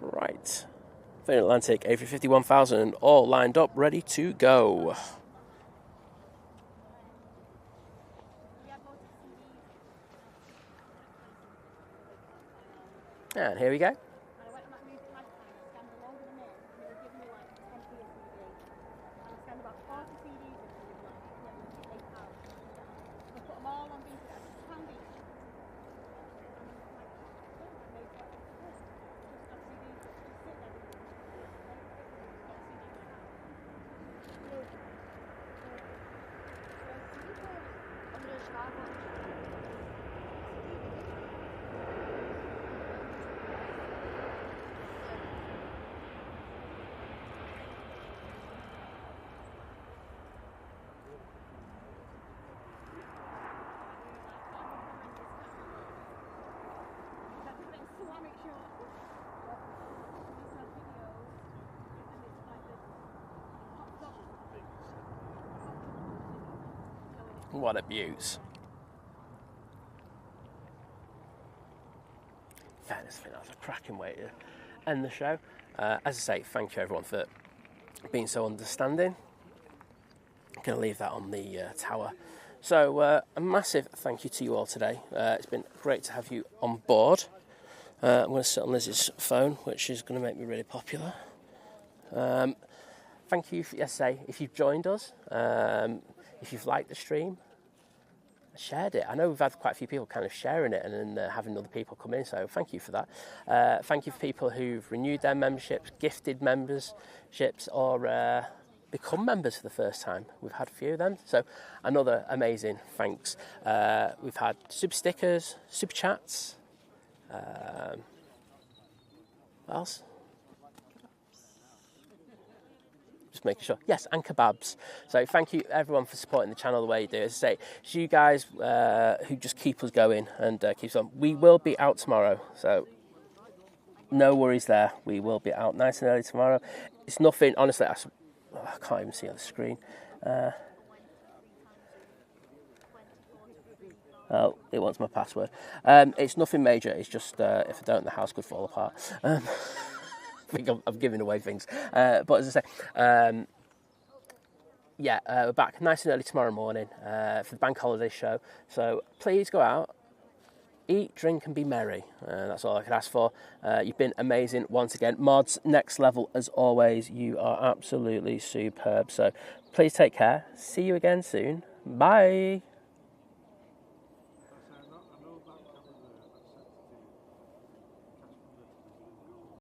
Right. Virgin Atlantic A350 1000 all lined up, ready to go. And here we go. What a beaut. Fairness, I think that was a cracking way to end the show. As I say, thank you everyone for being so understanding. I'm going to leave that on the tower. So a massive thank you to you all today. It's been great to have you on board. I'm going to sit on Lizz's phone, which is going to make me really popular. Thank you, if you've joined us, if you've liked the stream, shared it. I know we've had quite a few people kind of sharing it and then having other people come in, so thank you for that. Thank you for people who've renewed their memberships, gifted memberships, or become members for the first time. We've had a few of them, so another amazing thanks. We've had super stickers, super chats. What else? Just making sure. Yes, and kebabs. So thank you everyone for supporting the channel the way you do. As I say, it's you guys who just keep us going and keep us on. We will be out tomorrow, so no worries there. We will be out nice and early tomorrow. It's nothing, honestly, I can't even see on the screen. Oh, it wants my password. It's nothing major. It's just if I don't, the house could fall apart. I think I'm giving away things. But as I say, we're back nice and early tomorrow morning for the bank holiday show. So please go out, eat, drink and be merry. That's all I can ask for. You've been amazing once again. Mods, next level as always. You are absolutely superb. So please take care. See you again soon. Bye.